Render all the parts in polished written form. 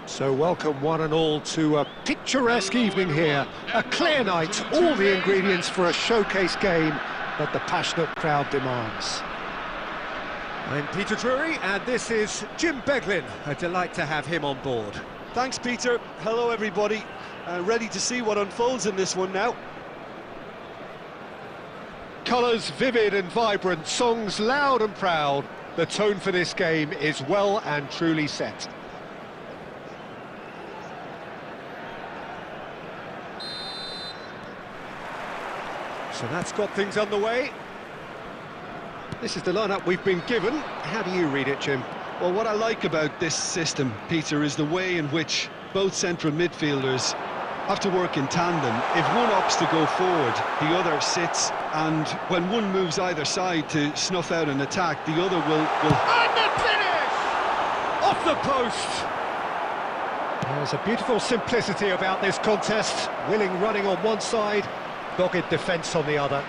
So welcome one and all to a picturesque evening here. A clear night, all the ingredients for a showcase game that the passionate crowd demands. I'm Peter Drury and this is Jim Beglin. A delight to have him on board. Thanks, Peter. Hello, everybody. Ready to see what unfolds in this one now. Colours vivid and vibrant, songs loud and proud. The tone for this game is well and truly set. So that's got things underway. This is the lineup we've been given. How do you read it, Jim? Well, what I like about this system, Peter, is the way in which both central midfielders have to work in tandem. If one opts to go forward, the other sits, and when one moves either side to snuff out an attack, the other will... And the finish! Off the post! There's a beautiful simplicity about this contest. Willing running on one side, dogged defence on the other.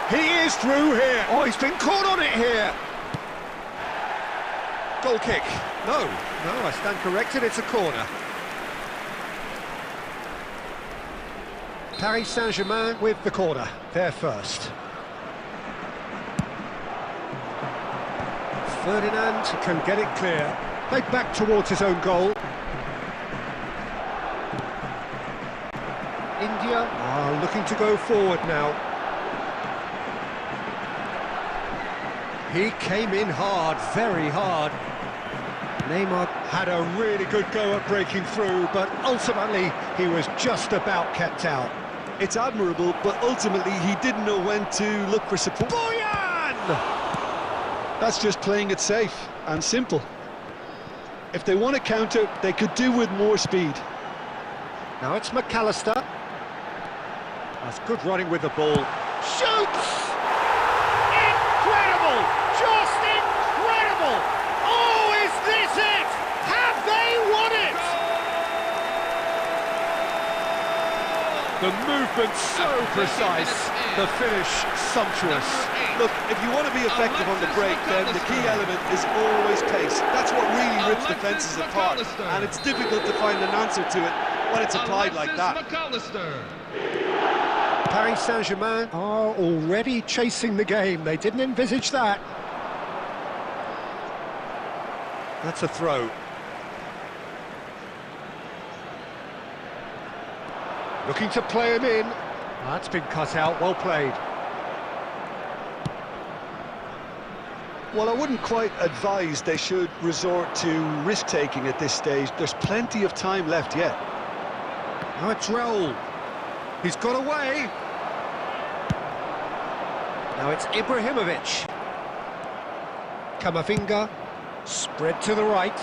He is through here. Oh, he's been caught on it here. Goal kick. No, I stand corrected, it's a corner. Paris Saint-Germain with the corner, they're first. Ferdinand can get it clear. Played back towards his own goal. India are looking to go forward now. He came in hard, very hard. Neymar had a really good go at breaking through, but ultimately he was just about kept out. It's admirable, but ultimately he didn't know when to look for support. Boyan! That's just playing it safe and simple. If they want to counter, they could do with more speed. Now it's McAllister. That's good running with the ball. Shoots! Incredible! Just incredible! Oh, is this it? Have they won it? The movement so precise, the finish sumptuous. Look, if you want to be effective on the break, then the key element is always pace. That's what really rips defences apart, and it's difficult to find an answer to it when it's applied like that. Paris Saint-Germain are already chasing the game. They didn't envisage that. That's a throw. Looking to play him in. That's been cut out, well played. Well, I wouldn't quite advise they should resort to risk-taking at this stage. There's plenty of time left yet. Now it's Raul. He's got away. Now it's Ibrahimovic. Camavinga. Spread to the right.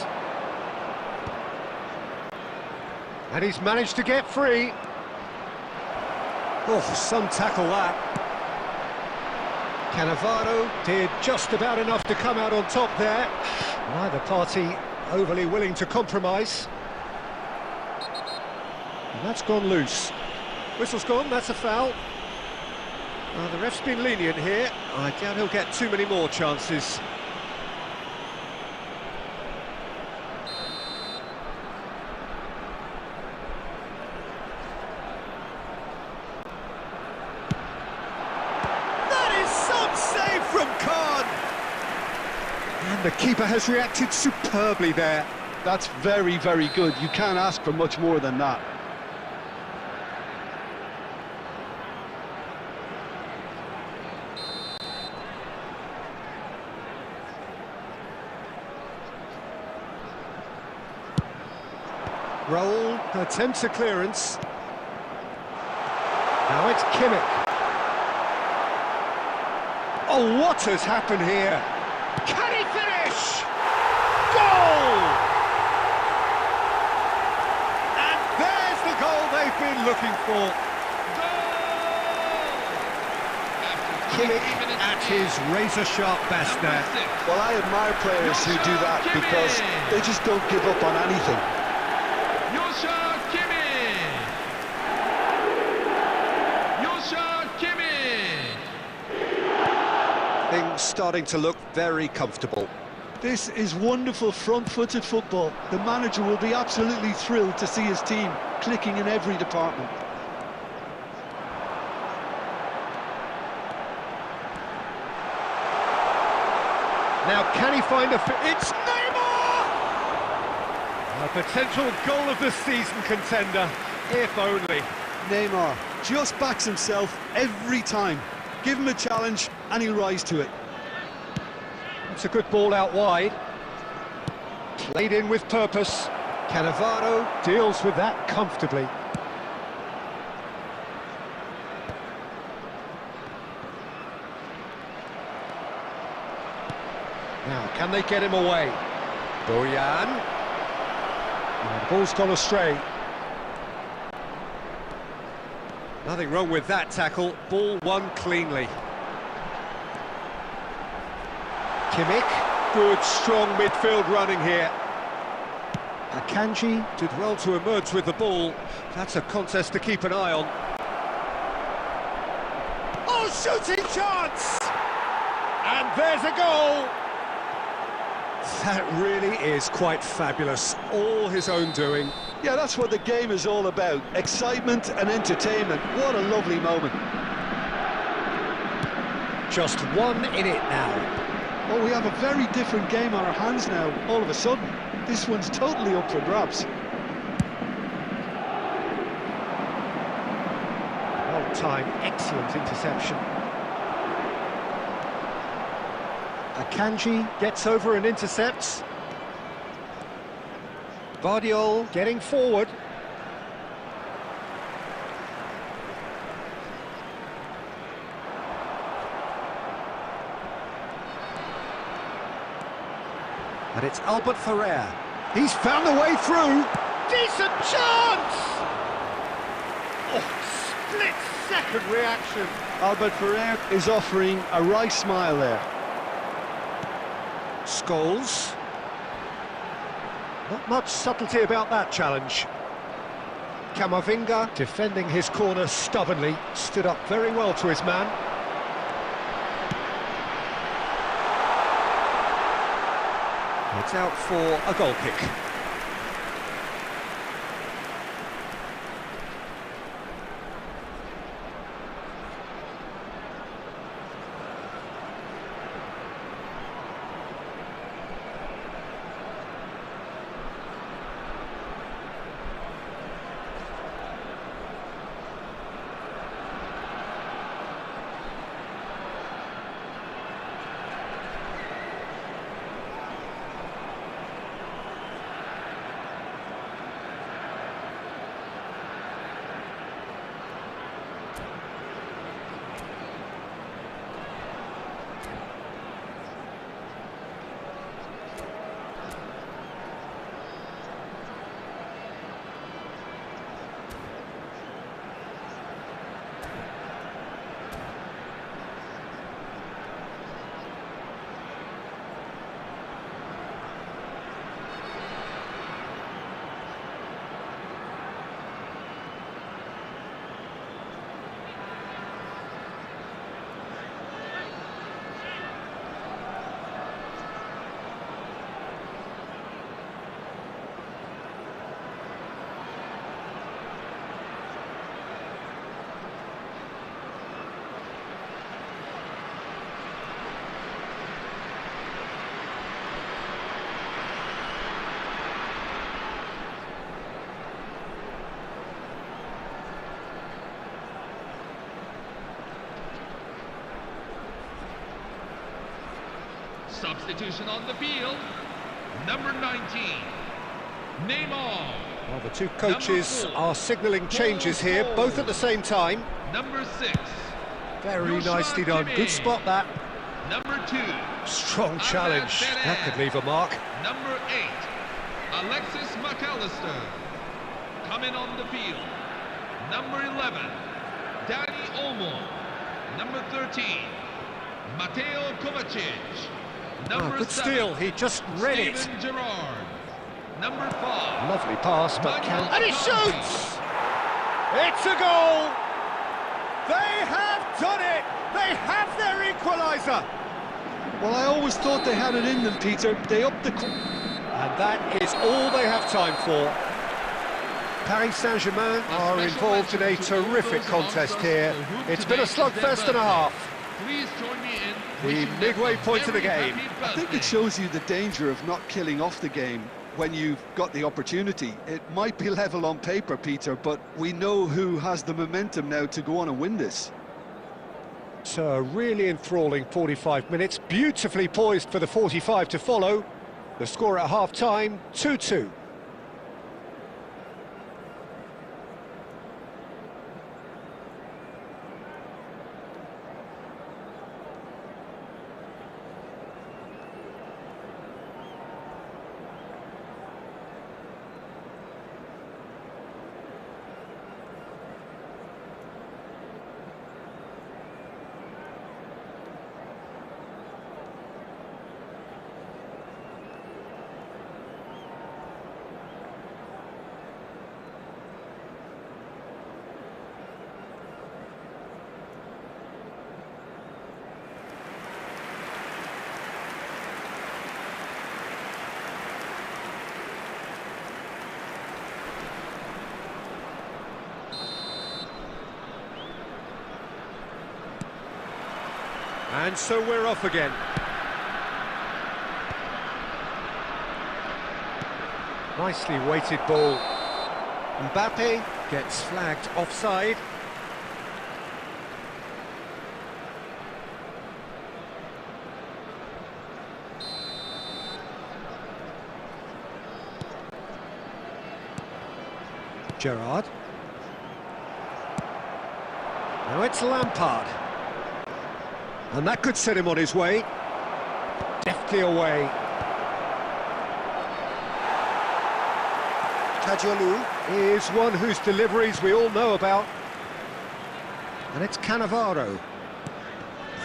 And he's managed to get free. Oh, some tackle that. Cannavaro did just about enough to come out on top there. Neither party overly willing to compromise. And that's gone loose. Whistle's gone, that's a foul. The ref's been lenient here. I doubt he'll get too many more chances. And the keeper has reacted superbly there. That's very, very good. You can't ask for much more than that. Raul attempts a clearance. Now it's Kimmich. Oh, what has happened here? Can he finish? Goal! And there's the goal they've been looking for. Kimmich at his razor-sharp best there. Well, I admire players who do that because they just don't give up on anything. Things starting to look very comfortable. This is wonderful front-footed football. The manager will be absolutely thrilled to see his team clicking in every department. Now can he find it's Neymar! A potential goal of the season contender, if only. Neymar just backs himself every time. Give him a challenge and he'll rise to it. It's a good ball out wide. Played in with purpose. Cannavaro deals with that comfortably. Now, can they get him away? Boyan. Oh, the ball's gone astray. Nothing wrong with that tackle. Ball won cleanly. Kimmich, good, strong midfield running here. Akanji did well to emerge with the ball. That's a contest to keep an eye on. Oh, shooting chance! And there's a goal! That really is quite fabulous. All his own doing. Yeah, that's what the game is all about. Excitement and entertainment. What a lovely moment. Just one in it now. Oh, we have a very different game on our hands now, all of a sudden. This one's totally up for grabs. Well timed, excellent interception. Akanji gets over and intercepts. Bardiol getting forward. And it's Albert Ferrer. He's found the way through. Decent chance! Oh, split-second reaction. Albert Ferrer is offering a wry smile there. Scholes. Not much subtlety about that challenge. Camavinga, defending his corner stubbornly, stood up very well to his man. It's out for a goal kick. Substitution on the field, number 19, Neymar. Well, the two coaches are signalling changes here, both at the same time. Number 6, Very nicely done, good spot that. Number 2, Strong challenge, that could leave a mark. Number 8, Alexis McAllister. Coming on the field, number 11, Danny Olmo. Number 13, Mateo Kovacic. Number Good 7, steal, he just read it. Steven Gerrard. Number 5, Lovely pass, but can... And he shoots! It's a goal! They have done it! They have their equaliser! Well, I always thought they had it in them, Peter. They upped the... And that is all they have time for. Paris Saint-Germain are involved in a terrific contest here. It's been a slugfest and a half. Please join me in The midway point of the game. I think it shows you the danger of not killing off the game when you've got the opportunity. It might be level on paper, Peter, but we know who has the momentum now to go on and win this. It's a really enthralling 45 minutes, beautifully poised for the 45 to follow. The score at half-time, 2-2. And so we're off again. Nicely weighted ball. Mbappe gets flagged offside. Gerrard. Now it's Lampard. And that could set him on his way. Deftly away. Kajolu is one whose deliveries we all know about. And it's Cannavaro.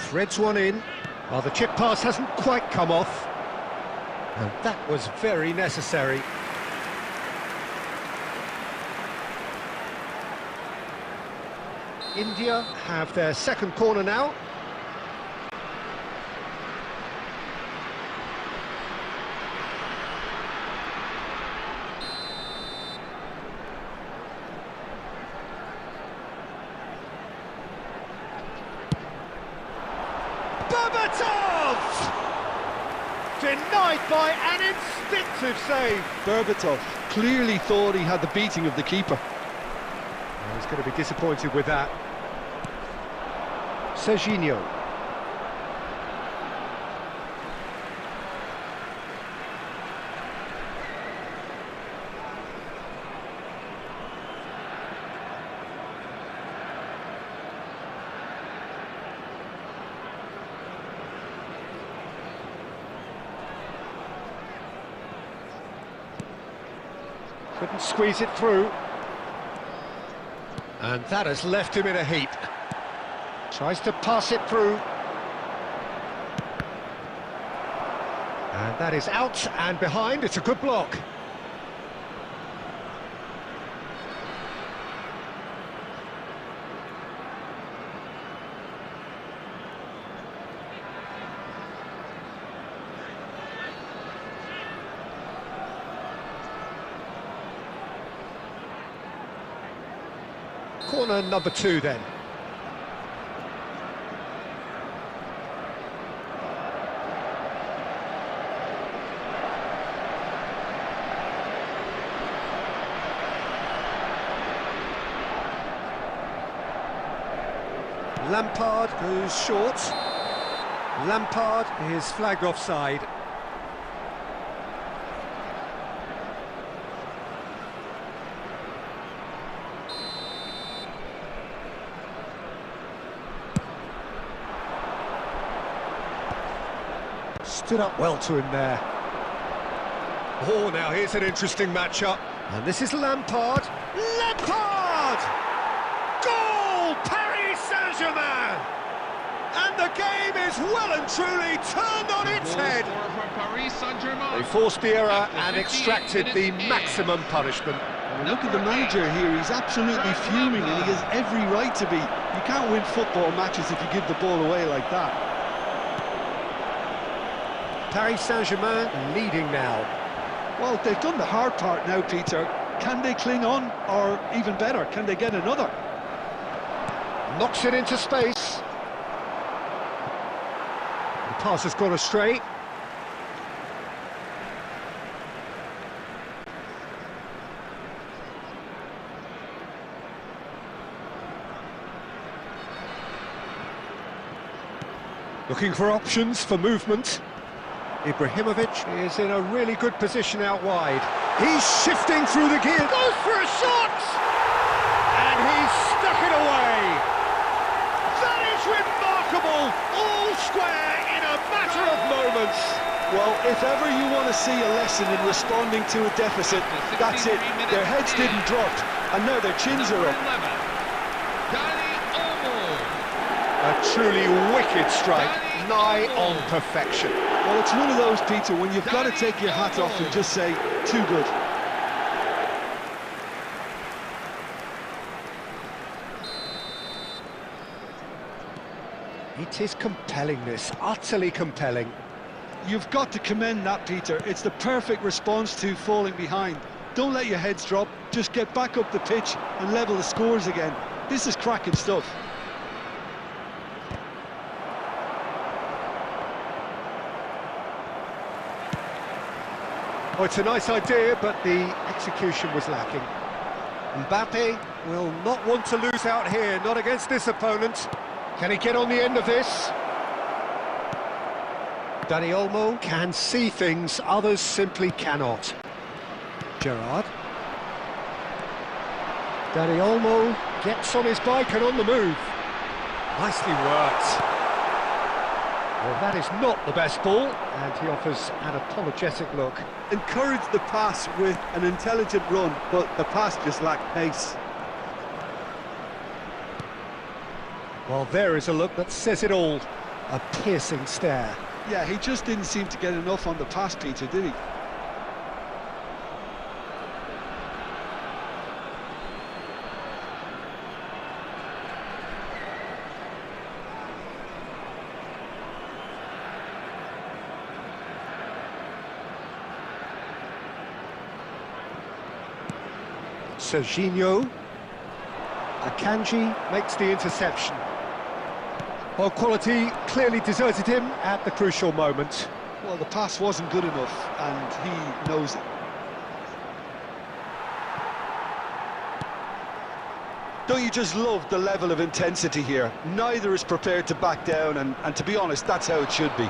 Threads one in. Well, the chip pass hasn't quite come off. And that was very necessary. India have their second corner now. Denied by an instinctive save. Berbatov clearly thought he had the beating of the keeper. Well, he's going to be disappointed with that. Serginho. Couldn't squeeze it through. And that has left him in a heap. Tries to pass it through. And that is out and behind. It's a good block. Corner number 2 then. Lampard goes short. Lampard is flagged offside. Stood up well to him there. Oh, now here's an interesting matchup. And this is Lampard. Lampard! Goal! Paris Saint-Germain! And the game is well and truly turned on its head. They forced the error and extracted the maximum punishment. Look at the manager here, he's absolutely fuming and he has every right to be. You can't win football matches if you give the ball away like that. Paris Saint-Germain leading now. Well, they've done the hard part now, Peter. Can they cling on, or even better, can they get another? Knocks it into space. The pass has gone astray. Looking for options for movement. Ibrahimovic is in a really good position out wide. He's shifting through the gear. Goes for a shot! And he's stuck it away. That is remarkable. All square in a matter of moments. Well, if ever you want to see a lesson in responding to a deficit, that's it. Their heads didn't drop, and now their chins are up. A truly wicked strike, nigh on perfection. Well, it's one of those, Peter, when you've got to take your hat off and just say, too good. It is compelling, this, utterly compelling. You've got to commend that, Peter. It's the perfect response to falling behind. Don't let your heads drop, just get back up the pitch and level the scores again. This is cracking stuff. Oh, it's a nice idea, but the execution was lacking. Mbappe will not want to lose out here, not against this opponent. Can he get on the end of this? Dani Olmo can see things others simply cannot. Gerrard. Dani Olmo gets on his bike and on the move. Nicely worked. Well, that is not the best ball, and he offers an apologetic look. Encouraged the pass with an intelligent run, but the pass just lacked pace. Well, there is a look that says it all. A piercing stare. Yeah, he just didn't seem to get enough on the pass, Peter, did he? Serginho. Akanji makes the interception. Well, quality clearly deserted him at the crucial moment. Well, the pass wasn't good enough, and he knows it. Don't you just love the level of intensity here? Neither is prepared to back down, and to be honest, that's how it should be.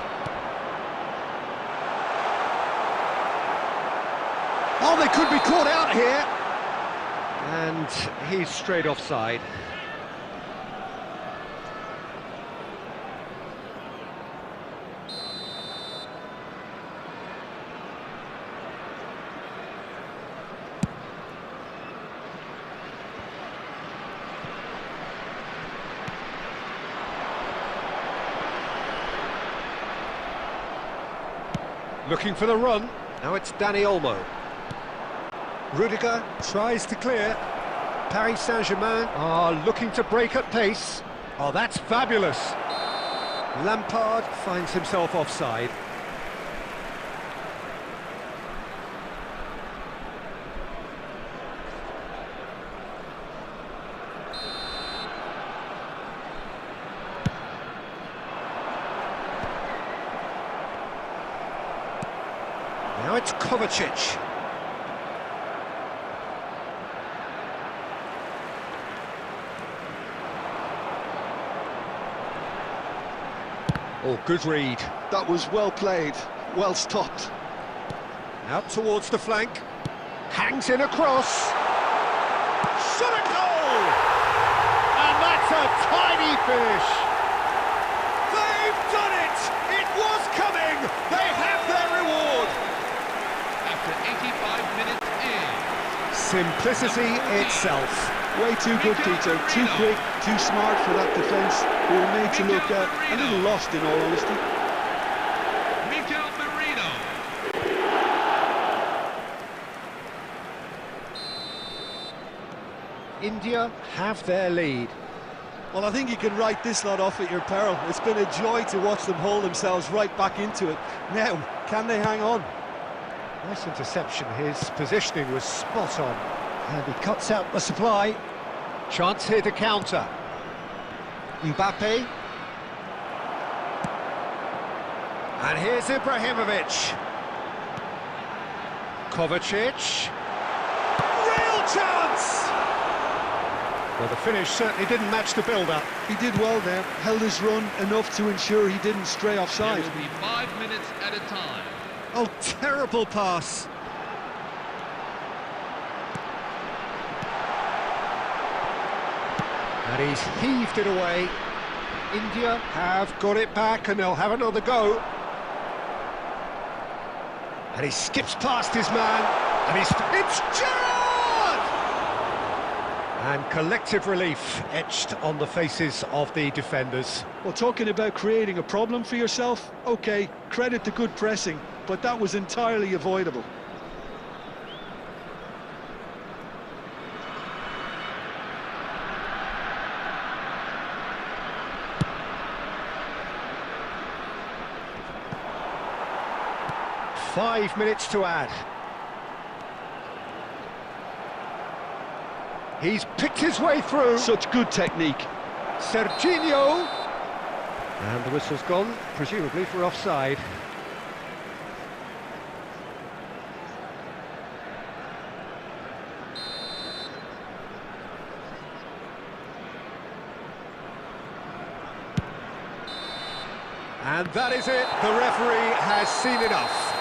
Oh, they could be caught out here. And he's straight offside. Looking for the run. Now it's Dani Olmo. Rudiger tries to clear. Paris Saint-Germain are looking to break at pace. Oh, that's fabulous. Lampard finds himself offside. Now it's Kovacic. Oh, good read. That was well played, well stopped. Out towards the flank. Hangs in a cross. Shot a goal! And that's a tiny finish. They've done it! It was coming! They have their reward! After 85 minutes in. Simplicity itself. Way too good, Peter. Too quick, too smart for that defence. We were made to look a little lost, in all honesty. Mikel Merino. India have their lead. Well, I think you can write this lot off at your peril. It's been a joy to watch them haul themselves right back into it. Now, can they hang on? Nice interception. His positioning was spot on. And he cuts out the supply. Chance here to counter. Mbappe. And here's Ibrahimovic. Kovacic. Real chance! Well, the finish certainly didn't match the build-up. He did well there, held his run enough to ensure he didn't stray offside. There will be 5 minutes at a time. Oh, terrible pass. And he's heaved it away. India have got it back and they'll have another go. And he skips past his man. And it's Gerrard! And collective relief etched on the faces of the defenders. Well, talking about creating a problem for yourself, OK, credit to good pressing, but that was entirely avoidable. Five minutes to add. He's picked his way through. Such good technique. Serginho. And the whistle's gone, presumably for offside. And that is it. The referee has seen enough.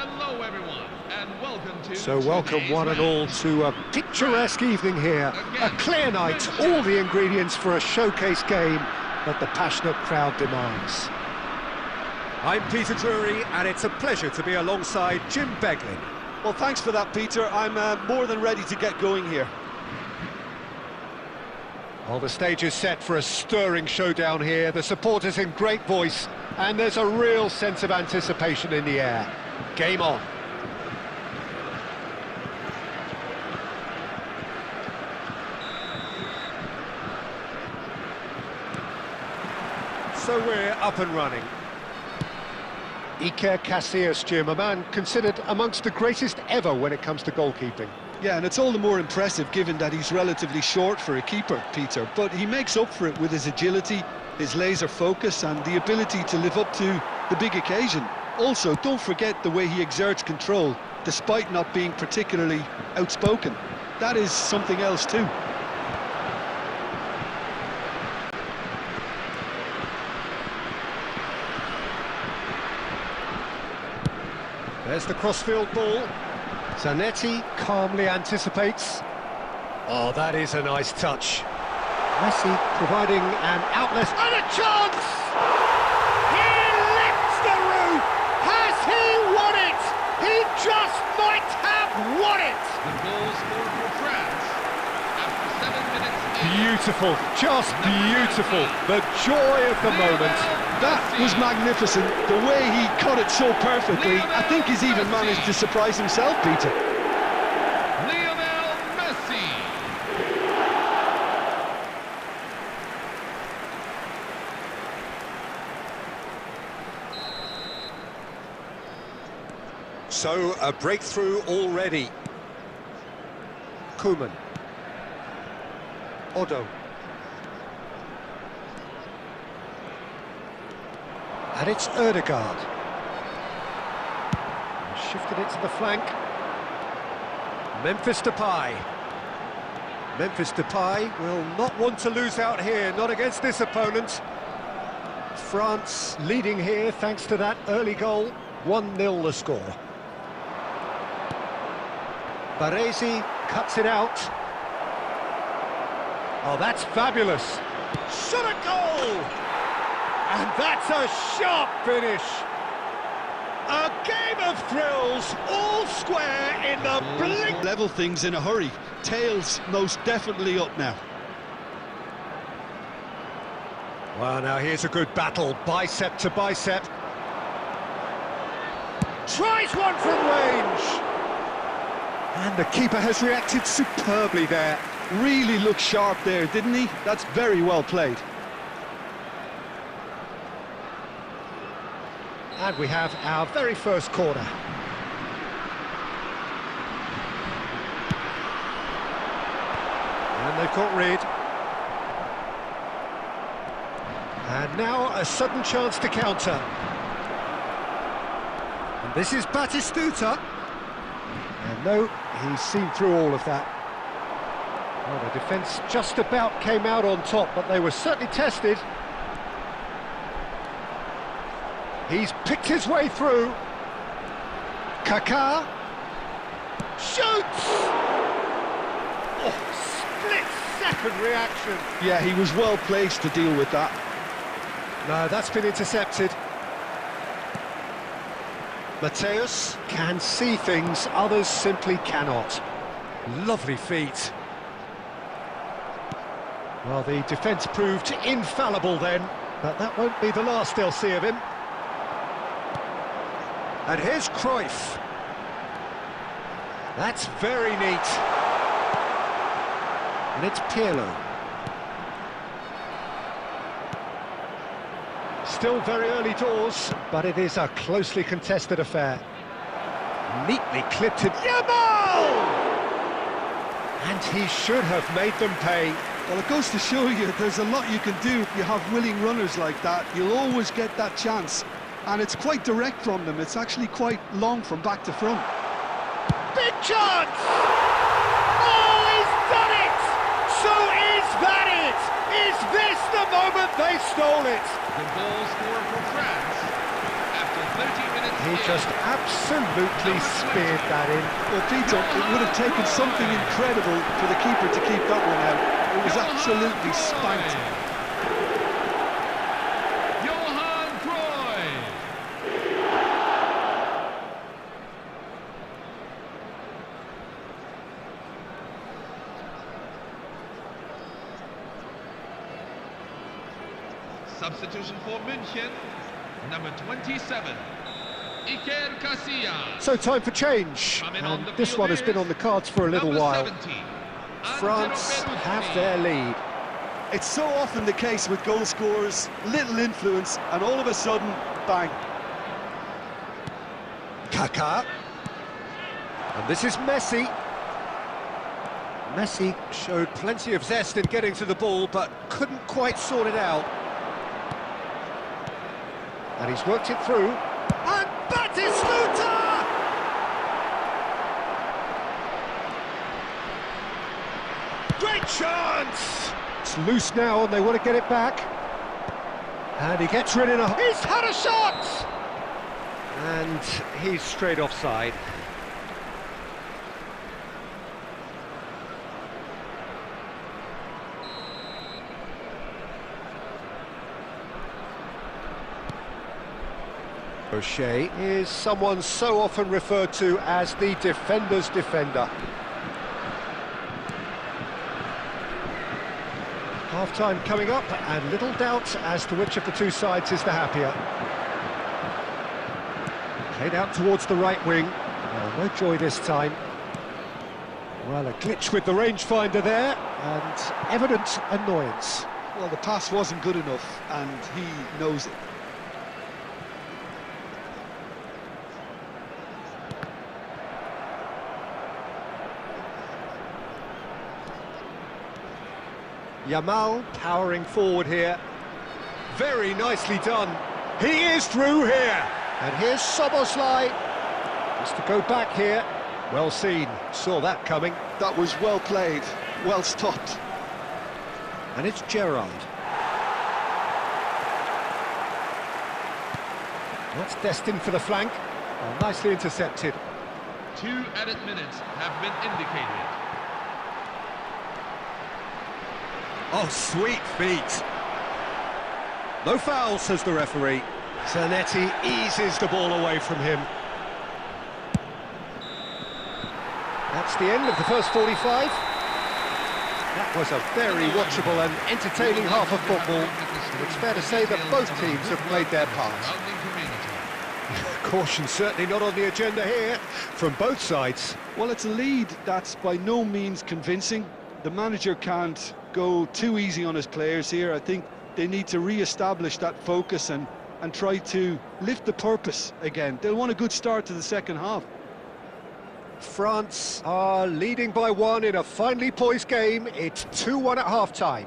Hello, everyone, and welcome to So welcome today's one and match. all to a picturesque evening here. A clear night, all the ingredients for a showcase game that the passionate crowd demands. I'm Peter Drury, and it's a pleasure to be alongside Jim Beglin. Well, thanks for that, Peter. I'm more than ready to get going here. Well, the stage is set for a stirring showdown here. The supporters in great voice, and there's a real sense of anticipation in the air. Game on. So we're up and running. Iker Casillas, Jim, a man considered amongst the greatest ever when it comes to goalkeeping. Yeah, and it's all the more impressive given that he's relatively short for a keeper, Peter. But he makes up for it with his agility, his laser focus and the ability to live up to the big occasion. Also, don't forget the way he exerts control, despite not being particularly outspoken. That is something else too. There's the crossfield ball. Zanetti calmly anticipates. Oh, that is a nice touch. Messi providing an outlet and a chance! He lifts the roof! Has he won it? He just might have won it! The goal scored for France after 7 minutes. Beautiful, just beautiful. The joy of the moment. That was magnificent. The way he cut it so perfectly, I think he's even managed to surprise himself, Peter. Lionel Messi. So, a breakthrough already. Koeman. Odo. And it's Ødegaard. Shifted it to the flank. Memphis Depay. Memphis Depay will not want to lose out here, not against this opponent. France leading here thanks to that early goal. 1-0 the score. Baresi cuts it out. Oh, that's fabulous. Shot a goal! And that's a sharp finish. A game of thrills, all square in the blink. Level things in a hurry. Tails most definitely up now. Well, now here's a good battle, bicep to bicep. Tries one from range. And the keeper has reacted superbly there. Really looked sharp there, didn't he? That's very well played. And we have our very first corner. And they've got rid. And now a sudden chance to counter. And this is Batistuta. And no, he's seen through all of that. Well, the defence just about came out on top, but they were certainly tested. He's picked his way through. Kaká shoots! Oh, split-second reaction. Yeah, he was well placed to deal with that. No, that's been intercepted. Mateus can see things others simply cannot. Lovely feet. Well, the defence proved infallible then, but that won't be the last they'll see of him. And here's Cruyff. That's very neat. And it's Pirlo. Still very early doors, but it is a closely contested affair. Neatly clipped it. Yamal! And he should have made them pay. Well, it goes to show you there's a lot you can do if you have willing runners like that. You'll always get that chance. And it's quite direct from them. It's actually quite long from back to front. Big chance! Oh, he's done it! So is that it? Is this the moment they stole it? The goal scored for France after 30 minutes He in. just absolutely speared that in. Well, Peter, it would have taken something incredible for the keeper to keep that one out. It was absolutely spanked. Johan Cruyff. Substitution for München, number 27, Iker Casillas. So time for change, Coming on and the this field one has been is on the cards for a little number while. 17, France Angelo have Berruti. their lead. It's so often the case with goal scorers, little influence, and all of a sudden, bang. Kaká. And this is Messi. Messi showed plenty of zest in getting to the ball, but couldn't quite sort it out. And he's worked it through. And Batistuta! Great chance! It's loose now and they want to get it back. And he gets rid in a... He's had a shot! And he's straight offside. O'Shea is someone so often referred to as the defender's defender. Half-time coming up, and little doubt as to which of the two sides is the happier. Played out towards the right wing. Well, no joy this time. Well, a glitch with the rangefinder there, and evident annoyance. Well, the pass wasn't good enough, and he knows it. Yamal powering forward here. Very nicely done. He is through here. And here's Soboslai. Has to go back here. Well seen. Saw that coming. That was well played, well stopped. And it's Gerrard. That's destined for the flank. Oh, nicely intercepted. 2 added minutes have been indicated. Oh, sweet feet. No foul, says the referee. Zanetti eases the ball away from him. That's the end of the first 45. That was a very watchable and entertaining half of football. And it's fair to say that both teams have played their part. Caution certainly not on the agenda here from both sides. Well, it's a lead that's by no means convincing. The manager can't go too easy on his players here. I think they need to re-establish that focus and try to lift the purpose again. They'll want a good start to the second half. France are leading by 1 in a finely poised game. It's 2-1 at half-time.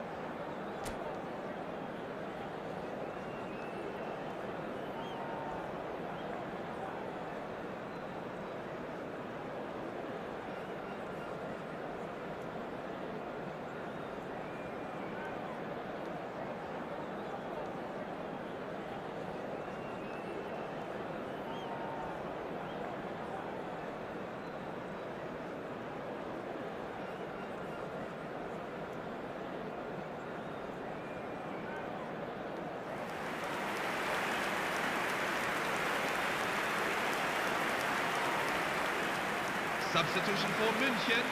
Substitution for München,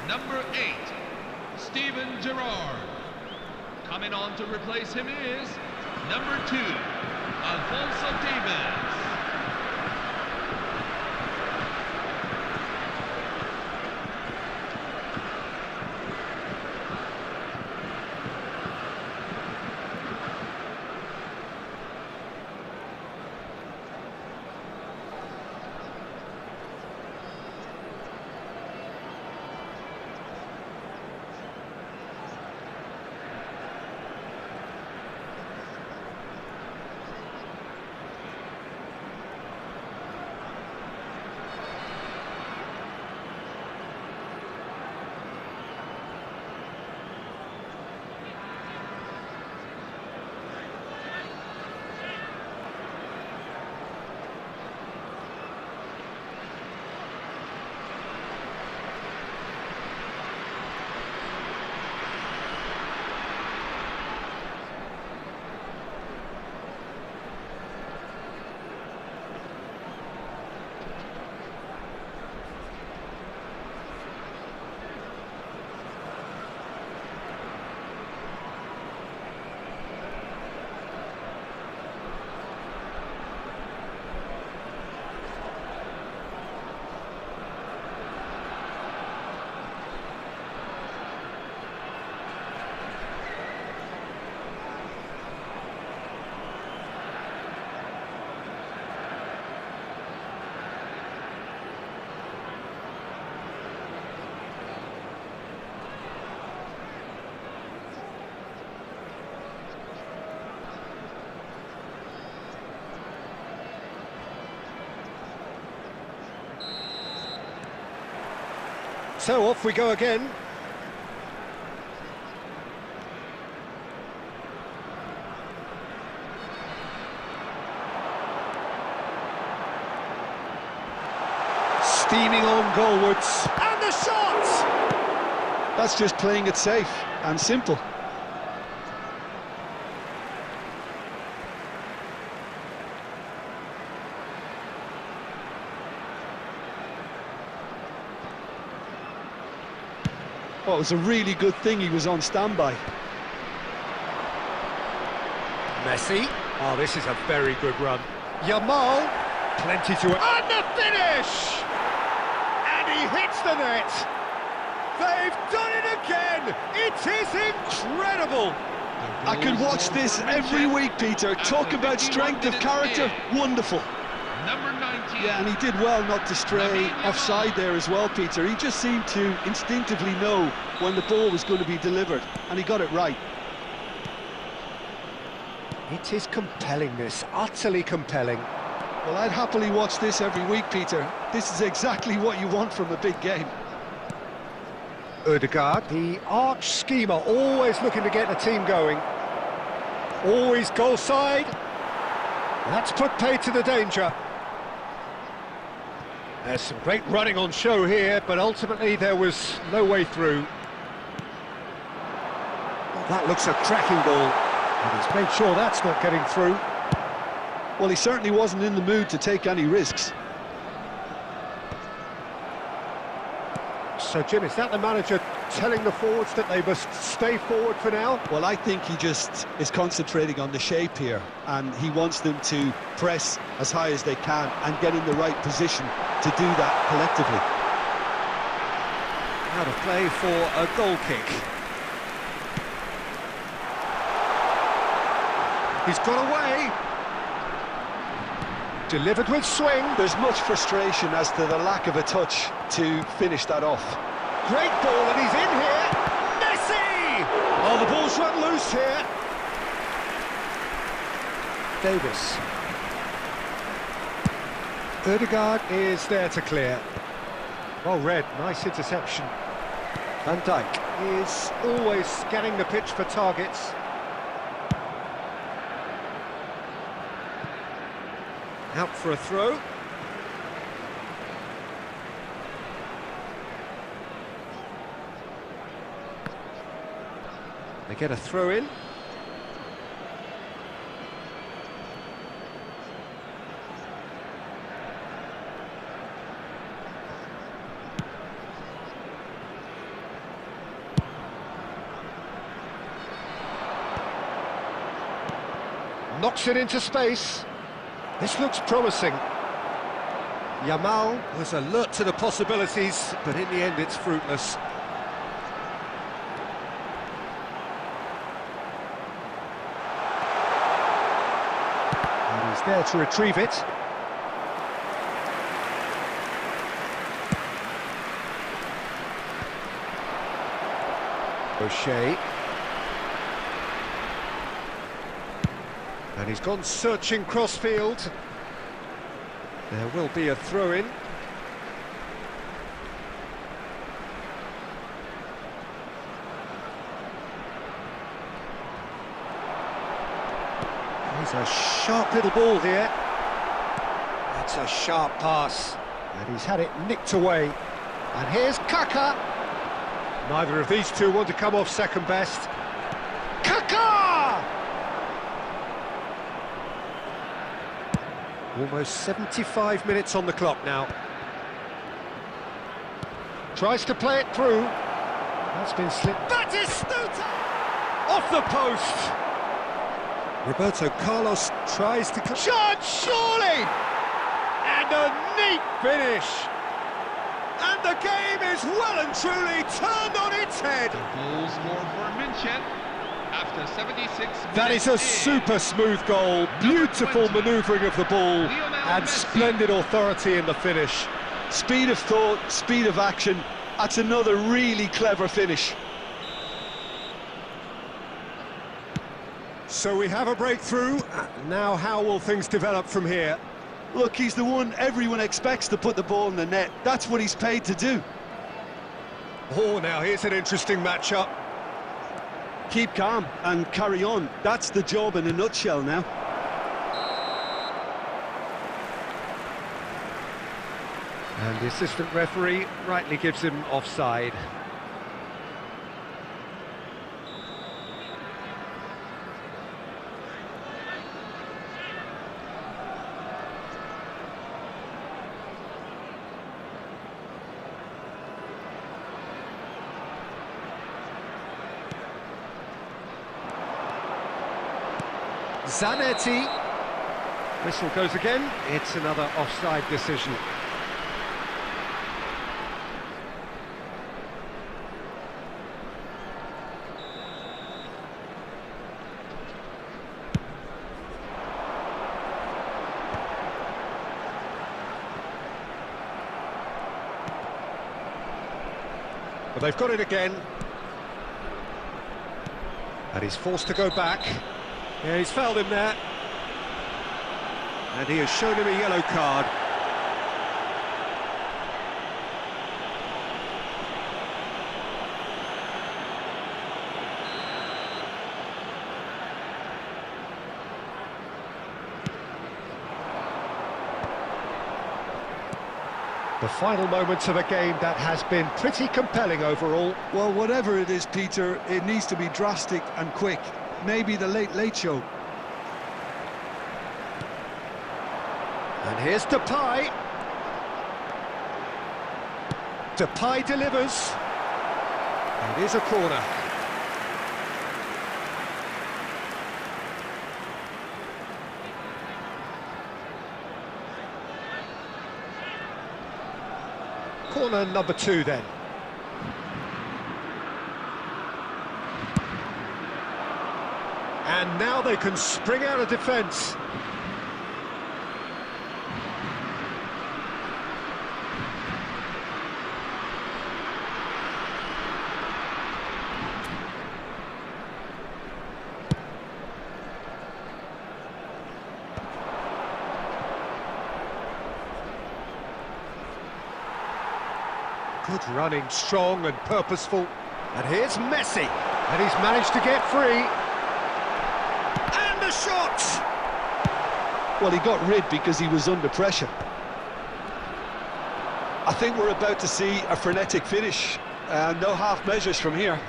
number 8, Steven Gerrard. Coming on to replace him is number 2, Alphonso Davies. So off we go again. Steaming on goalwards, and the shot! That's just playing it safe and simple. Well, it was a really good thing he was on standby. Messi. Oh, this is a very good run. Yamal. Plenty to... And the finish! And he hits the net. They've done it again! It is incredible! I could watch this every week, Peter. Talk about strength of character. Wonderful. Number 19. Yeah, and he did well not to stray offside there as well, Peter. He just seemed to instinctively know when the ball was going to be delivered, and he got it right. It is compelling, this. Utterly compelling. Well, I'd happily watch this every week, Peter. This is exactly what you want from a big game. Odegaard, the arch schemer, always looking to get the team going. Always goal side. That's put paid to the danger. There's some great running on show here, but ultimately there was no way through. Well, that looks a cracking ball, and he's made sure that's not getting through. Well, he certainly wasn't in the mood to take any risks. So, Jim, is that the manager telling the forwards that they must stay forward for now? Well, I think he just is concentrating on the shape here, and he wants them to press as high as they can and get in the right position to do that collectively. How to play for a goal kick. He's got away. Delivered with swing. There's much frustration as to the lack of a touch to finish that off. Great ball, and he's in here. Messi! Oh, the ball's run loose here. Davis. Odegaard is there to clear. Well read, nice interception. Van Dijk is always scanning the pitch for targets. Out for a throw. They get a throw in. Knocks it into space. This looks promising. Yamal was alert to the possibilities, but in the end it's fruitless. And he's there to retrieve it. O'Shea. And he's gone searching crossfield. There will be a throw-in. He's a sharp little ball here. That's a sharp pass. And he's had it nicked away. And here's Kaka. Neither of these two want to come off second best. Kaka! Almost 75 minutes on the clock now. Tries to play it through. That's been slipped. Batistuta! Off the post! Roberto Carlos tries to... Shot, surely! And a neat finish! And the game is well and truly turned on its head! The goal scored for München after 76 minutes. That is a super smooth goal, beautiful manoeuvring of the ball, and splendid authority in the finish. Speed of thought, speed of action, that's another really clever finish. So we have a breakthrough. Now how will things develop from here? Look, he's the one everyone expects to put the ball in the net. That's what he's paid to do. Oh, now here's an interesting matchup. Keep calm and carry on. That's the job in a nutshell now. And the assistant referee rightly gives him offside. Zanetti. Whistle goes again. It's another offside decision. But they've got it again. And he's forced to go back. Yeah, he's fouled him there. And he has shown him a yellow card. The final moments of a game that has been pretty compelling overall. Well, whatever it is, Peter, it needs to be drastic and quick. Maybe the late show. And here's Depay. Depay delivers. And here's a corner. Corner number 2 then. And now they can spring out of defence. Good running, strong and purposeful. And here's Messi. And he's managed to get free. And the shot! Well, he got rid because he was under pressure. I think we're about to see a frenetic finish. No half measures from here.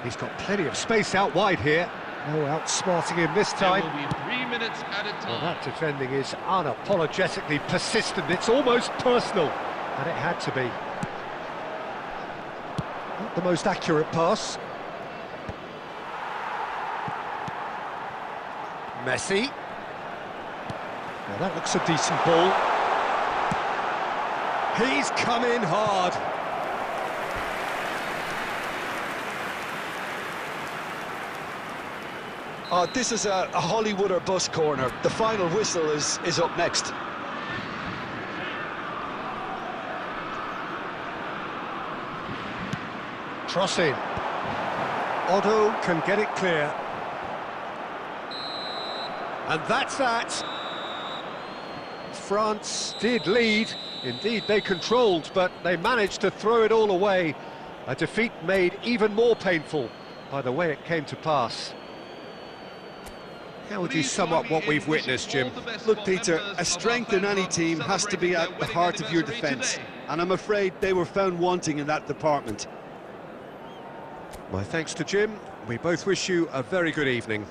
He's got plenty of space out wide here. No outsmarting him this time. There will be 3 minutes at a time. Well, that defending is unapologetically persistent. It's almost personal. And it had to be. Not the most accurate pass. Messi. Now that looks a decent ball. He's come in hard. This is a Hollywood or bust corner. The final whistle is up next. Cross in. Otto can get it clear. And that's that. France did lead. Indeed, they controlled, but they managed to throw it all away. A defeat made even more painful by the way it came to pass. How would you sum up what we've witnessed, Jim? Look, Peter, a strength in any team has to be at the heart of your defence, and I'm afraid they were found wanting in that department. My thanks to Jim. We both wish you a very good evening.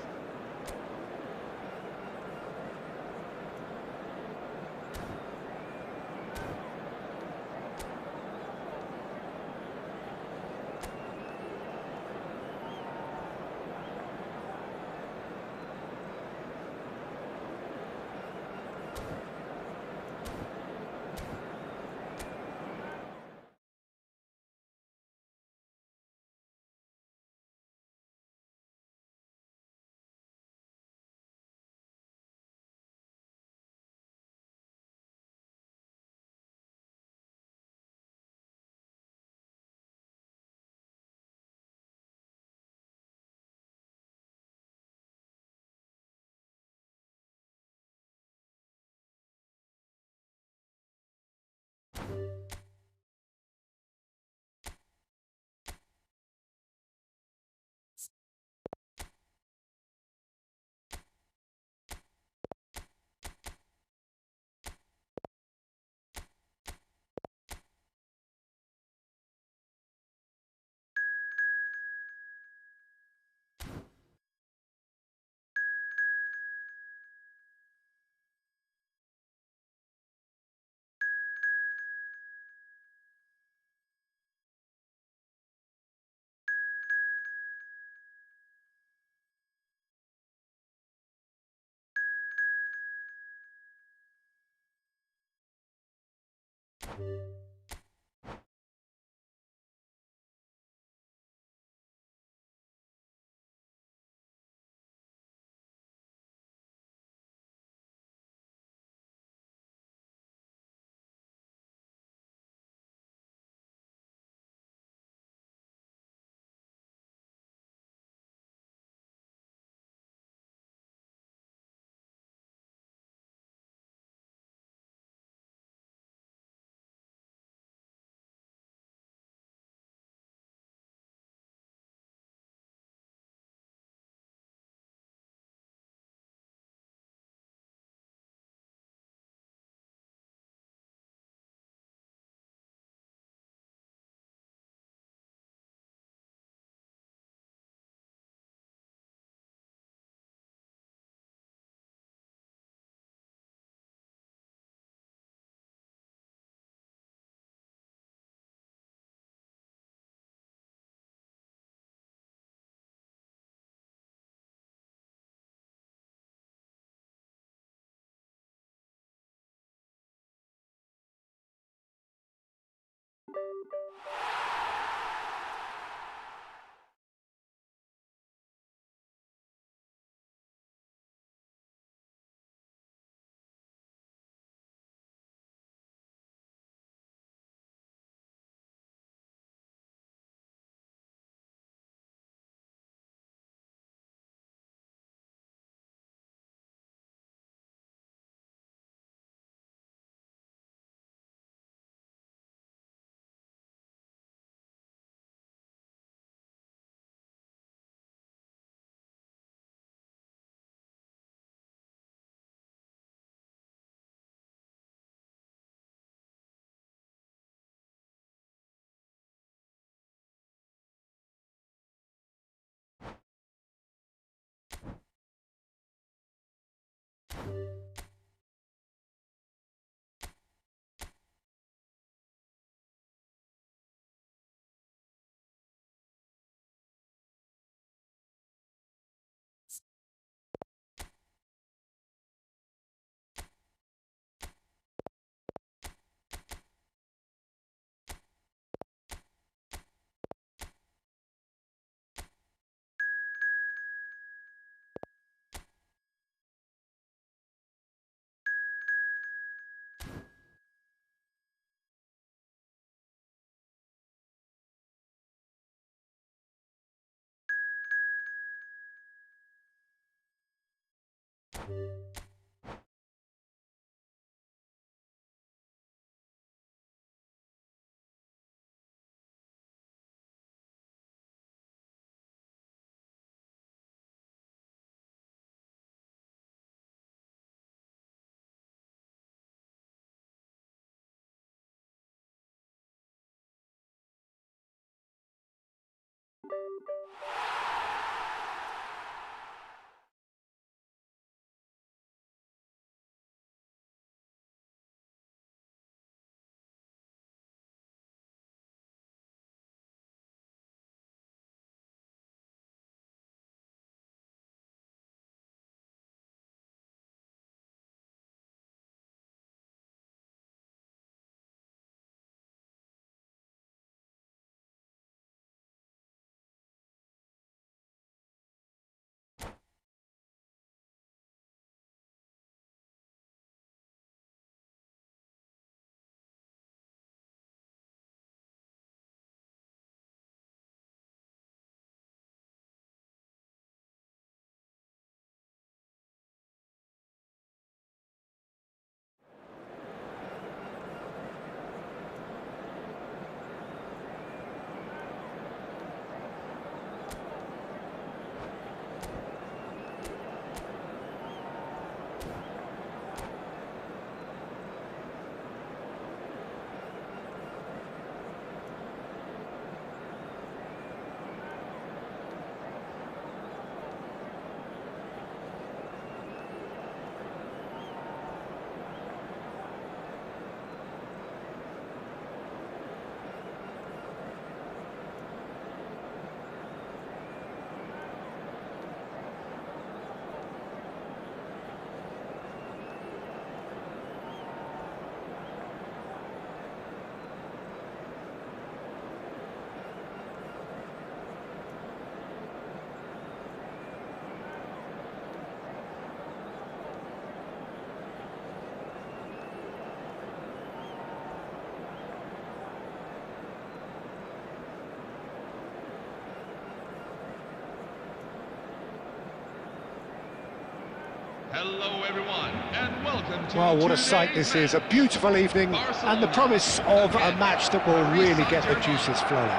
Hello everyone, and welcome to Well, what a sight this is. A beautiful evening and the promise of a match that will really get the juices flowing.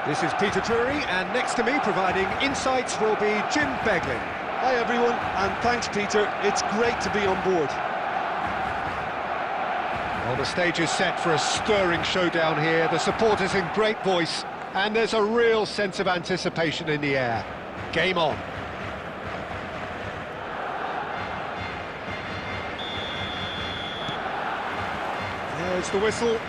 This is Peter Drury, and next to me providing insights will be Jim Beglin. Hi everyone, and thanks Peter, it's great to be on board. Well, the stage is set for a stirring showdown here. The supporters in great voice, and there's a real sense of anticipation in the air. Game on. There's the whistle.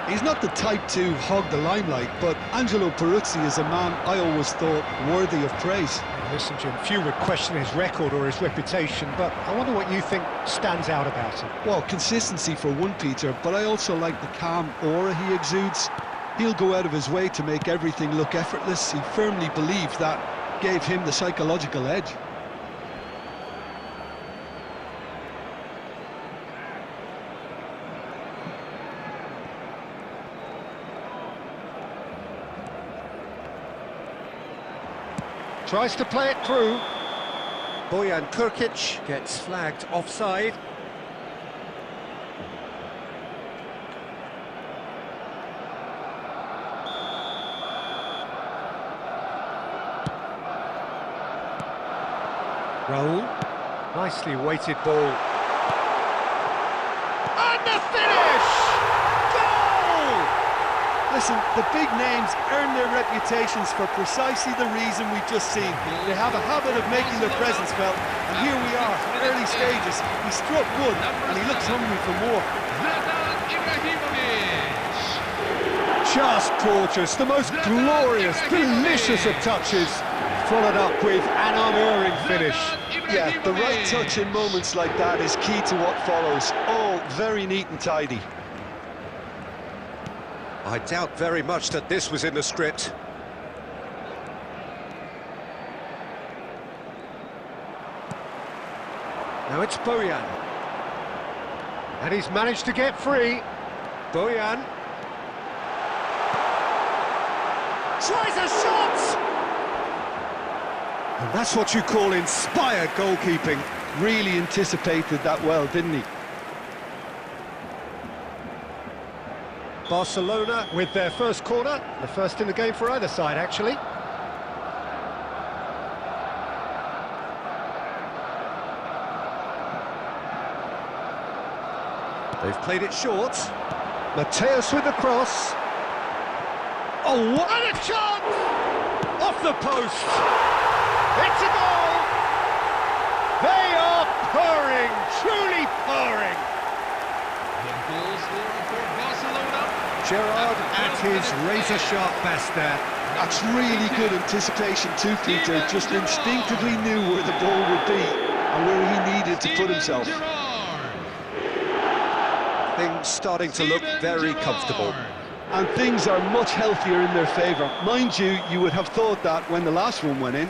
He's not the type to hog the limelight, but Angelo Peruzzi is a man I always thought worthy of praise. Listen, Jim, few would question his record or his reputation, but I wonder what you think stands out about him. Well, consistency for one, Peter, but I also like the calm aura he exudes. He'll go out of his way to make everything look effortless. He firmly believes that gave him the psychological edge. Tries to play it through. Bojan Kurkic gets flagged offside. Raul, nicely weighted ball. And the finish! Goal! Listen, the big names earn their reputations for precisely the reason we've just seen. They have a habit of making their presence felt, and here we are, early stages. He struck one, and he looks hungry for more. Just gorgeous, the most glorious, delicious of touches, followed up with an unerring finish. Yeah, the right touch in moments like that is key to what follows. All very neat and tidy. I doubt very much that this was in the script. Now it's Bojan. And he's managed to get free. Bojan. Tries a shot! And that's what you call inspired goalkeeping. Really anticipated that well, didn't he? Barcelona with their first corner, the first in the game for either side, actually. They've played it short. Mateus with the cross. Oh, what a chance! Off the post. It's a goal! They are purring, truly purring. The goal scorer for Barcelona. Gerrard at his razor-sharp best there. That's really good anticipation too, Peter. Just instinctively knew where the ball would be and where he needed to put himself. Things starting to look very comfortable. And things are much healthier in their favour. Mind you, you would have thought that when the last one went in.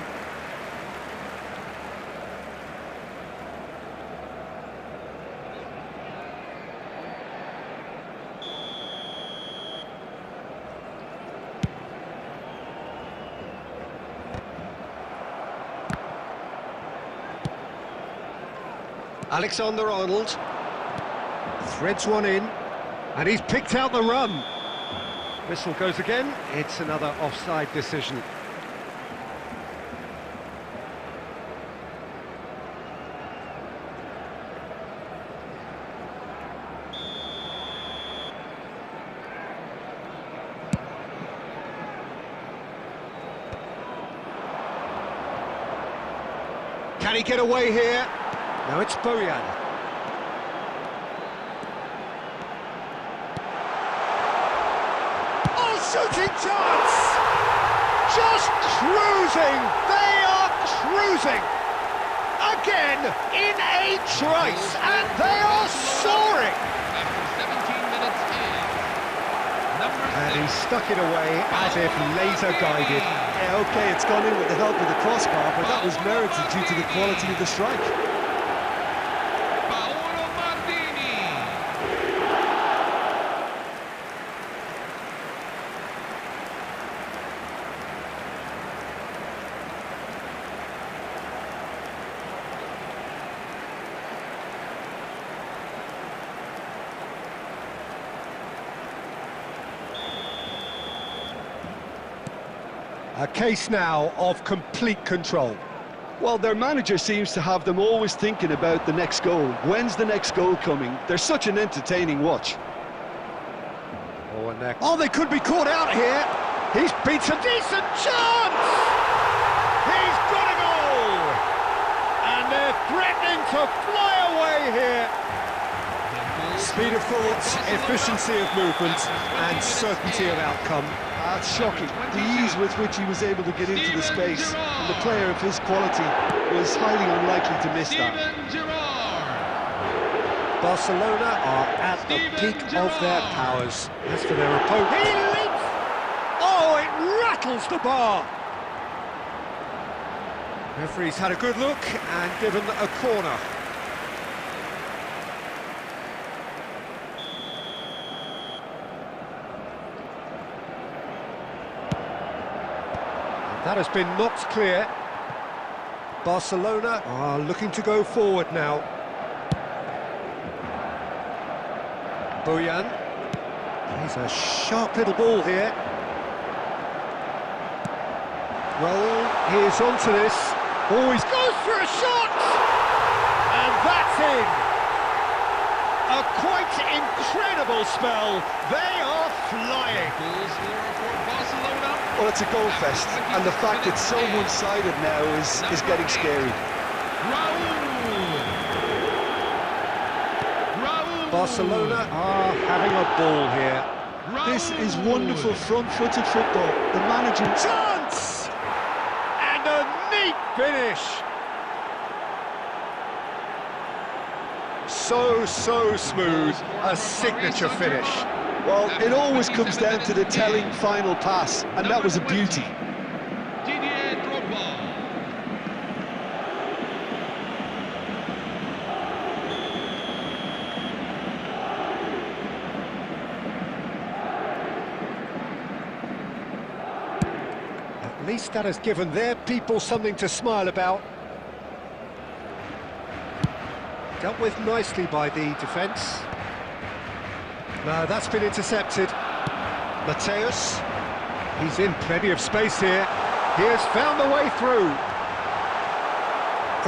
Alexander-Arnold threads one in, and he's picked out the run. Whistle goes again. It's another offside decision. Can he get away here? Now it's Bojan. Oh, shooting chance! Just cruising! They are cruising! Again, in a trice, and they are soaring! After 17 minutes in, And he stuck it away as if laser-guided. Yeah, OK, it's gone in with the help of the crossbar, but that was merited due to the quality of the strike. A case now of complete control. Well, their manager seems to have them always thinking about the next goal. When's the next goal coming? They're such an entertaining watch. Oh, they could be caught out here. He's beats a decent chance. He's got a goal. And they're threatening to fly away here. Speed of thought, efficiency of movement, and certainty of outcome. That's shocking. The ease with which he was able to get into the space. And the player of his quality was highly unlikely to miss that. Barcelona are at the peak of their powers. As for their opponent, he leaps! Oh, it rattles the bar! Referee's had a good look and given a corner. That has been knocked clear. Barcelona are looking to go forward now. Bojan. He's a sharp little ball here. Raul, he is onto this. Oh, he goes for a shot! And that's in! A quite incredible spell. They are flying. Well, it's a goal fest, and the fact it's so one-sided now is getting scary. Barcelona are having a ball here. This is wonderful front-footed football. The manager... Chance! And a neat finish. So smooth. A signature finish. Well, it always comes down to the telling final pass, and that was a beauty. At least that has given their people something to smile about. Dealt with nicely by the defence. No, that's been intercepted. Mateus, he's in plenty of space here. He has found the way through.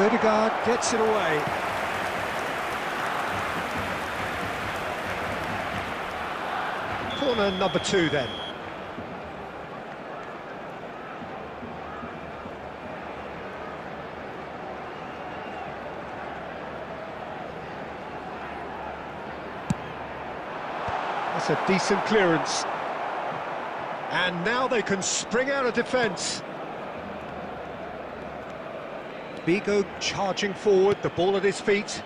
Odegaard gets it away. Corner number 2 then. That's a decent clearance. And now they can spring out of defence. Vigo charging forward, the ball at his feet.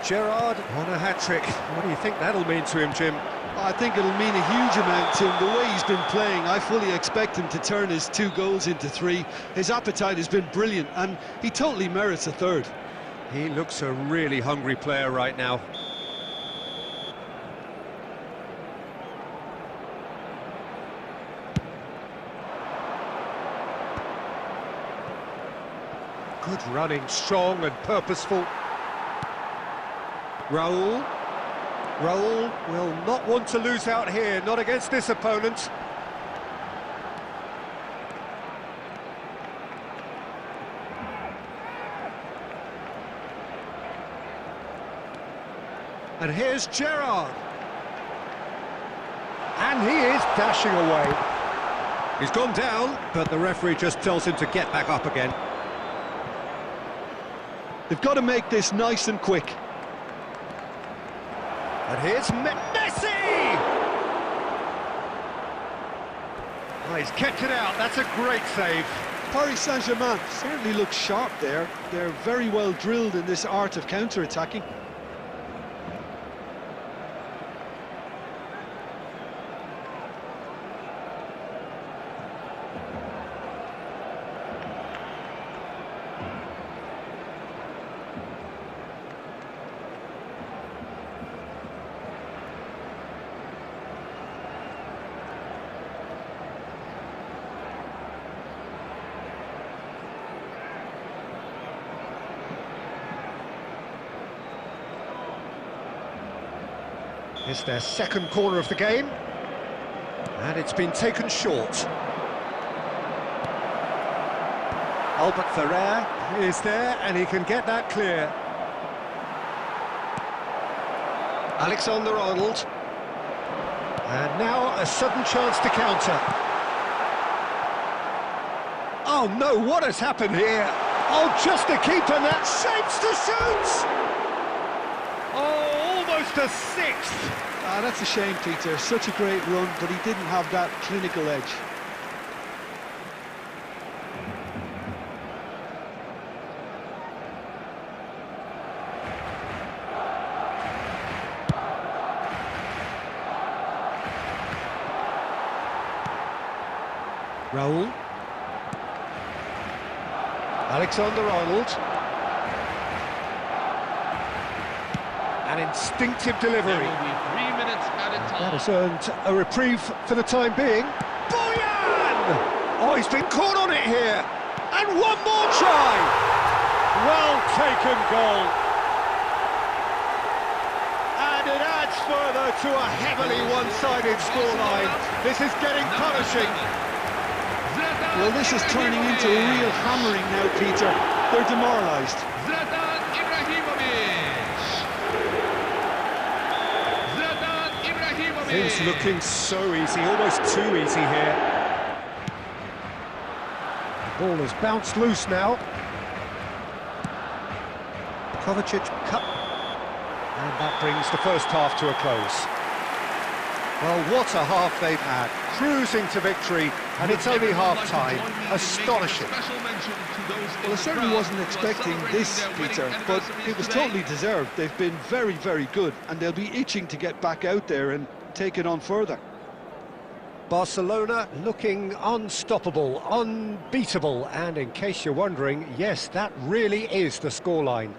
Gerrard on a hat-trick. What do you think that'll mean to him, Jim? I think it'll mean a huge amount to him. The way he's been playing, I fully expect him to turn his 2 goals into 3. His appetite has been brilliant, and he totally merits a 3rd. He looks a really hungry player right now. Good running, strong and purposeful. Raul will not want to lose out here, not against this opponent. And here's Gerrard. And he is dashing away. He's gone down, but the referee just tells him to get back up again. They've got to make this nice and quick. And here's Messi! Oh, he's kept it out, that's a great save. Paris Saint-Germain certainly looks sharp there. They're very well drilled in this art of counter-attacking. It's their second corner of the game, and it's been taken short. Albert Ferrer is there, and he can get that clear. Alexander-Arnold. And now a sudden chance to counter. Oh no, what has happened here? Oh, just a keeper, and that shapes to suit! Oh, almost a sixth! Ah, that's a shame, Peter. Such a great run, but he didn't have that clinical edge. Raul. Alexander-Arnold. An instinctive delivery. There will be 3 minutes added time. That has earned a reprieve for the time being. Boyan! Oh, he's been caught on it here. And one more try! Well taken goal. And it adds further to a heavily one-sided scoreline. This is getting punishing. Well, this is turning into a real hammering now, Peter. They're demoralised. Zlatan Ibrahimovic! Things looking so easy, almost too easy here. The ball has bounced loose now. Kovacic cut. And that brings the first half to a close. Well, what a half they've had. Cruising to victory, and it's only half-time. Astonishing. Well, I certainly wasn't expecting this, Peter, but it was totally deserved. They've been very, very good, and they'll be itching to get back out there and take it on further. Barcelona looking unstoppable, unbeatable, and in case you're wondering, yes, that really is the scoreline.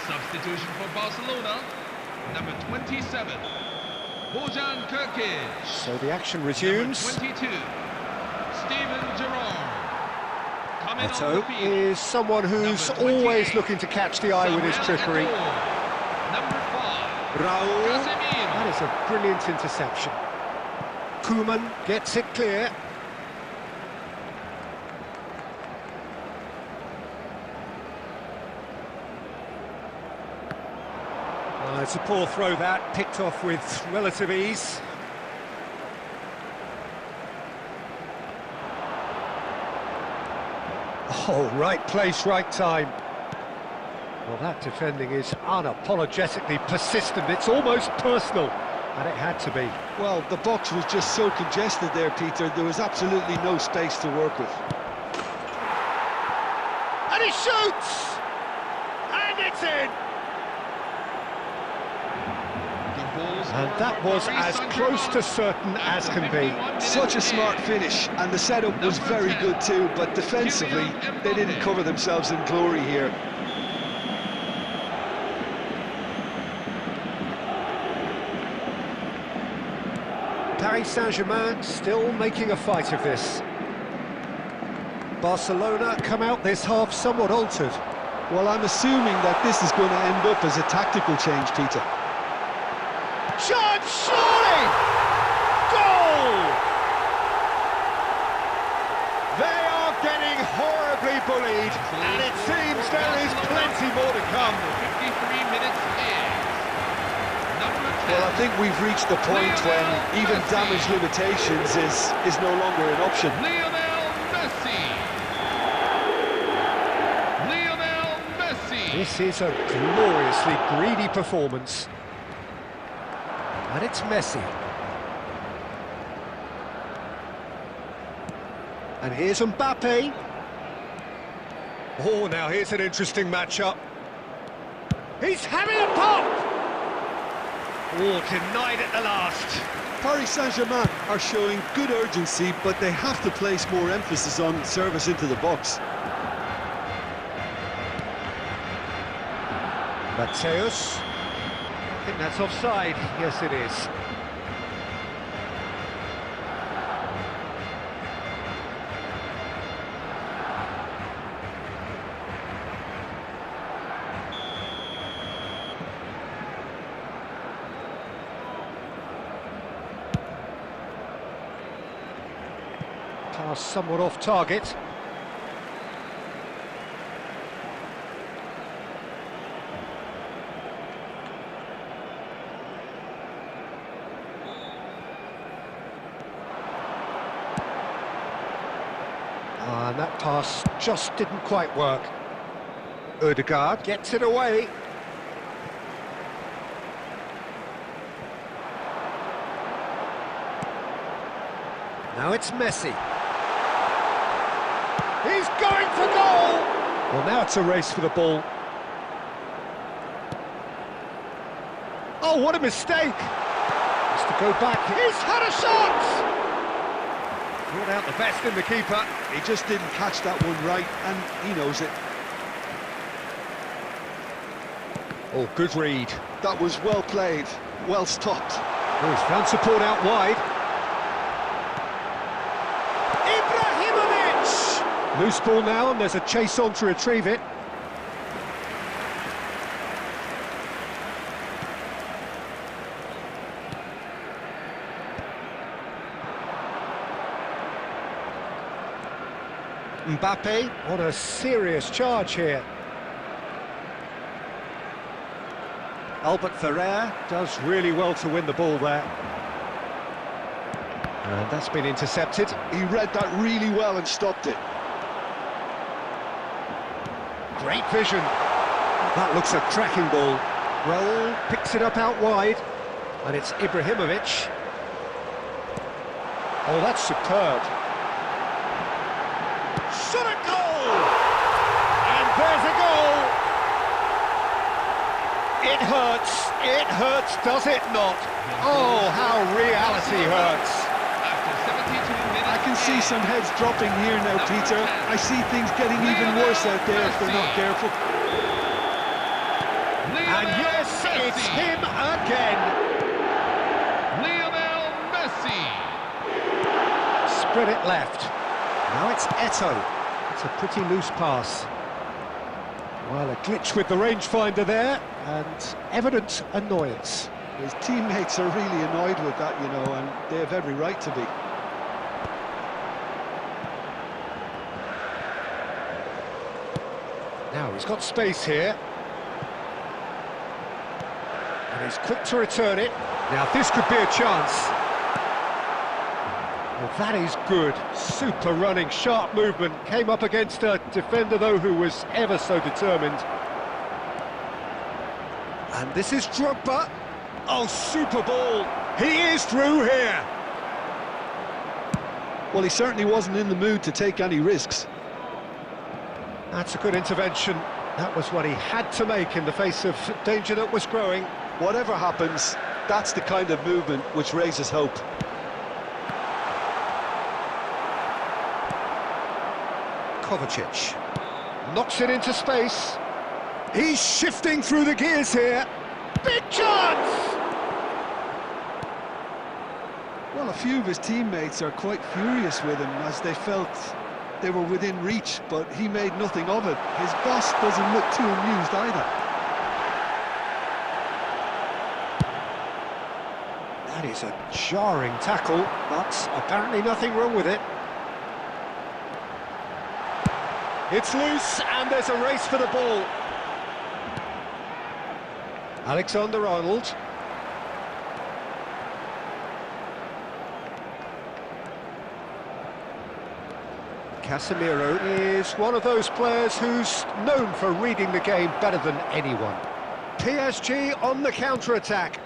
Substitution for Barcelona, number 27, Bojan Kirkic. So the action resumes. Number 22, Steven Gerrard. Coming on the Eto'o field. is someone who's Number always 28, looking to catch the eye with his Samuel trickery. Eto'o. Number 5, Raul, Casemiro. that is a brilliant interception. Koeman gets it clear. It's a poor throw that, picked off with relative ease. Oh, right place, right time. Well, that defending is unapologetically persistent. It's almost personal, and it had to be. Well, the box was just so congested there, Peter. There was absolutely no space to work with. And he shoots! And it's in! And that was as close to certain as can be. Such a smart finish, and the setup was very good too, but defensively, they didn't cover themselves in glory here. Paris Saint-Germain still making a fight of this. Barcelona come out this half somewhat altered. Well, I'm assuming that this is going to end up as a tactical change, Peter. Chance, surely! Goal! They are getting horribly bullied, and it seems there is plenty more to come. 53 minutes in. Number 10. Well, I think we've reached the point when even damage limitations is no longer an option. Lionel Messi. Lionel Messi. This is a gloriously greedy performance. And it's Messi. And here's Mbappe. Oh, now here's an interesting matchup. He's having a pop! Oh, denied at the last. Paris Saint-Germain are showing good urgency, but they have to place more emphasis on service into the box. Mateus. I think that's offside. Yes, it is. Pass somewhat off target. And that pass just didn't quite work. Odegaard gets it away. Now it's Messi. He's going for goal! Well, now it's a race for the ball. Oh, what a mistake! Has to go back. He's had a shot! Brought out the best in the keeper. He just didn't catch that one right, and he knows it. Oh, good read. That was well played, well stopped. Oh, he's found support out wide. Ibrahimovic! Loose ball now, and there's a chase on to retrieve it. Mbappe on a serious charge here. Albert Ferrer does really well to win the ball there. And that's been intercepted. He read that really well and stopped it. Great vision. That looks a cracking ball. Raul picks it up out wide. And it's Ibrahimovic. Oh, that's superb. Shot a goal! And there's a goal! It hurts, does it not? Oh, how reality hurts. After 72 minutes, I can see some heads dropping here now, Peter. I see things getting even worse out there if they're not careful. And yes, it's him again. Lionel Messi. Spread it left. Now it's Eto'o. It's a pretty loose pass. Well, a glitch with the rangefinder there, and evident annoyance. His teammates are really annoyed with that, you know, and they have every right to be. Now he's got space here. And he's quick to return it. Now this could be a chance. Well, that is good. Super running, sharp movement. Came up against a defender, though, who was ever so determined. And this is Drogba. Oh, super ball. He is through here. Well, he certainly wasn't in the mood to take any risks. That's a good intervention. That was what he had to make in the face of danger that was growing. Whatever happens, that's the kind of movement which raises hope. Kovacic knocks it into space. He's shifting through the gears here. Big chance! Well, a few of his teammates are quite furious with him as they felt they were within reach, but he made nothing of it. His boss doesn't look too amused either. That is a jarring tackle, but apparently nothing wrong with it. It's loose, and there's a race for the ball. Alexander-Arnold. Casemiro is one of those players who's known for reading the game better than anyone. PSG on the counter-attack.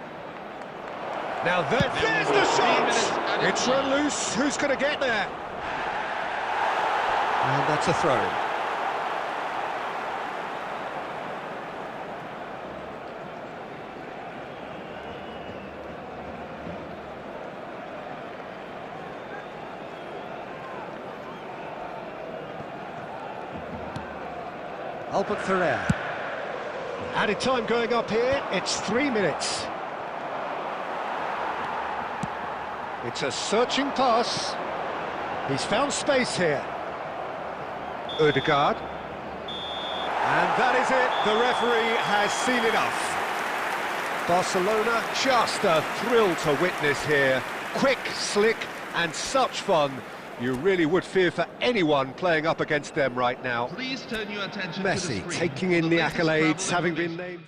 Now there's the shot! It's run loose, who's going to get there? And that's a throw. Albert Ferrer. Added time going up here, it's 3 minutes. It's a searching pass. He's found space here. Ødegaard. And that is it, the referee has seen enough. Barcelona, just a thrill to witness here. Quick, slick, and such fun. You really would fear for anyone playing up against them right now. Please turn your attention Messi to the screen taking for in the latest accolades, travel having been information. named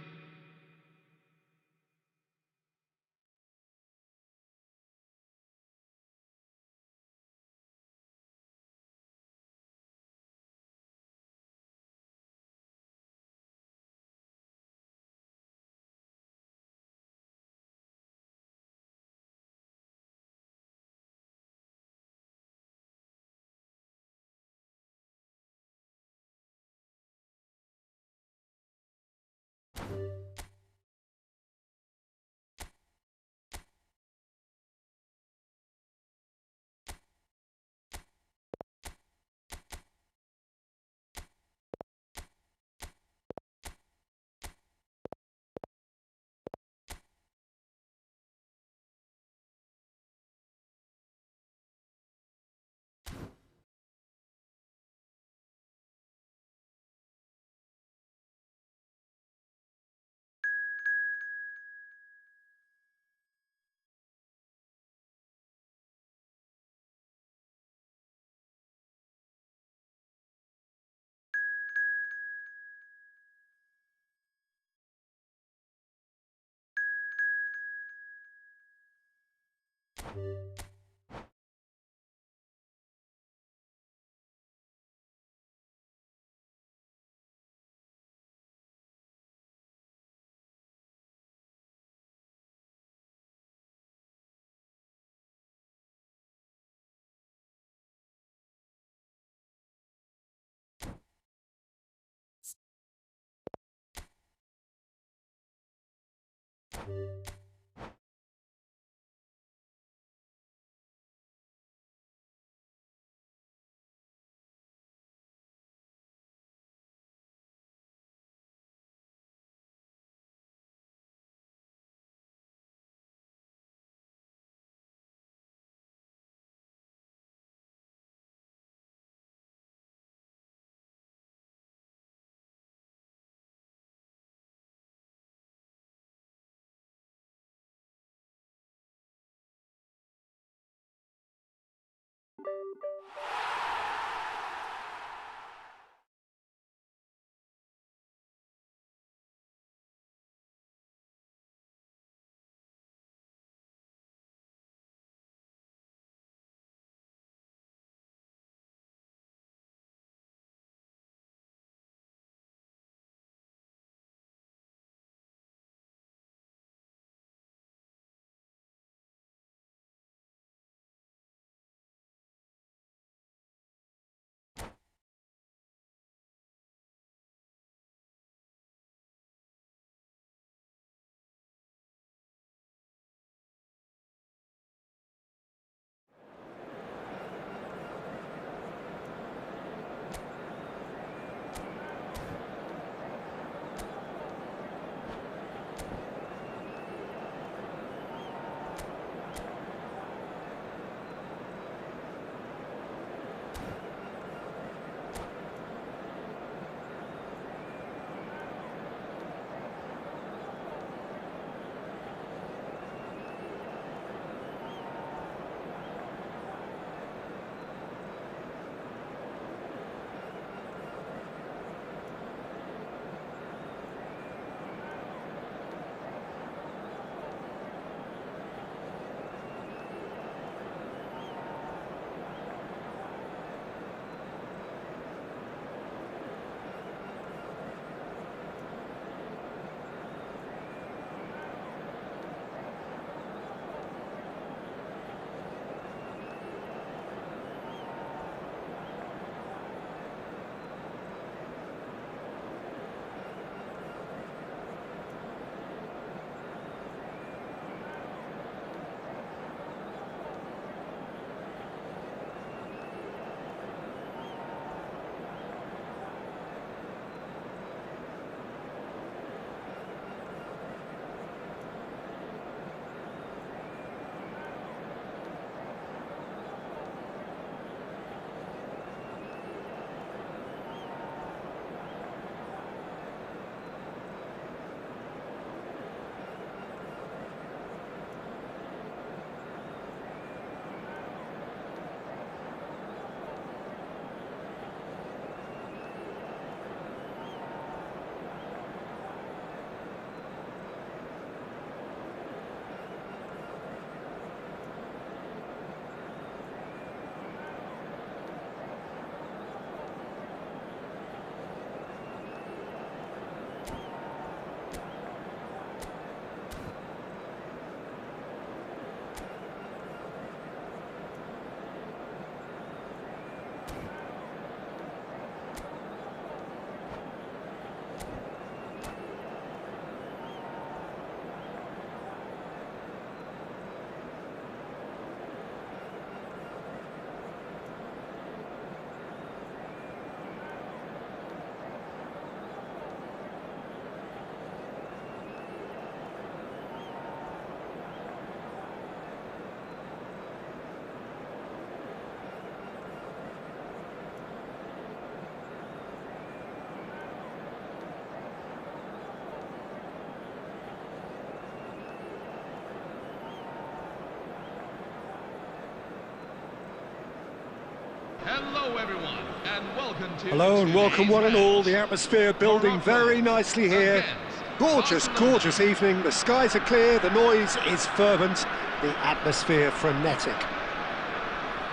Hello, everyone, and welcome to Hello and welcome today's one and all. match. The atmosphere building Morocco very nicely here. against Gorgeous, Barcelona. gorgeous evening. The skies are clear, the noise is fervent, the atmosphere frenetic.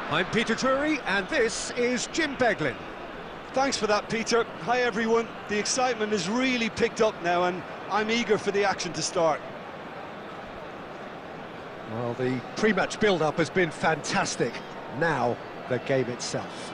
I'm Peter Drury and this is Jim Beglin. Thanks for that, Peter. Hi, everyone. The excitement has really picked up now, and I'm eager for the action to start. Well, the pre-match build-up has been fantastic. Now, the game itself.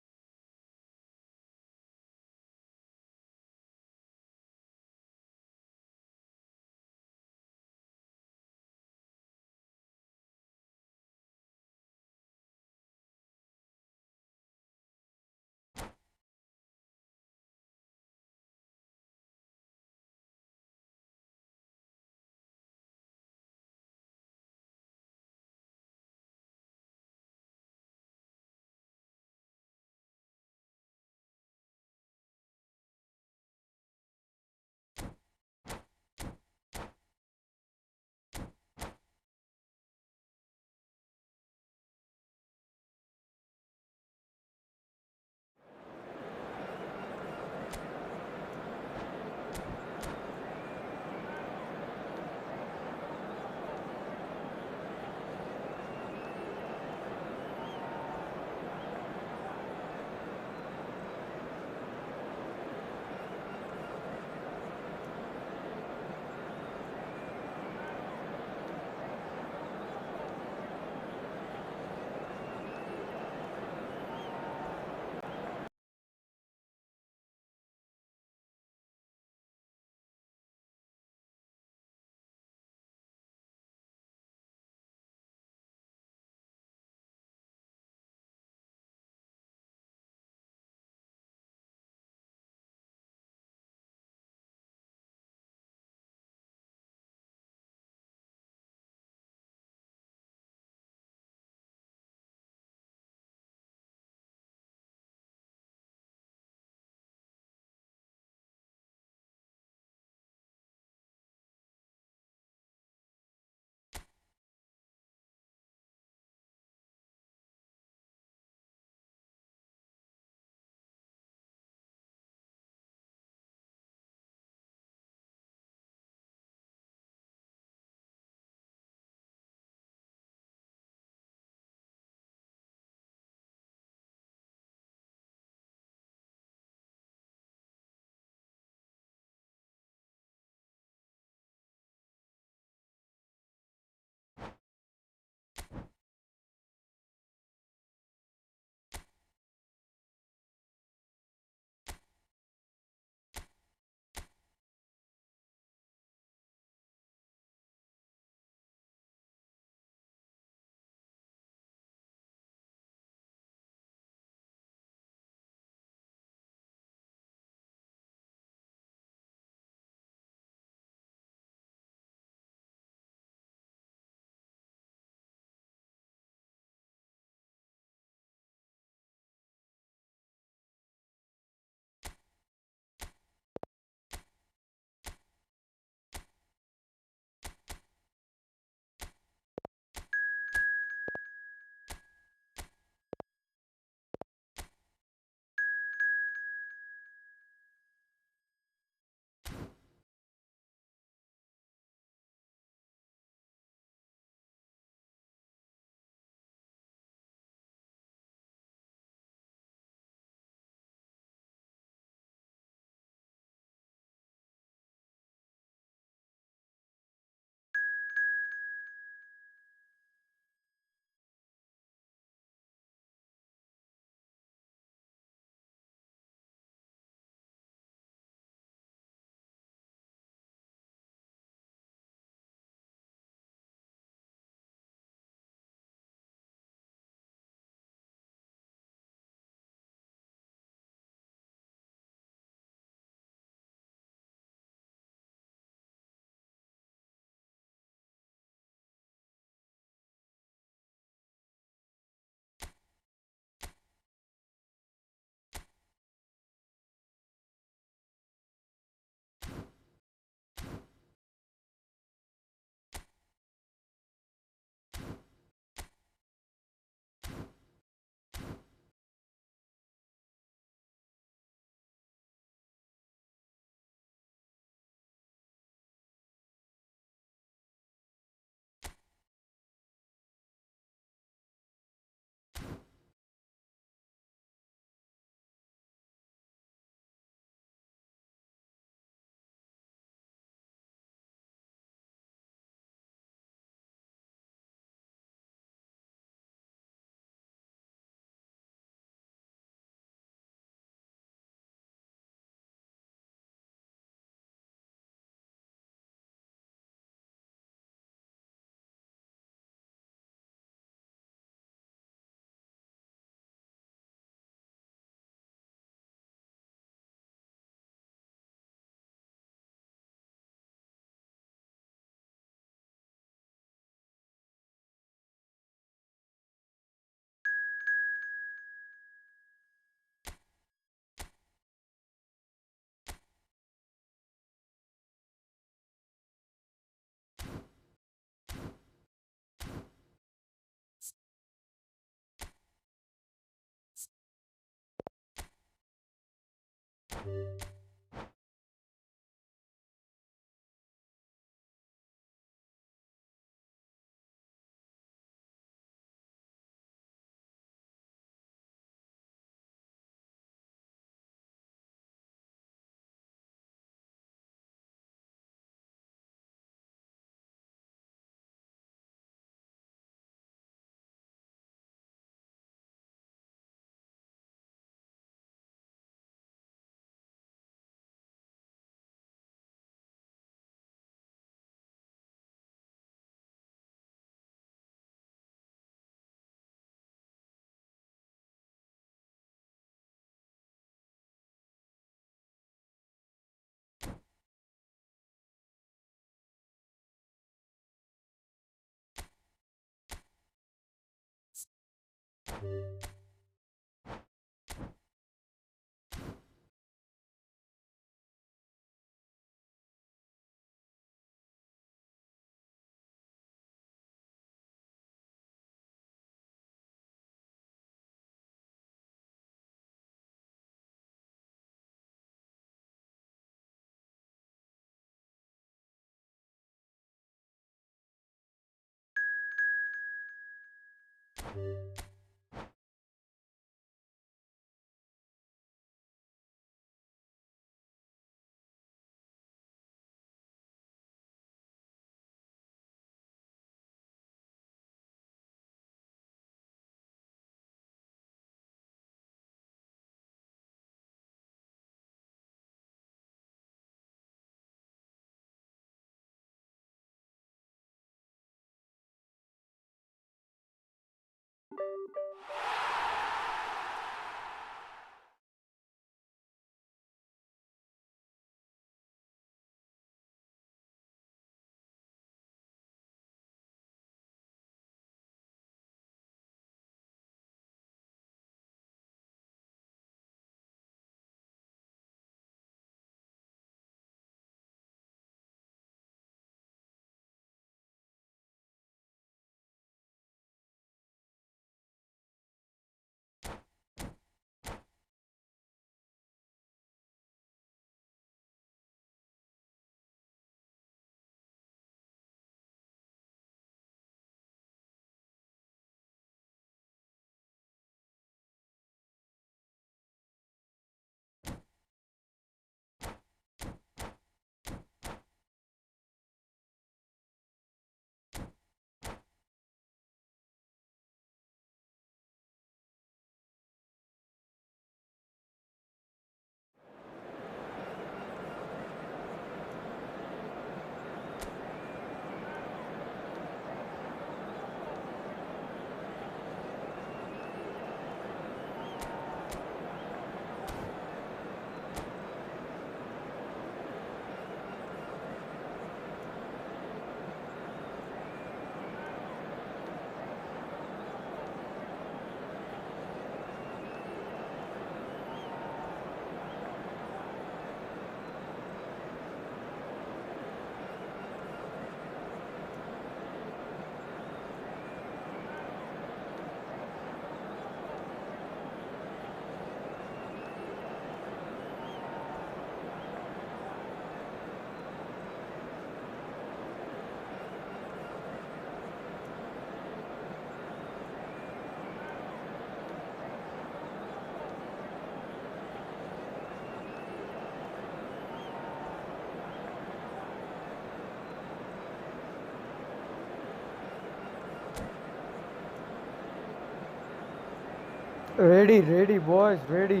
Ready, ready, boys, ready.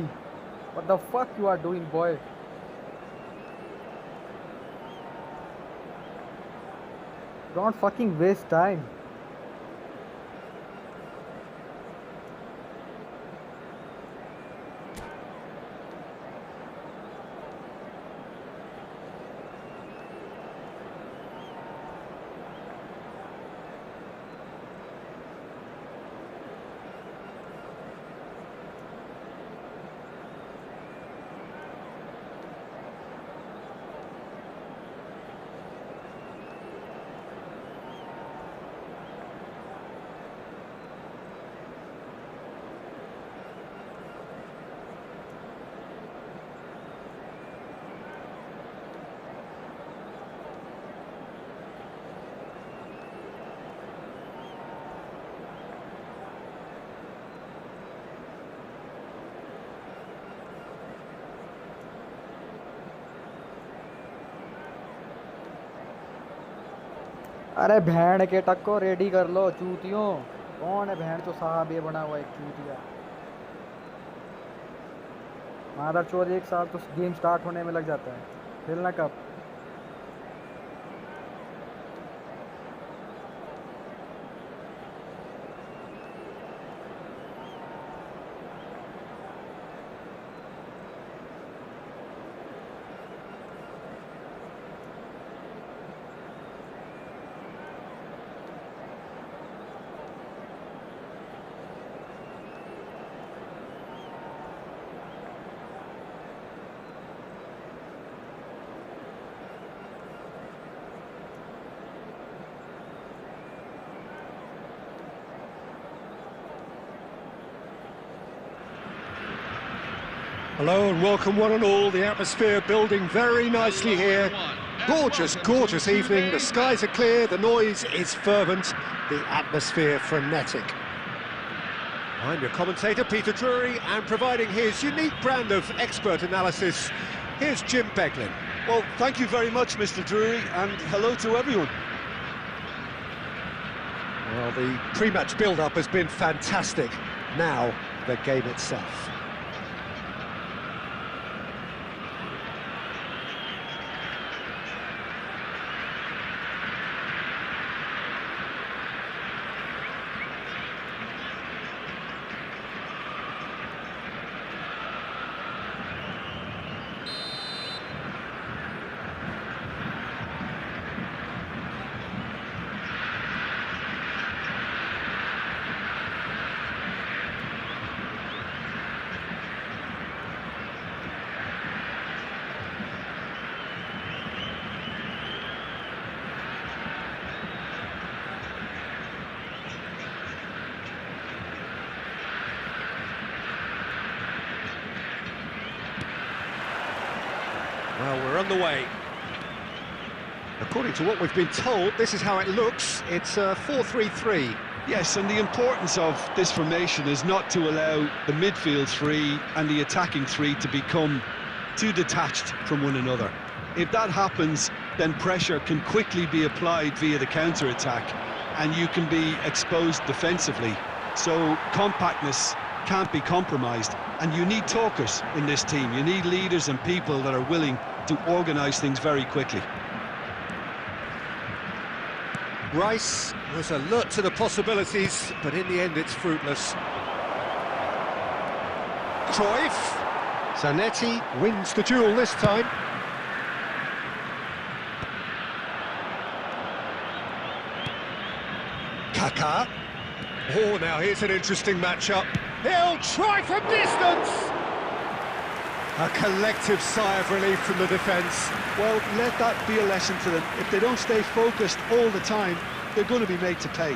What the fuck you are doing, boy? Don't fucking waste time. अरे भैंड के टक्को ready कर लो चूतियों। कौन है भैंड जो साहब ये बना हुआ एक चूतिया। मादर चोद एक साल तो गेम स्टार्ट होने में लग जाता है, खेलना कब। Hello and welcome one and all. The atmosphere building very nicely here. Gorgeous, gorgeous evening. The skies are clear, the noise is fervent, the atmosphere frenetic. I'm your commentator, Peter Drury, and providing his unique brand of expert analysis, here's Jim Beglin. Well, thank you very much, Mr. Drury, and hello to everyone. Well, the pre-match build-up has been fantastic. Now, the game itself. Well, we're on the way. According to what we've been told, this is how it looks. It's a 4-3-3. Yes, and the importance of this formation is not to allow the midfield three and the attacking three to become too detached from one another. If that happens, then pressure can quickly be applied via the counter-attack, and you can be exposed defensively. So compactness can't be compromised, and you need talkers in this team. You need leaders and people that are willing to organise things very quickly. Rice was alert to the possibilities, but in the end it's fruitless. Cruyff. Zanetti wins the duel this time. Kaká. Oh, now here's an interesting matchup. He'll try from distance! A collective sigh of relief from the defence. Well, let that be a lesson to them. If they don't stay focused all the time, they're going to be made to pay.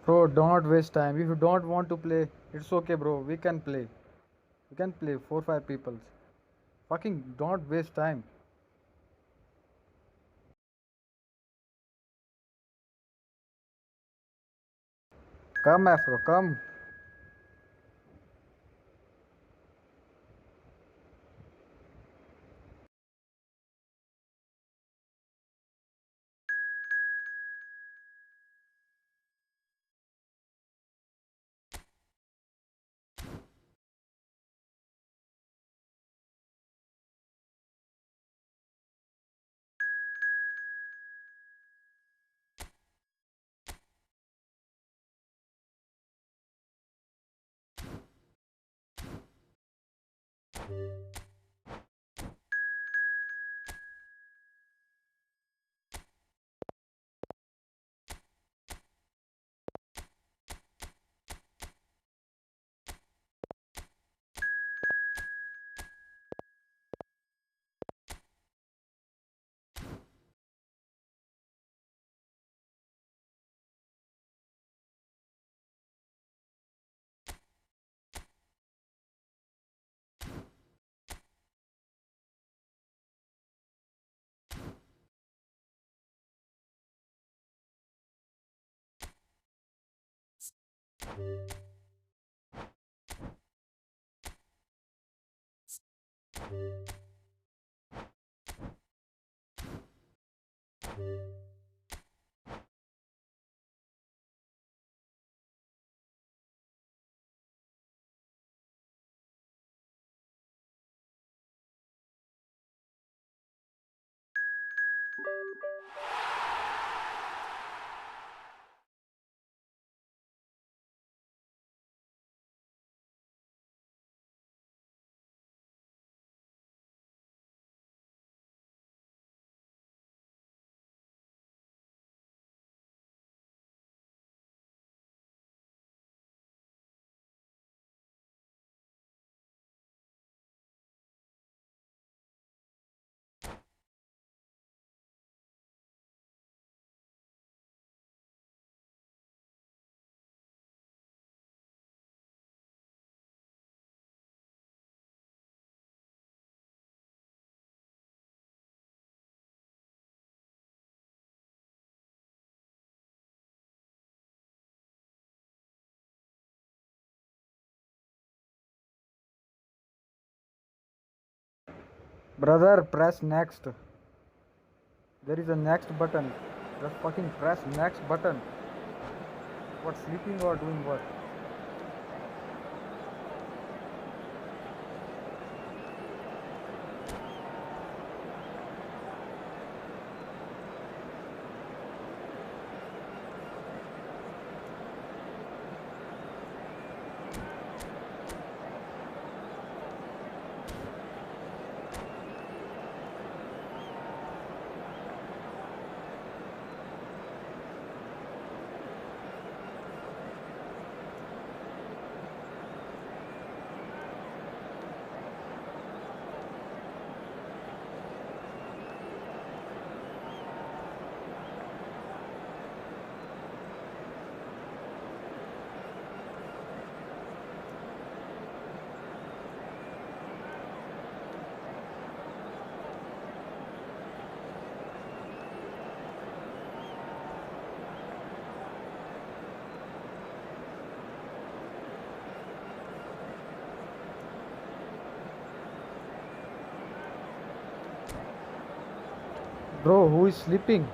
Bro, don't waste time. If you don't want to play, it's okay, bro. We can play. We can play 4 5 people. Fucking don't waste time. Come, Afro, come. Brother, press next. There is a next button. Just fucking press next button. What, sleeping or doing what? Bro, who is sleeping?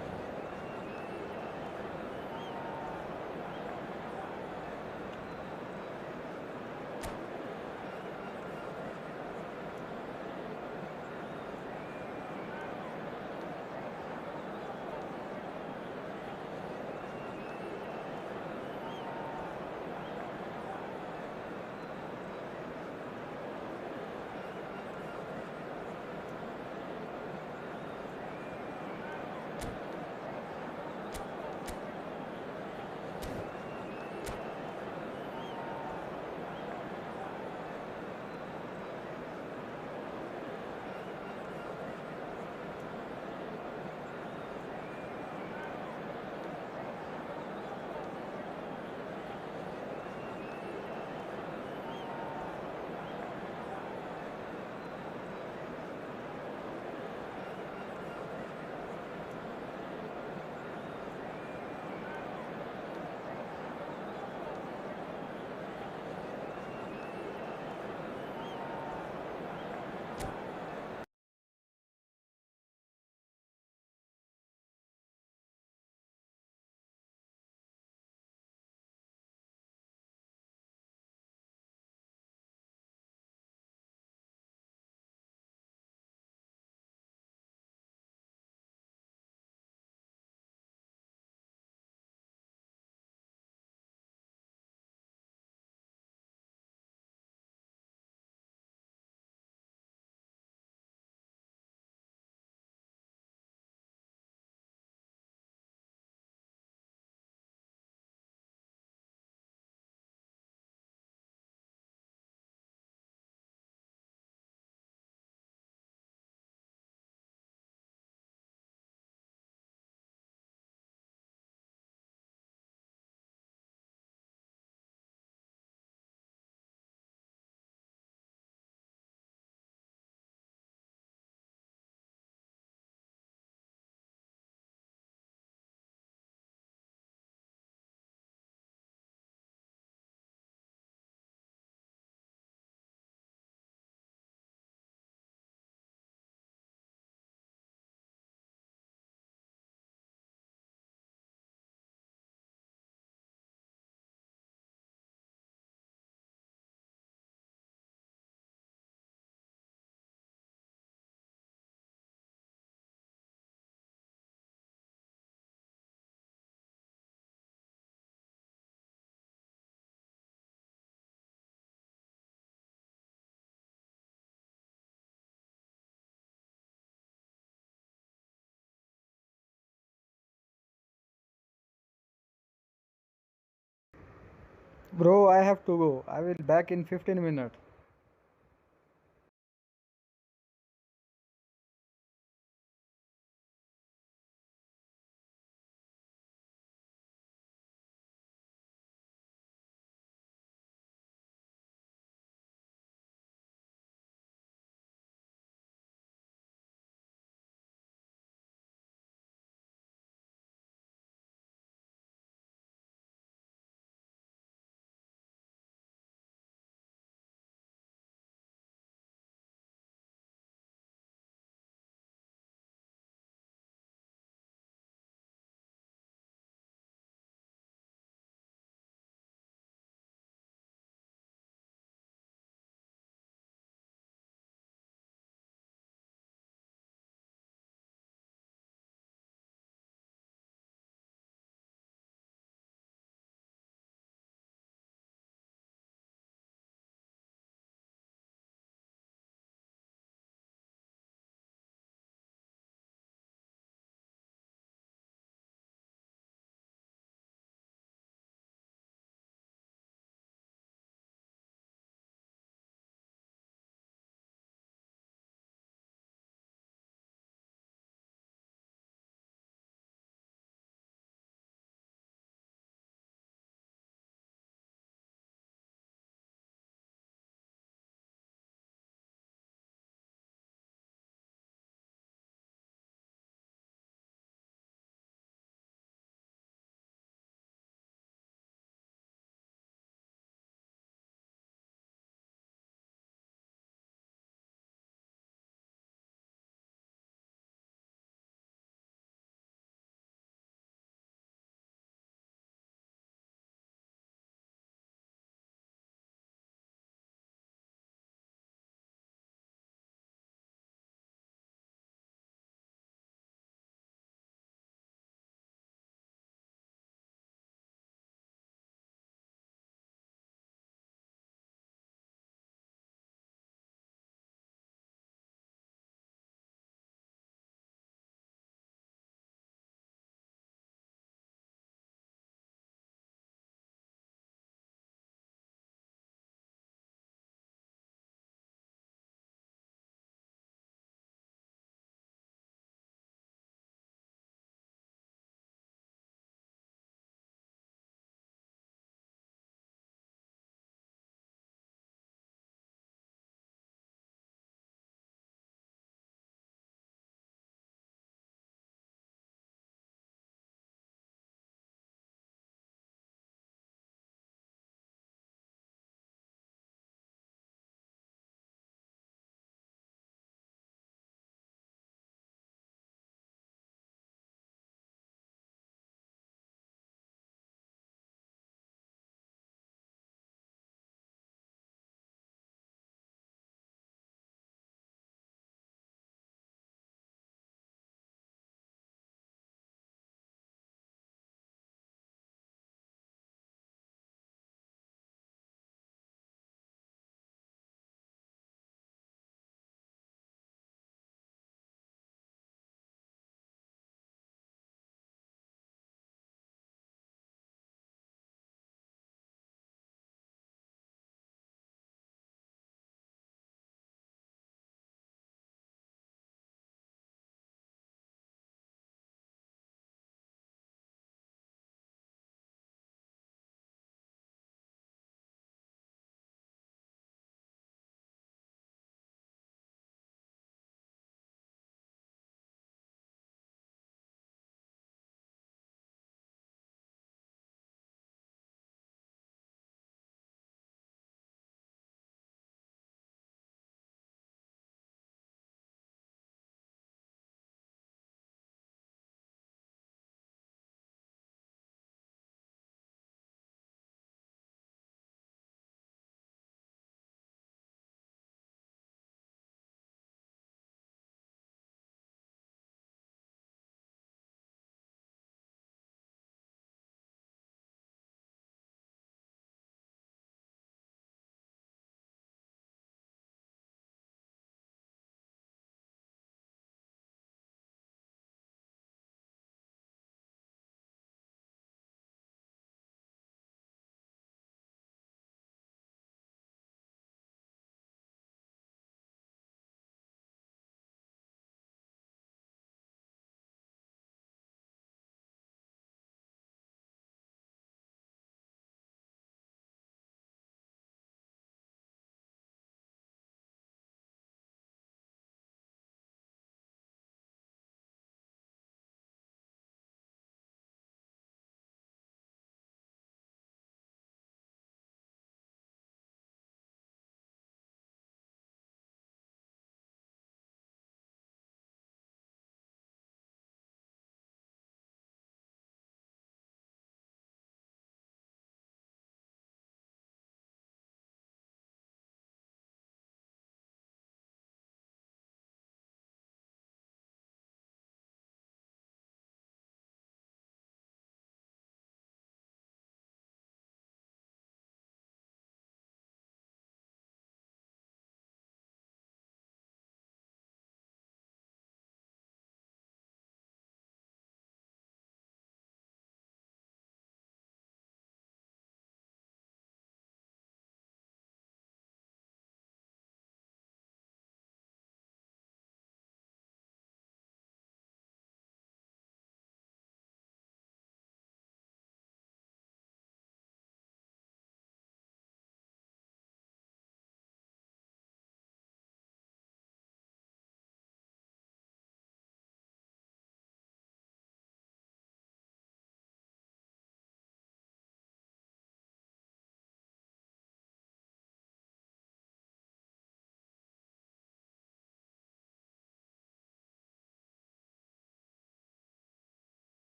Bro, I have to go. I will back in 15 minutes.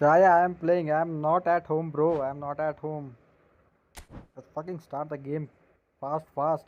Yeah, I am playing. I am not at home, bro. I am not at home. Let's fucking start the game. Fast, fast.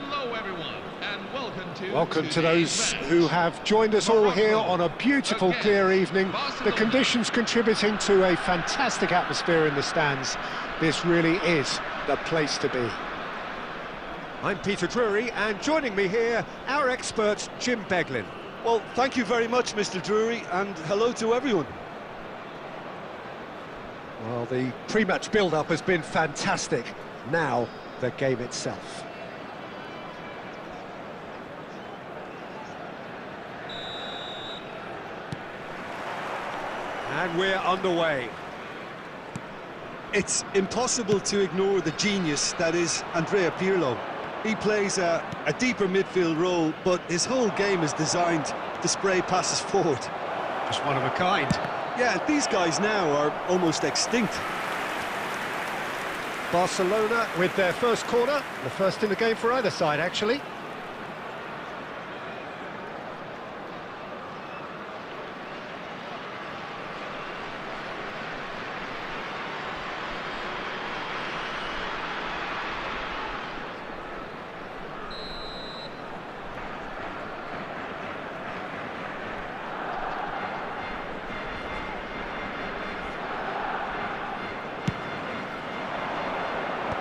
Hello, everyone, and Welcome to those today's who match. have joined us all here on a beautiful, Against clear evening. The Barcelona. conditions contributing to a fantastic atmosphere in the stands. This really is the place to be. I'm Peter Drury, and joining me here, our expert, Jim Beglin. Well, thank you very much, Mr. Drury, and hello to everyone. Well, the pre-match build-up has been fantastic. Now, the game itself. And we're underway. It's impossible to ignore the genius that is Andrea Pirlo. He plays a deeper midfield role, but his whole game is designed to spray passes forward. Just one of a kind. Yeah, these guys now are almost extinct. Barcelona with their first corner, the first in the game for either side, actually.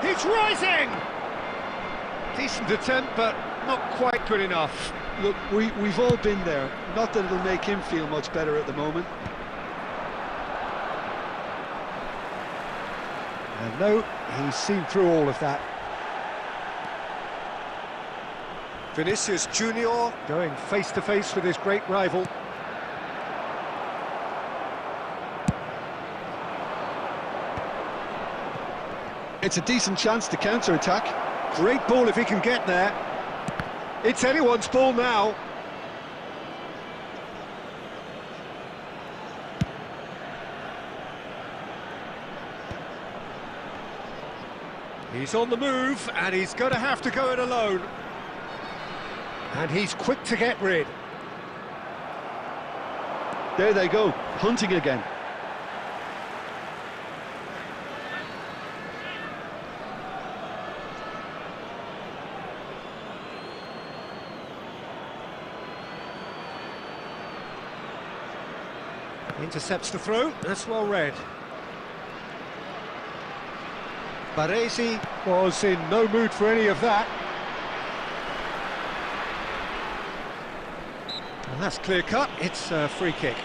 He's rising! Decent attempt, but not quite good enough. Look, we've all been there. Not that it'll make him feel much better at the moment. And no, he's seen through all of that. Vinicius Junior going face-to-face with his great rival. It's a decent chance to counter-attack. Great ball if he can get there. It's anyone's ball now. He's on the move, and he's going to have to go it alone. And he's quick to get rid. There they go, hunting again. Intercepts the throw, that's well read. Baresi was in no mood for any of that. And that's clear cut, it's a free kick.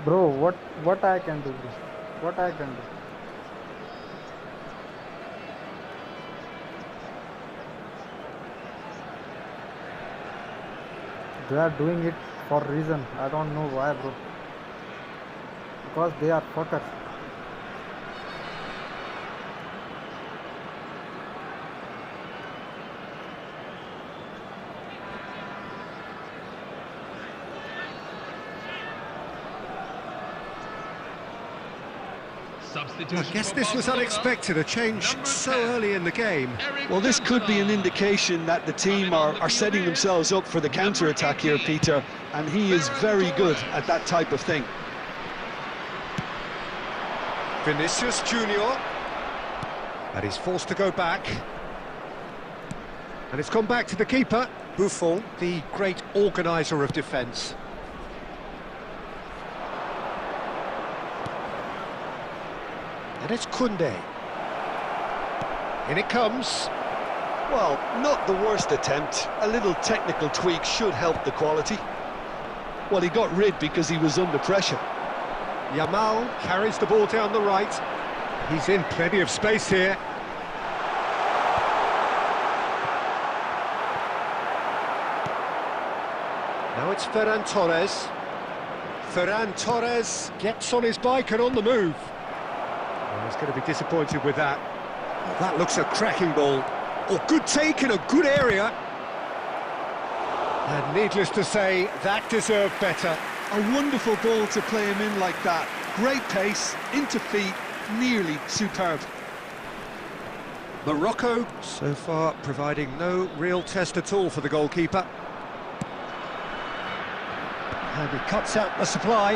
Bro, what I can do, bro? What I can do? They are doing it for reason. I don't know why, bro. Because they are fuckers. I guess this was unexpected, a change so early in the game. Well, this could be an indication that the team are setting themselves up for the counter-attack here, Peter, and he is very good at that type of thing. Vinicius Junior, and he's forced to go back. And it's gone back to the keeper, Buffon, the great organiser of defence. And it's Koundé. In it comes. Well, not the worst attempt. A little technical tweak should help the quality. Well, he got rid because he was under pressure. Yamal carries the ball down the right. He's in plenty of space here. Now it's Ferran Torres. Ferran Torres gets on his bike and on the move. Well, he's going to be disappointed with that. Oh, that looks a cracking ball. Oh, good take in a good area. And needless to say, that deserved better. A wonderful ball to play him in like that. Great pace, into feet, nearly superb. Morocco, so far, providing no real test at all for the goalkeeper. And he cuts out the supply.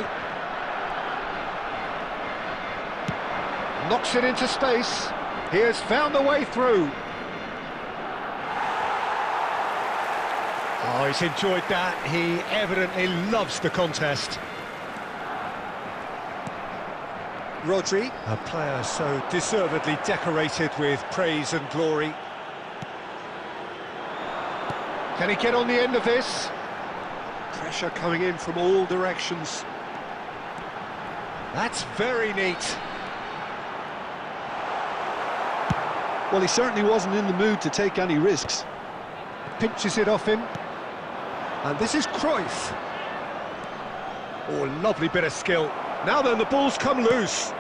Knocks it into space. He has found the way through. Oh, he's enjoyed that. He evidently loves the contest. Rodri, a player so deservedly decorated with praise and glory. Can he get on the end of this? Pressure coming in from all directions. That's very neat. Well, he certainly wasn't in the mood to take any risks. Pinches it off him. And this is Cruyff. Oh, lovely bit of skill. Now then, the ball's come loose.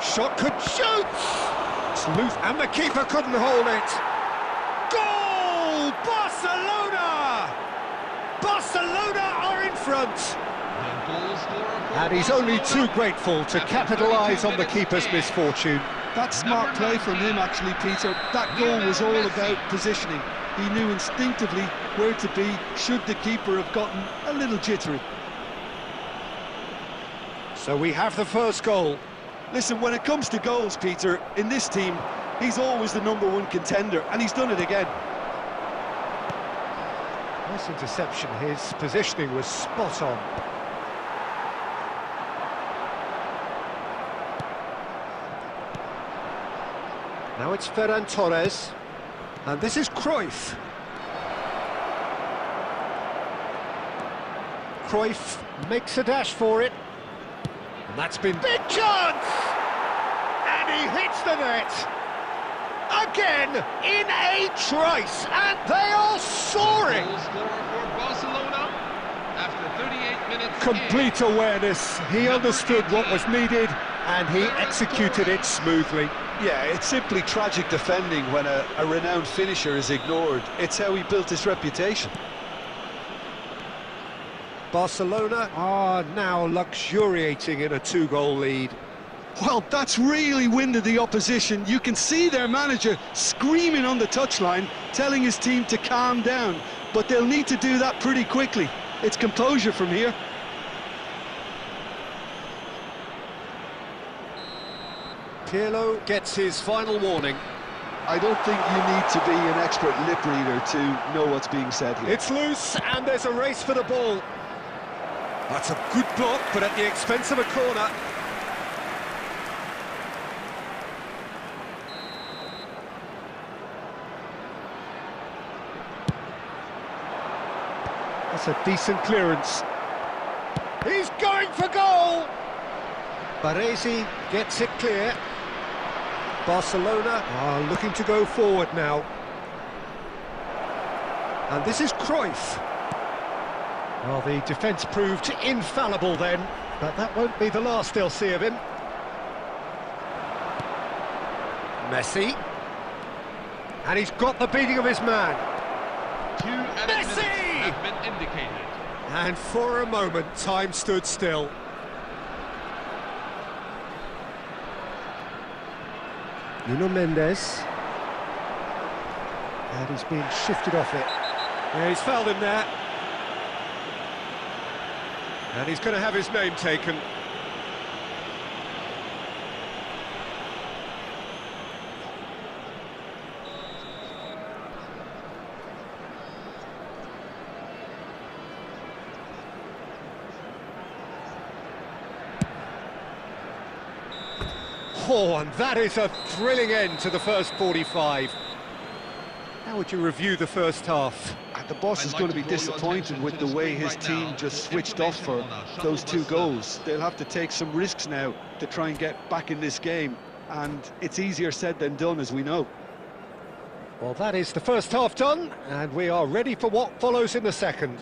Shot could shoot! It's loose, and the keeper couldn't hold it. Goal! Barcelona! Barcelona are in front. And he's only too grateful to capitalise on the keeper's misfortune. That's smart play from him, actually, Peter. That goal was all about positioning. He knew instinctively where to be should the keeper have gotten a little jittery. So we have the first goal. Listen, when it comes to goals, Peter, in this team, he's always the #1 contender, and he's done it again. Nice interception. His positioning was spot on. Now it's Ferran Torres. And this is Cruyff. Cruyff makes a dash for it. And that's been big chance! And he hits the net! Again, in a trice, and they are soaring! Goal scorer for Barcelona after 38 minutes. Complete awareness. He understood what was needed, and he executed it smoothly. Yeah, it's simply tragic defending when a renowned finisher is ignored. It's how he built his reputation. Barcelona are now luxuriating in a 2-goal lead. Well, that's really winded the opposition. You can see their manager screaming on the touchline, telling his team to calm down. But they'll need to do that pretty quickly. It's composure from here. Pirlo gets his final warning. I don't think you need to be an expert lip reader to know what's being said here. It's loose, and there's a race for the ball. That's a good block, but at the expense of a corner. That's a decent clearance. He's going for goal! Baresi gets it clear. Barcelona are looking to go forward now. And this is Cruyff. Well, the defence proved infallible then, but that won't be the last they'll see of him. Messi. And he's got the beating of his man. 2 added minutes have been indicated. And for a moment, time stood still. Nuno Mendes. And he's being shifted off it. Yeah, he's fouled him there. And he's going to have his name taken. Oh, and that is a thrilling end to the first 45. How would you review the first half? The boss is going to be disappointed with the way his team just switched off for those 2 goals. They'll have to take some risks now to try and get back in this game, and it's easier said than done, as we know. Well, that is the first half done, and we are ready for what follows in the second.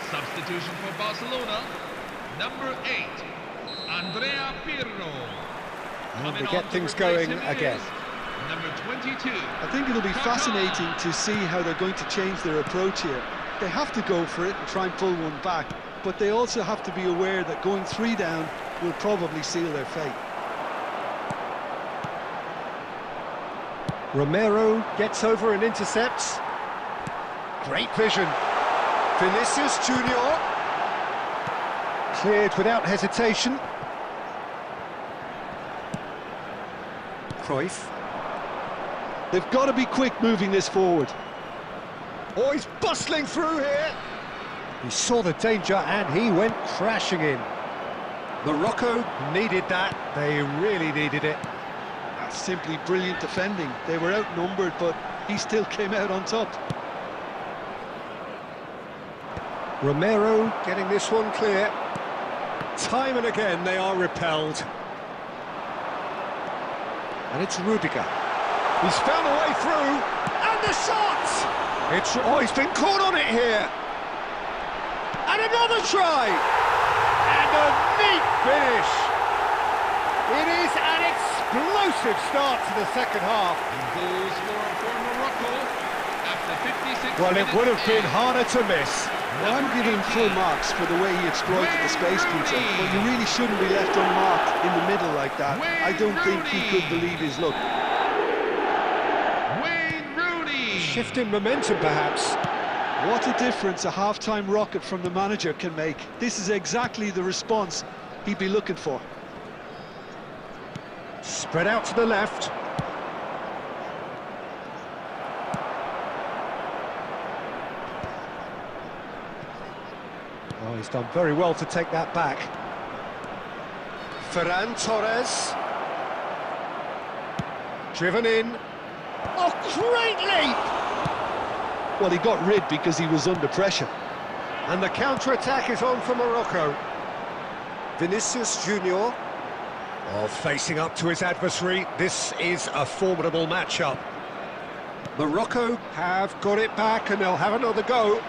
Substitution for Barcelona, number 8, Andrea Pirlo. And we get things going again. Number 22. I think it'll be fascinating to see how they're going to change their approach here. They have to go for it and try and pull one back, but they also have to be aware that going 3 down will probably seal their fate. Romero gets over and intercepts. Great vision. Vinicius Junior. Cleared without hesitation. Cruyff. They've got to be quick moving this forward. Oh, he's bustling through here. He saw the danger and he went crashing in. Morocco needed that. They really needed it. That's simply brilliant defending. They were outnumbered, but he still came out on top. Romero getting this one clear. Time and again they are repelled. And it's Rudiger. He's found a way through. And the shot! Oh, he's been caught on it here. And another try! And a neat finish. It is an explosive start to the second half. Goal scorer for Morocco after 56 Well, it would have been harder to miss. Well, I'm giving him full marks for the way he exploited the space, Peter. But you really shouldn't be left unmarked in the middle like that. I don't think he could believe his luck. Shift in momentum, perhaps. What a difference a half-time rocket from the manager can make. This is exactly the response he'd be looking for. Spread out to the left. Oh, he's done very well to take that back. Ferran Torres. Driven in. Oh, great leap! Well, he got rid because he was under pressure. And the counter-attack is on for Morocco. Vinicius Junior. Oh, facing up to his adversary. This is a formidable matchup. Morocco have got it back and they'll have another go.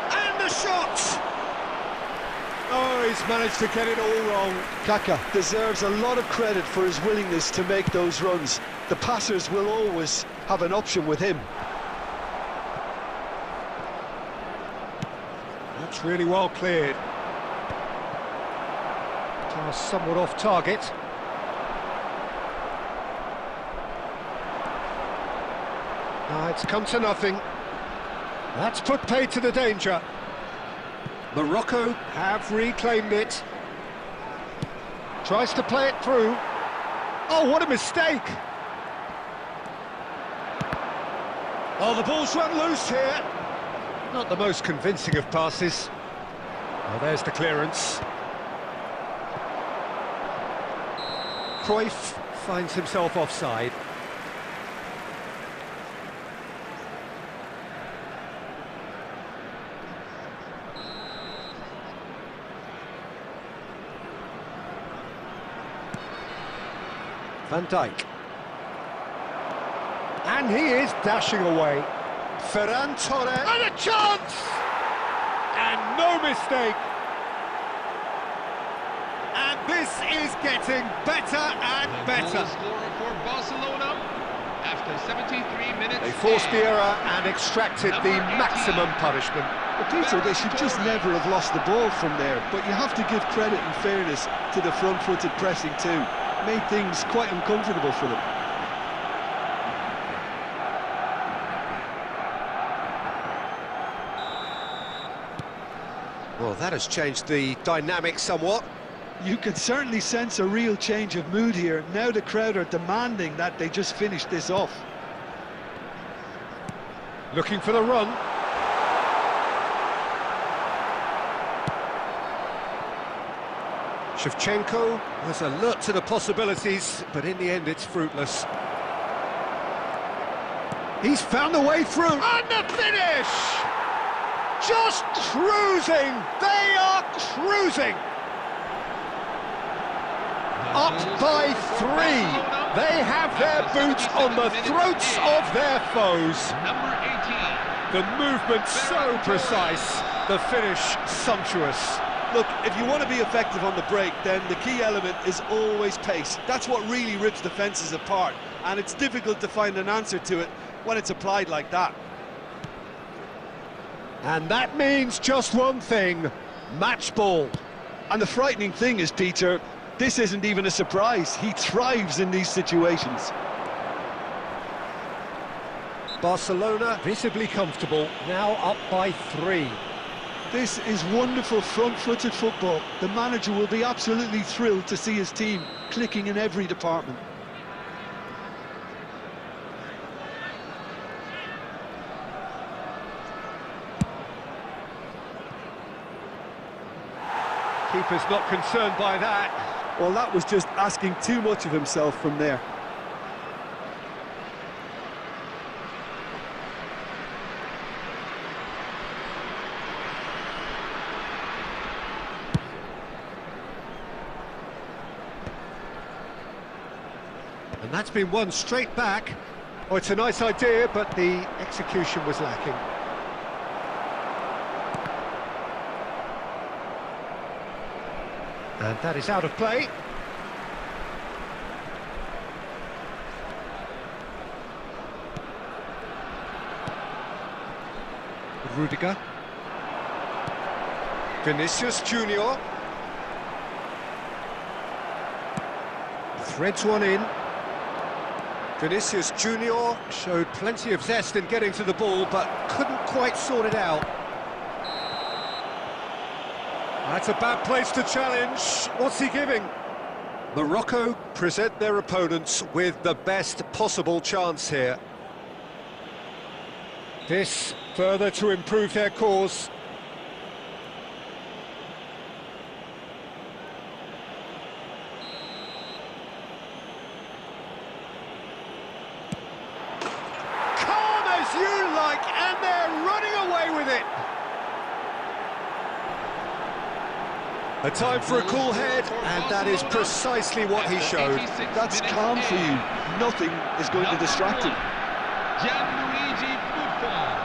And the shot! Oh, he's managed to get it all wrong. Kaka deserves a lot of credit for his willingness to make those runs. The passers will always have an option with him. That's really well cleared. Pass somewhat off target. It's come to nothing. That's put paid to the danger. Morocco have reclaimed it. Tries to play it through. Oh, what a mistake! Oh, the ball's run loose here. Not the most convincing of passes. Oh, there's the clearance. Cruyff finds himself offside. Van Dijk. And he is dashing away. Ferran Torres. And a chance! And no mistake. And this is getting better and better. The goal scorer for Barcelona after 73 minutes. They forced the error and extracted the maximum punishment. But Peter, they should just never have lost the ball from there. But you have to give credit and fairness to the front-footed pressing too. Made things quite uncomfortable for them. Well, that has changed the dynamic somewhat. You can certainly sense a real change of mood here. Now the crowd are demanding that they just finish this off. Looking for the run. Shevchenko was alert to the possibilities, but in the end it's fruitless. He's found a way through, and the finish! Just cruising! They are cruising! Up by 3. They have their boots on the throats of their foes. Number 18. The movement so precise, the finish sumptuous. Look, if you want to be effective on the break, then the key element is always pace. That's what really rips defences apart, and it's difficult to find an answer to it when it's applied like that. And that means just one thing, match ball. And the frightening thing is, Peter, this isn't even a surprise. He thrives in these situations. Barcelona visibly comfortable, now up by 3. This is wonderful front-footed football. The manager will be absolutely thrilled to see his team clicking in every department. Keeper's not concerned by that. Well, that was just asking too much of himself from there. And that's been won straight back. Oh, it's a nice idea, but the execution was lacking. And that is out of play. Rudiger. Vinicius Junior. Threads one in. Vinicius Junior showed plenty of zest in getting to the ball, but couldn't quite sort it out. That's a bad place to challenge. What's he giving? Morocco present their opponents with the best possible chance here. This further to improve their cause. Calm as you like, and they're running away with it. A time for a cool head, and that is precisely what he showed. That's calm for you. Nothing is going to distract him. Gianluigi Buffon.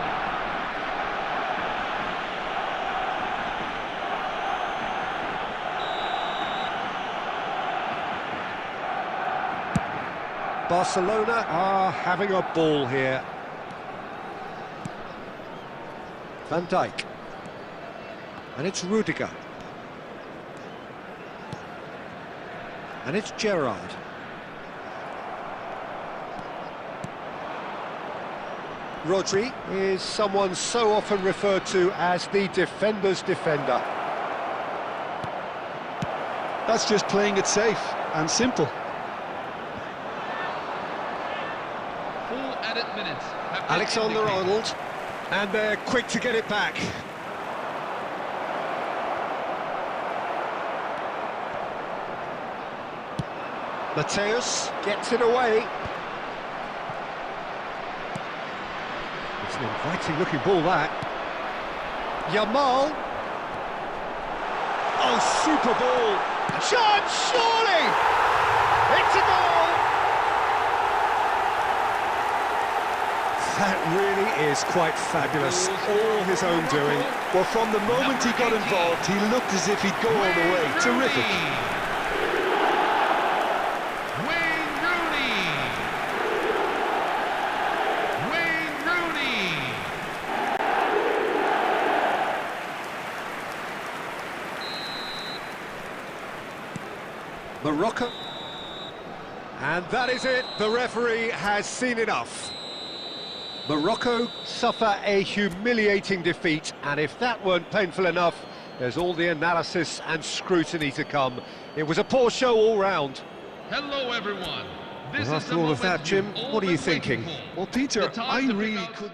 Barcelona are having a ball here. Van Dijk. And it's Rudiger. And it's Gerrard. Rodri is someone so often referred to as the defender's defender. That's just playing it safe and simple. Full added minutes have been Alexander-Arnold. And they're quick to get it back. Mateus gets it away. It's an inviting looking ball, that. Yamal. Oh, super ball. Chance, surely! It's a goal! That really is quite fabulous. All his own doing. Well, from the moment he got involved, he looked as if he'd go all the way. Terrific. Wayne Rooney. Wayne Rooney. Morocco. And that is it. The referee has seen enough. Morocco suffer a humiliating defeat, and if that weren't painful enough, there's all the analysis and scrutiny to come. It was a poor show all round. Hello, everyone. This Well, is after the all of moment that, Jim, you've all what are you been waiting thinking? for. Well, Peter, The time I to pick really out- couldn't...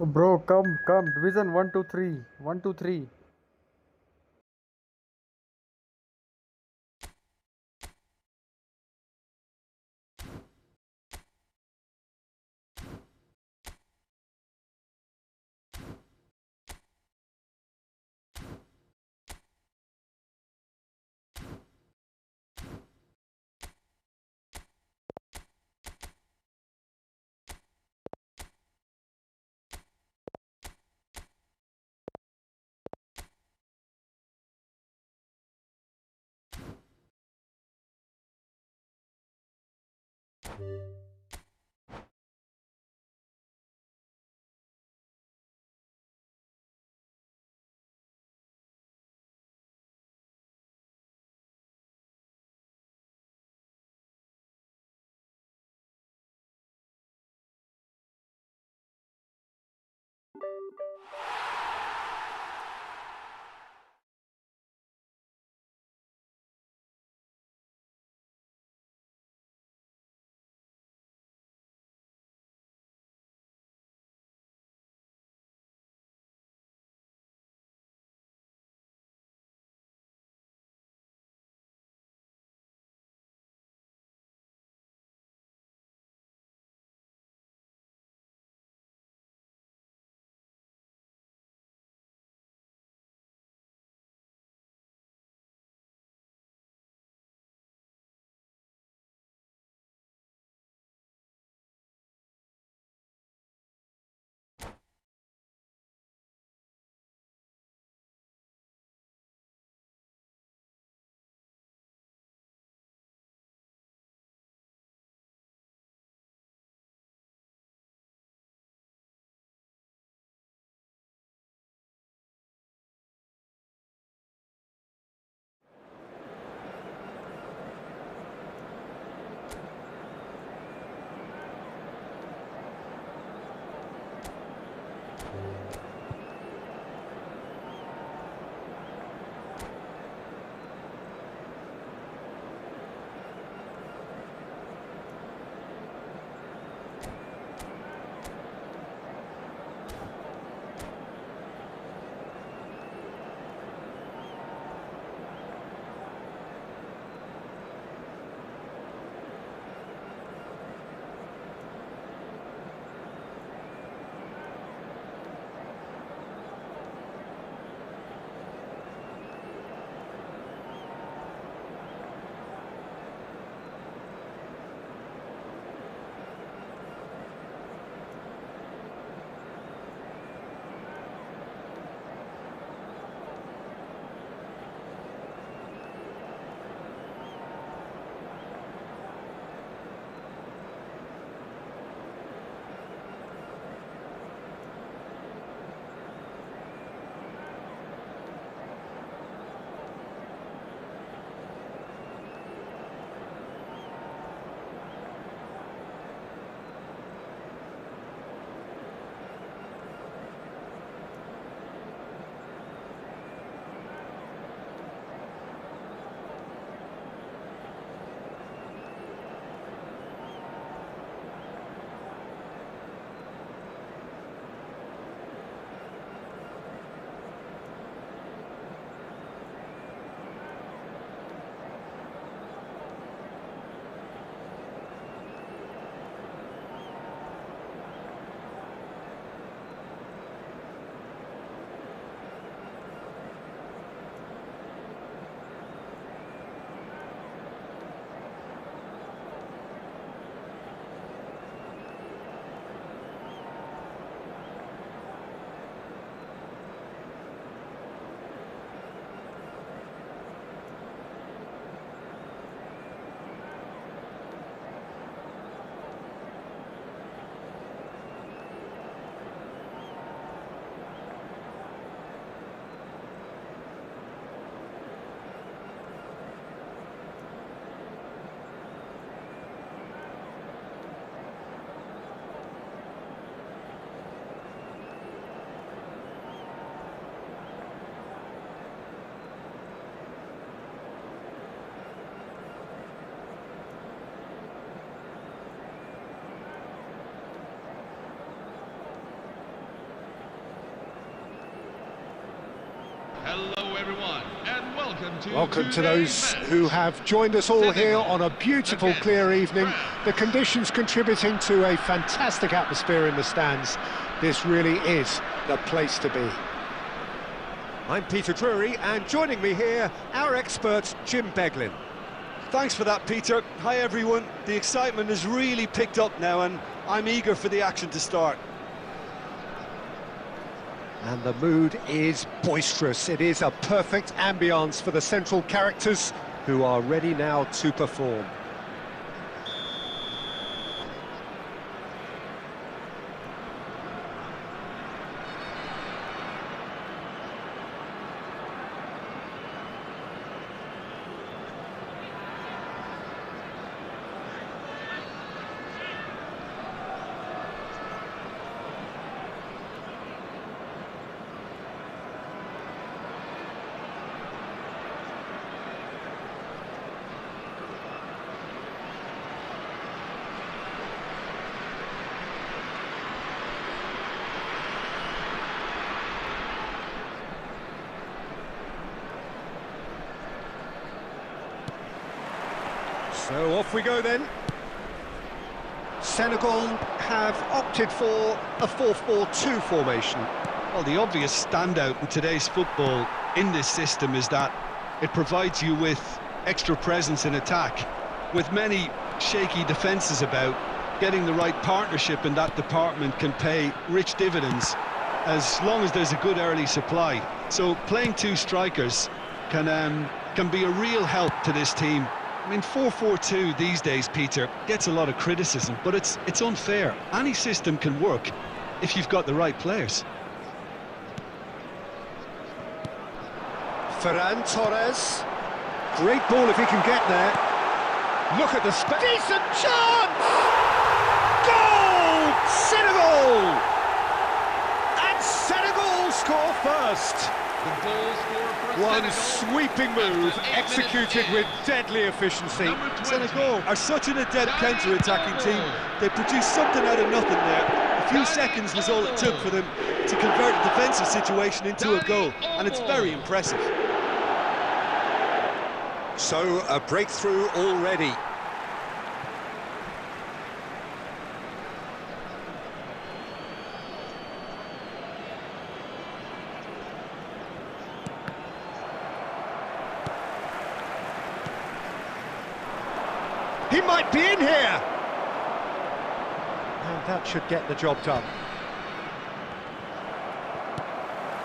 Oh, bro, come. Division 1, 2, 3. 1, 2, 3. Hello, everyone, and Welcome to those who have joined us all here on a beautiful, clear evening. The conditions contributing to a fantastic atmosphere in the stands. This really is the place to be. I'm Peter Drury, and joining me here, our expert, Jim Beglin. Thanks for that, Peter. Hi, everyone. The excitement has really picked up now, and I'm eager for the action to start. And the mood is boisterous. It is a perfect ambience for the central characters who are ready now to perform. So off we go then. Senegal have opted for a 4-4-2 formation. Well, the obvious standout in today's football in this system is that it provides you with extra presence in attack. With many shaky defences about, getting the right partnership in that department can pay rich dividends as long as there's a good early supply. So playing two strikers can be a real help to this team. I mean, 4-4-2 these days, Peter, gets a lot of criticism, but it's unfair. Any system can work if you've got the right players. Ferran Torres. Great ball if he can get there. Look at the decent chance! Goal! Senegal! And Senegal score first. The goal scorer for One Senegal sweeping move, after 8 executed minutes with deadly efficiency. Number 20. Senegal are such an adept counter-attacking team. They produced something out of nothing there. A few seconds was all it took for them to convert a defensive situation into a goal, and it's very impressive. So, a breakthrough already. He might be in here! And that should get the job done.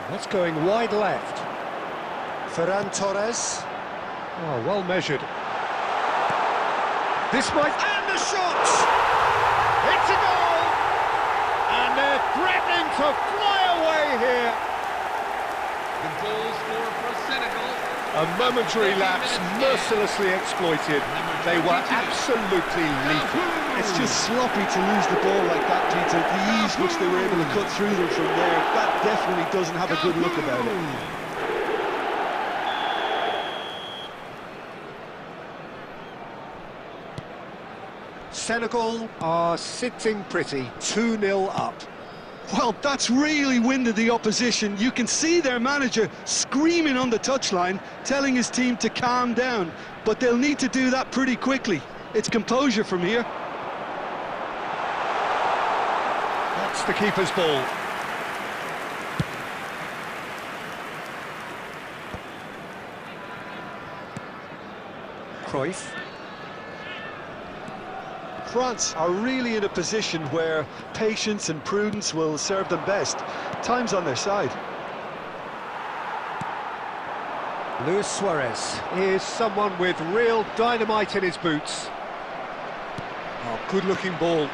That's going wide left. Ferran Torres. Oh, well measured. This might... And the shot! It's a goal! And they're threatening to fly away here. The goal scorer for Senegal. A momentary lapse mercilessly exploited. They were absolutely lethal. It's just sloppy to lose the ball like that, Peter. The ease which they were able to cut through them from there, that definitely doesn't have a good look about it. Senegal are sitting pretty, 2-0 up. Well, that's really winded the opposition. You can see their manager screaming on the touchline, telling his team to calm down. But they'll need to do that pretty quickly. It's composure from here. That's the keeper's ball. Cruyff. France are really in a position where patience and prudence will serve them best. Time's on their side. Luis Suarez is someone with real dynamite in his boots. Oh, good-looking ball.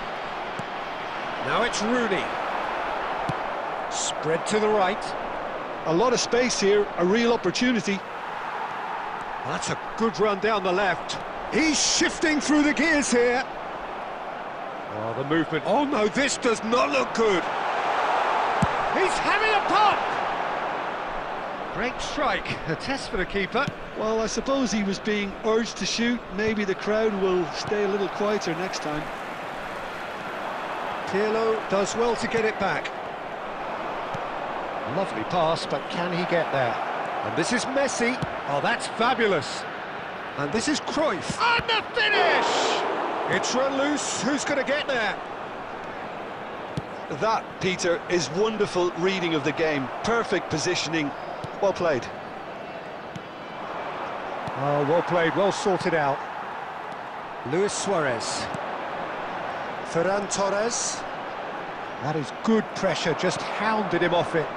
Now it's Rooney. Spread to the right. A lot of space here, a real opportunity. That's a good run down the left. He's shifting through the gears here. Oh, the movement. Oh, no, this does not look good. He's having a pop. Great strike. A test for the keeper. Well, I suppose he was being urged to shoot. Maybe the crowd will stay a little quieter next time. Pirlo does well to get it back. Lovely pass, but can he get there? And this is Messi. Oh, that's fabulous. And this is Cruyff. And the finish! It's run loose. Who's going to get there? That, Peter, is wonderful reading of the game. Perfect positioning. Well played. Oh, well played, well sorted out. Luis Suarez. Ferran Torres. That is good pressure, just hounded him off it.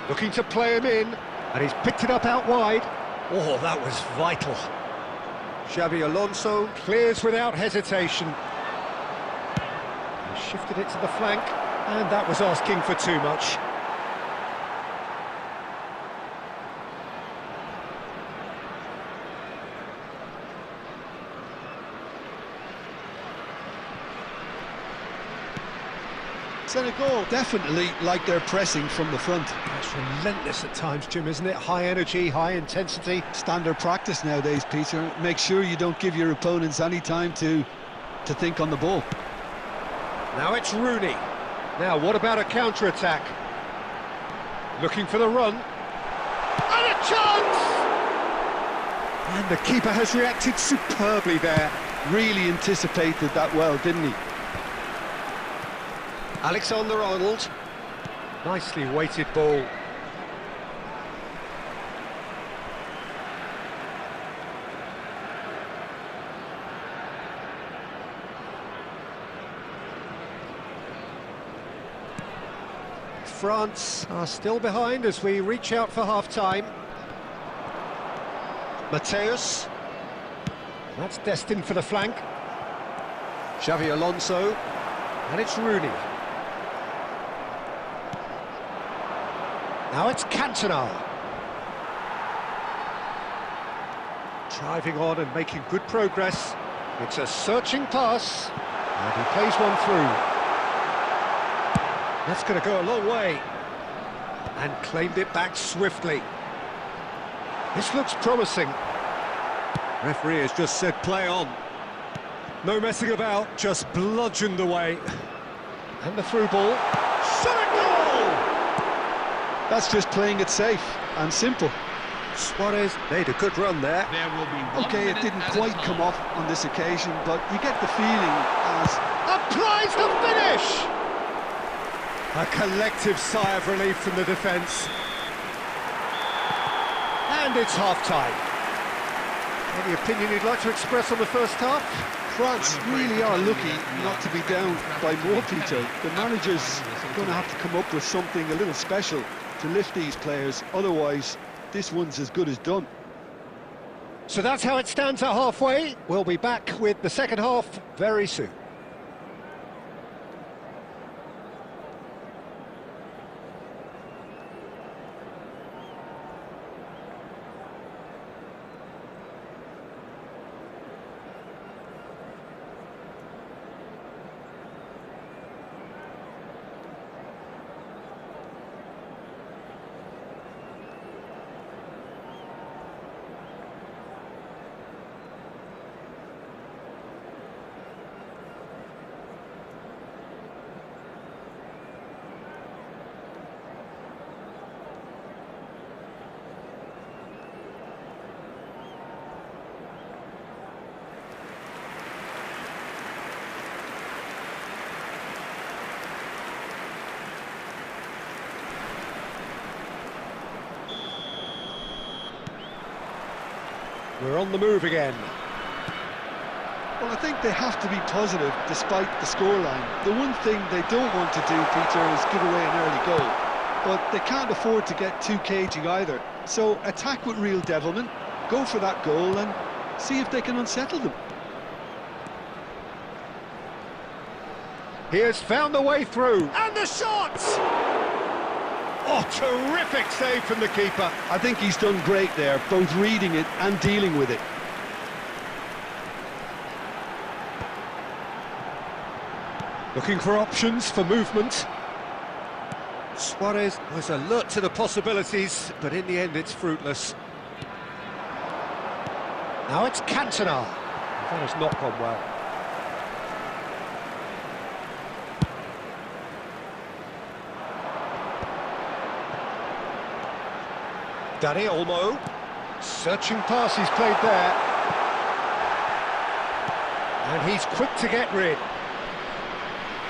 Looking to play him in, and he's picked it up out wide. Oh, that was vital. Xavi Alonso clears without hesitation. He shifted it to the flank, and that was asking for too much. Senegal definitely like their pressing from the front. That's relentless at times, Jim, isn't it? High energy, high intensity. Standard practice nowadays, Peter. Make sure you don't give your opponents any time to think on the ball. Now it's Rooney. Now, what about a counter-attack? Looking for the run. And a chance! And the keeper has reacted superbly there. Really anticipated that well, didn't he? Alexander-Arnold. Nicely weighted ball. France are still behind as we reach out for half-time. Mateus. That's destined for the flank. Xavi Alonso. And it's Rooney. Now it's Cantona. Driving on and making good progress. It's a searching pass. And he plays one through. That's going to go a long way. And claimed it back swiftly. This looks promising. Referee has just said play on. No messing about, just bludgeoned away. And the through ball. Senegal! That's just playing it safe and simple. Suarez made a good run there. There will be 1 Okay, it minute didn't at a quite time. come off on this occasion, but you get the feeling as... Applies the finish! A collective sigh of relief from the defence. And it's half-time. Any opinion you'd like to express on the first half? France really are lucky not to be down by more, Peter. The manager's going to have to come up with something a little special to lift these players, otherwise this one's as good as done. So that's how it stands at halfway. We'll be back with the second half very soon. We're on the move again. Well, I think they have to be positive despite the scoreline. The one thing they don't want to do, Peter, is give away an early goal. But they can't afford to get too cagey either. So attack with real devilment, go for that goal and see if they can unsettle them. He has found the way through. And the shot! Oh, terrific save from the keeper. I think he's done great there, both reading it and dealing with it. Looking for options for movement. Suarez was alert to the possibilities, but in the end it's fruitless. Now it's Cantona. That has not gone well. Danny Olmo. Searching pass he's played there. And he's quick to get rid.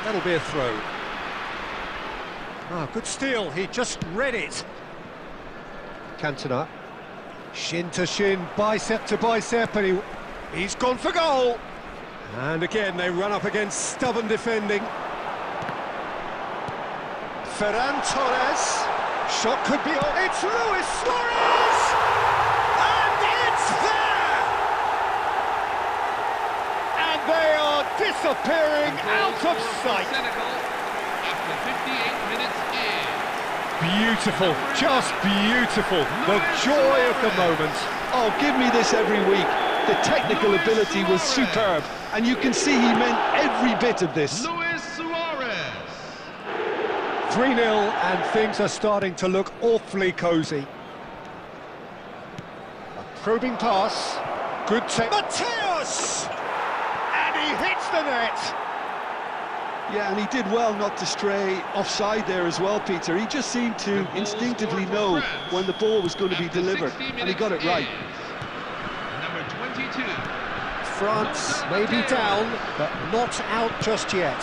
That'll be a throw. Ah, good steal, he just read it. Cantona. Shin to shin, bicep to bicep, and he's gone for goal. And again, they run up against stubborn defending. Ferran Torres. Shot could be on. It's Luis Suarez! And it's there! And they are disappearing out of sight. Senegal after 58 minutes in. Beautiful, just beautiful. The joy of the moment. Oh, give me this every week. The technical ability was superb, and you can see he meant every bit of this. Luis Suarez. 3-0, and things are starting to look awfully cosy. A probing pass. Good take. Mateus! And he hits the net. Yeah, and he did well not to stray offside there as well, Peter. He just seemed to instinctively know when the ball was going to be delivered, and he got it right. Number 22. France may be down, but not out just yet.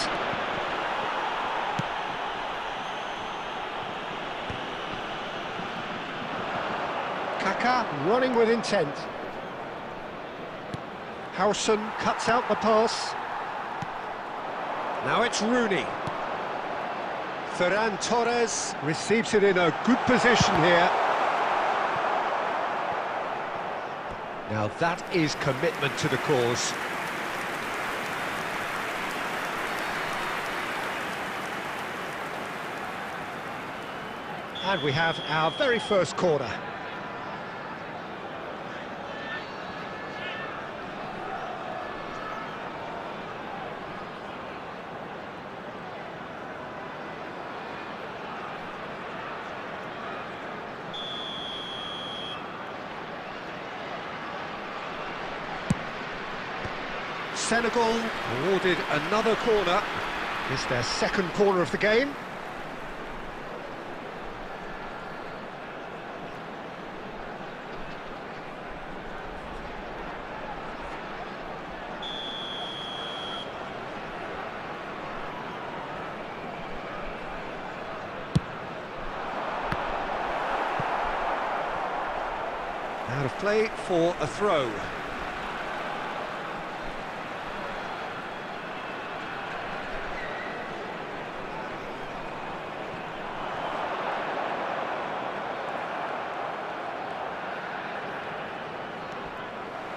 Kaka running with intent. Howson cuts out the pass. Now it's Rooney. Ferran Torres receives it in a good position here. Now that is commitment to the cause. And we have our very first corner. Senegal awarded another corner. It's their second corner of the game. Out of play for a throw.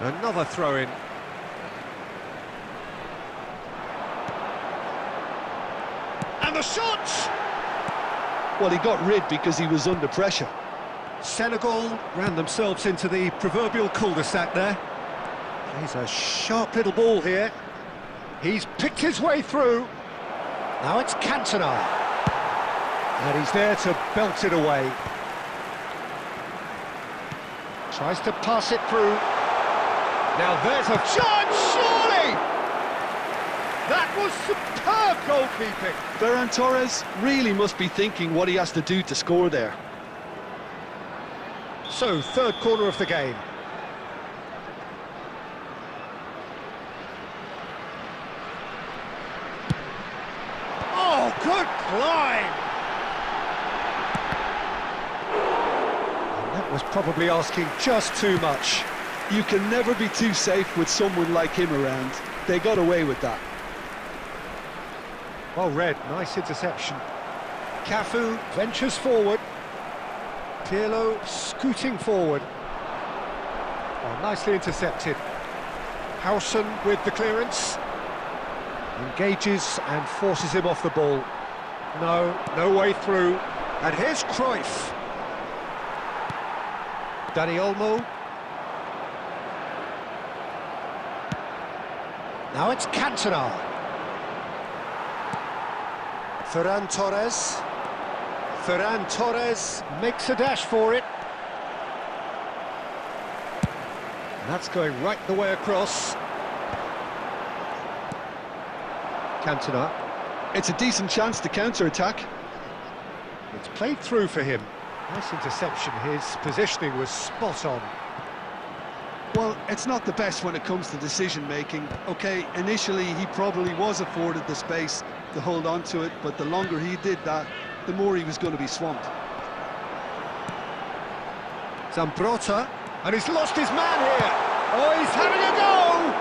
Another throw-in. And the shot! Well, he got rid because he was under pressure. Senegal ran themselves into the proverbial cul-de-sac there. Plays a sharp little ball here. He's picked his way through. Now it's Cantona. And he's there to belt it away. Tries to pass it through. Now there's a chance, surely! That was superb goalkeeping. Ferran Torres really must be thinking what he has to do to score there. So, third corner of the game. Oh, good climb! And that was probably asking just too much. You can never be too safe with someone like him around. They got away with that. Well read, nice interception. Cafu ventures forward. Pirlo scooting forward. Oh, nicely intercepted. Howson with the clearance. Engages and forces him off the ball. No way through. And here's Cruyff. Danny Olmo. Now it's Cantona. Ferran Torres. Ferran Torres makes a dash for it. And that's going right the way across. Cantona. It's a decent chance to counter-attack. It's played through for him. Nice interception. His positioning was spot on. Well, it's not the best when it comes to decision-making. OK, initially he probably was afforded the space to hold on to it, but the longer he did that, the more he was going to be swamped. Zambrota, and he's lost his man here. Oh, he's having a go!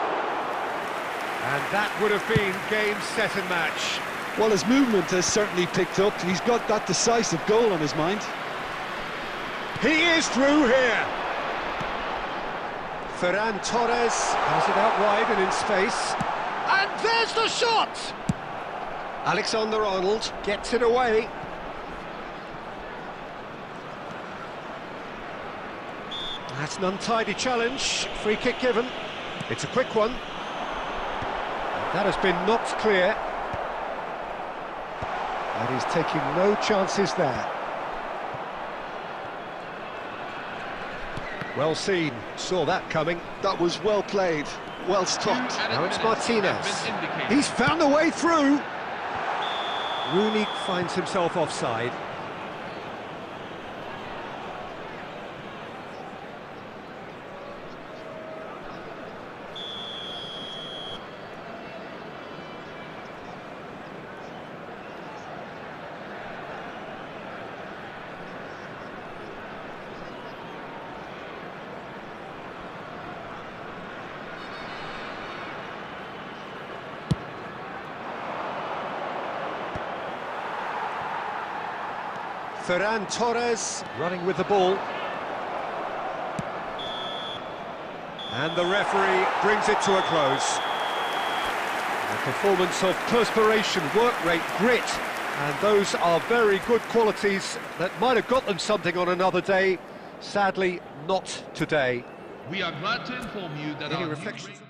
And that would have been game, set and match. Well, his movement has certainly picked up. He's got that decisive goal on his mind. He is through here. Ferran Torres has it out wide and in space. And there's the shot! Alexander-Arnold gets it away. That's an untidy challenge. Free kick given. It's a quick one. And that has been knocked clear. And he's taking no chances there. Well seen, saw that coming. That was well played, well stopped. Now it's Martinez. He's found a way through. Rooney finds himself offside. Ferran Torres running with the ball. And the referee brings it to a close. A performance of perspiration, work rate, grit, and those are very good qualities that might have got them something on another day. Sadly, not today. We are glad to inform you that Any our reflections?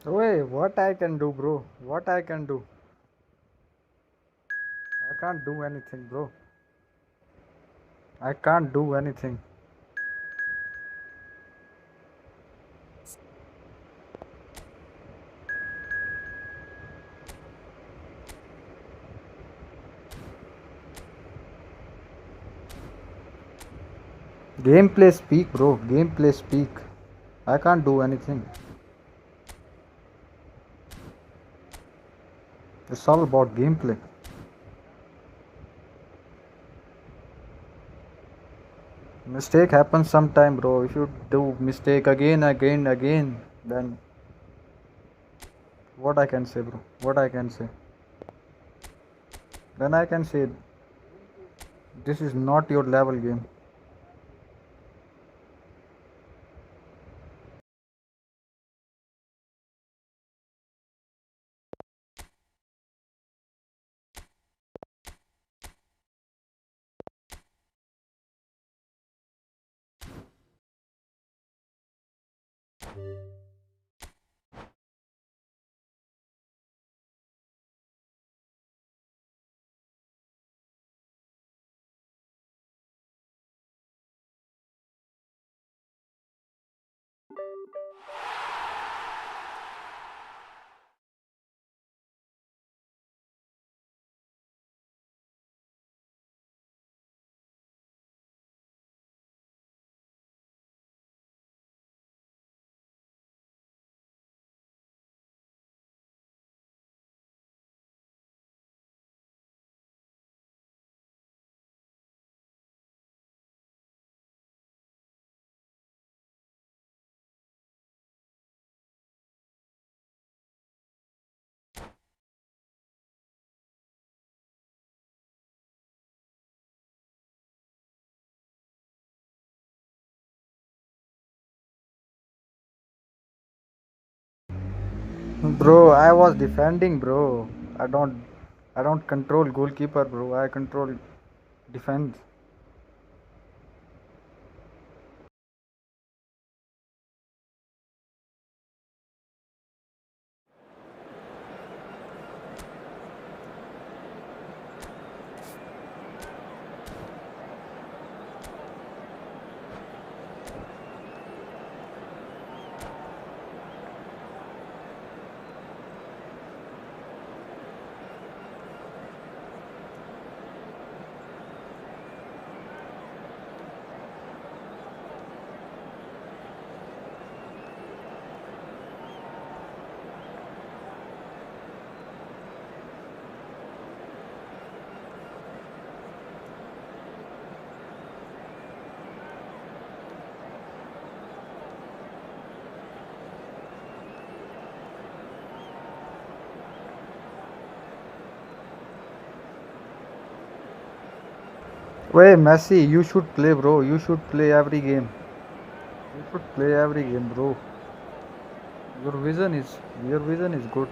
Wait, what I can do, bro? What I can do? I can't do anything, bro. I can't do anything. Gameplay speak, bro. Gameplay speak. I can't do anything. It's all about gameplay. Mistake happens sometime, bro. If you do mistake again, then what I can say, bro? What I can say? Then I can say this is not your level game. Bro, I was defending, bro. I don't I don't control goalkeeper, bro. I control defense. Wait, Messi, you should play, bro. You should play every game. You should play every game, bro. Your vision is your vision is good.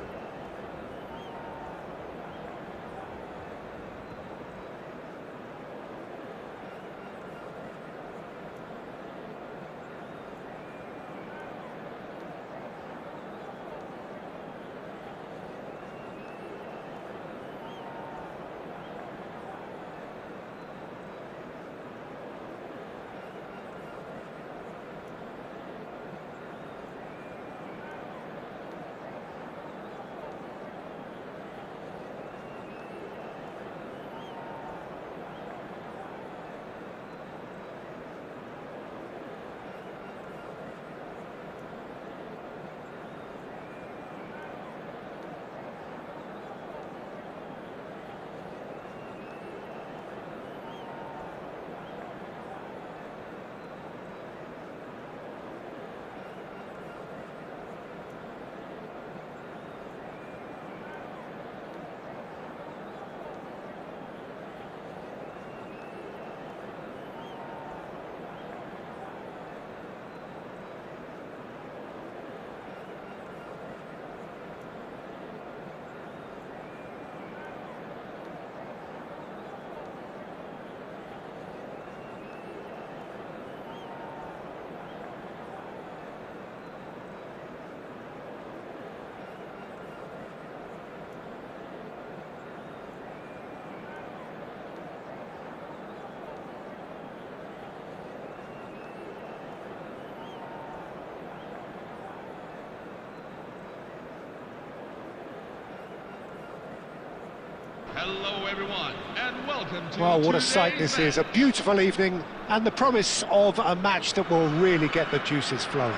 Hello, everyone, and welcome to Well, what a sight this is. A beautiful evening and the promise of a match that will really get the juices flowing.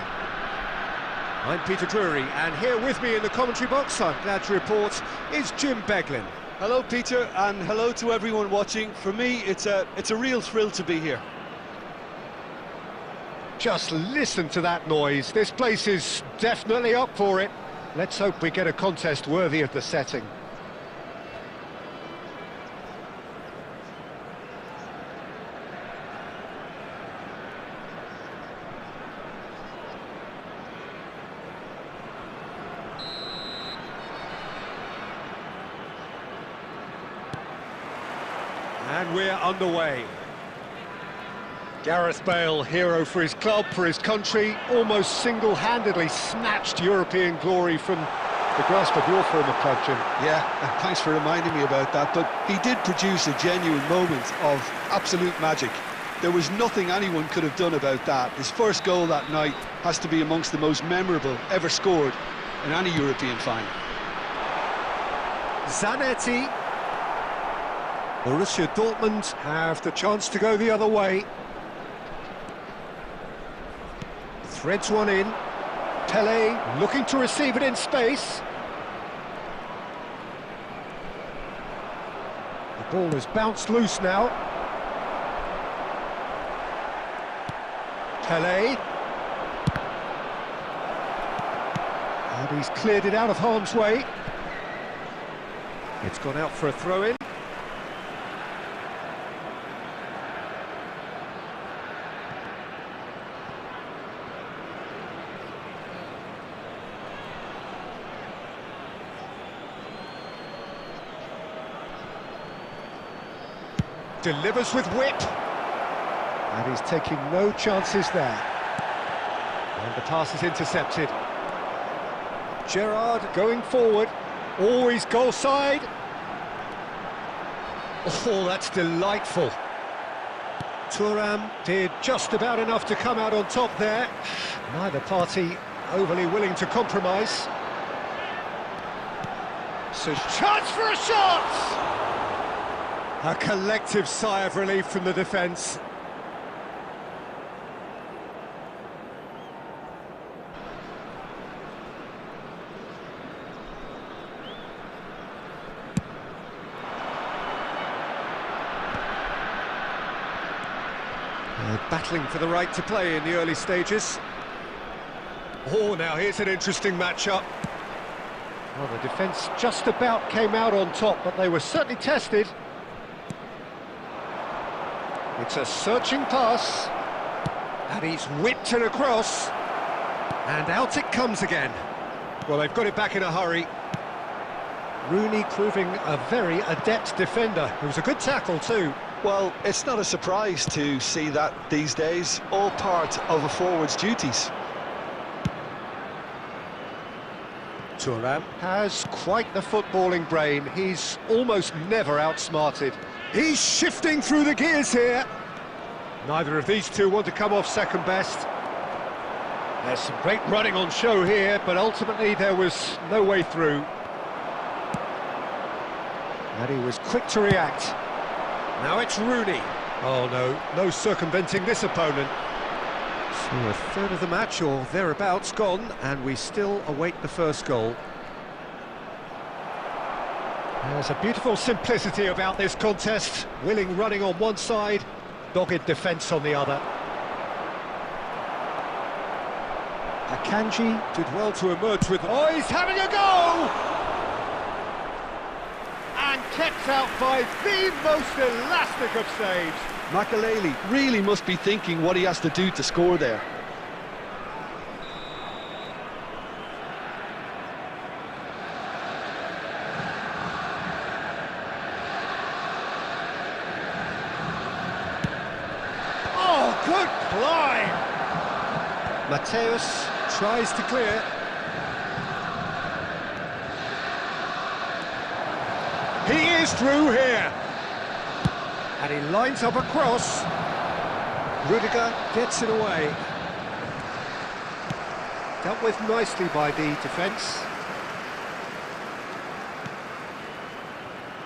I'm Peter Drury, and here with me in the commentary box, I'm glad to report, is Jim Beglin. Hello, Peter, and hello to everyone watching. For me, it's a real thrill to be here. Just listen to that noise. This place is definitely up for it. Let's hope we get a contest worthy of the setting. And we're underway. Gareth Bale, hero for his club, for his country, almost single-handedly snatched European glory from the grasp of your former club, Jim. Yeah, thanks for reminding me about that, but he did produce a genuine moment of absolute magic. There was nothing anyone could have done about that. His first goal that night has to be amongst the most memorable ever scored in any European final. Zanetti. Borussia Dortmund have the chance to go the other way. Threads one in. Pele looking to receive it in space. The ball has bounced loose now. Pele. And he's cleared it out of harm's way. It's gone out for a throw-in. delivers with whip. And he's taking no chances there. And the pass is intercepted. Gerrard going forward. Always goal side. Oh, that's delightful. Thuram did just about enough to come out on top there. Neither party overly willing to compromise. So chance for a shot! A collective sigh of relief from the defence. Battling for the right to play in the early stages. Oh, now here's an interesting matchup. Well, the defence just about came out on top, but they were certainly tested. It's a searching pass. And he's whipped it across. And out it comes again. Well, they've got it back in a hurry. Rooney proving a very adept defender. It was a good tackle too. Well, it's not a surprise to see that these days, all part of a forward's duties. Thuram has quite the footballing brain. He's almost never outsmarted. He's shifting through the gears here. Neither of these two want to come off second best. There's some great running on show here, but ultimately there was no way through. And he was quick to react. Now it's Rooney. Oh no, no circumventing this opponent. So a third of the match or thereabouts gone, and we still await the first goal. There's a beautiful simplicity about this contest. Willing running on one side, dogged defence on the other. Akanji did well to emerge with... Oh, he's having a go! And kept out by the most elastic of saves. Makelele really must be thinking what he has to do to score there. Oh, good climb! Mateus tries to clear. He is through here. And he lines up a cross. Rudiger gets it away. Dealt with nicely by the defence.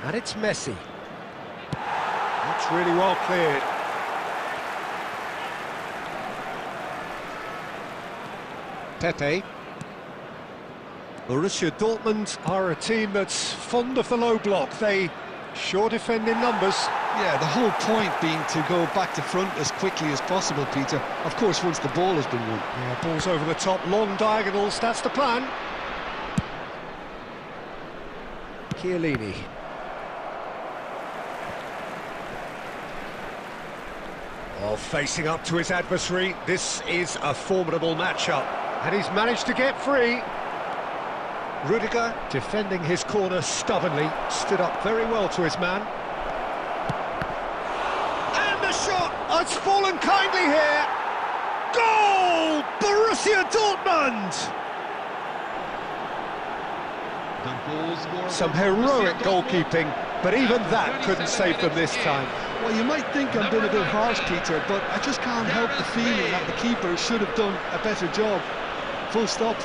And it's Messi. That's really well cleared. Pepe. Borussia Dortmund are a team that's fond of the low block. They sure defend in numbers. Yeah, the whole point being to go back to front as quickly as possible, Peter. Of course, once the ball has been won. Yeah, balls over the top, long diagonals, that's the plan. Chiellini. Well, facing up to his adversary, this is a formidable matchup. And he's managed to get free. Rudiger, defending his corner stubbornly, stood up very well to his man. And the shot! Oh, it's fallen kindly here! Goal! Borussia Dortmund! Some heroic goalkeeping, but even that couldn't save them this time. Well, you might think I'm being a bit harsh, Peter, but I just can't help the feeling that the keeper should have done a better job. Full stop.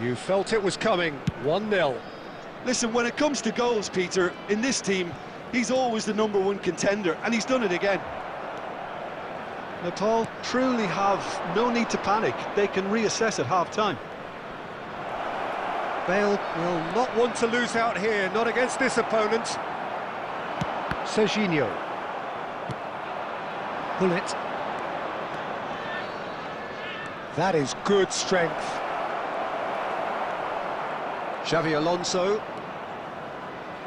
You felt it was coming, 1-0. Listen, when it comes to goals, Peter, in this team, he's always the #1 contender, and he's done it again. Nepal truly have no need to panic. They can reassess at half-time. Bale will not want to lose out here, not against this opponent. Serginho. Bullet. That is good strength. Xavi Alonso.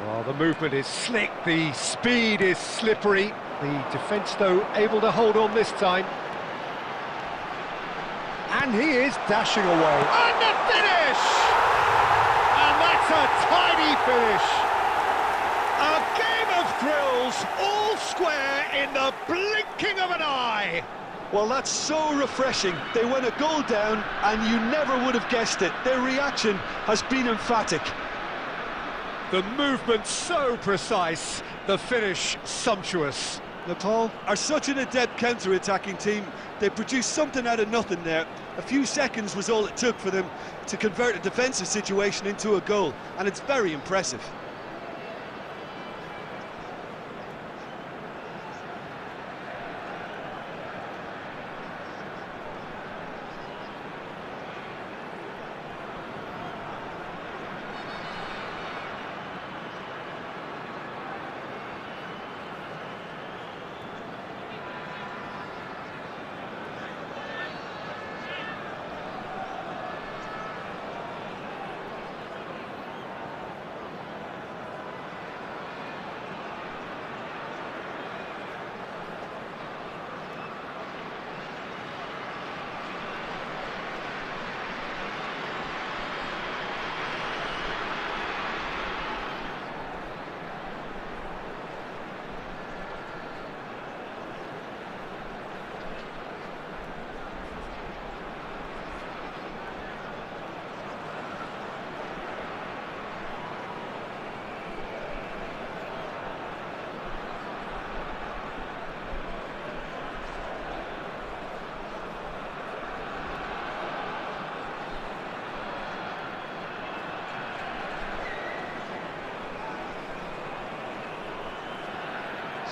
Well, the movement is slick, the speed is slippery. The defence, though, able to hold on this time. And he is dashing away. And the finish! And that's a tidy finish. A game of thrills, all square in the blinking of an eye. Well, that's so refreshing. They went a goal down, and you never would have guessed it. Their reaction has been emphatic. The movement so precise, the finish sumptuous. Nepal are such an adept counter-attacking team. They produced something out of nothing there. A few seconds was all it took for them to convert a defensive situation into a goal, and it's very impressive.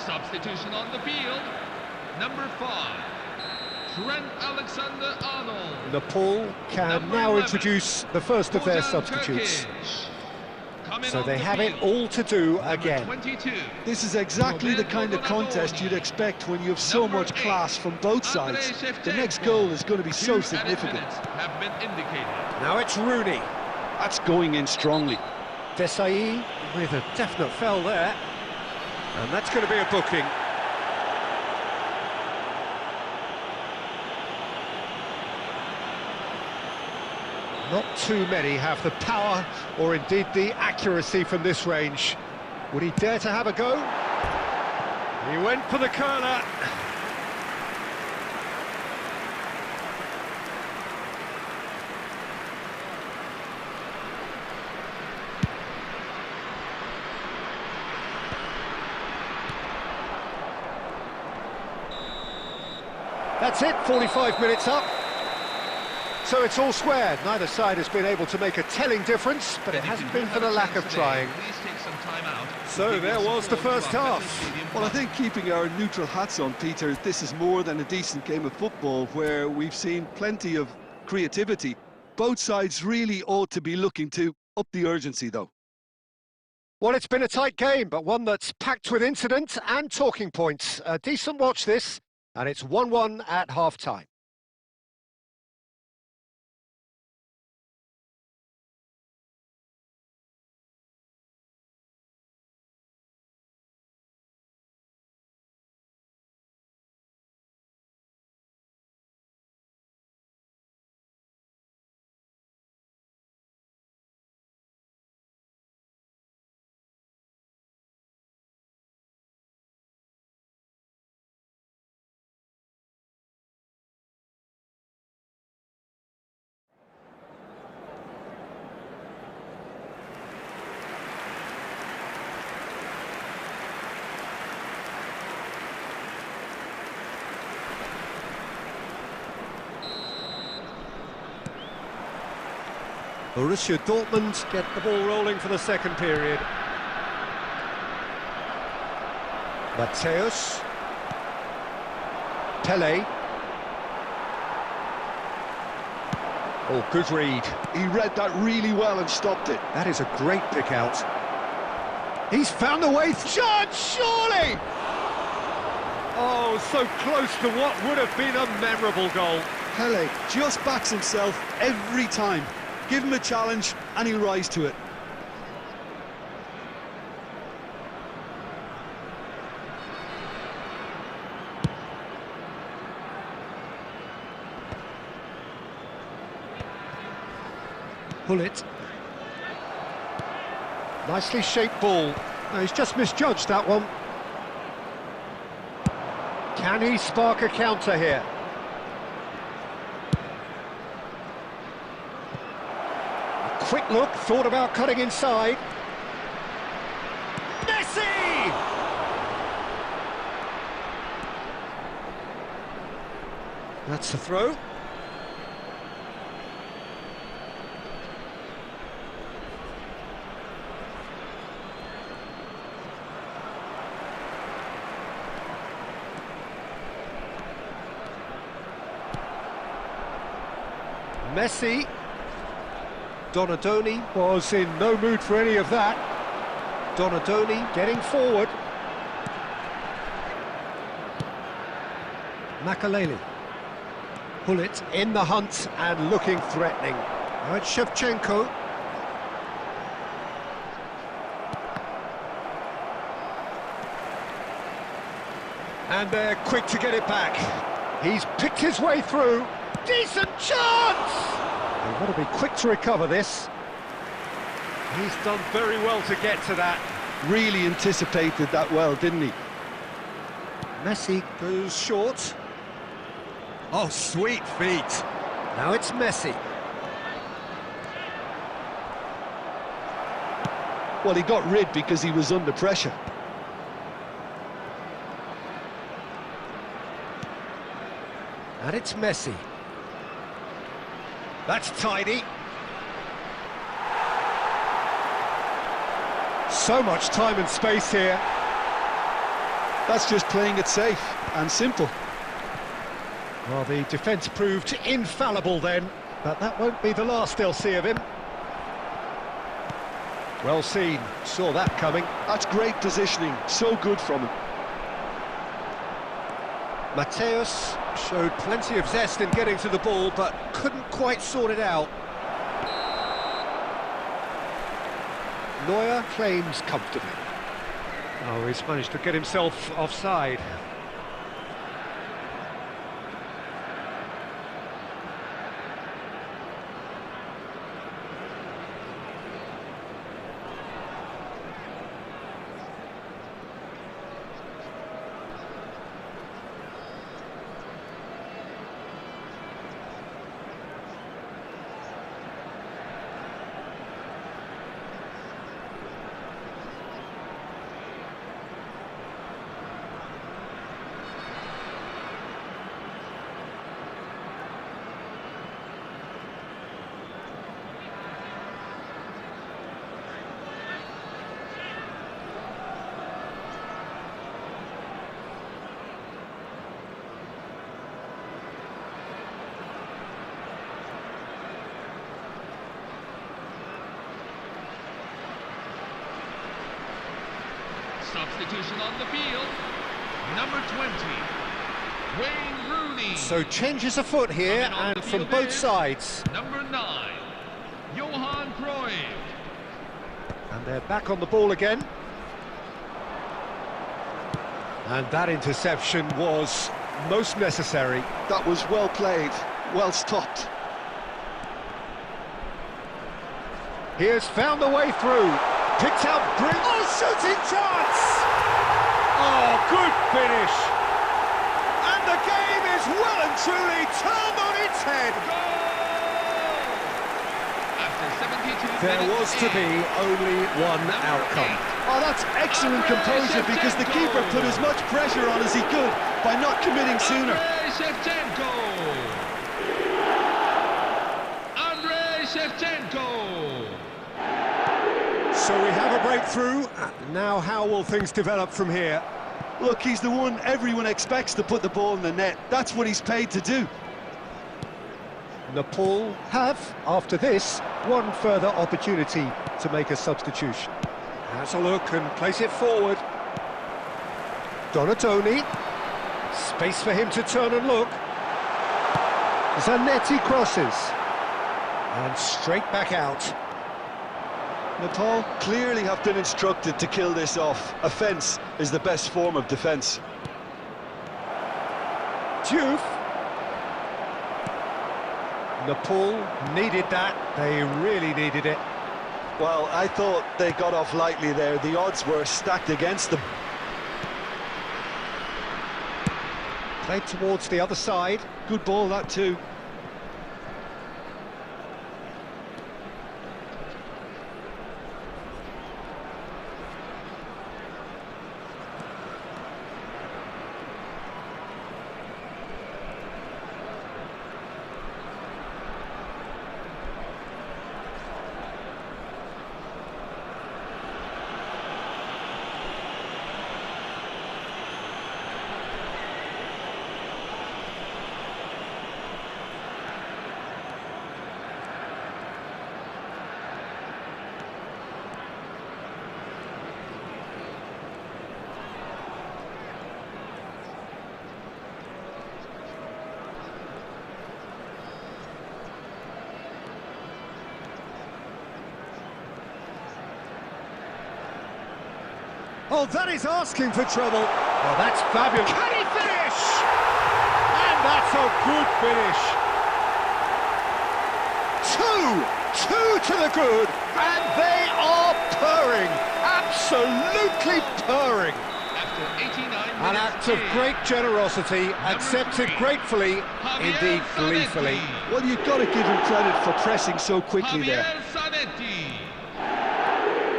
Substitution on the field, number 5, Trent Alexander-Arnold. Nepal can Number now 11, introduce the first of their Bojan substitutes. Turkic. Coming So on they the have it field, all to do number again. 22. This is exactly the kind of contest you'd expect when you have so Number much 8, class from both Andrei sides. The Shevchenko. next goal is going to be 2 so added significant. minutes have been indicated. Now it's Rooney. That's going in strongly. Desai with a definite foul there. And that's going to be a booking. Not too many have the power or indeed the accuracy from this range. Would he dare to have a go? He went for the curler. That's it, 45 minutes up. So it's all square. Neither side has been able to make a telling difference, but it hasn't been for the lack of trying. Please take some time out. So there was the first half. Well, I think keeping our neutral hats on, Peter, this is more than a decent game of football where we've seen plenty of creativity. Both sides really ought to be looking to up the urgency, though. Well, it's been a tight game, but one that's packed with incident and talking points. A decent watch this, and it's 1-1 at half-time. Borussia Dortmund get the ball rolling for the second period. Mateus. Pele. Oh, good read. He read that really well and stopped it. That is a great pick out. He's found a way. Chance, surely! Oh, so close to what would have been a memorable goal. Pele just backs himself every time. Give him a challenge and he'll rise to it. Pull it. Nicely shaped ball. No, he's just misjudged that one. Can he spark a counter here? A quick look, thought about cutting inside. Messi! That's the throw. Messi. Donadoni was in no mood for any of that. Donadoni getting forward. Makaleli. Pull it in the hunt and looking threatening. Now it's Shevchenko. And they're quick to get it back. He's picked his way through. Decent chance! They've got to be quick to recover this. He's done very well to get to that. Really anticipated that well, didn't he? Messi goes short. Oh, sweet feet. Now it's Messi. Well, he got rid because he was under pressure. And it's Messi. That's tidy. So much time and space here. That's just playing it safe and simple. Well, the defence proved infallible then, but that won't be the last they'll see of him. Well seen, saw that coming. That's great positioning, so good from him. Mateus showed plenty of zest in getting to the ball, but couldn't quite sort it out. Neuer claims comfortably. Oh, he's managed to get himself offside. Substitution on the field, number 20, Wayne Rooney. So changes afoot here, and from both sides. Number 9, Johan Cruyff. And they're back on the ball again. And that interception was most necessary. That was well played, well stopped. He has found the way through. Picked out brilliant. Oh, shooting chance! Oh, good finish. And the game is well and truly turned on its head. After 72 There minutes was to be only one outcome. Oh, that's excellent composure because the keeper put as much pressure on as he could by not committing sooner. Andrei Shevchenko. So we have a breakthrough. Now how will things develop from here? Look, he's the one everyone expects to put the ball in the net. That's what he's paid to do. Nepal have, after this, one further opportunity to make a substitution. Has a look and plays it forward. Donadoni. Space for him to turn and look. Zanetti crosses. And straight back out. Nepal clearly have been instructed to kill this off. Offence is the best form of defence. Diouf. Nepal needed that. They really needed it. Well, I thought they got off lightly there. The odds were stacked against them. Played towards the other side. Good ball, that too. Oh, that is asking for trouble. Well, that's fabulous. Can he finish? And that's a good finish. Two to the good, and they are purring. Absolutely purring. After 89 minutes, An act of great generosity, accepted gratefully, indeed gleefully. Well, you've got to give him credit for pressing so quickly there.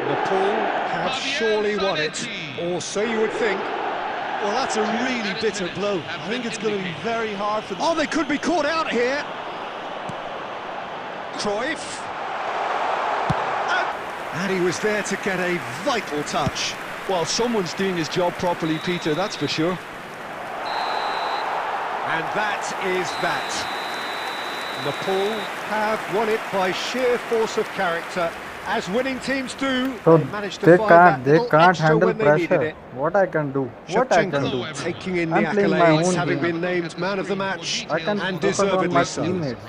Nepal have surely won it, or so you would think. Well, that's a really bitter blow. I think it's going to be very hard for them. Oh, they could be caught out here. Cruyff. And he was there to get a vital touch. Well, someone's doing his job properly, Peter, that's for sure. And that is that. Nepal have won it by sheer force of character. As winning teams do, So they managed to they find can't that little extra handle when they needed pressure. it. What I can do? What I can do? Shevchenko taking in the I'm playing my accolades, own having game. been named man of the match, I can and focus on my deservedly so. teammates.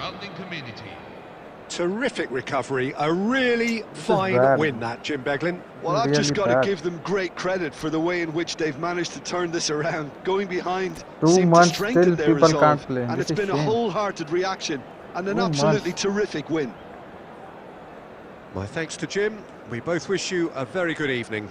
Terrific recovery, a really is fine bad. win that, Jim Beglin. Well, I've just Really got bad. to give them great credit for the way in which they've managed to turn this around. Going behind 2 seemed to months strengthen still their people resolve, can't play. and This it's is been a shame. wholehearted reaction and an 2 absolutely months. terrific win. My thanks to Jim. We both wish you a very good evening.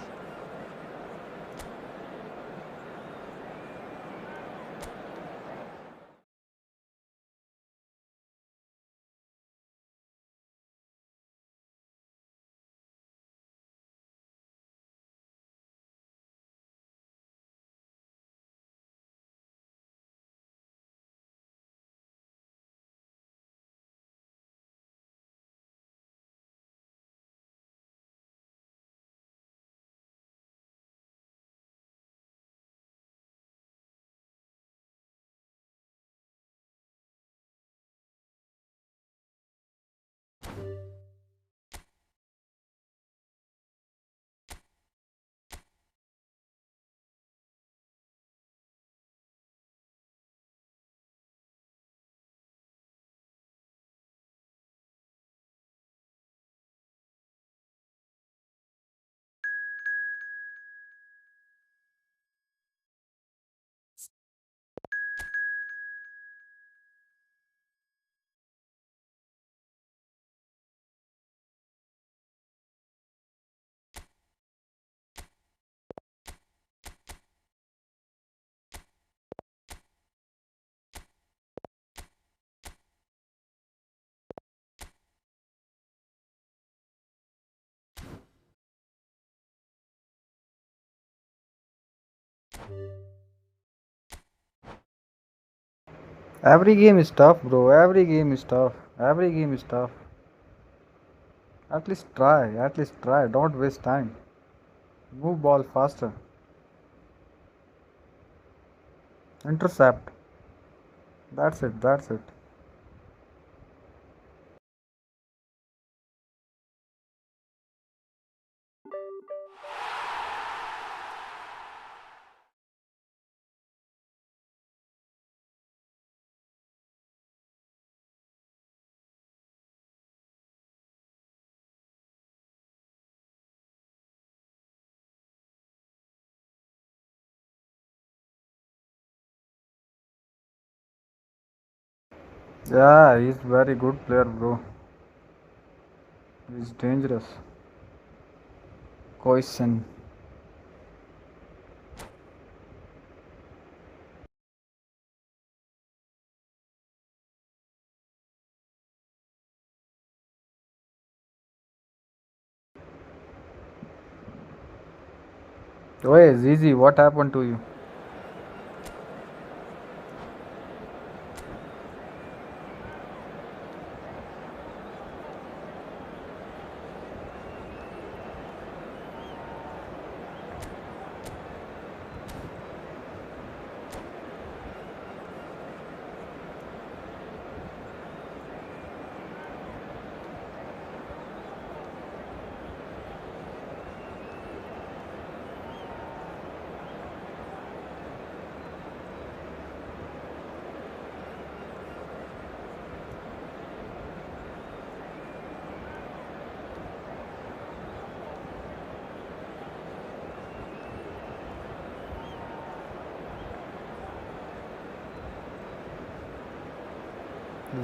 Every game is tough, bro. Every game is tough. Every game is tough. At least try. At least try. Don't waste time. Move ball faster. Intercept. That's it. That's it. Yeah, he's very good player, bro. He's dangerous. Coisen. Hey, Zizi, what happened to you?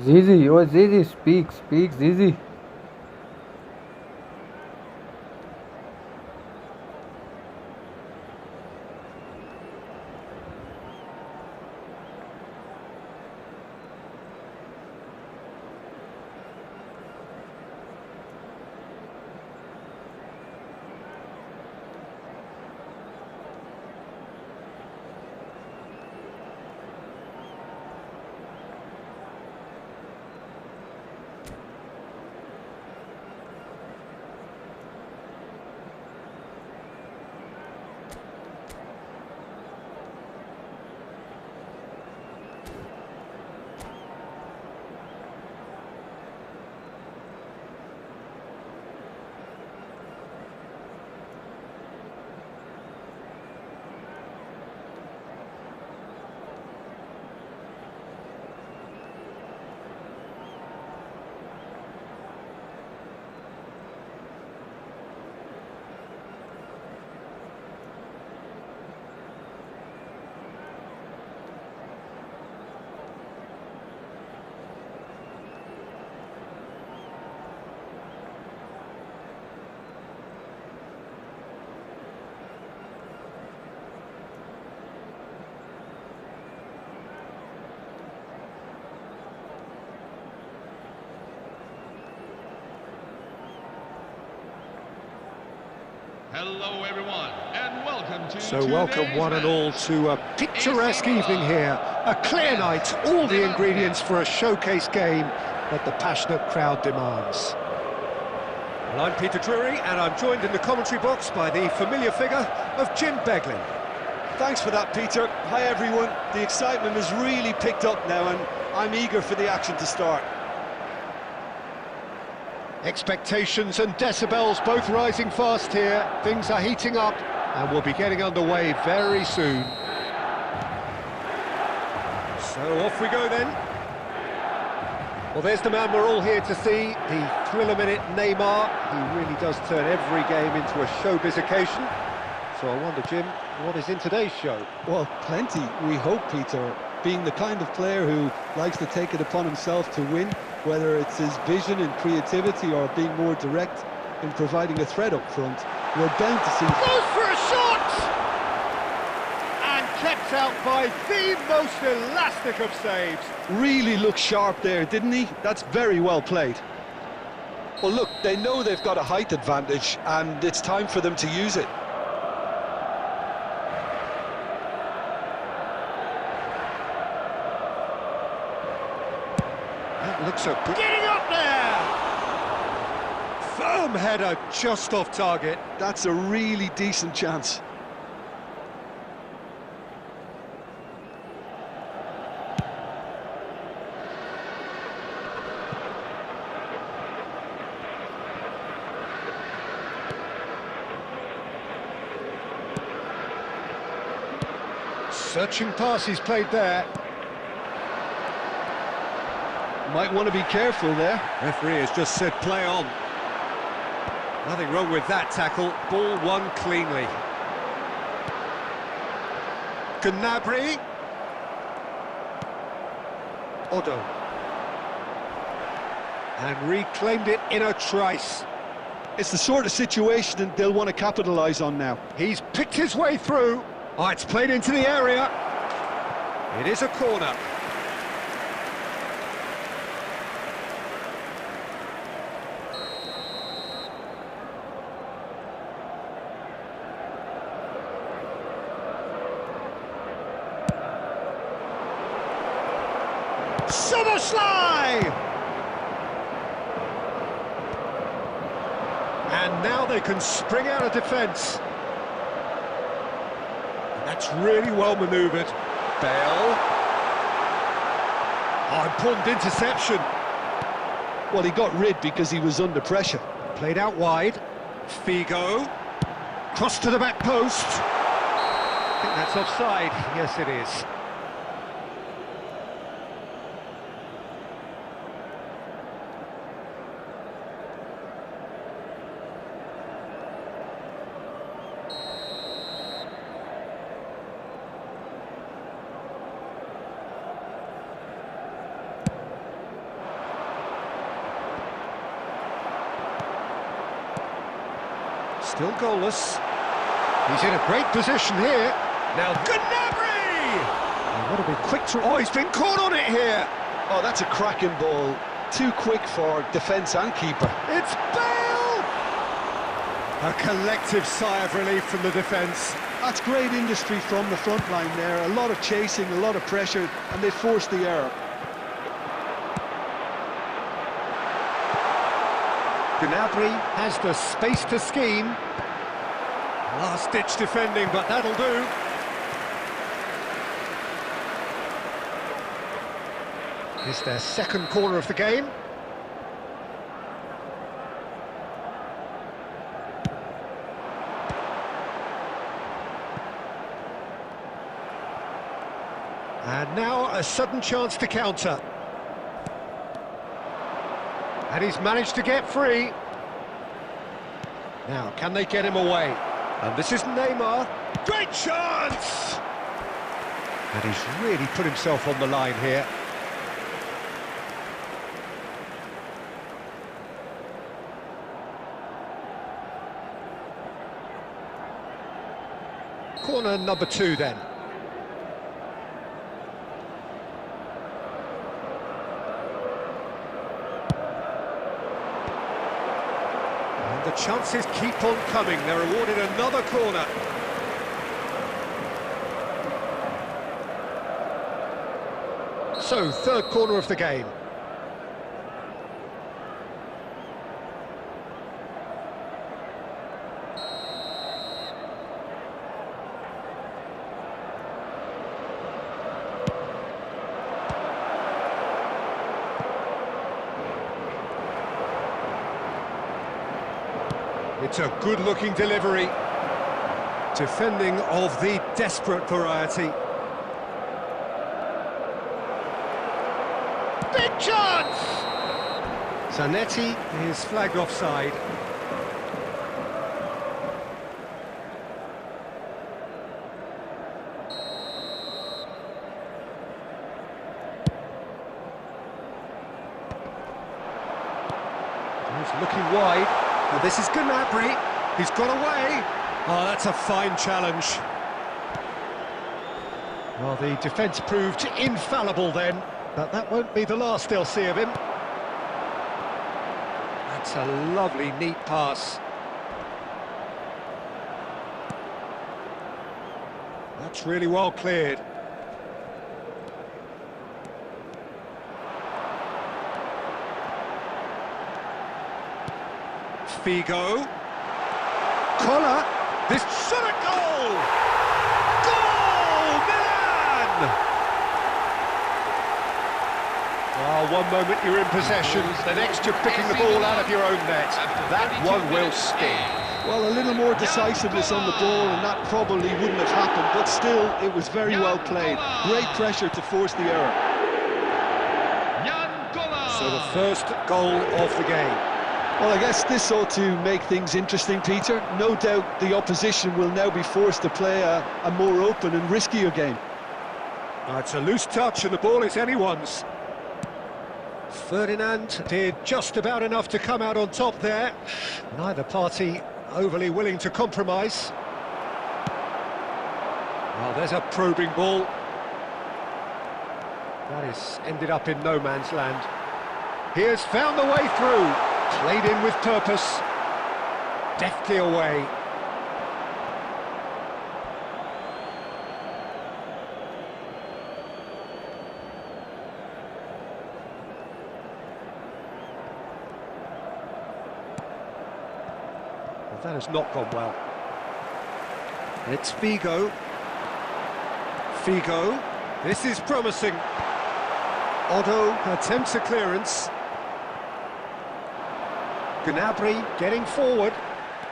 Zizi, oh Zizi, speak, Zizi. Hello, everyone, and welcome to So welcome today's one and all match. to a picturesque evening here. A clear night, all the ingredients for a showcase game that the passionate crowd demands. Well, I'm Peter Drury, and I'm joined in the commentary box by the familiar figure of Jim Begley. Thanks for that, Peter. Hi, everyone. The excitement has really picked up now, and I'm eager for the action to start. Expectations and decibels both rising fast here. Things are heating up, and we'll be getting underway very soon. So off we go then. Well, there's the man we're all here to see, the thriller-minute Neymar. He really does turn every game into a showbiz occasion. So I wonder, Jim, what is in today's show? Well, plenty, we hope, Peter. Being the kind of player who likes to take it upon himself to win, whether it's his vision and creativity or being more direct in providing a threat up front, we're bound to see... Goes for a shot! And kept out by the most elastic of saves. Really looked sharp there, didn't he? That's very well played. Well, look, they know they've got a height advantage, and it's time for them to use it. That looks so good. Getting up there! Firm header just off target. That's a really decent chance. Searching pass he's played there. Might want to be careful there. Referee has just said play on. Nothing wrong with that tackle. Ball won cleanly. Konami. Odo. And reclaimed it in a trice. It's the sort of situation they'll want to capitalise on now. He's picked his way through. Oh, it's played into the area. It is a corner. Somerslide! And now they can spring out of defence. And that's really well manoeuvred. Bell. Oh, important interception. Well, he got rid because he was under pressure. Played out wide. Figo. Cross to the back post. I think that's offside. Yes, it is. Still goalless. He's in a great position here. Now Gnabry! Oh, what a big quick throw. Oh, he's been caught on it here. Oh, that's a cracking ball. Too quick for defence and keeper. It's Bale! A collective sigh of relief from the defence. That's great industry from the front line there. A lot of chasing, a lot of pressure, and they forced the error. Gnabry has the space to scheme. Last-ditch defending, but that'll do. It's their second corner of the game. And now a sudden chance to counter. And he's managed to get free. Now, can they get him away? And this is Neymar. Great chance! And he's really put himself on the line here. Corner number 2 then. The chances keep on coming. They're awarded another corner. So, third corner of the game. It's a good-looking delivery. Defending of the desperate variety. Big chance! Zanetti is flagged offside. He's looking wide. Well, this is Gnabry. He's got away. Oh, that's a fine challenge. Well, the defence proved infallible then, but that won't be the last they'll see of him. That's a lovely, neat pass. That's really well cleared. Figo. Collar. This shot a goal! Goal! Milan! Oh, one moment you're in possession, the next you're picking the ball out of your own net. That one will sting. Well, a little more decisiveness on the ball, and that probably wouldn't have happened, but still, it was very well played. Great pressure to force the error. So the first goal of the game. Well, I guess this ought to make things interesting, Peter. No doubt the opposition will now be forced to play a more open and riskier game. It's a loose touch and the ball is anyone's. Ferdinand did just about enough to come out on top there. Neither party overly willing to compromise. Oh, there's a probing ball. That has ended up in no man's land. He has found the way through. Played in with purpose. Deftly away. Well, that has not gone well. It's Figo. Figo. This is promising. Otto attempts a clearance. Gnabry getting forward.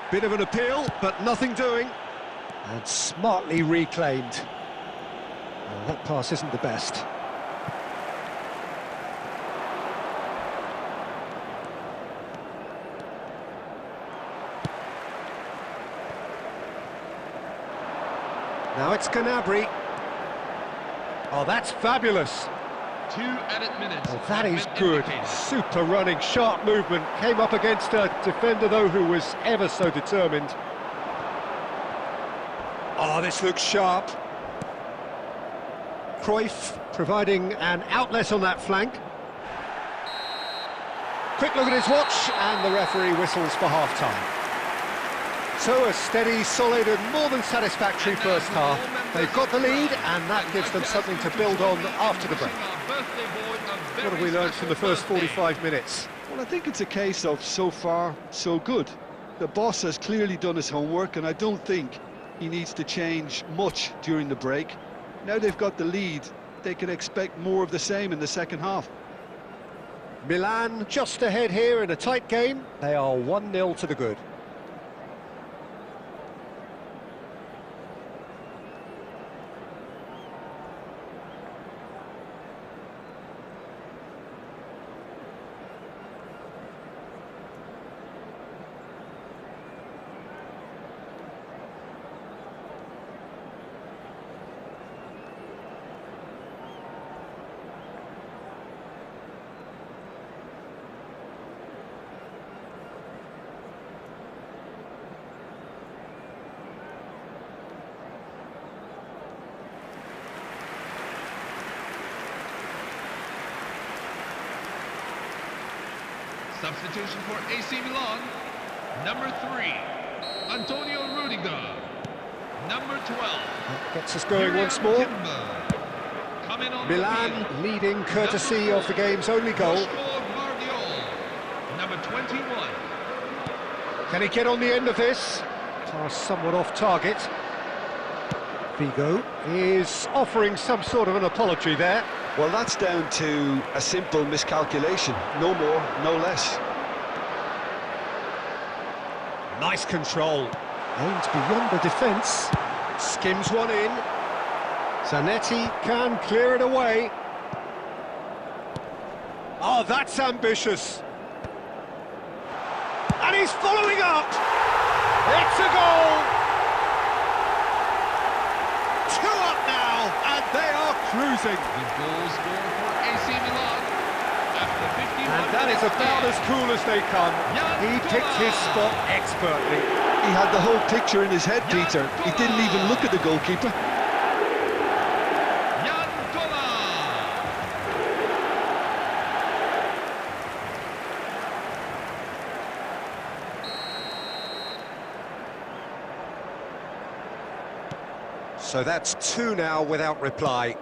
Bit of an appeal, but nothing doing. And smartly reclaimed. Well, that pass isn't the best. Now it's Gnabry. Oh, that's fabulous. 2 added minutes. Oh, that is have been good. indicated. Super running, sharp movement. Came up against a defender, though, who was ever so determined. Oh, this looks sharp. Cruyff providing an outlet on that flank. Quick look at his watch, and the referee whistles for half-time. So a steady, solid and more than satisfactory first half. They've got the lead, and that gives them something to build on after the break. What have we learned from the first 45 minutes? Well, I think it's a case of so far, so good. The boss has clearly done his homework, and I don't think he needs to change much during the break. Now they've got the lead, they can expect more of the same in the second half. Milan just ahead here in a tight game. They are 1-0 to the good. Substitution for AC Milan. Number 3, Antonio Rudiger. Number 12. That gets us going Miriam once more. Timber. Coming on the Milan field. leading courtesy of the game's only goal. Joshua Guardiol. Number 21. Can he get on the end of this? Pass somewhat off target. Figo is offering some sort of an apology there. Well, that's down to a simple miscalculation. No more, no less. Nice control. Aimed beyond the defence. Skims one in. Zanetti can clear it away. Oh, that's ambitious. And he's following up. It's a goal. 2 up now, and they are cruising. The goal scored for AC Milan. After 51 And that is about as cool as they come. He picked his spot expertly. He had the whole picture in his head, Peter. He didn't even look at the goalkeeper. Jan Gola. So that's 2 now without reply.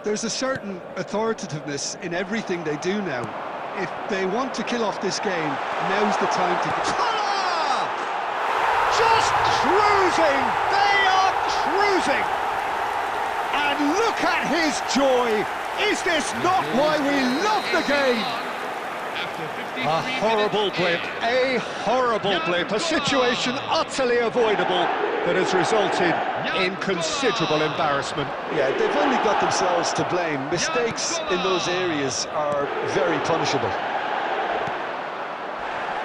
There's a certain authoritativeness in everything they do now. If they want to kill off this game, now's the time to... Colour! Just cruising! They are cruising! And look at his joy! Is this not why we love the game? After 53 A horrible minutes blip, in. a horrible blip, a situation utterly avoidable that has resulted in considerable embarrassment. Yeah, they've only got themselves to blame. Mistakes in those areas are very punishable.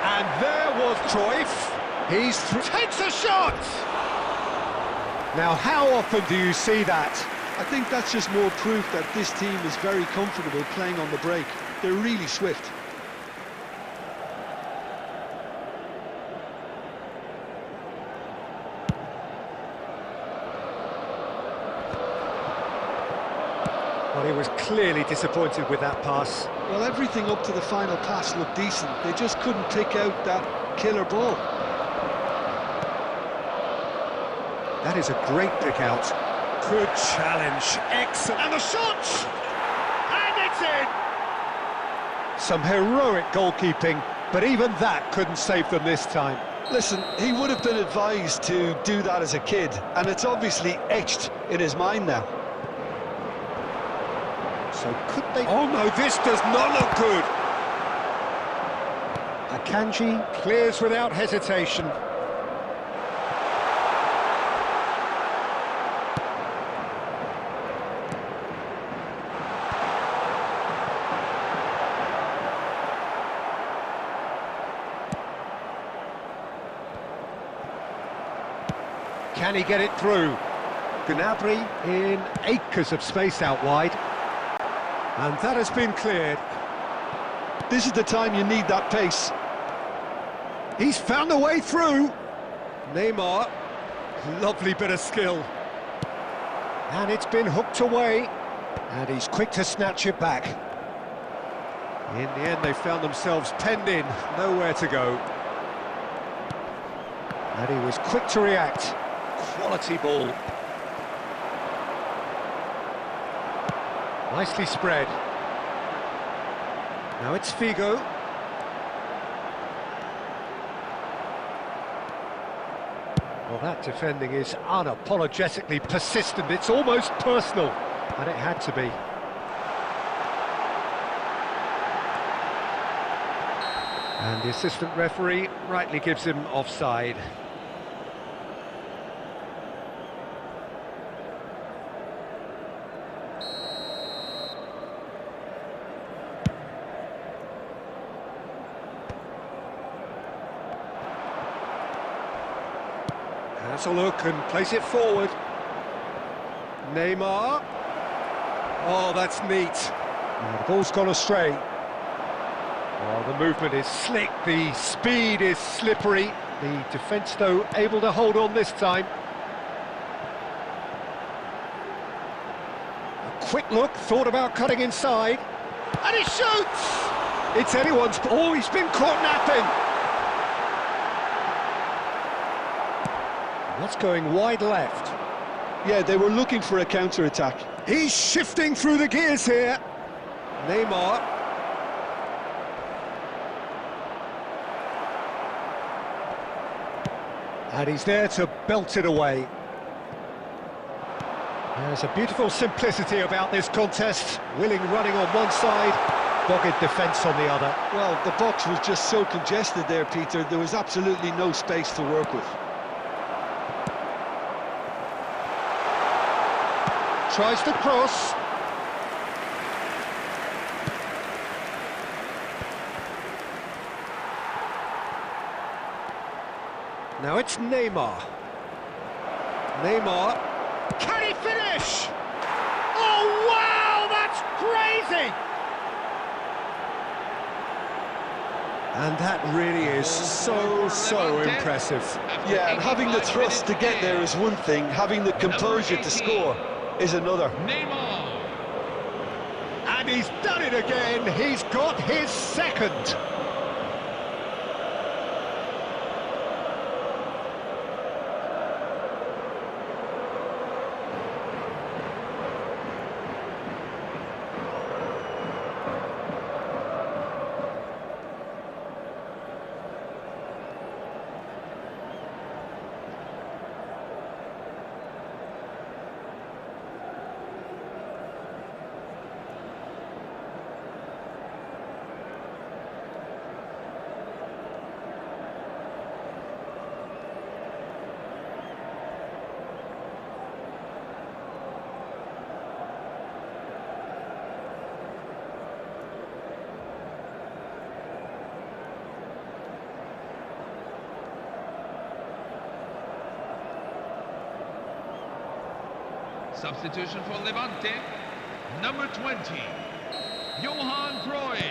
And there was Cruyff. Takes a shot! Now, how often do you see that? I think that's just more proof that this team is very comfortable playing on the break. They're really swift. Well, he was clearly disappointed with that pass. Well, everything up to the final pass looked decent. They just couldn't pick out that killer ball. That is a great pick out. Good challenge. Excellent. And the shot! And it's in! Some heroic goalkeeping, but even that couldn't save them this time. Listen, he would have been advised to do that as a kid, and it's obviously etched in his mind now. So could they... Oh no, this does not look good! Akanji clears without hesitation. Can he get it through? Gnabry in acres of space out wide. And that has been cleared. This is the time you need that pace. He's found a way through. Neymar, lovely bit of skill. And it's been hooked away. And he's quick to snatch it back. In the end, they found themselves penned in, nowhere to go. And he was quick to react. Quality ball. Nicely spread. Now it's Figo. Well, that defending is unapologetically persistent. It's almost personal, and it had to be. And the assistant referee rightly gives him offside. Has a look and place it forward. Neymar. Oh, that's neat. Oh, the ball's gone astray. Oh, the movement is slick, the speed is slippery. The defence, though, able to hold on this time. A quick look, thought about cutting inside. And he shoots! It's anyone's... Oh, he's been caught napping. That's going wide left. Yeah, they were looking for a counter-attack. He's shifting through the gears here. Neymar. And he's there to belt it away. There's a beautiful simplicity about this contest. Willing running on one side, dogged defence on the other. Well, the box was just so congested there, Peter. There was absolutely no space to work with. Tries to cross. Now it's Neymar. Neymar. Can he finish? Oh, wow, that's crazy! And that really is so impressive. Yeah, and having the thrust to get there is one thing, having the composure to score is another. Neymar. And he's done it again. He's got his second. Substitution for Levante, number 20, Johan Cruyff.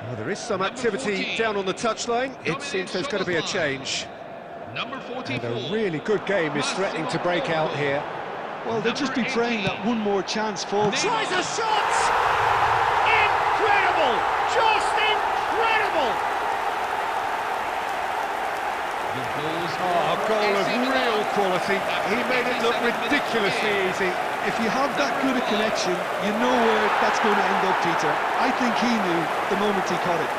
Well, there is some Number activity 14, down on the touchline. It Dominic seems there's going to be a Szoboszlai. change. Number 44, And a really good game is threatening to break out here. Well, they'll just be praying that one more chance falls. Tries a shot! Incredible! Just incredible! The goals Oh, a for goal of AC Milan. real quality. He made it look ridiculously easy. If you have that good a connection, you know where that's going to end up, Peter. I think he knew the moment he caught it.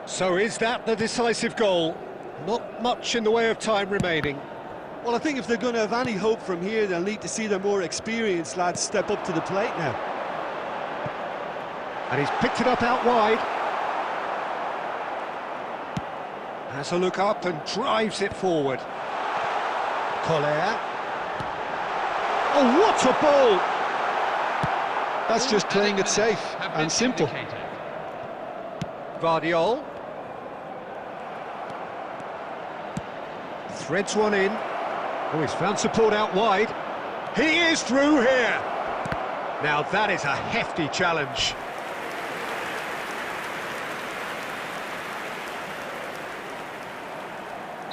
So is that the decisive goal? Not much in the way of time remaining. Well, I think if they're going to have any hope from here, they'll need to see their more experienced lads step up to the plate now. And he's picked it up out wide. Has a look up and drives it forward. Collier. Oh, what a ball! That's just playing it safe Have been and simple. indicated. Vardiol. Threads one in. Oh, he's found support out wide. He is through here. Now that is a hefty challenge.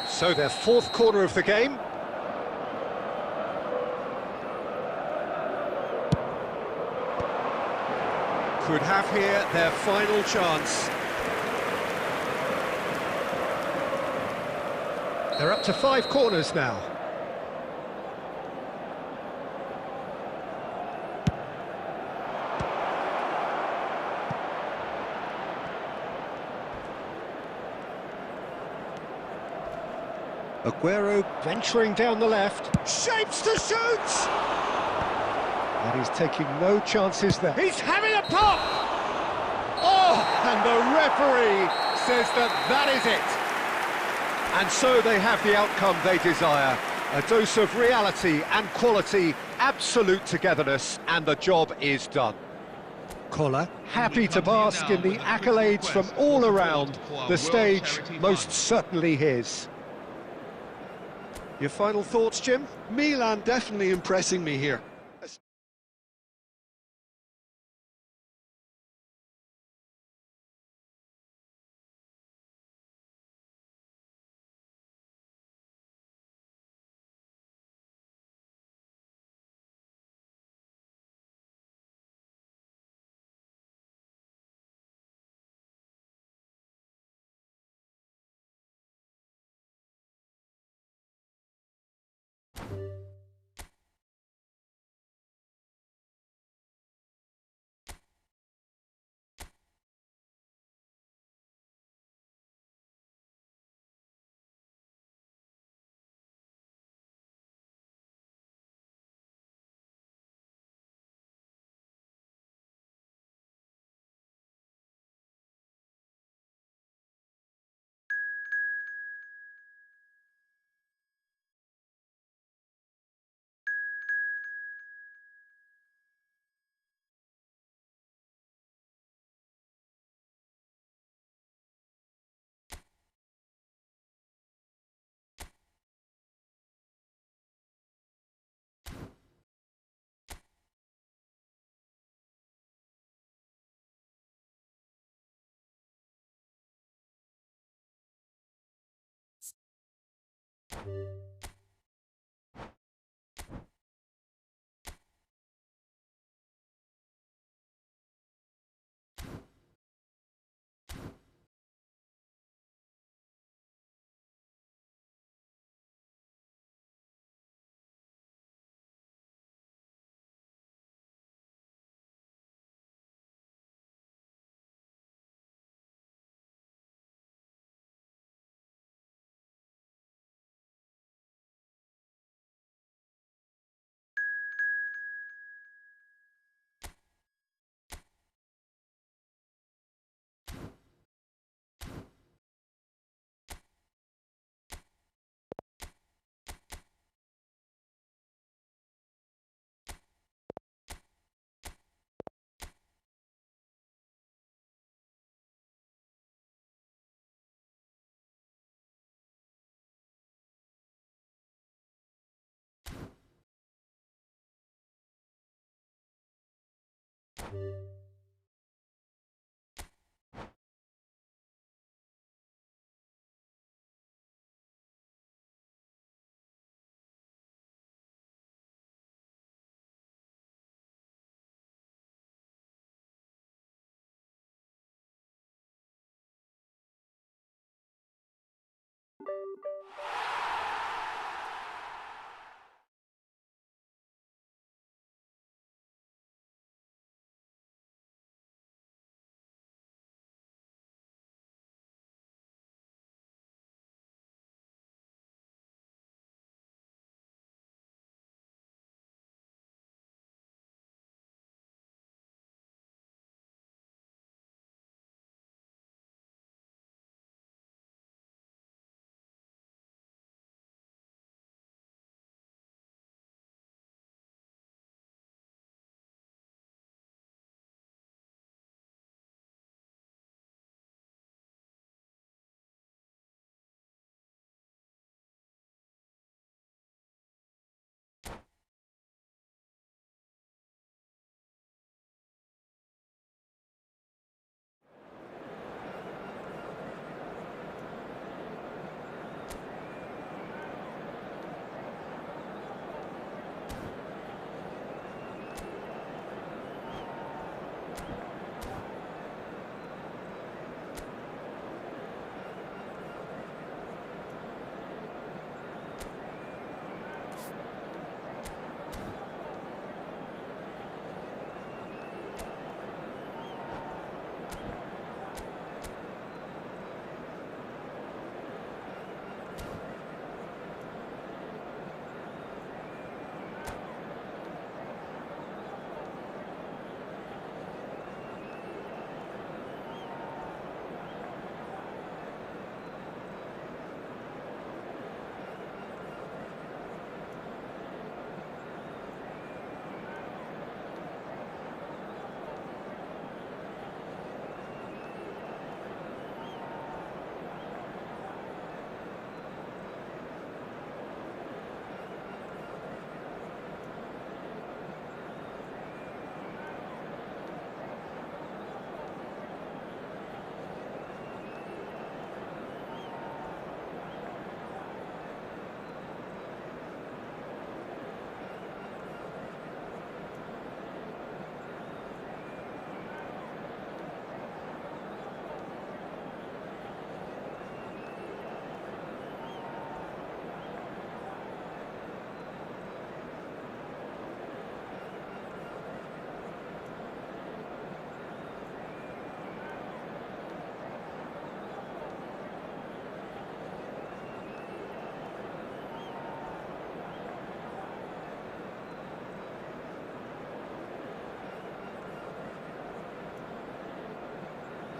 So their fourth corner of the game. Could have here their final chance. They're up to 5 corners now. Aguero venturing down the left. Shapes to shoot! And he's taking no chances there. He's having a pop! Oh, and the referee says that is it. And so they have the outcome they desire. A dose of reality and quality, absolute togetherness, and the job is done. Koller, happy to bask in the accolades from all around. The stage most certainly his. Your final thoughts, Jim? Milan definitely impressing me here.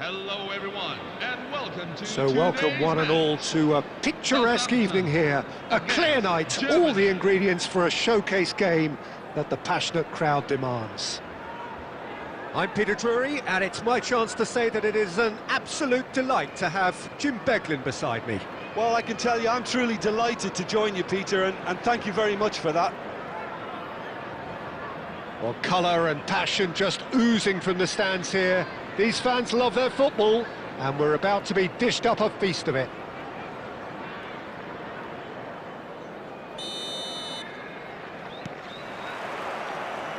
Hello everyone, and welcome to So welcome one and all to a picturesque evening here. A clear night, all the ingredients for a showcase game that the passionate crowd demands. I'm Peter Drury, and it's my chance to say that it is an absolute delight to have Jim Beglin beside me. Well, I can tell you I'm truly delighted to join you, Peter, and thank you very much for that. Well, colour and passion just oozing from the stands here. These fans love their football, and we're about to be dished up a feast of it.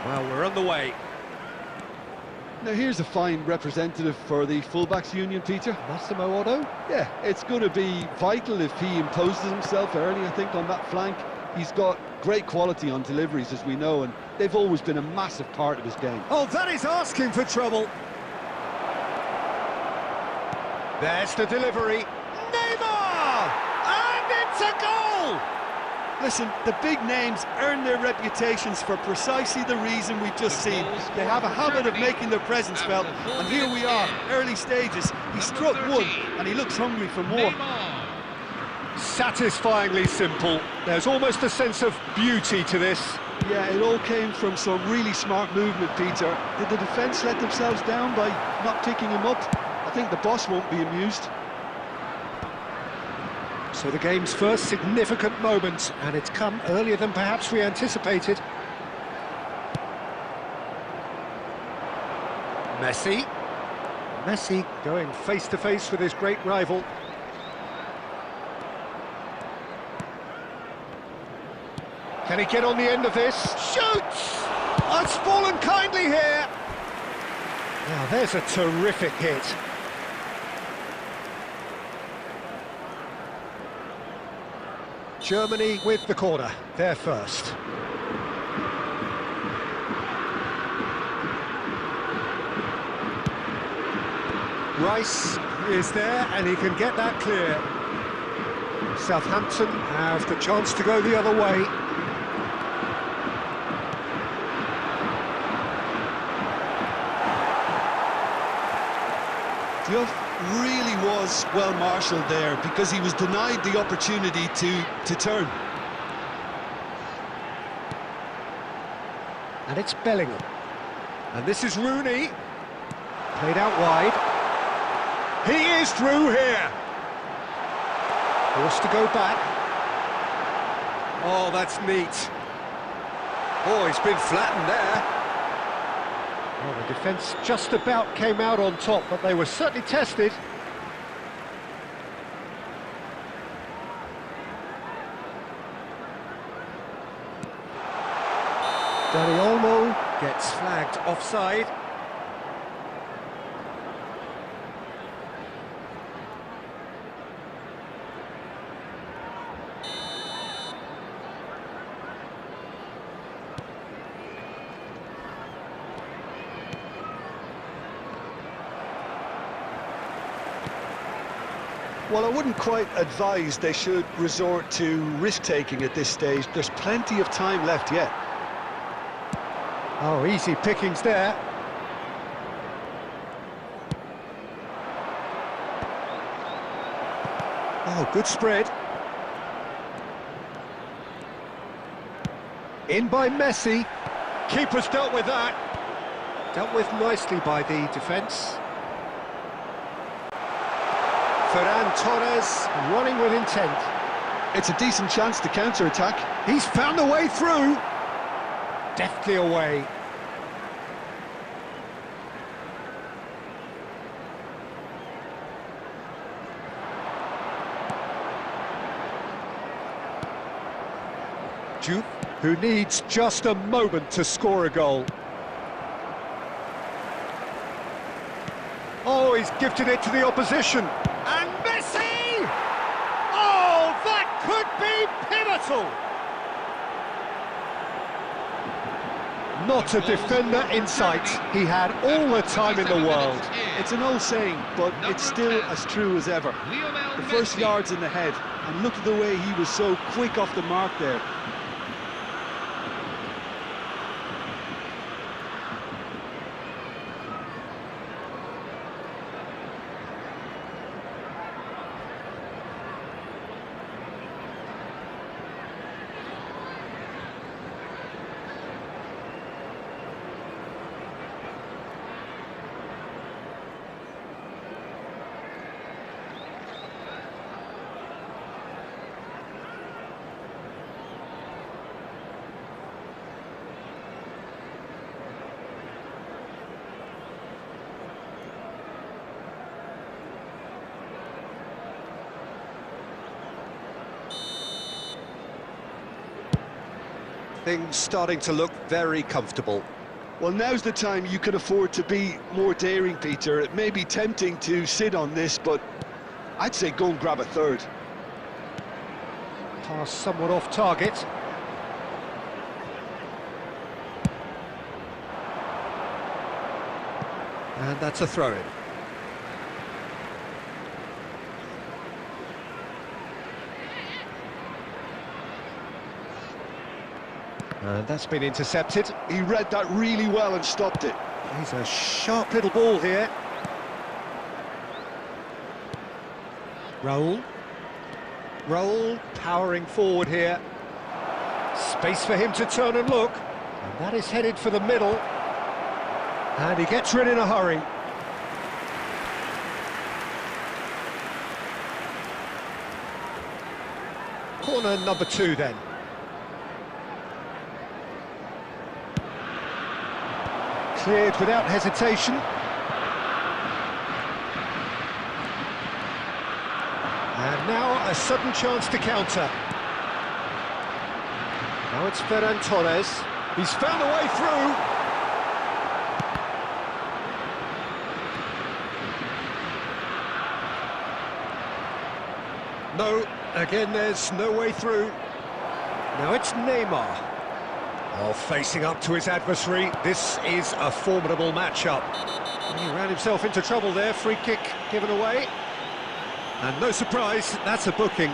Well, we're on the way. Now here's a fine representative for the fullbacks union, Peter. Massimo Otto? Yeah, it's going to be vital if he imposes himself early, I think, on that flank. He's got great quality on deliveries, as we know, and they've always been a massive part of his game. Oh, that is asking for trouble. There's the delivery. Neymar! And it's a goal! Listen, the big names earn their reputations for precisely the reason we've just seen. They have a habit of making their presence felt, and here we are, early stages. He struck one, and he looks hungry for more. Satisfyingly simple. There's almost a sense of beauty to this. Yeah, it all came from some really smart movement, Peter. Did the defence let themselves down by not picking him up? I think the boss won't be amused. So the game's first significant moment, and it's come earlier than perhaps we anticipated. Messi. Messi going face-to-face with his great rival. Can he get on the end of this? Shoots! Oh, it's fallen kindly here. Now there's a terrific hit. Germany with the corner, they're first. Rice is there and he can get that clear. Southampton have the chance to go the other way. Duff really was well marshalled there because he was denied the opportunity to turn. And it's Bellingham. And this is Rooney. Played out wide. He is through here. Forced to go back. Oh, that's neat. Oh, he's been flattened there. Well, the defence just about came out on top, but they were certainly tested. Dani Olmo gets flagged offside. Well, I wouldn't quite advise they should resort to risk-taking at this stage. There's plenty of time left yet. Oh, easy pickings there. Oh, good spread. In by Messi. Keeper's dealt with that. Dealt with nicely by the defence. Ferran Torres running with intent. It's a decent chance to counter-attack. He's found a way through. Deftly away. Jupe, who needs just a moment to score a goal. Oh, he's gifted it to the opposition. And Messi! Oh, that could be pivotal! Not a defender in sight. He had all the time in the world. It's an old saying, but it's still as true as ever. The first yard's in the head, and look at the way he was so quick off the mark there. Things starting to look very comfortable. Well, now's the time you can afford to be more daring, Peter. It may be tempting to sit on this, but I'd say go and grab a third. Pass somewhat off target. And that's a throw-in. And that's been intercepted. He read that really well and stopped it. He's a sharp little ball here. Raul. Raul powering forward here. Space for him to turn and look. And that is headed for the middle. And he gets rid in a hurry. Corner number 2 then. Cleared without hesitation. Now a sudden chance to counter. Now it's Ferran Torres. He's found a way through. No, again there's no way through. Now it's Neymar. Oh, facing up to his adversary. This is a formidable matchup. He ran himself into trouble there. Free kick given away. And no surprise, that's a booking.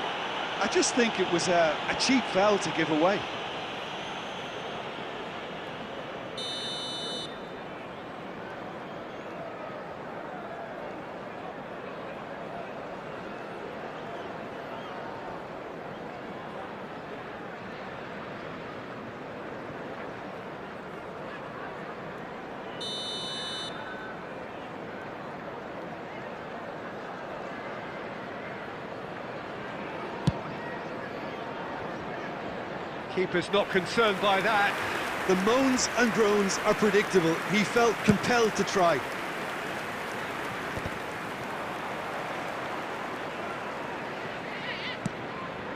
I just think it was a cheap foul to give away. Keeper's not concerned by that. The moans and groans are predictable. He felt compelled to try.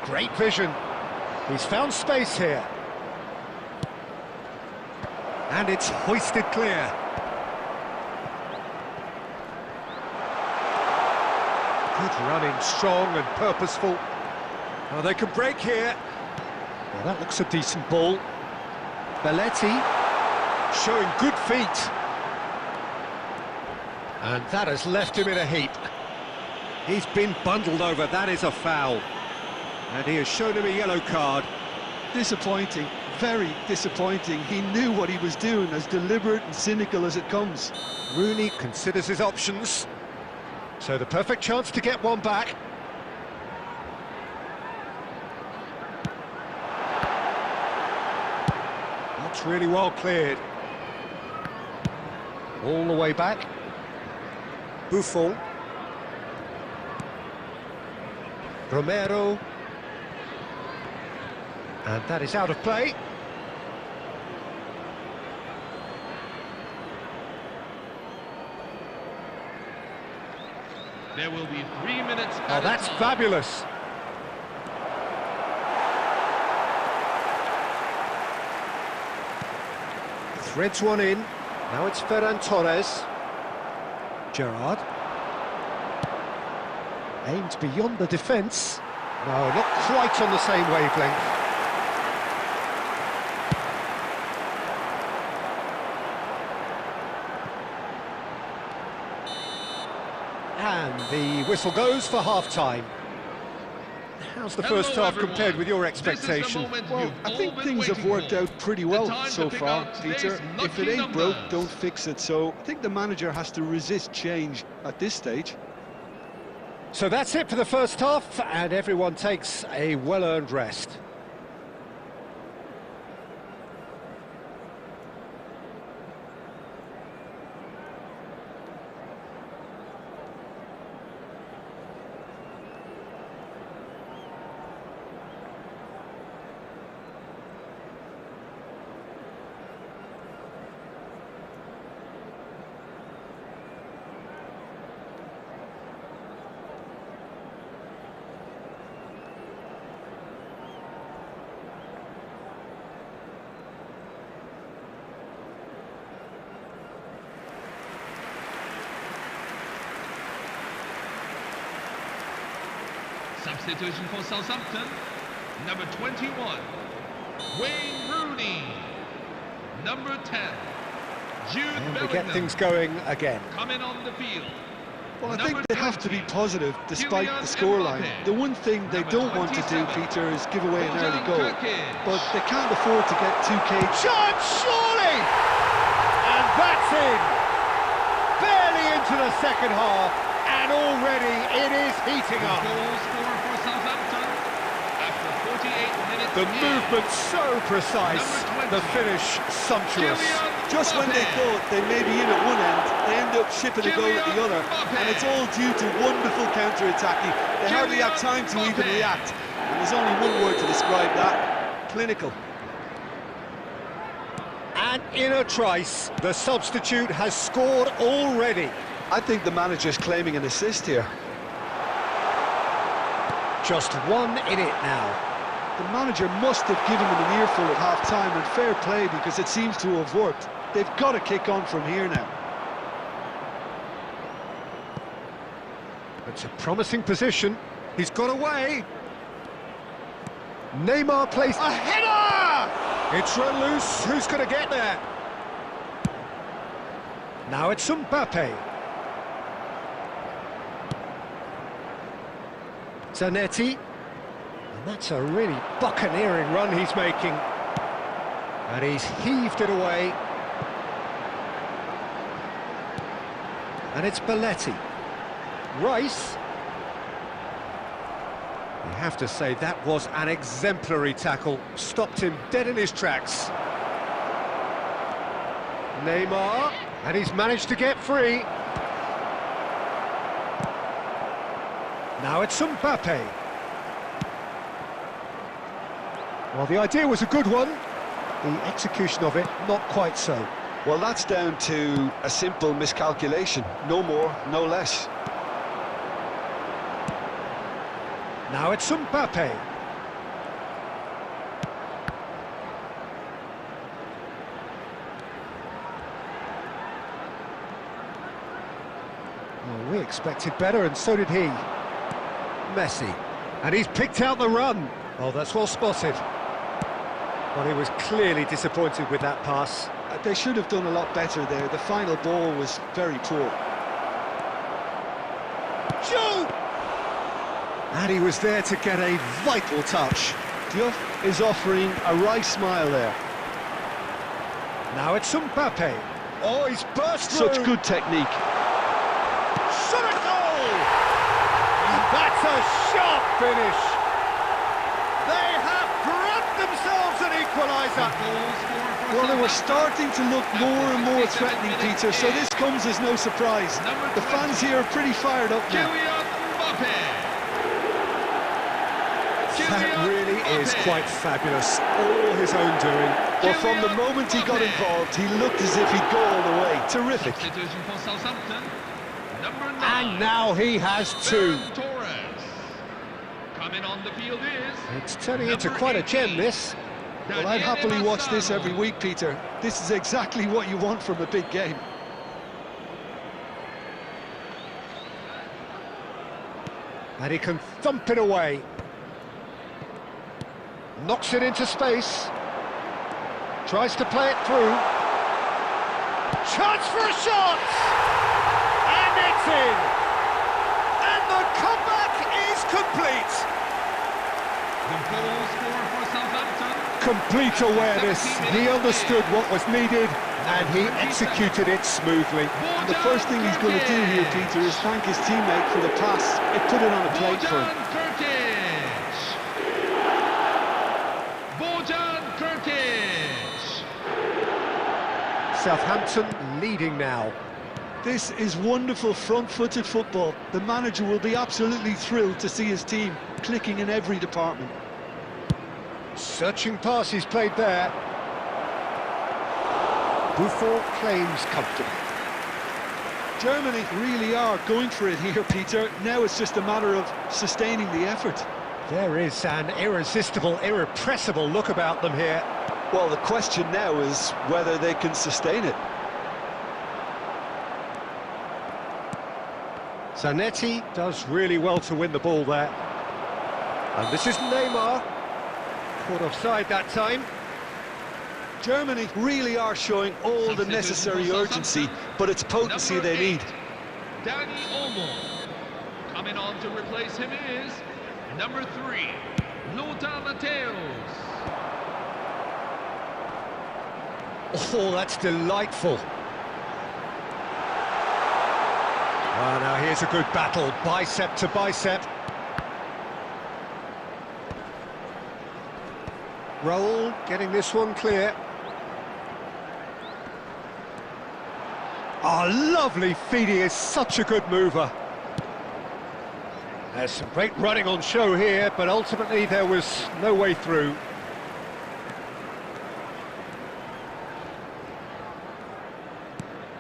Great vision. He's found space here. And it's hoisted clear. Good running, strong and purposeful. Oh, they can break here. Well, that looks a decent ball. Belletti showing good feet. And that has left him in a heap. He's been bundled over, that is a foul. And he has shown him a yellow card. Disappointing, very disappointing. He knew what he was doing, as deliberate and cynical as it comes. Rooney considers his options. So the perfect chance to get one back. That's really well cleared. All the way back. Buffon. Romero. And that is out of play. There will be 3 minutes. Oh, that's fabulous. Threads one in. Now it's Ferran Torres. Gerrard. Aimed beyond the defence. No, not quite on the same wavelength. And the whistle goes for half-time. How's the first half compared with your expectation? Well, I think things have worked out pretty well so far, Peter. If it ain't broke, don't fix it. So I think the manager has to resist change at this stage. So that's it for the first half, and everyone takes a well-earned rest. Substitution for Southampton, number 21, Wayne Rooney. Number 10, Jude And we Bellingham. get things going again. Coming on the field. Well, I think Number they have to be 20, positive despite Kylian the scoreline. Mbappe. The one thing they Number don't want to do, 27, Peter, is give away an early goal. Kirkic. But they can't afford to get too caged. Shot, surely! And that's in! Barely into the second half, and already it is heating up. Goal scorer for Southampton after 48 minutes. The in. movement so precise, Number 20, the finish sumptuous. Kylian Just when they Mbappe. thought they may be in at one end, they end up shipping a goal at the Kylian other. Mbappe. And it's all due to wonderful counter-attacking. They hardly have time to even Mbappe. react. And there's only one word to describe that: clinical. And in a trice, the substitute has scored already. I think the manager's claiming an assist here. Just one in it now. The manager must have given them an earful at half-time, and fair play, because it seems to have worked. They've got to kick on from here now. It's a promising position. He's got away. Neymar plays a header! It's run loose. Who's going to get there? Now it's Mbappe. Zanetti. And that's a really buccaneering run he's making. And he's heaved it away. And it's Belletti. Rice. You have to say that was an exemplary tackle. Stopped him dead in his tracks. Neymar. And he's managed to get free. Now it's Mbappe. Well, the idea was a good one. The execution of it, not quite so. Well, that's down to a simple miscalculation. No more, no less. Now it's Mbappe. Well, we expected better, and so did he. Messi. And he's picked out the run. Oh, that's well spotted. Well, he was clearly disappointed with that pass. They should have done a lot better there. The final ball was very poor. Shoot! And he was there to get a vital touch. Diop is offering a wry smile there. Now it's Mbappe. Oh, he's burst through. Such good technique. Shot a goal! And that's a sharp finish. They have grabbed themselves an equaliser. Well, they were starting to look more and more threatening, Peter, so this comes as no surprise. The fans here are pretty fired up now. That really is quite fabulous. All his own doing. Well, from the moment he got involved, he looked as if he'd go all the way. Terrific. And now he has two. Coming on the field is... It's turning into quite a gem, this. Well, I'd happily watch this every week, Peter. This is exactly what you want from a big game. And he can thump it away. Knocks it into space. Tries to play it through. Chance for a shot! And it's in! And the comeback is complete! The goal scorer for Southampton. Complete awareness. He understood what was needed and he executed it smoothly. And the first thing he's going to do here, Peter, is thank his teammate for the pass. It put it on a plate for him. Southampton leading now. This is wonderful front-footed football. The manager will be absolutely thrilled to see his team clicking in every department. Searching pass he's played there. Buffon claims comfortably. Germany really are going for it here, Peter. Now it's just a matter of sustaining the effort. There is an irresistible, irrepressible look about them here. Well, the question now is whether they can sustain it. Zanetti does really well to win the ball there. And this is Neymar. Caught offside that time. Germany really are showing all the necessary urgency, but it's potency they need. Danny Olmo. Coming on to replace him is number 3, Lothar Matthäus. Oh, that's delightful. Well, now here's a good battle, bicep to bicep. Raul getting this one clear. Oh, lovely feed, he is such a good mover. There's some great running on show here, but ultimately there was no way through.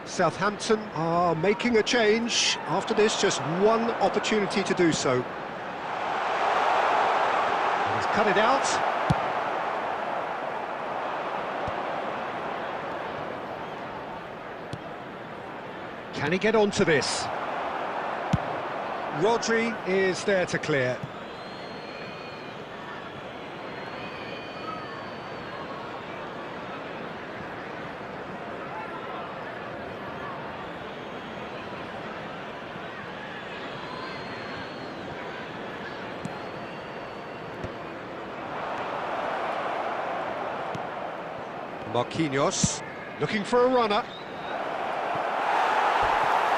Southampton are making a change. After this, just one opportunity to do so. cut it out. Can he get onto this? Rodri is there to clear. Marquinhos, looking for a runner.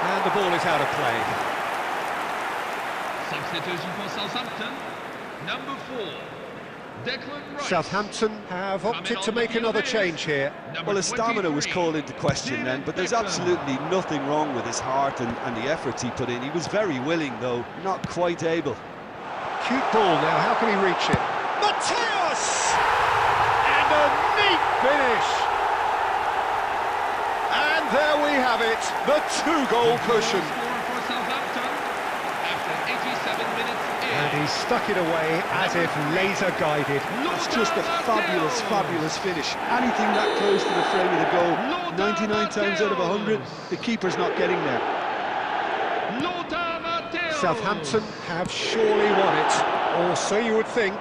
And the ball is out of play. Substitution for Southampton, number 4, Declan Rice. Southampton have opted to make another change here. Well, his stamina was called into question then, but there's absolutely nothing wrong with his heart and the efforts he put in. He was very willing, though, not quite able. Cute ball now, how can he reach it? Mateus! And a neat finish! And there we have it, the 2-goal cushion. For Southampton after 87 minutes in. And he stuck it away as if laser guided. That's just a fabulous, fabulous finish. Anything that close to the frame of the goal, 99 times out of 100, the keeper's not getting there. Southampton have surely won it, or so you would think.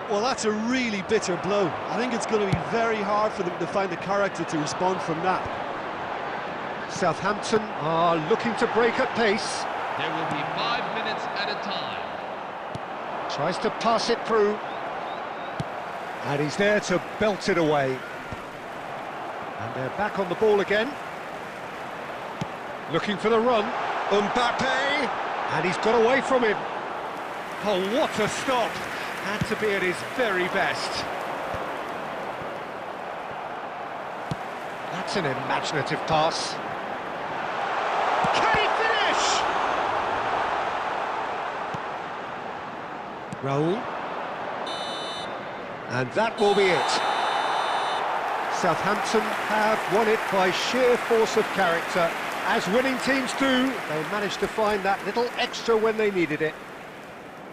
Well, that's a really bitter blow. I think it's going to be very hard for them to find the character to respond from that. Southampton are looking to break at pace. There will be 5 minutes at a time. Tries to pass it through. And he's there to belt it away. And they're back on the ball again. Looking for the run. Mbappe! And he's got away from him. Oh, what a stop! Had to be at his very best. That's an imaginative pass. Can he finish? Raul. And that will be it. Southampton have won it by sheer force of character. As winning teams do, they managed to find that little extra when they needed it.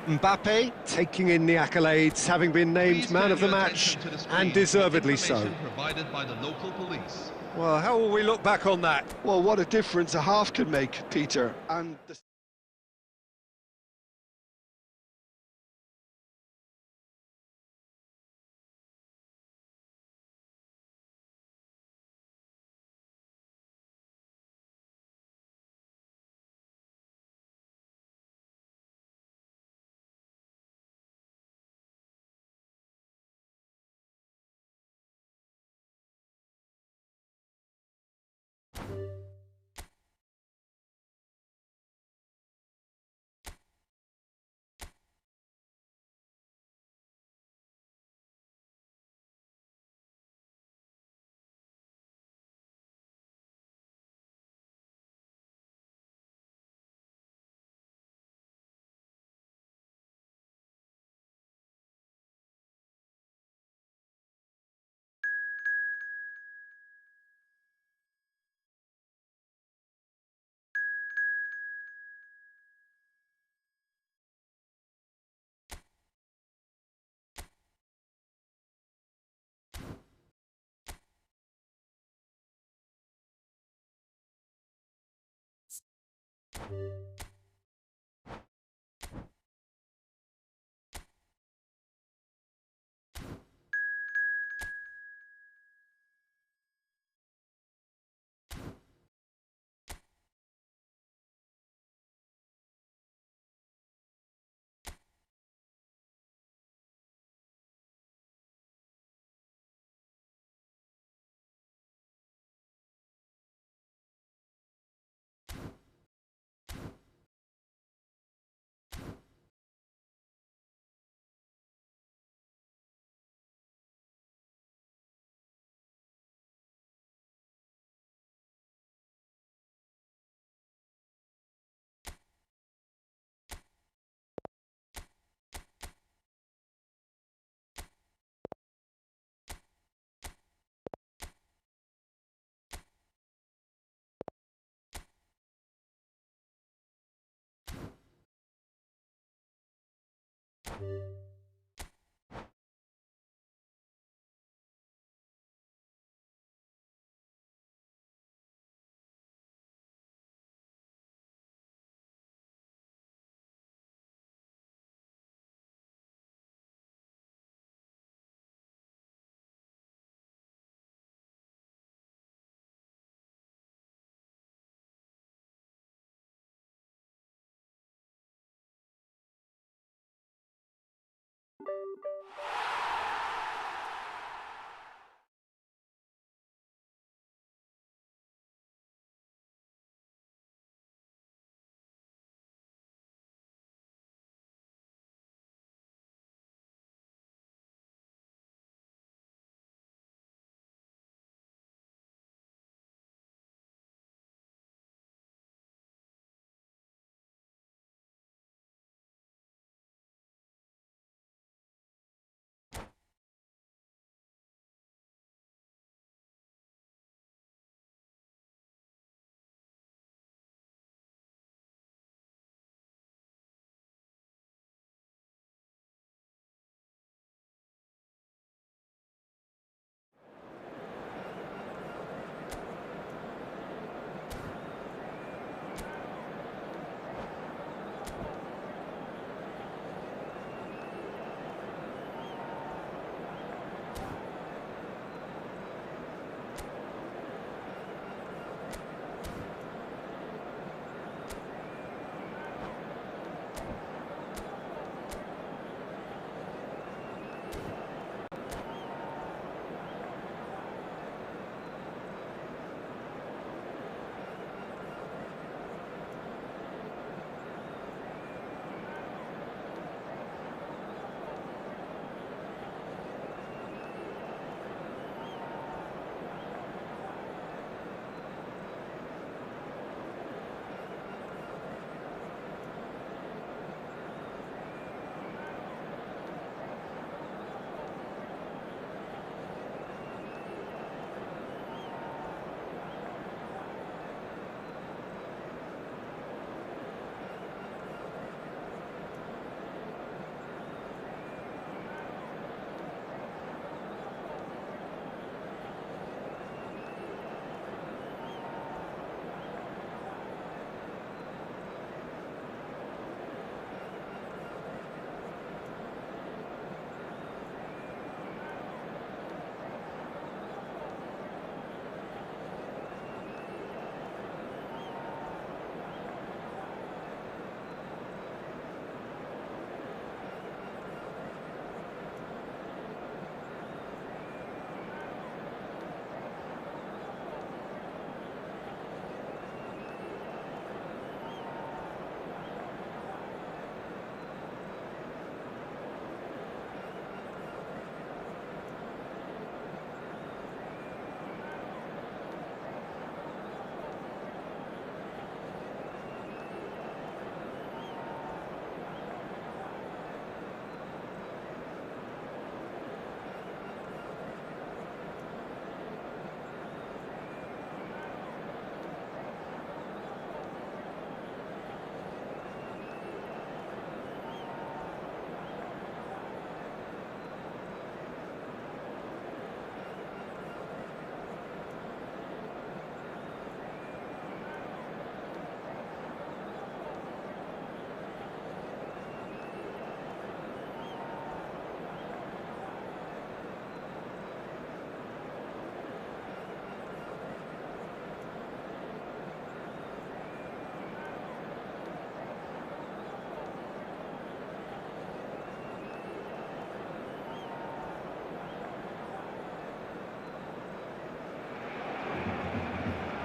Mbappe taking in the accolades, having been named man of the match, and deservedly so. Provided by the local police. Well, how will we look back on that? Well, what a difference a half can make, Peter. And the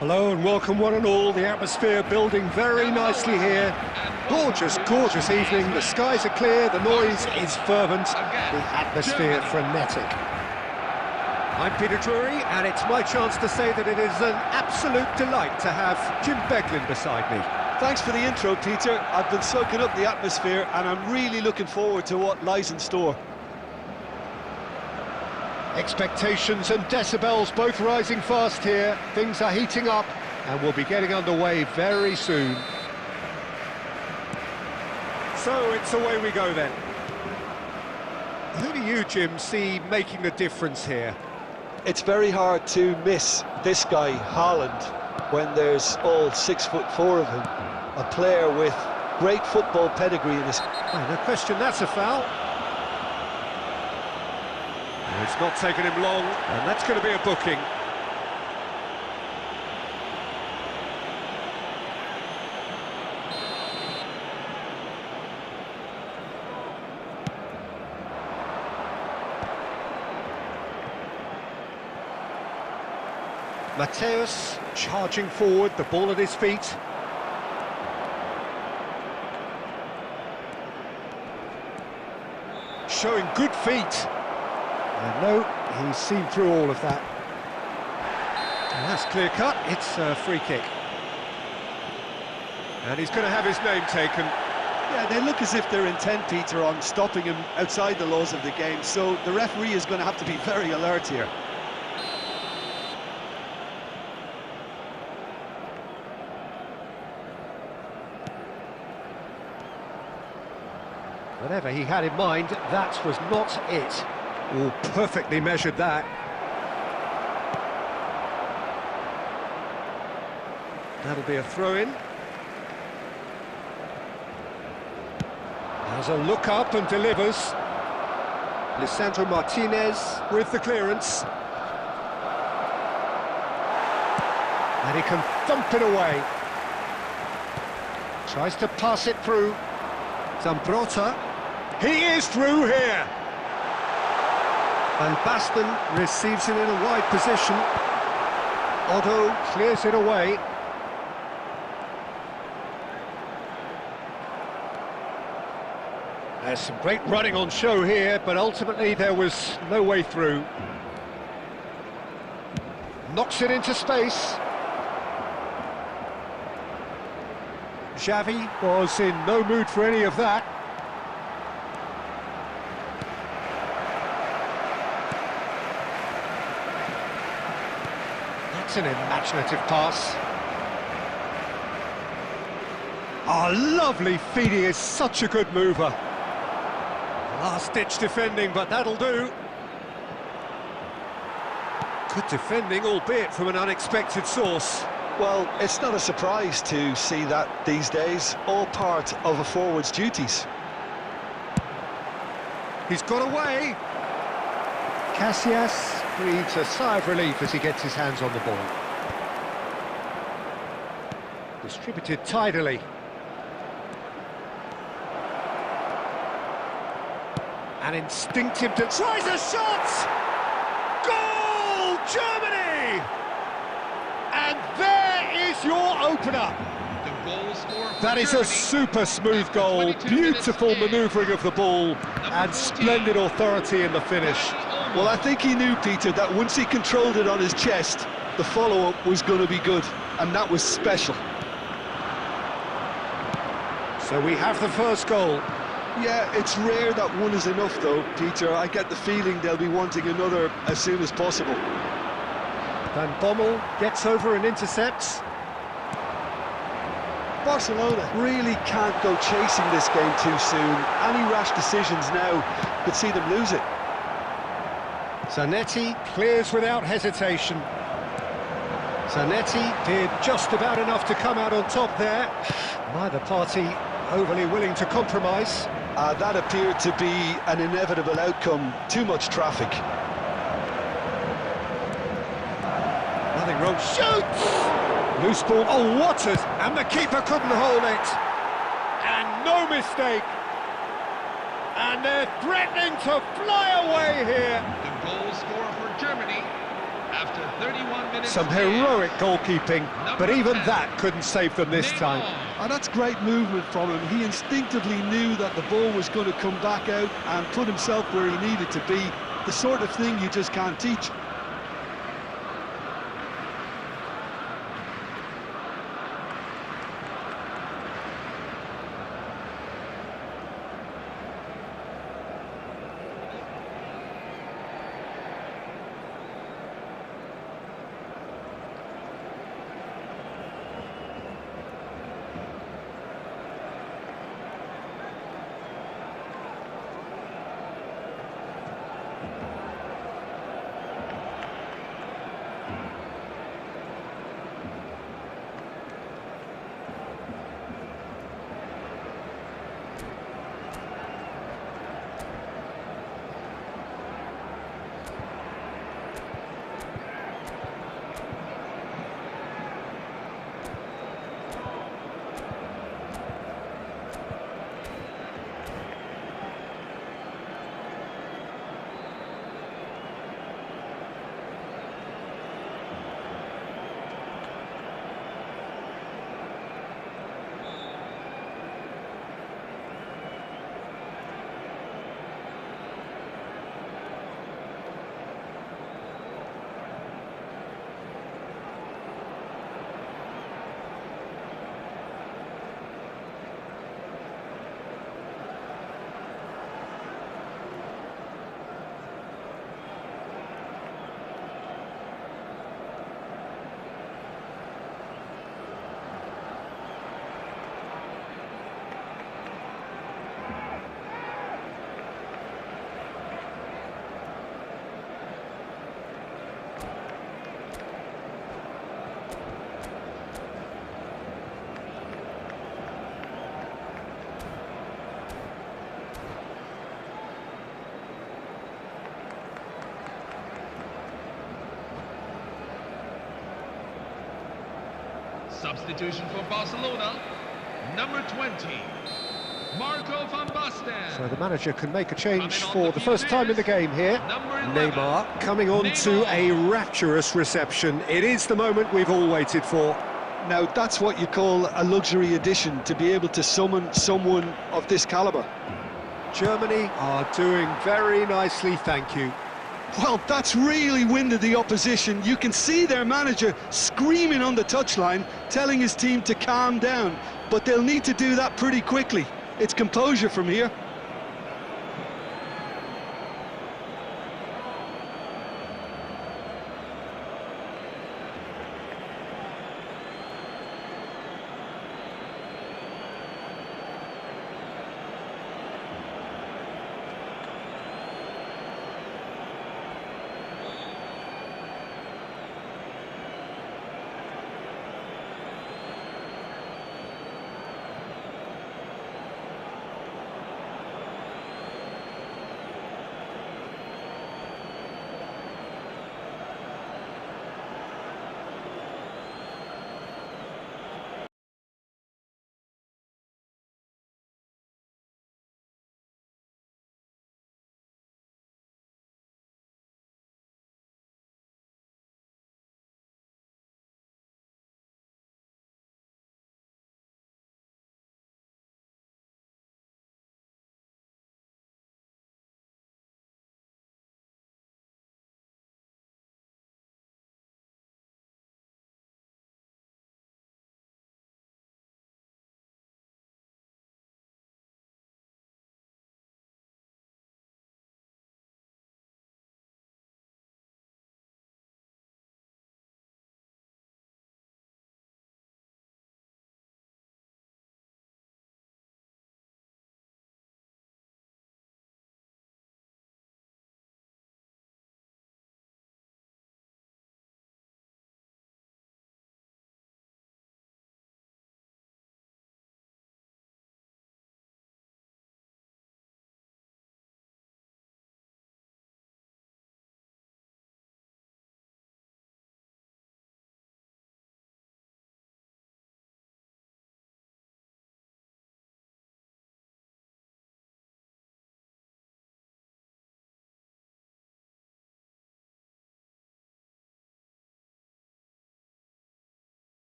Hello and welcome one and all, the atmosphere building very nicely here. Gorgeous, gorgeous evening, the skies are clear, the noise is fervent, the atmosphere frenetic. I'm Peter Drury and it's my chance to say that it is an absolute delight to have Jim Beglin beside me. Thanks for the intro, Peter. I've been soaking up the atmosphere and I'm really looking forward to what lies in store. Expectations and decibels both rising fast here. Things are heating up and we'll be getting underway very soon. So it's away we go then. Who do you, Jim, see making the difference here? It's very hard to miss this guy, Haaland, when there's all 6'4" of him. A player with great football pedigree in his... Oh, no question, that's a foul. It's not taken him long, and that's going to be a booking. Mateus charging forward, the ball at his feet. Showing good feet. And no, he's seen through all of that. And that's clear cut, it's a free kick. And he's going to have his name taken. Yeah, they look as if they're intent, Peter, on stopping him outside the laws of the game, so the referee is going to have to be very alert here. Whatever he had in mind, that was not it. Oh, perfectly measured that. That'll be a throw-in. Has a look up and delivers. Lisandro Martinez with the clearance. And he can thump it away. Tries to pass it through. Zambrota. He is through here. And Baston receives it in a wide position. Otto clears it away. There's some great running on show here, but ultimately there was no way through. Knocks it into space. Xavi was in no mood for any of that. That's an imaginative pass. Oh, lovely feed, he is such a good mover. Last-ditch defending, but that'll do. Good defending, albeit from an unexpected source. Well, it's not a surprise to see that these days, all part of a forward's duties. He's got away. Casillas breathes a sigh of relief as he gets his hands on the ball. Distributed tidily. An instinctive... tries a shot! Goal! Germany! And there is your opener. The goal scorer for That is Germany a super smooth after goal, 22 beautiful minutes in. manoeuvring of the ball, and 14. splendid authority in the finish. Well, I think he knew, Peter, that once he controlled it on his chest, the follow-up was going to be good, and that was special. So we have the first goal. Yeah, it's rare that one is enough, though, Peter. I get the feeling they'll be wanting another as soon as possible. Van Bommel gets over and intercepts. Barcelona really can't go chasing this game too soon. Any rash decisions now could see them lose it. Zanetti clears without hesitation. Zanetti did just about enough to come out on top there. Neither party overly willing to compromise. That appeared to be an inevitable outcome. Too much traffic. Nothing wrong. Shoots! Loose ball. Oh, what a... And the keeper couldn't hold it. And no mistake. And they're threatening to fly away here. The goal scorer for Germany after 31 minutes. Some heroic goalkeeping, but even that couldn't save them this time. And that's great movement from him. He instinctively knew that the ball was going to come back out and put himself where he needed to be. The sort of thing you just can't teach. Substitution for Barcelona, number 20, Marco van Basten. So the manager can make a change Coming on for the the field first time in the game here. number 11, Neymar coming on to a rapturous reception. It is the moment we've all waited for. Now, that's what you call a luxury addition, to be able to summon someone of this calibre. Germany are doing very nicely, thank you. Well, that's really winded the opposition. You can see their manager screaming on the touchline, telling his team to calm down. But they'll need to do that pretty quickly. It's composure from here.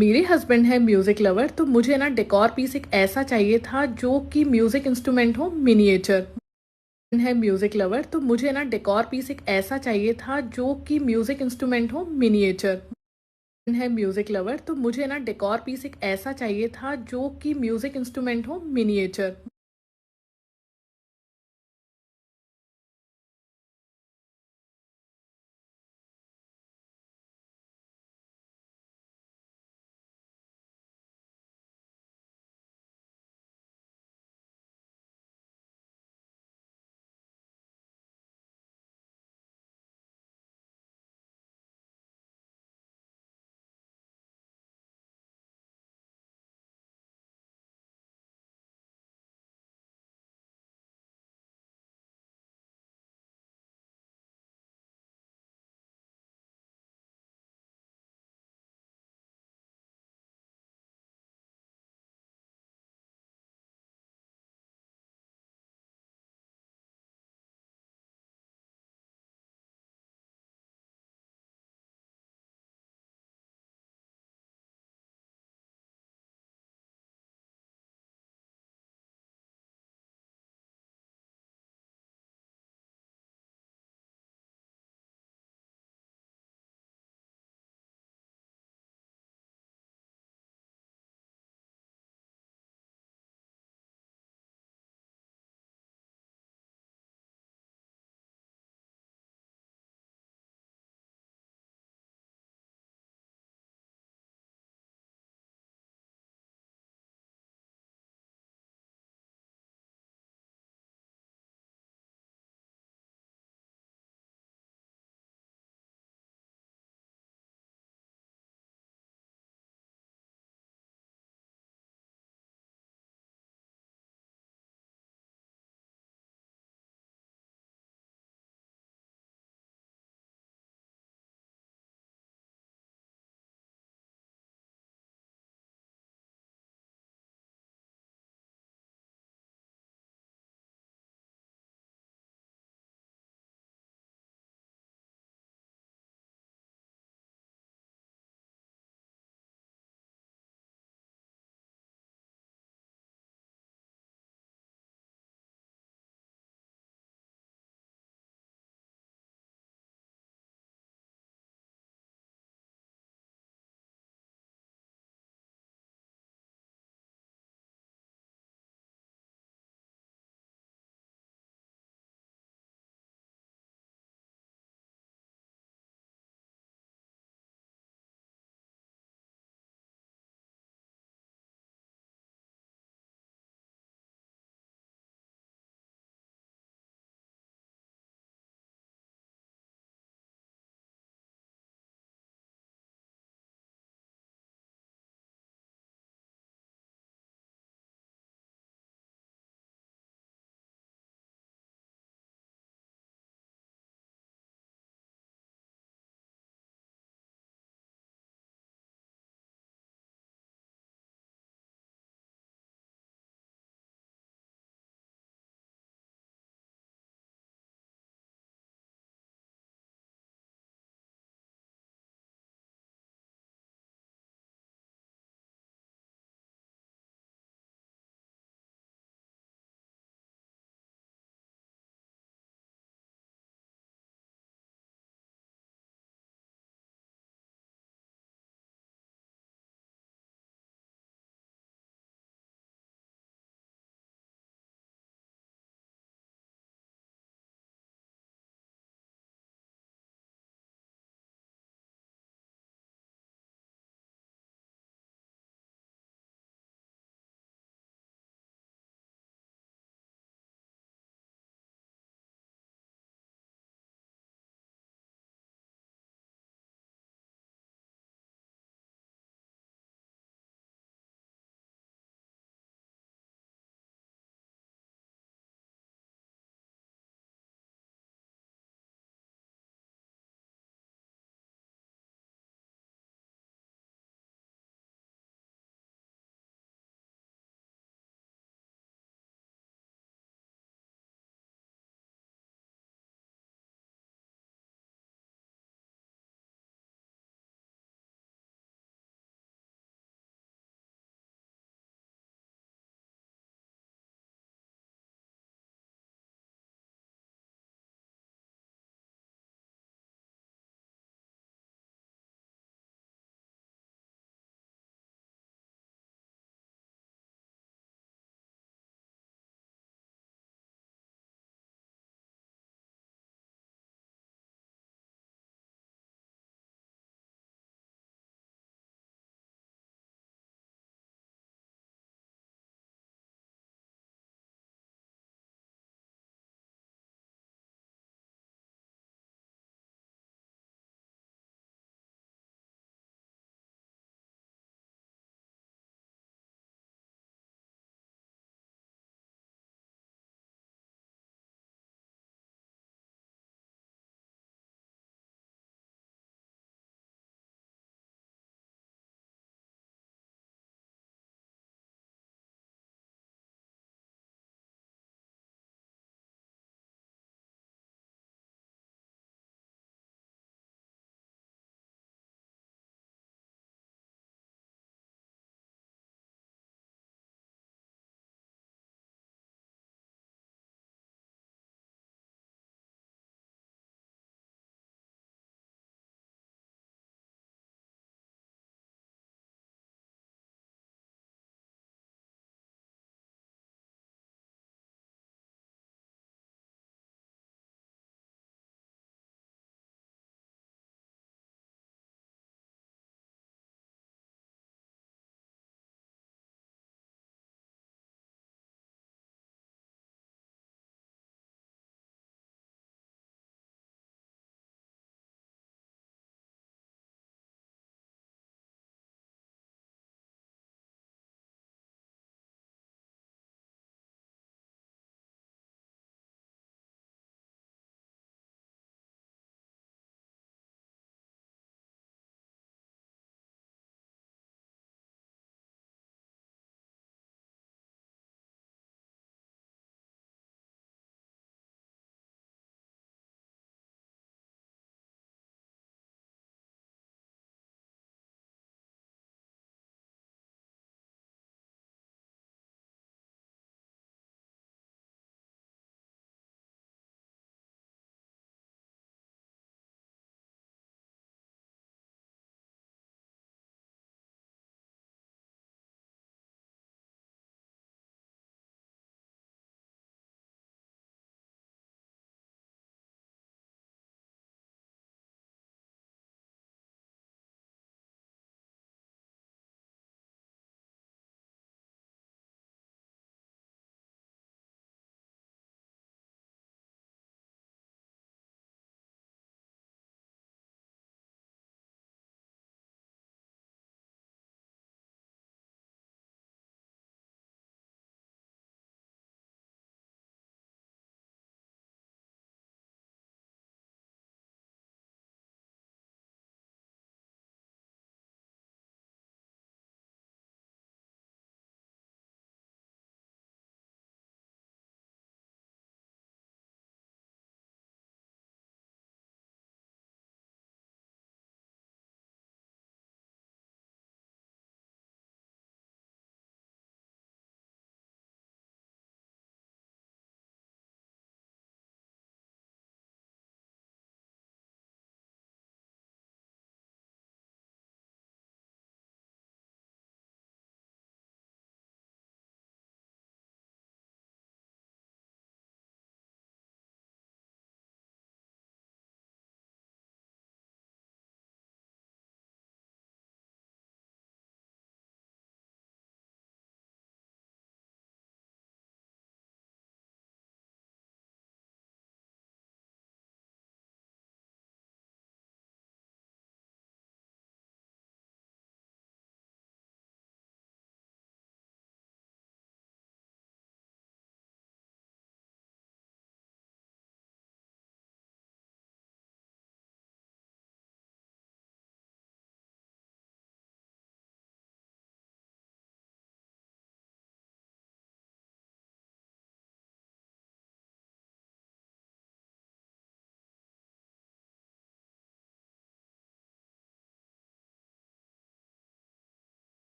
मेरे husband है music lover, तो मुझे ना decor piece एक ऐसा चाहिए था जो कि म्यूज़िक इंस्ट्रूमेंट हो मिनिएचर। है म्यूज़िक लवर, तो मुझे ना डेकोर पीस एक ऐसा चाहिए था जो कि म्यूज़िक इंस्ट्रूमेंट हो मिनिएचर। है म्यूज़िक लवर, तो मुझे ना डेकोर पीस एक ऐसा चाहिए था जो कि म्यूज़िक इंस्ट्रूमेंट हो miniature.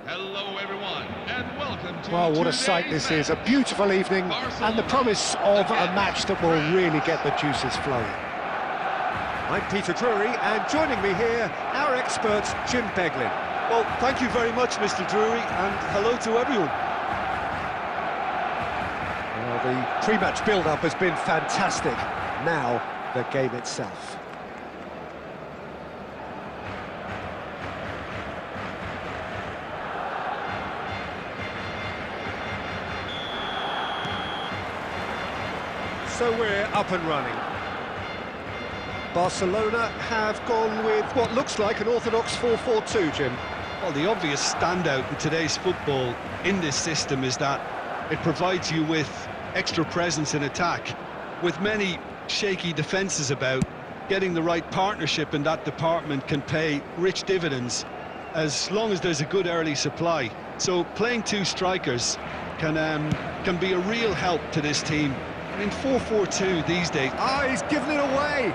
Hello everyone, and welcome to Well, what a sight this is. A beautiful evening and the promise of a match that will really get the juices flowing. I'm Peter Drury, and joining me here, our expert, Jim Beglin. Well, thank you very much, Mr. Drury, and hello to everyone. Well, the pre-match build-up has been fantastic. Now, the game itself. So we're up and running. Barcelona have gone with what looks like an orthodox 4-4-2, Jim. Well, the obvious standout in today's football in this system is that it provides you with extra presence in attack. With many shaky defences about, getting the right partnership in that department can pay rich dividends as long as there's a good early supply. So playing two strikers can be a real help to this team. And in 4-4-2 these days... He's given it away!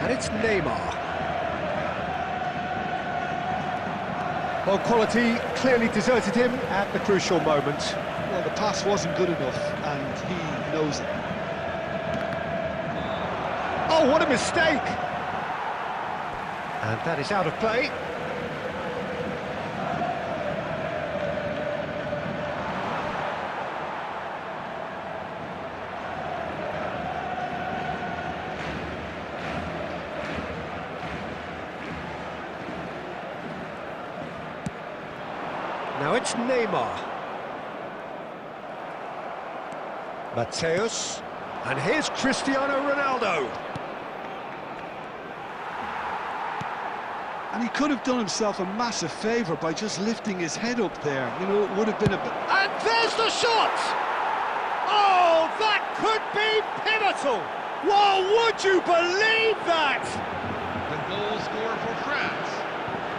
And it's Neymar. Well, quality clearly deserted him at the crucial moment. Well, the pass wasn't good enough, and he knows it. Oh, what a mistake! And that is out of play. Now it's Neymar. Mateus. And here's Cristiano Ronaldo. And he could have done himself a massive favour by just lifting his head up there. You know, it would have been a bit... And there's the shot! Oh, that could be pivotal! Well, would you believe that? The goal scorer for France.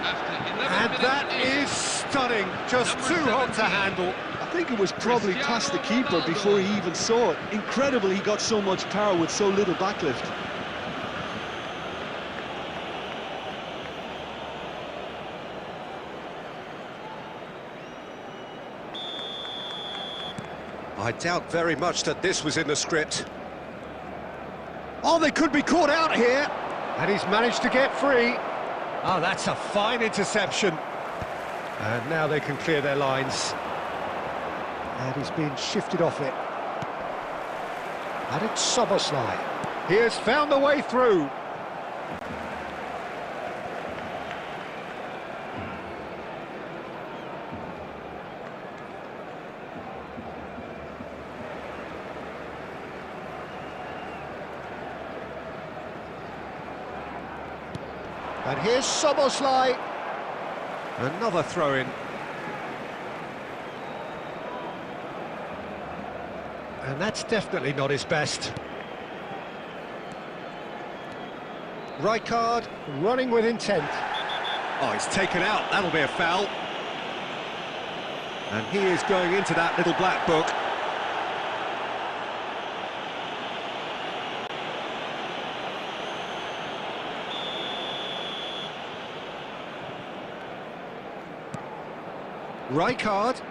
After 11 And minutes that is stunning. Just Number too hot to 17. handle. I think it was probably past the keeper before he even saw it. Incredible he got so much power with so little backlift. I doubt very much that this was in the script. Oh, they could be caught out here. And he's managed to get free. Oh, that's a fine interception. And now they can clear their lines. And he's being shifted off it. And it's Soboslai. He has found the way through. And here's Soboslai. Another throw-in. And that's definitely not his best. Rijkaard running with intent. Oh, he's taken out. That'll be a foul. And he is going into that little black book. Rijkaard.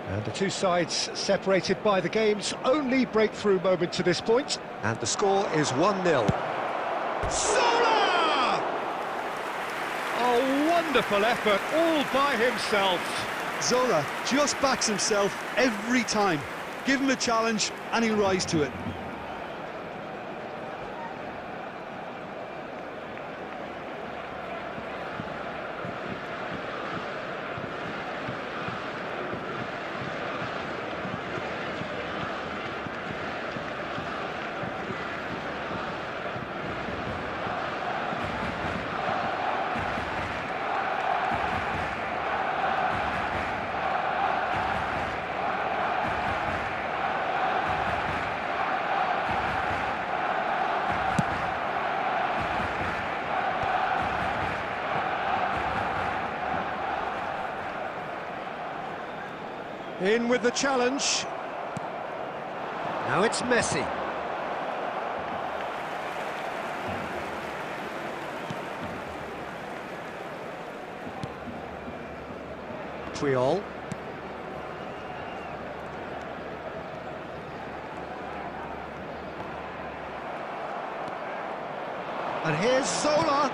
And the two sides separated by the game's only breakthrough moment to this point. And the score is 1-0. Zola! A wonderful effort all by himself. Zola just backs himself every time. Give him a challenge and he'll rise to it. In with the challenge. Now it's Messi. Triol. And here's Zola.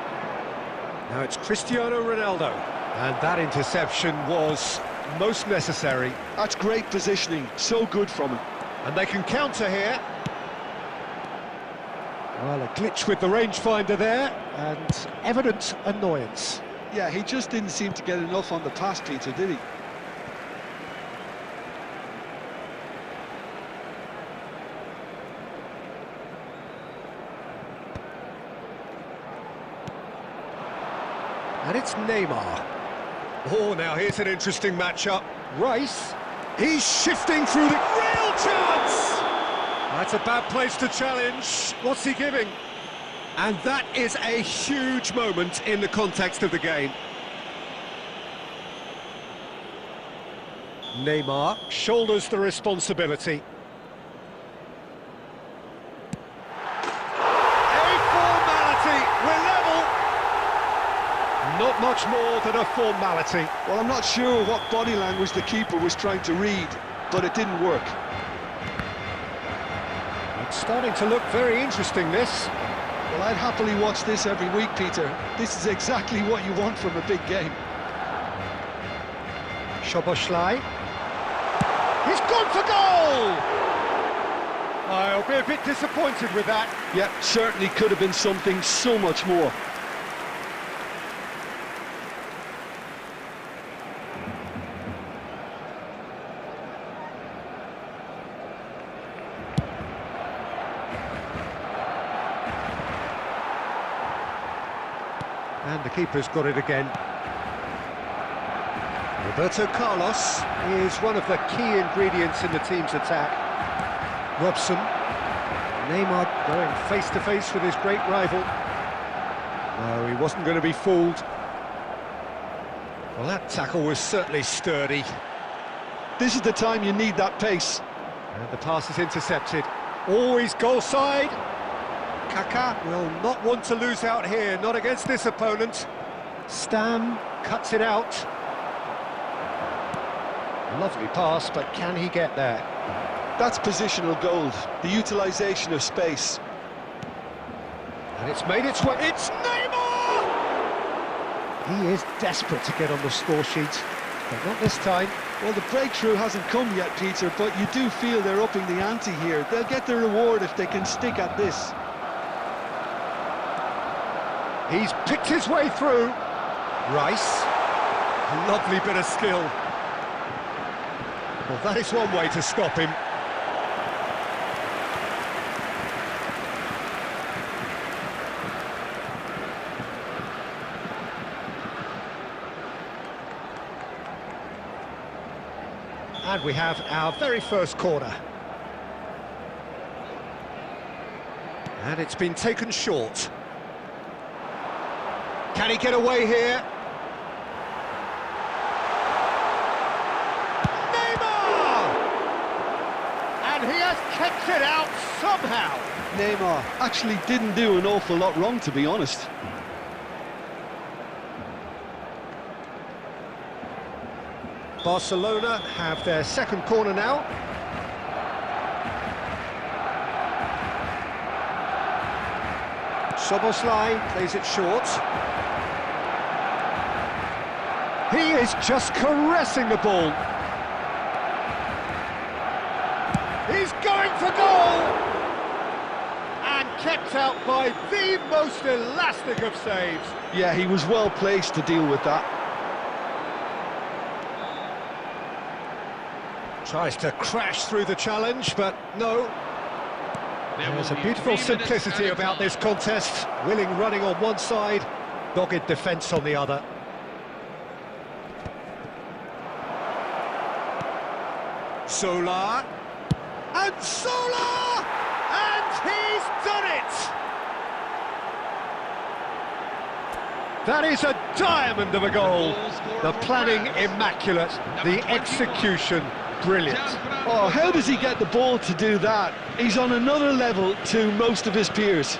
Now it's Cristiano Ronaldo. And that interception was most necessary. That's great positioning, so good from him. And they can counter here. Well, a glitch with the rangefinder there, and evident annoyance. Yeah, he just didn't seem to get enough on the pass, Peter, did he? And it's Neymar. Oh, now here's an interesting matchup. Rice, he's shifting through the... Real chance! That's a bad place to challenge. What's he giving? And that is a huge moment in the context of the game. Neymar shoulders the responsibility. A formality, we're level. Not much more than a formality. Well, I'm not sure what body language the keeper was trying to read, but it didn't work. It's starting to look very interesting, this. Well, I'd happily watch this every week, Peter. This is exactly what you want from a big game. Szoboszlai. He's gone for goal! I'll be a bit disappointed with that. Yeah, certainly could have been something so much more. And the keeper's got it again. Roberto Carlos is one of the key ingredients in the team's attack. Robson. Neymar going face-to-face with his great rival. No, he wasn't going to be fooled. Well, that tackle was certainly sturdy. This is the time you need that pace. And the pass is intercepted. Always goal side. Kaká will not want to lose out here, not against this opponent. Stam cuts it out. Lovely pass, but can he get there? That's positional gold, the utilisation of space. And it's made its way. It's Neymar! He is desperate to get on the score sheet, but not this time. Well, the breakthrough hasn't come yet, Peter, but you do feel they're upping the ante here. They'll get the reward if they can stick at this. He's picked his way through. Rice. Lovely bit of skill. Well, that is one way to stop him. And we have our very first corner. And it's been taken short. Can he get away here? Neymar! And he has kept it out somehow. Neymar actually didn't do an awful lot wrong, to be honest. Barcelona have their second corner now. Szoboszlai plays it short. He is just caressing the ball. He's going for goal! And kept out by the most elastic of saves. Yeah, he was well placed to deal with that. Tries to crash through the challenge, but no. There's a beautiful simplicity about this contest. Willing running on one side, dogged defence on the other. Solar. And Solar! And he's done it! That is a diamond of a goal. The planning immaculate, the execution brilliant. Oh, how does he get the ball to do that? He's on another level to most of his peers.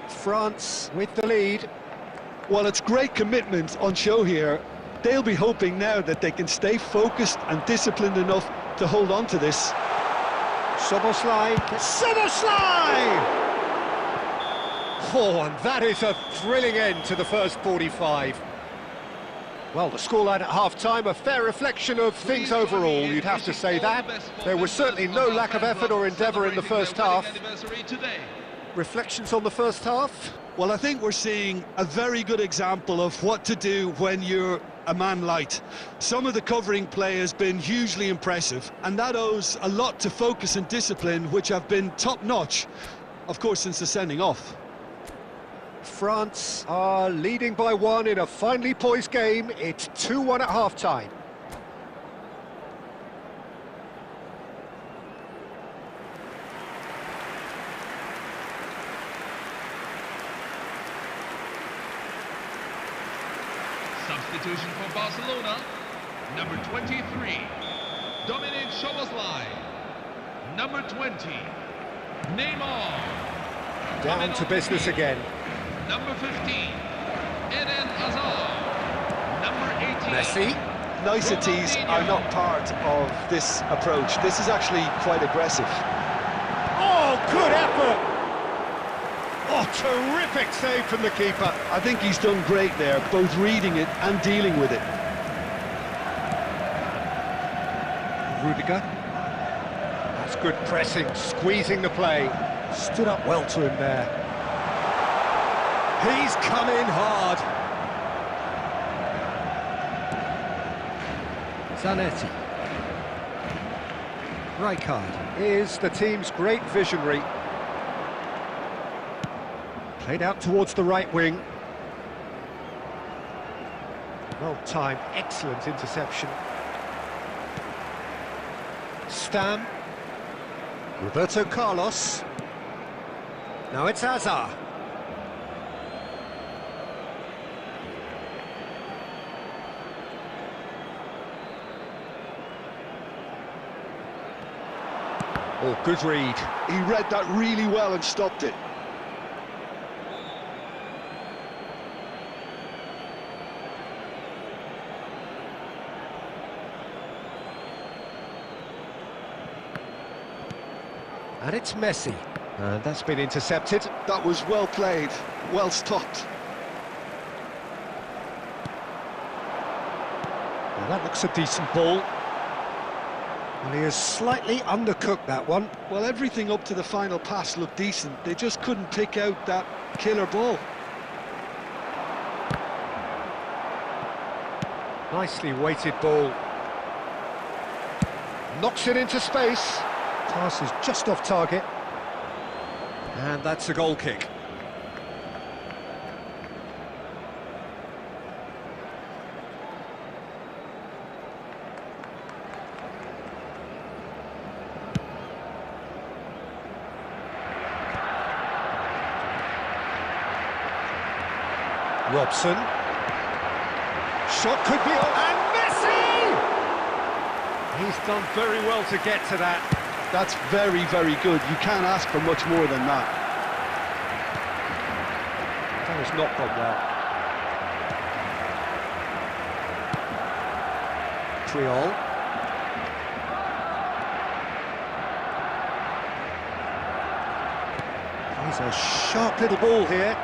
France with the lead. Well, it's great commitment on show here. They'll be hoping now that they can stay focused and disciplined enough to hold on to this. Szoboszlai. Szoboszlai! Oh, and that is a thrilling end to the first 45. Well, the scoreline at half-time, a fair reflection of things overall, you'd have to say that. There was certainly no lack of effort or endeavour in the first half. Reflections on the first half? Well, I think we're seeing a very good example of what to do when you're a man light. Some of the covering play has been hugely impressive, and that owes a lot to focus and discipline, which have been top-notch, of course, since the sending off. France are leading by one in a finely poised game. It's 2-1 at half-time. Substitution for Barcelona, number 23, Dominic Szoboszlai. Number 20, Neymar. Down to business again. Number 15, Eden Hazard. Messi. Niceties are not part of this approach. This is actually quite aggressive. Oh, good effort! Oh, terrific save from the keeper. I think he's done great there, both reading it and dealing with it. Rudiger. That's good pressing, squeezing the play. Stood up well to him there. He's come in hard. Zanetti. Rijkaard is the team's great visionary. Played out towards the right wing. Well timed, excellent interception. Stam. Roberto Carlos. Now it's Hazard. Oh, good read. He read that really well and stopped it. And it's Messi. And that's been intercepted. That was well played, well stopped. Now that looks a decent ball. Well, he has slightly undercooked that one. Well, everything up to the final pass looked decent. They just couldn't pick out that killer ball. Nicely weighted ball. Knocks it into space. Pass is just off target. And that's a goal kick. Robson. Shot could be on. And Messi! He's done very well to get to that. That's very, very good. You can't ask for much more than that. That has not gone well. Triol. He's a sharp little ball here.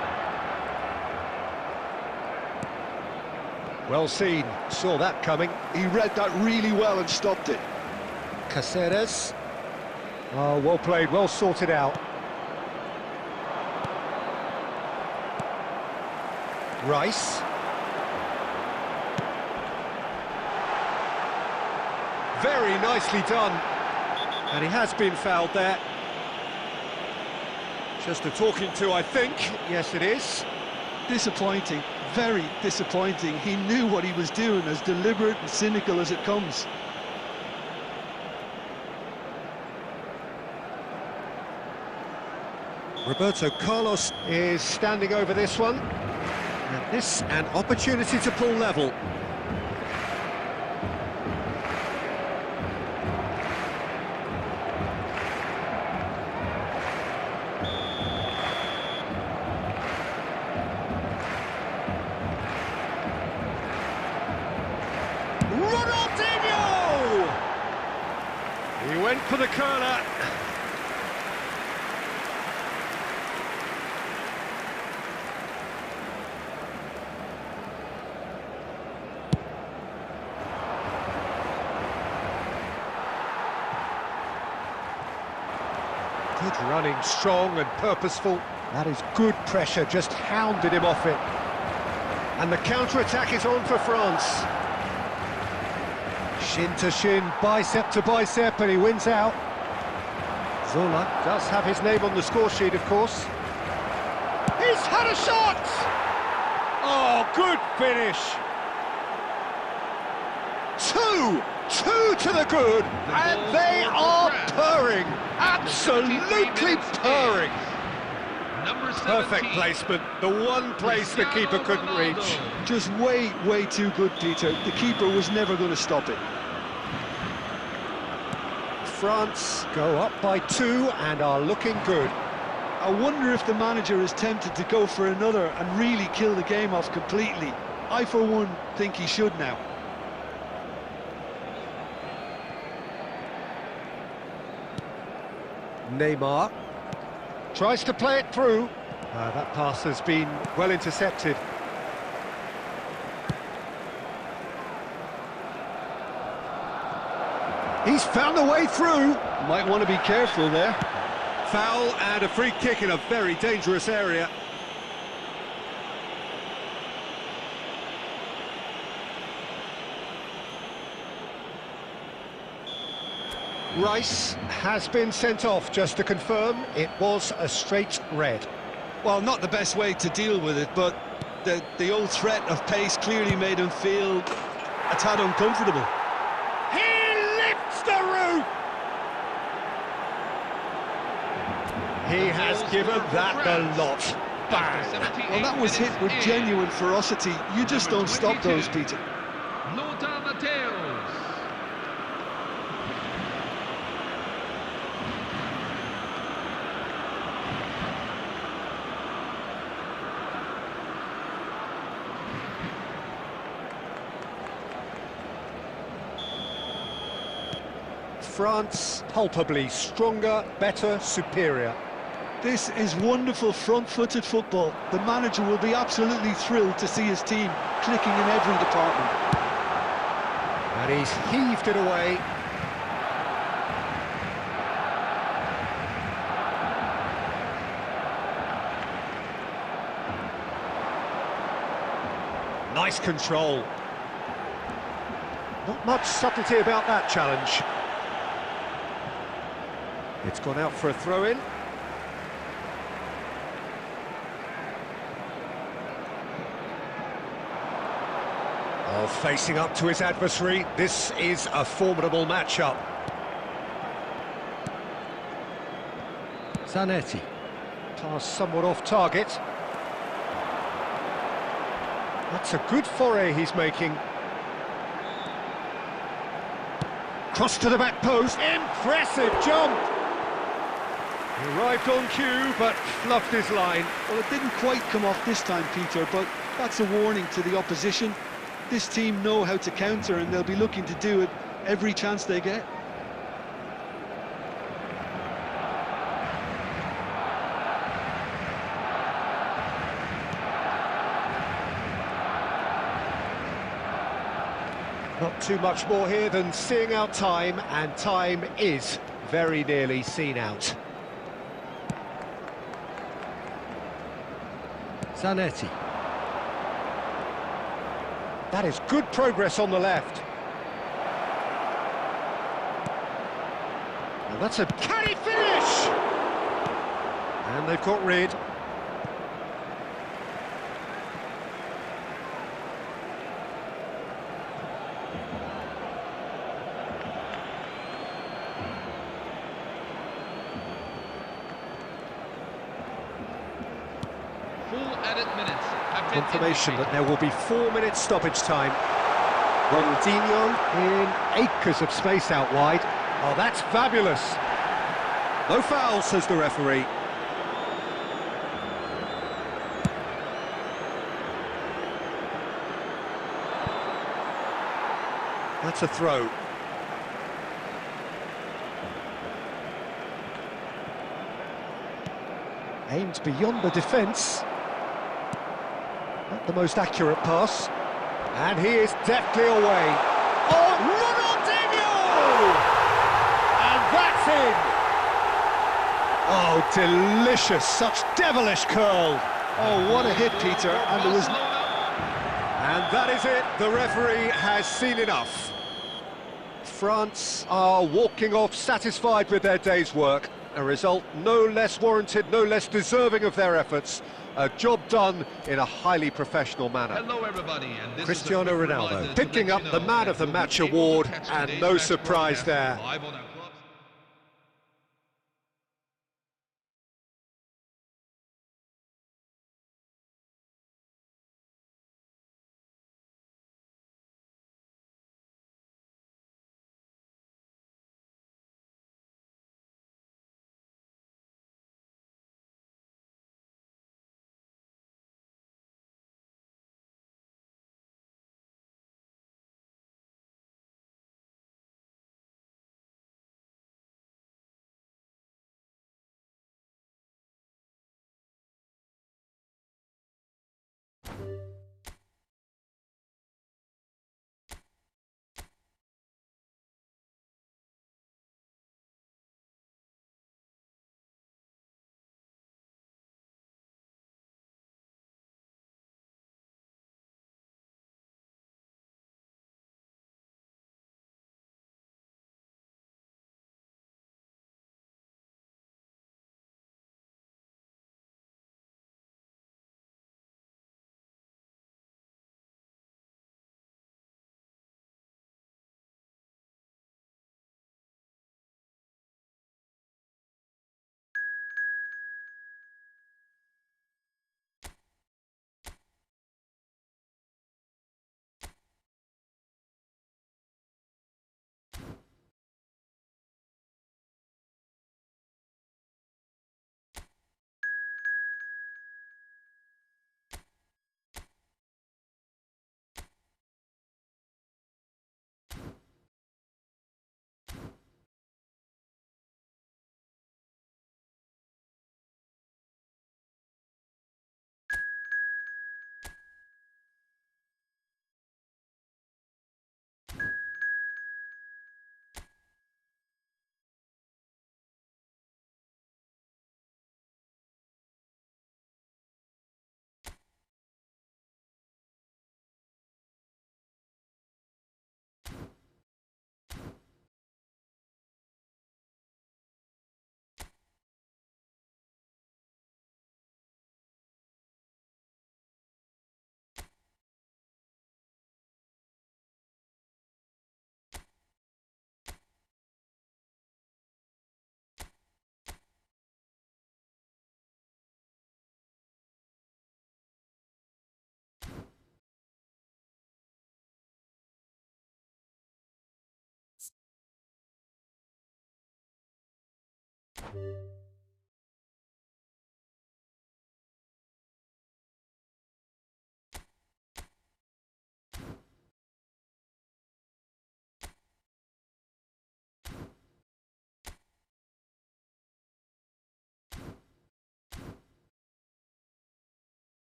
Well seen, saw that coming. He read that really well and stopped it. Caceres. Oh, well played, well sorted out. Rice. Very nicely done. And he has been fouled there. Just a talking to, I think. Yes, it is. Disappointing, very disappointing. He knew what he was doing, as deliberate and cynical as it comes. Roberto Carlos is standing over this one. And this an opportunity to pull level. Ronaldinho! He went for the curler. Good running, strong and purposeful. That is good pressure, just hounded him off it. And the counter-attack is on for France. Shin to shin, bicep to bicep, and he wins out. Zola does have his name on the score sheet, of course. He's had a shot! Oh, good finish. Two to the good, and they are purring, absolutely purring. Perfect placement, the one place the keeper couldn't reach. Just way too good, Peter. The keeper was never going to stop it. France go up by 2 and are looking good. I wonder if the manager is tempted to go for another and really kill the game off completely. I, for one, think he should now. Neymar tries to play it through. That pass has been well intercepted. He's found a way through. Might want to be careful there. Foul and a free kick in a very dangerous area. Rice has been sent off, just to confirm. It was a straight red. Well, not the best way to deal with it, but the old threat of pace clearly made him feel a tad uncomfortable. He lifts the roof! He has given that the lot. Bang! Well, that was hit with genuine ferocity. You just don't stop those, Peter. Lothar Matthäus. France palpably stronger, better, superior. This is wonderful front-footed football. The manager will be absolutely thrilled to see his team clicking in every department. And he's heaved it away. Nice control. Not much subtlety about that challenge. It's gone out for a throw-in. Oh, facing up to his adversary, this is a formidable matchup. Zanetti. Pass somewhat off target. That's a good foray he's making. Cross to the back post. Impressive jump! He arrived on cue, but fluffed his line. Well, it didn't quite come off this time, Peter, but that's a warning to the opposition. This team know how to counter, and they'll be looking to do it every chance they get. Not too much more here than seeing out time, and time is very nearly seen out. Zanetti. That is good progress on the left. And that's a canny finish! And they've got rid. Confirmation that there will be 4 minutes stoppage time. Ronaldinho in acres of space out wide. Oh, that's fabulous. No foul, says the referee. That's a throw. Aimed beyond the defence. Not the most accurate pass. And he is deftly away. Oh, Ronaldinho! And that's in! Oh, delicious, such devilish curl. Oh, what a hit, Peter, and there was... And that is it, the referee has seen enough. France are walking off satisfied with their day's work. A result no less warranted, no less deserving of their efforts. A job done in a highly professional manner. Hello everybody, and this Cristiano is a quick Ronaldo reminder to picking let up you the know Man that of the you will Match be able to award, catch and today's no match surprise broadcast there. live on our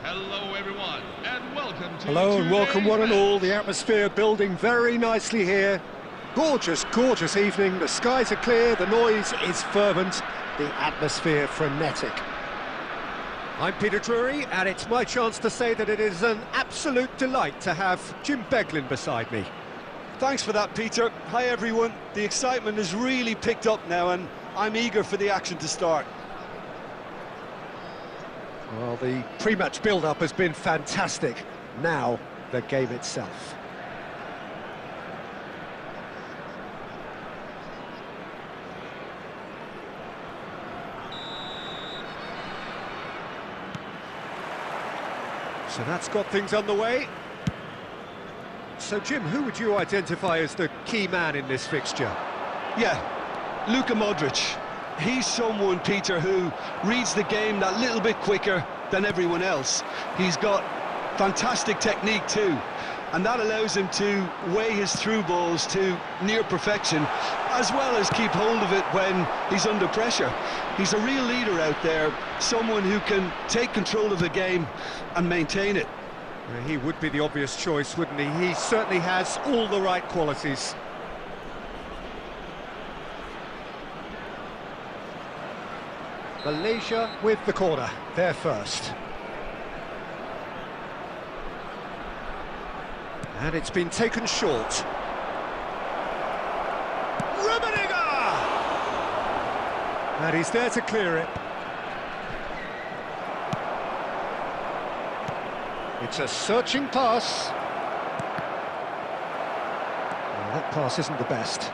Hello everyone, and welcome to Hello and welcome today's one and all. match. The atmosphere building very nicely here. Gorgeous, gorgeous evening. The skies are clear, the noise is fervent, the atmosphere frenetic. I'm Peter Drury, and it's my chance to say that it is an absolute delight to have Jim Beglin beside me. Thanks for that, Peter. Hi, everyone. The excitement has really picked up now, and I'm eager for the action to start. Well, the pre-match build-up has been fantastic. Now, the game itself. So that's got things underway. So, Jim, who would you identify as the key man in this fixture? Yeah, Luka Modric. He's someone, Peter, who reads the game that little bit quicker than everyone else. He's got fantastic technique too, and that allows him to weigh his through balls to near perfection, as well as keep hold of it when he's under pressure. He's a real leader out there, someone who can take control of the game and maintain it. He would be the obvious choice, wouldn't he? He certainly has all the right qualities. Malaysia with the corner, they're first. And it's been taken short. Rummenigge! And he's there to clear it. It's a searching pass. Well, that pass isn't the best.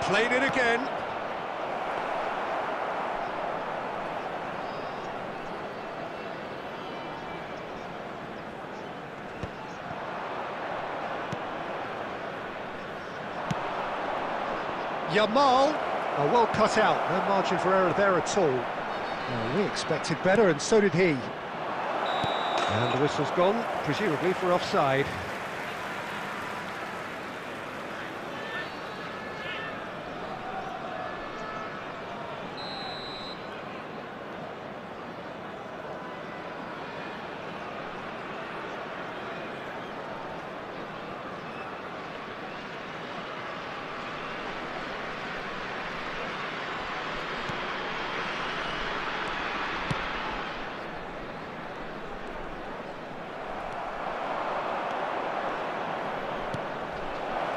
Played it again. Yamal, well cut out, no margin for error there at all. Well, we expected better, and so did he. And the whistle's gone, presumably for offside.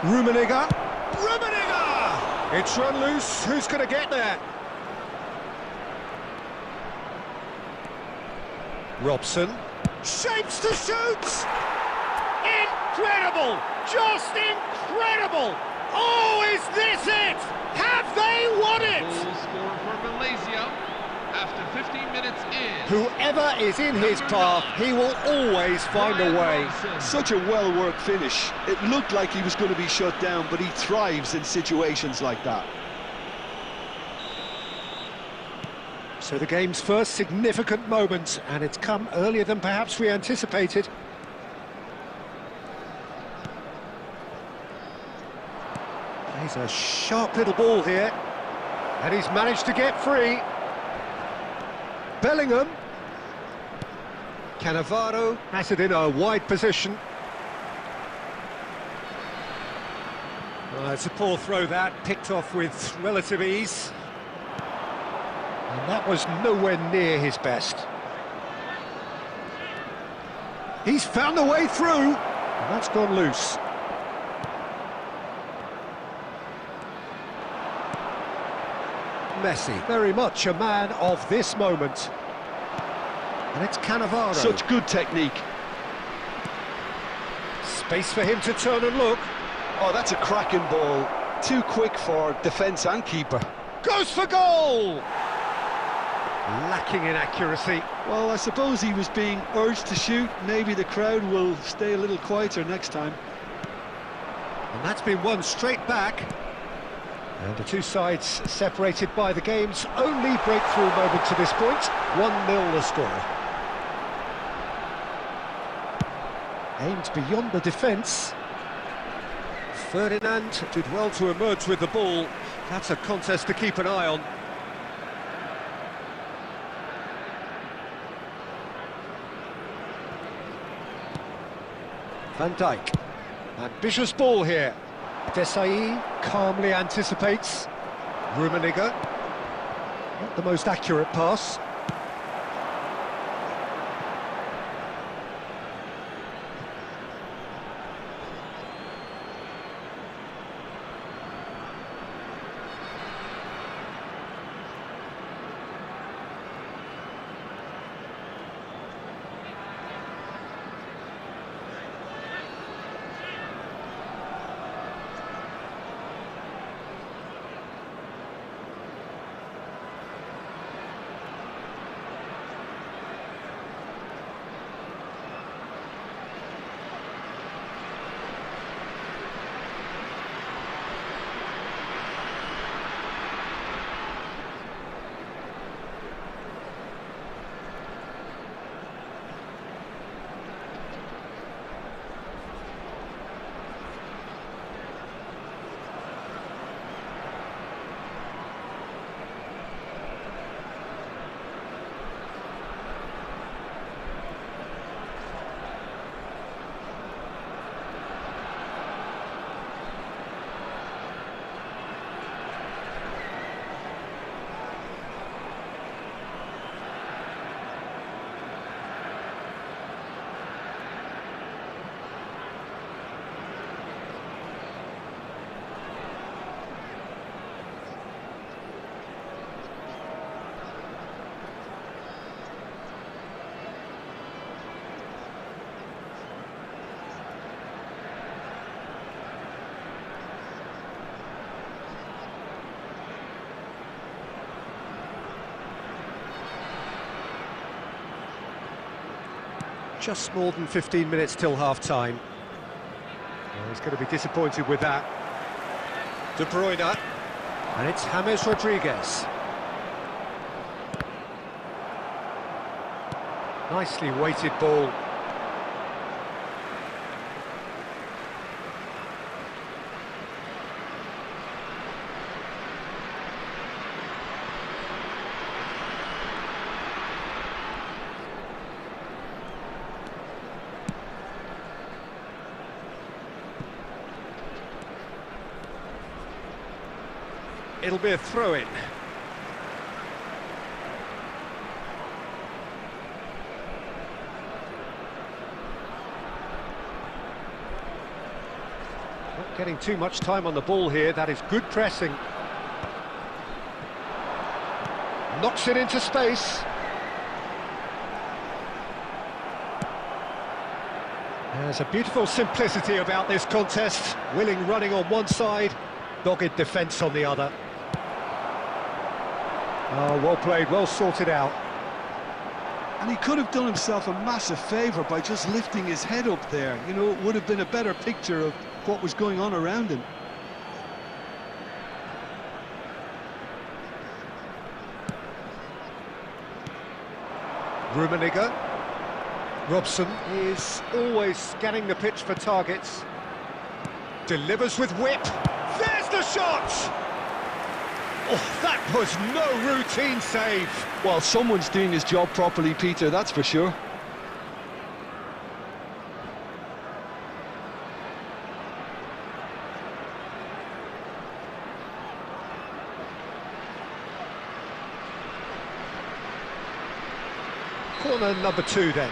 Rummenigge! It's run loose, who's going to get there? Robson. Shapes to shoot! Incredible! Just incredible! Oh, is this it? Have they won it? Goal scored for Malaysia after 15 minutes in. Whoever is in his path, he will always find a way. Such a well-worked finish. It looked like he was going to be shut down, but he thrives in situations like that. So the game's first significant moment, and it's come earlier than perhaps we anticipated. Plays a sharp little ball here, and he's managed to get free. Bellingham. Cannavaro has it in a wide position. It's a poor throw that, picked off with relative ease. And that was nowhere near his best. He's found a way through, and that's gone loose. Messi, very much a man of this moment. And it's Cannavaro. Such good technique. Space for him to turn and look. Oh, that's a cracking ball. Too quick for defence and keeper. Goes for goal! Lacking in accuracy. Well, I suppose he was being urged to shoot. Maybe the crowd will stay a little quieter next time. And that's been won straight back. And the two sides separated by the game's only breakthrough moment to this point. 1-0 the score. Aimed beyond the defence. Ferdinand did well to emerge with the ball. That's a contest to keep an eye on. Van Dijk. Ambitious ball here. Desai calmly anticipates. Rummenigge. Not the most accurate pass. Just more than 15 minutes till half-time. Well, he's going to be disappointed with that. De Bruyne. And it's James Rodriguez. Nicely weighted ball. It'll be a throw-in. Not getting too much time on the ball here. That is good pressing. Knocks it into space. There's a beautiful simplicity about this contest. Willing running on one side, dogged defence on the other. Oh, well played, well sorted out. And he could have done himself a massive favour by just lifting his head up there. You know, it would have been a better picture of what was going on around him. Rummenigge. Robson is always scanning the pitch for targets. Delivers with whip. There's the shot! Oh, that was no routine save. Well, someone's doing his job properly, Peter, that's for sure. Corner number 2 then.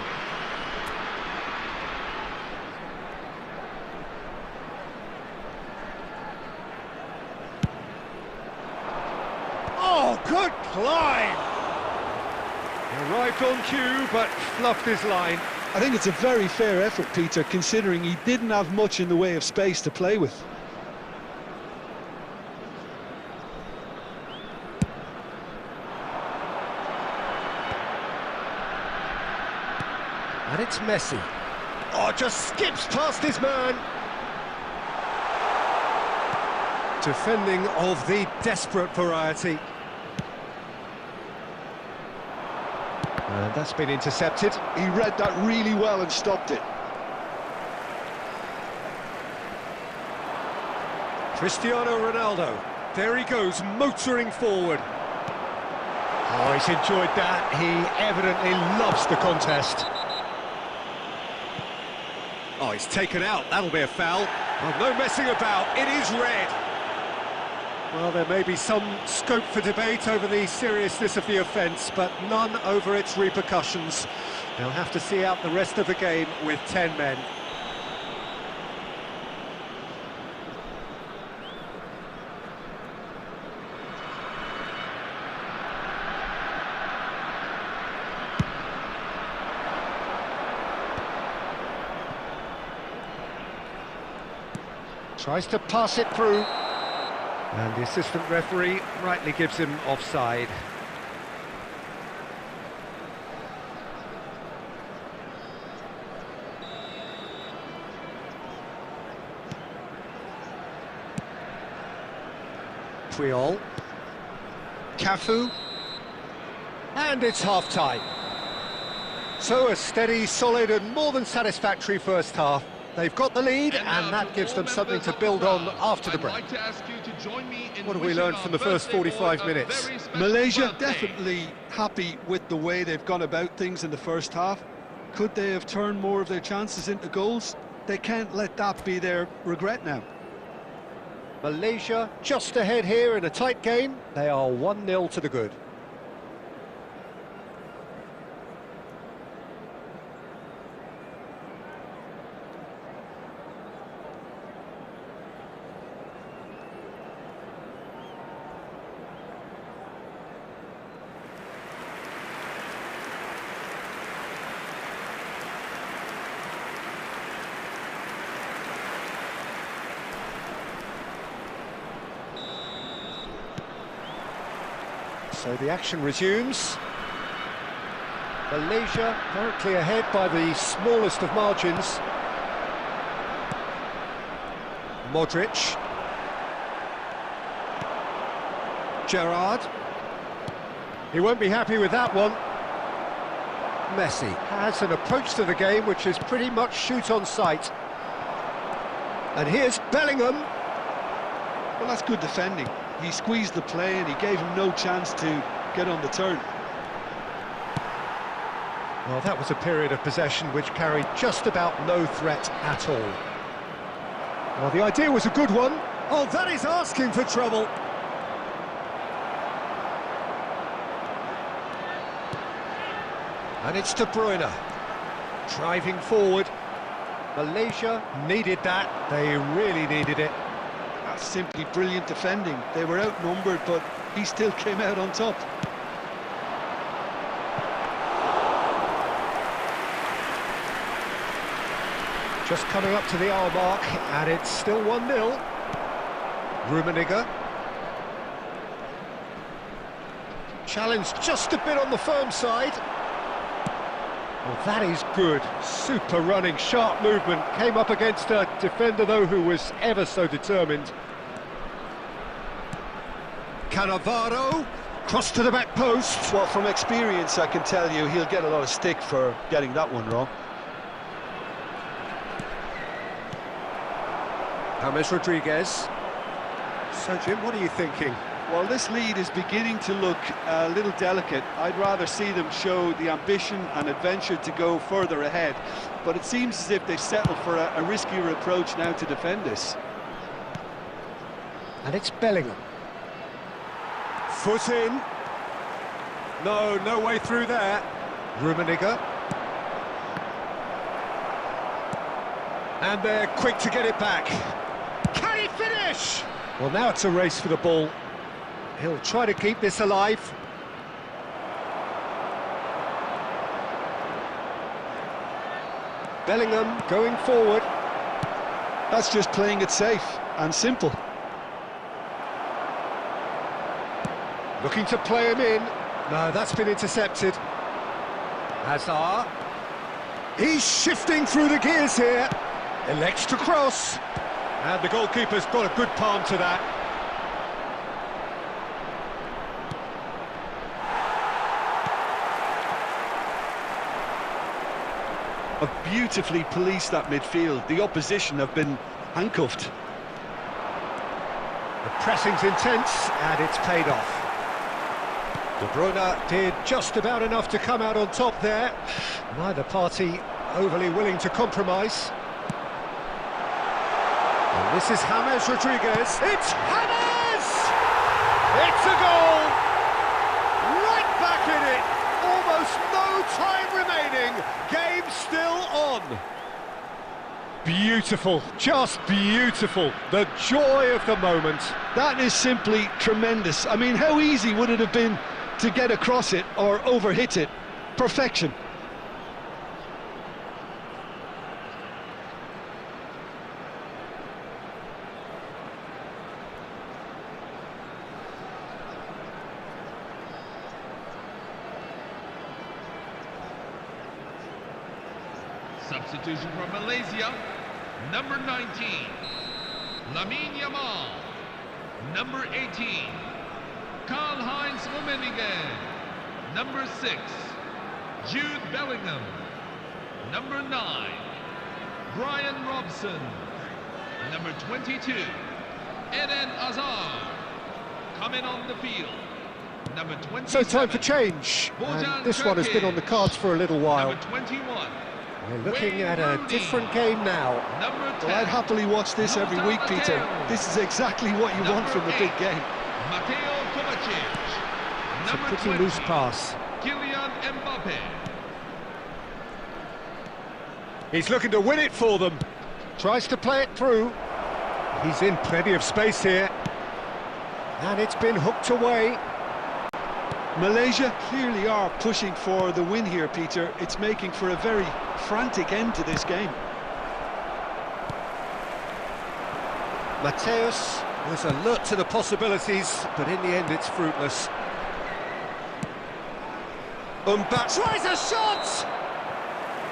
Oh, good climb! Arrived on cue, but fluffed his line. I think it's a very fair effort, Peter, considering he didn't have much in the way of space to play with. And it's Messi. Oh, just skips past his man. Defending of the desperate variety. And that's been intercepted. He read that really well and stopped it. Cristiano Ronaldo. There he goes, motoring forward. Oh, he's enjoyed that. He evidently loves the contest. Oh, he's taken out. That'll be a foul. Oh, no messing about. It is red. Well, there may be some scope for debate over the seriousness of the offence, but none over its repercussions. They'll have to see out the rest of the game with 10 men. Tries to pass it through, and the assistant referee rightly gives him offside. Puyol, Cafu, and it's half-time. So a steady, solid and more than satisfactory first half. They've got the lead, and that gives them something to build on after the break. What have we learned from the first 45 minutes? Malaysia definitely happy with the way they've gone about things in the first half. Could they have turned more of their chances into goals? They can't let that be their regret now. Malaysia just ahead here in a tight game. They are 1-0 to the good. So the action resumes. Malaysia currently ahead by the smallest of margins. Modric. Gerrard. He won't be happy with that one. Messi has an approach to the game which is pretty much shoot on sight. And here's Bellingham. Well, that's good defending. He squeezed the play and he gave him no chance to get on the turn. Well, that was a period of possession which carried just about no threat at all. Well, the idea was a good one. Oh, that is asking for trouble. And it's De Bruyne, driving forward. Malaysia needed that, they really needed it. That's simply brilliant defending. They were outnumbered, but he still came out on top. Just coming up to the hour mark, and it's still 1-0. Rummenigge. Challenged just a bit on the firm side. Well, that is good. Super running, sharp movement. Came up against a defender, though, who was ever so determined. Cannavaro, cross to the back post. Well, from experience, I can tell you he'll get a lot of stick for getting that one wrong. James Rodriguez. So, Jim, what are you thinking? Well, this lead is beginning to look a little delicate. I'd rather see them show the ambition and adventure to go further ahead. But it seems as if they settle for a riskier approach now to defend this. And it's Bellingham. Foot in. No way through there. Rummenigge. And they're quick to get it back. Can he finish? Well, now it's a race for the ball. He'll try to keep this alive. Bellingham going forward. That's just playing it safe and simple. Looking to play him in. No, that's been intercepted. Hazard. He's shifting through the gears here. Elects to cross. And the goalkeeper's got a good palm to that. Have beautifully policed that midfield. The opposition have been handcuffed. The pressing's intense, and it's paid off. De Bruyne did just about enough to come out on top there. Neither party overly willing to compromise. This is James Rodriguez. It's James! It's a goal! Right back in it! Almost no time remaining. Game still on. Beautiful, just beautiful. The joy of the moment. That is simply tremendous. I mean, how easy would it have been to get across it or overhit it? Perfection. Substitution from Malaysia, number 19, Lamine Yamal. Number 18, Karl-Heinz Rummenigge. Number 6, Jude Bellingham. Number 9, Brian Robson. Number 22, Eden Hazard. Coming on the field, number 27. So time for change. And this one has been on the cards for a little while. Number 21. We're looking at a different game now. Number 10. Well, I'd happily watch this every week, Peter. This is exactly what you want from a big game. Mateo Kovacic. It's a Number pretty 20. loose pass. Kylian Mbappe. He's looking to win it for them. Tries to play it through. He's in plenty of space here. And it's been hooked away. Malaysia clearly are pushing for the win here, Peter. It's making for a very frantic end to this game. Mateus was alert to the possibilities, but in the end it's fruitless. Mbappe tries a shot!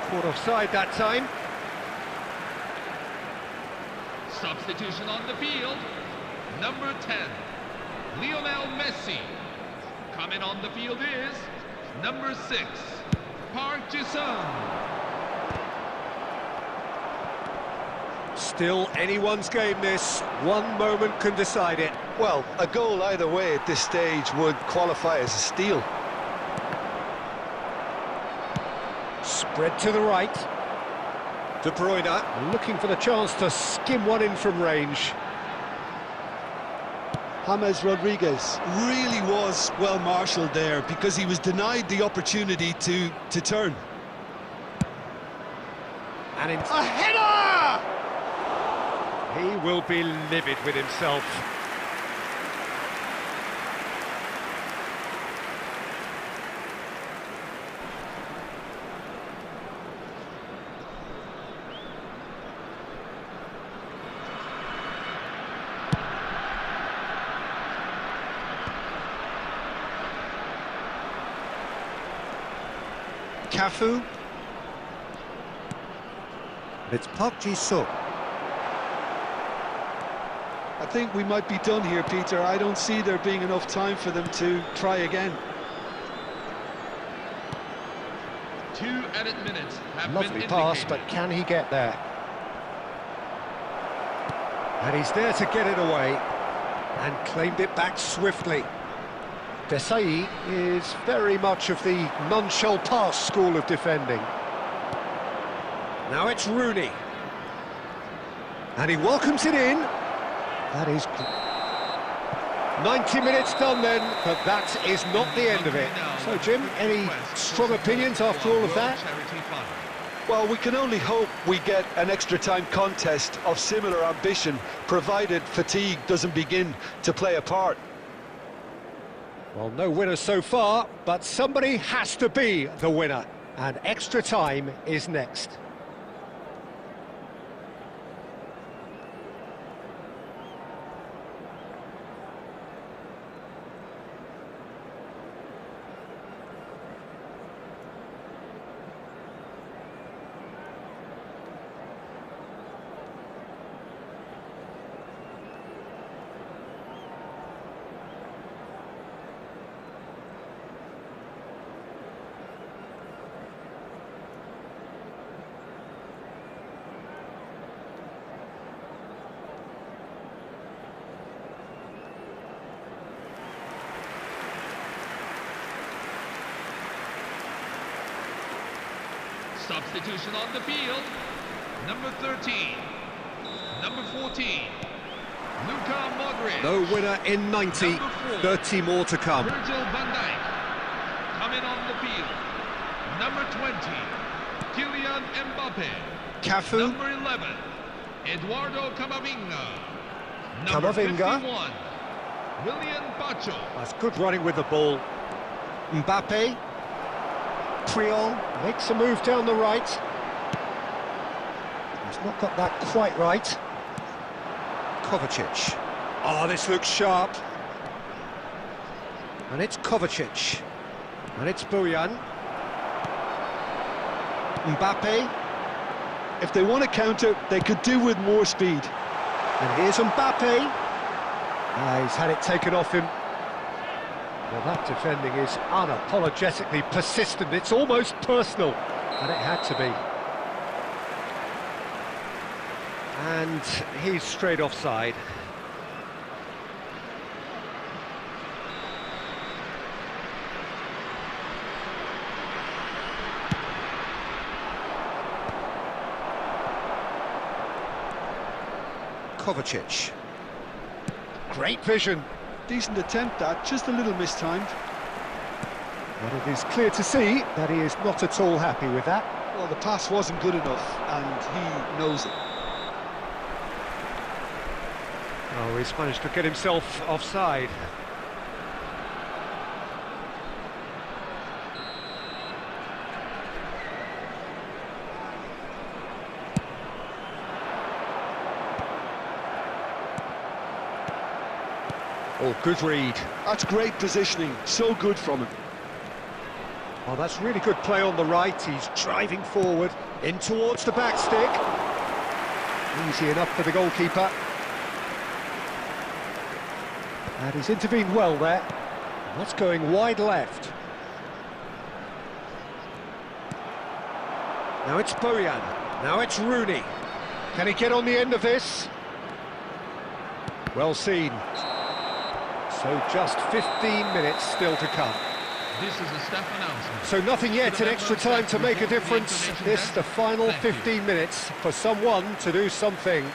Caught offside that time. Substitution on the field, number 10, Lionel Messi. Coming on the field is number 6, Park Ji-sung. Still anyone's game this. One moment can decide it. Well, a goal either way at this stage would qualify as a steal. Spread to the right. De Bruyne looking for the chance to skim one in from range. James Rodriguez really was well marshalled there because he was denied the opportunity to turn. And a header! He will be livid with himself. Cafu. It's Park Ji-sung. I think we might be done here, Peter. I don't see there being enough time for them to try again. 2 added minutes have been Lovely indicated. pass, but can he get there? And he's there to get it away and claimed it back swiftly. Desai is very much of the non-shell pass school of defending. Now it's Rooney. And he welcomes it in. That is 90 minutes done then, but that is not the end of it. So, Jim, any strong opinions after all of that? Well, we can only hope we get an extra time contest of similar ambition, provided fatigue doesn't begin to play a part. Well, no winner so far, but somebody has to be the winner. And extra time is next. Substitution on the field, number 13, Number 14, Luka Modric. No winner in 90, Number 4, 30 more to come. Virgil van Dijk. Coming on the field. Number 20, Kylian Mbappe. Cafu, Number 11, Eduardo Camavinga. Number Camavinga. 51, William Pacho. that's good running with the ball. Mbappe, Priol makes a move down the right. He's not got that quite right. Kovacic. Oh, this looks sharp. And it's Kovacic. And it's Bojan. Mbappe. If they want to counter, they could do with more speed. And here's Mbappe. He's had it taken off him. Well, that defending is unapologetically persistent. It's almost personal. And it had to be. And he's straight offside. Kovacic. Great vision. Decent attempt, that, just a little mistimed. But it is clear to see that he is not at all happy with that. Well, the pass wasn't good enough, and he knows it. Oh, he's managed to get himself offside. Oh, good read. That's great positioning, so good from him. Oh, that's really good play on the right. He's driving forward, in towards the back stick. Easy enough for the goalkeeper. And he's intervened well there. That's going wide left. Now it's Bojan. Now it's Rooney. Can he get on the end of this? Well seen. So just 15 minutes still to come. This is a staff announcement. So nothing yet in extra time to make a difference. This the final 15 minutes for someone to do something.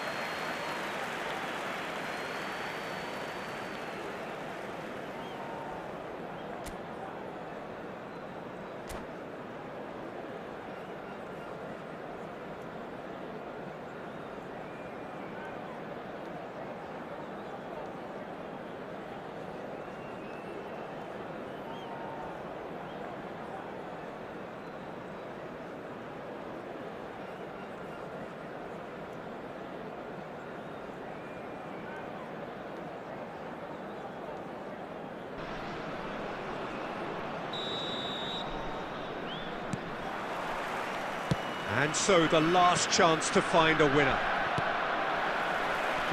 And so the last chance to find a winner.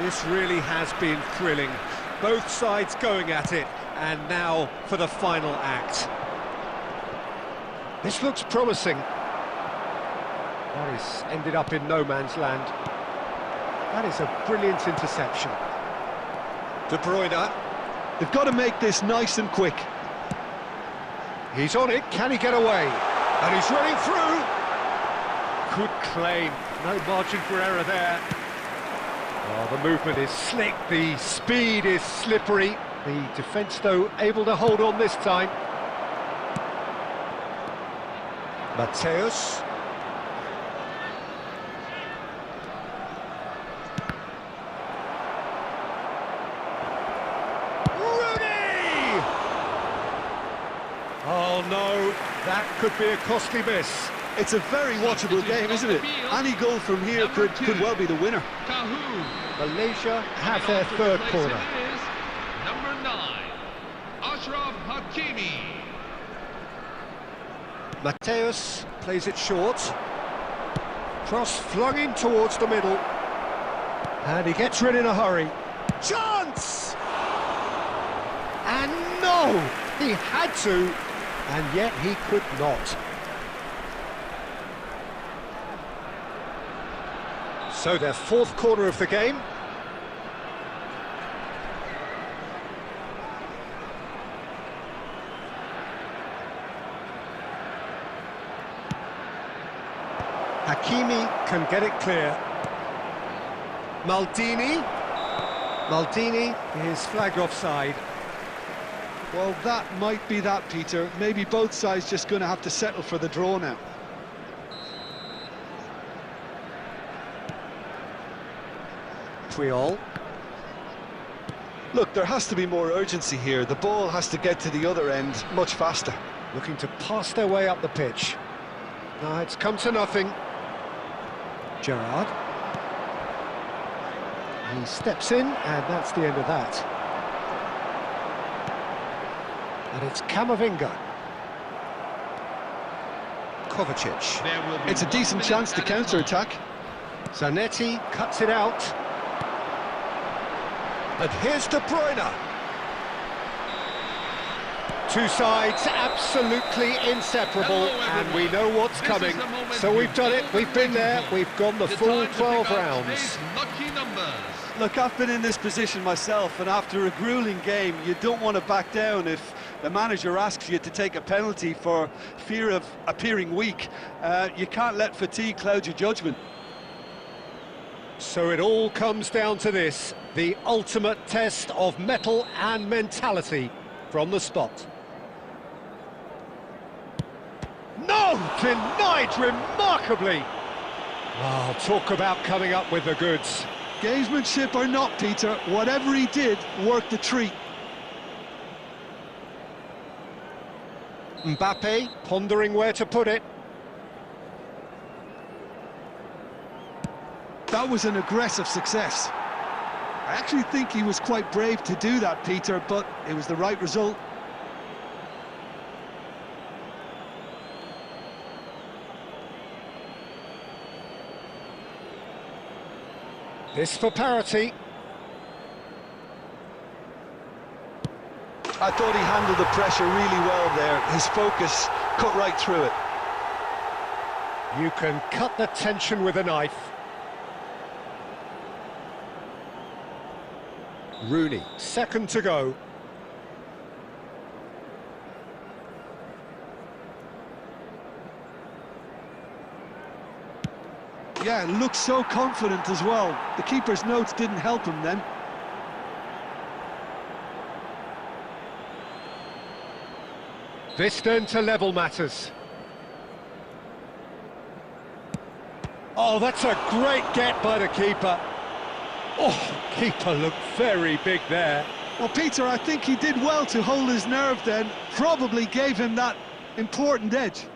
This really has been thrilling. Both sides going at it, and now for the final act. This looks promising. That is ended up in no man's land. That is a brilliant interception. De Bruyne. They've got to make this nice and quick. He's on it, can he get away? And he's running through. Good claim, no margin for error there. Oh, the movement is slick, the speed is slippery. The defence, though, able to hold on this time. Mateus. Rooney! Oh no, that could be a costly miss. It's a very watchable game, isn't it? Any goal from here could well be the winner. Malaysia have their third corner. Number 9, Ashraf Hakimi. Mateus plays it short. Cross flung in towards the middle. And he gets rid in a hurry. Chance! And no! He had to, and yet he could not. So their fourth corner of the game. Hakimi can get it clear. Maldini. Maldini is flagged offside. Well, that might be that, Peter. Maybe both sides just going to have to settle for the draw now. Puyol. Look, there has to be more urgency here. The ball has to get to the other end much faster. Looking to pass their way up the pitch. No, it's come to nothing. Gerrard. He steps in, and that's the end of that. And it's Camavinga. Kovacic. It's a decent chance to counter-attack. Zanetti cuts it out. And here's De Bruyne. Two sides absolutely inseparable, and we know what's coming. So we've done it, we've been there, we've gone the full 12 rounds. Lucky numbers. Look, I've been in this position myself, and after a grueling game, you don't want to back down if the manager asks you to take a penalty for fear of appearing weak. You can't let fatigue cloud your judgment. So it all comes down to this, the ultimate test of mettle and mentality from the spot. No! Denied remarkably! Oh, talk about coming up with the goods. Gamesmanship or not, Peter, whatever he did worked a treat. Mbappe pondering where to put it. That was an aggressive success. I actually think he was quite brave to do that, Peter, but it was the right result. This for parity. I thought he handled the pressure really well there. His focus cut right through it. You can cut the tension with a knife. Rooney, second to go. Yeah, looks so confident as well. The keeper's notes didn't help him then. This then to level matters. Oh, that's a great get by the keeper. Oh, keeper looked very big there. Well, Peter, I think he did well to hold his nerve then. Probably gave him that important edge.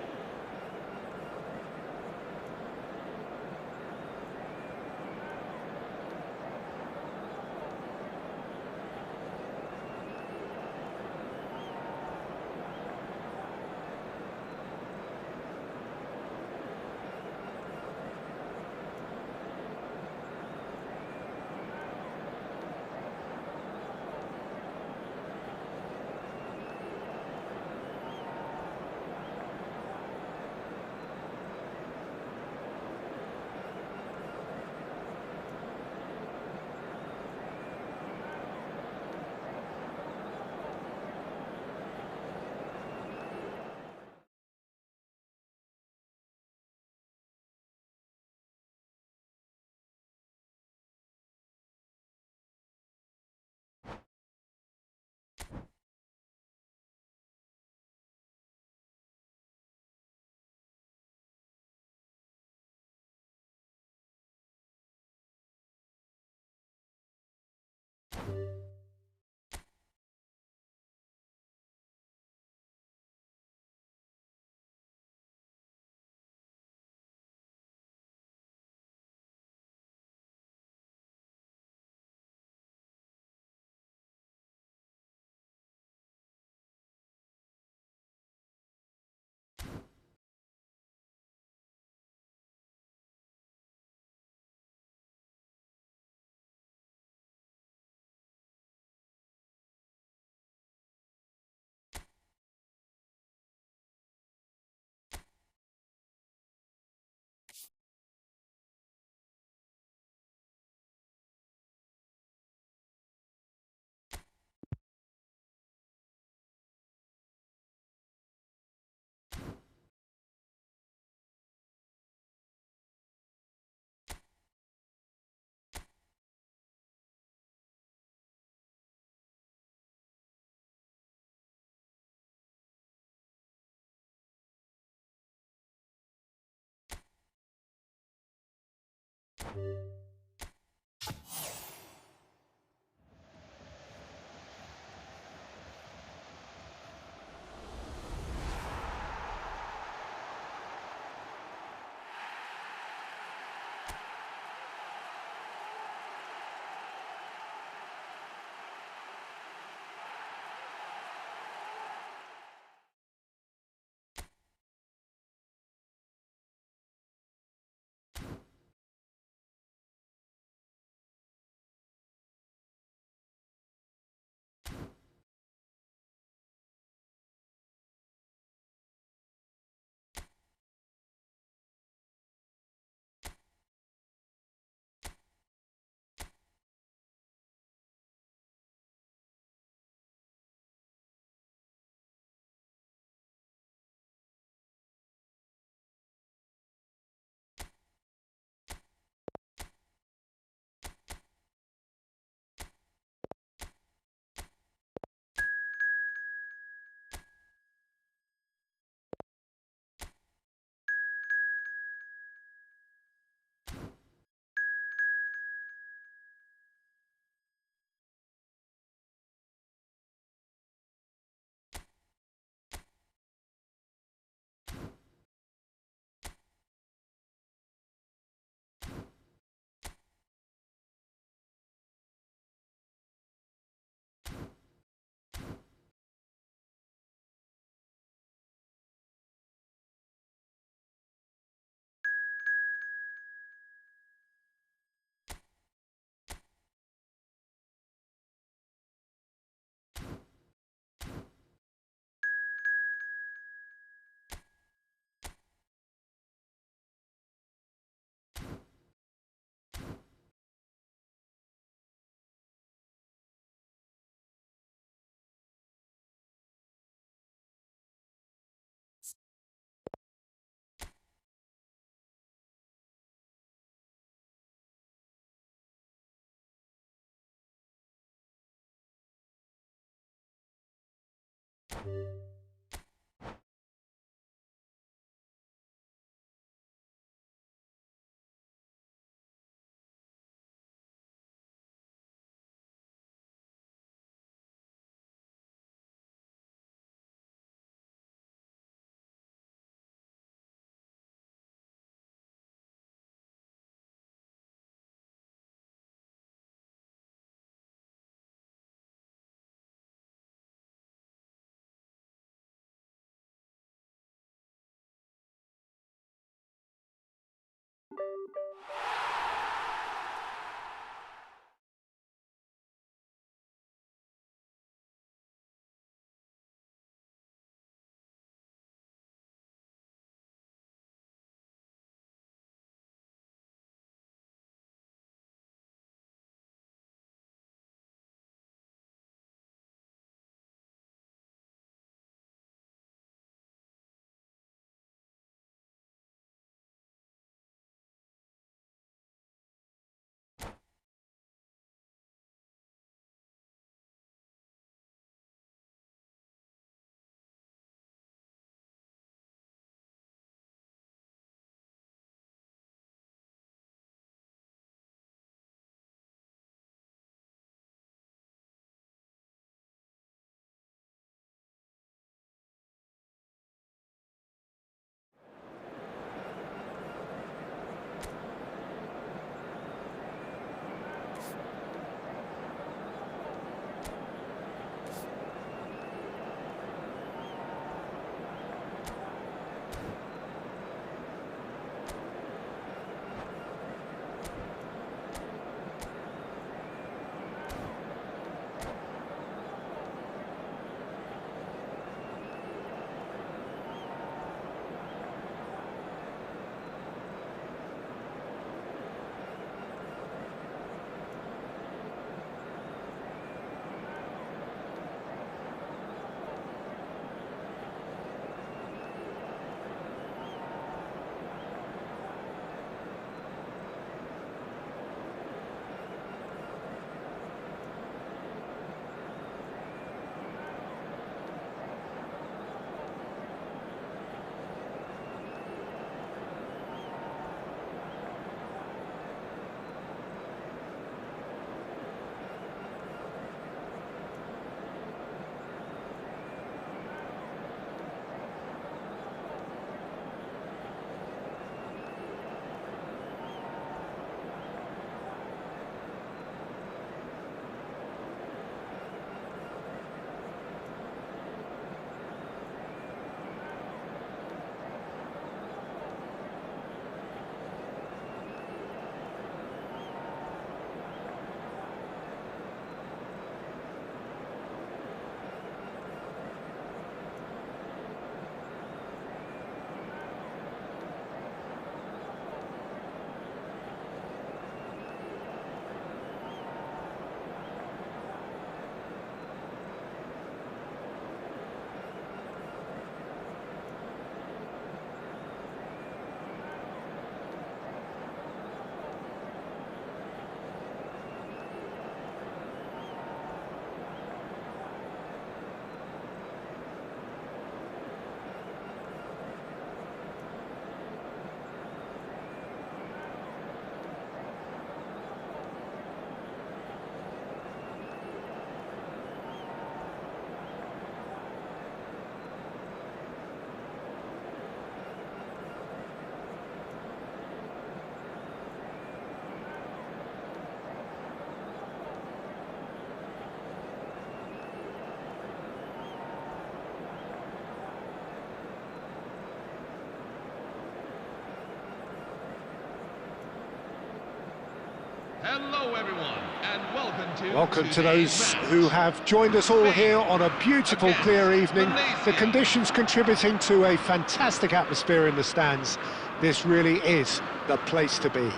Hello, everyone, and Welcome to today's those match. who have joined us all here on a beautiful, clear evening. The conditions contributing to a fantastic atmosphere in the stands. This really is the place to be.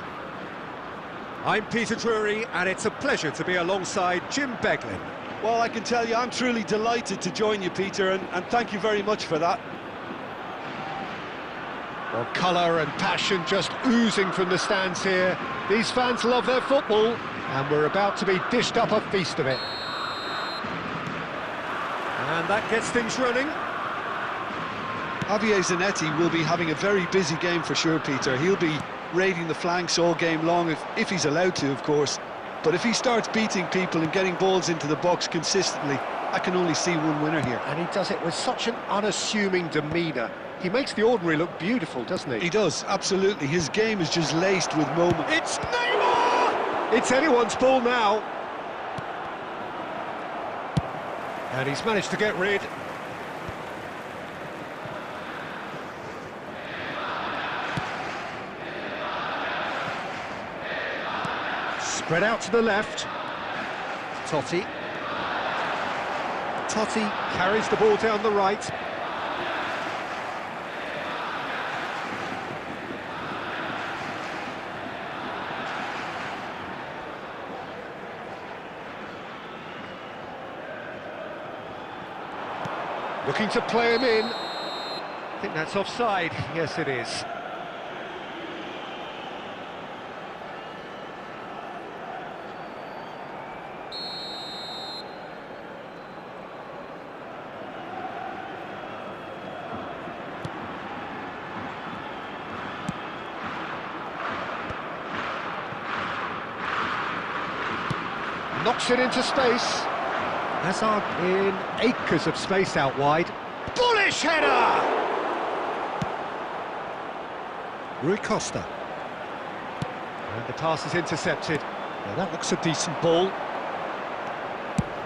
I'm Peter Drury, and it's a pleasure to be alongside Jim Beglin. Well, I can tell you, I'm truly delighted to join you, Peter, and thank you very much for that. Well, colour and passion just oozing from the stands here. These fans love their football, and we're about to be dished up a feast of it. And that gets things running. Javier Zanetti will be having a very busy game for sure, Peter. He'll be raiding the flanks all game long, if he's allowed to, of course. But if he starts beating people and getting balls into the box consistently, I can only see one winner here. And he does it with such an unassuming demeanour. He makes the ordinary look beautiful, doesn't he? He does, absolutely. His game is just laced with moment. It's Neymar! It's anyone's ball now. And he's managed to get rid. Spread out to the left. Totti. Totti carries the ball down the right. Looking to play him in. I think that's offside. Yes, it is. Knocks it into space. Hazard in acres of space out wide. Bullish header! Rui Costa. And the pass is intercepted. Now that looks a decent ball.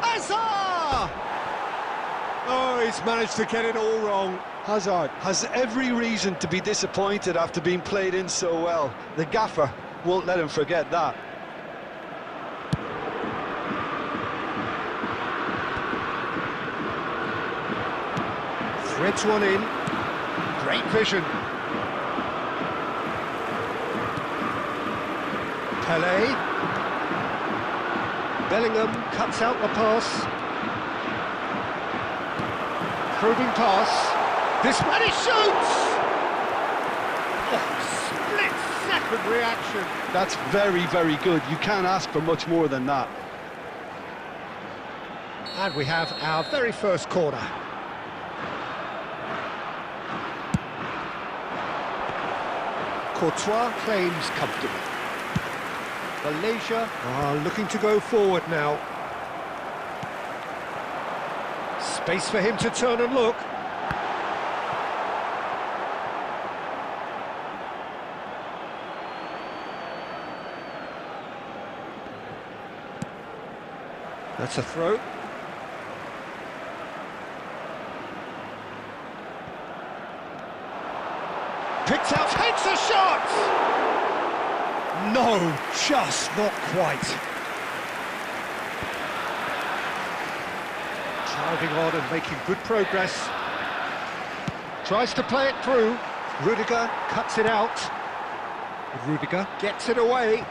Hazard! Oh, he's managed to get it all wrong. Hazard has every reason to be disappointed after being played in so well. The gaffer won't let him forget that. Threads one in. Great vision. Pelé. Bellingham cuts out the pass. Probing pass. This man, he shoots! Oh, split-second reaction. That's very, very good. You can't ask for much more than that. And we have our very first corner. Courtois claims comfortably. Malaysia are looking to go forward now. Space for him to turn and look. That's a throw. Picked out, takes a shot! No, just not quite. Driving on and making good progress. Tries to play it through. Rudiger cuts it out. Rudiger gets it away.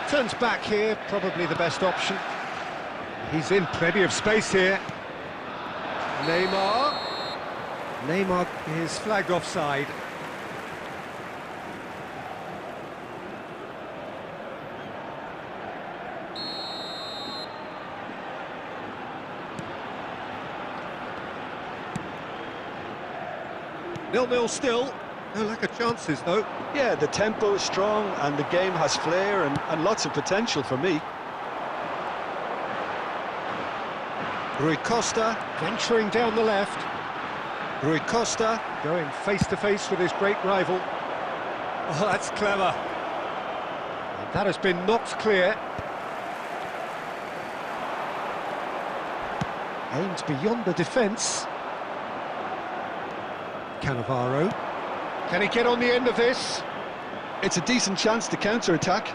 Turns back here, probably the best option. He's in plenty of space here. Neymar. Neymar is flagged offside. Nil-nil still. No lack of chances, though. Yeah, the tempo is strong and the game has flair and lots of potential for me. Rui Costa venturing down the left. Rui Costa going face-to-face with his great rival. Oh, that's clever. And that has been knocked clear. Aimed beyond the defence. Cannavaro. Can he get on the end of this? It's a decent chance to counter-attack.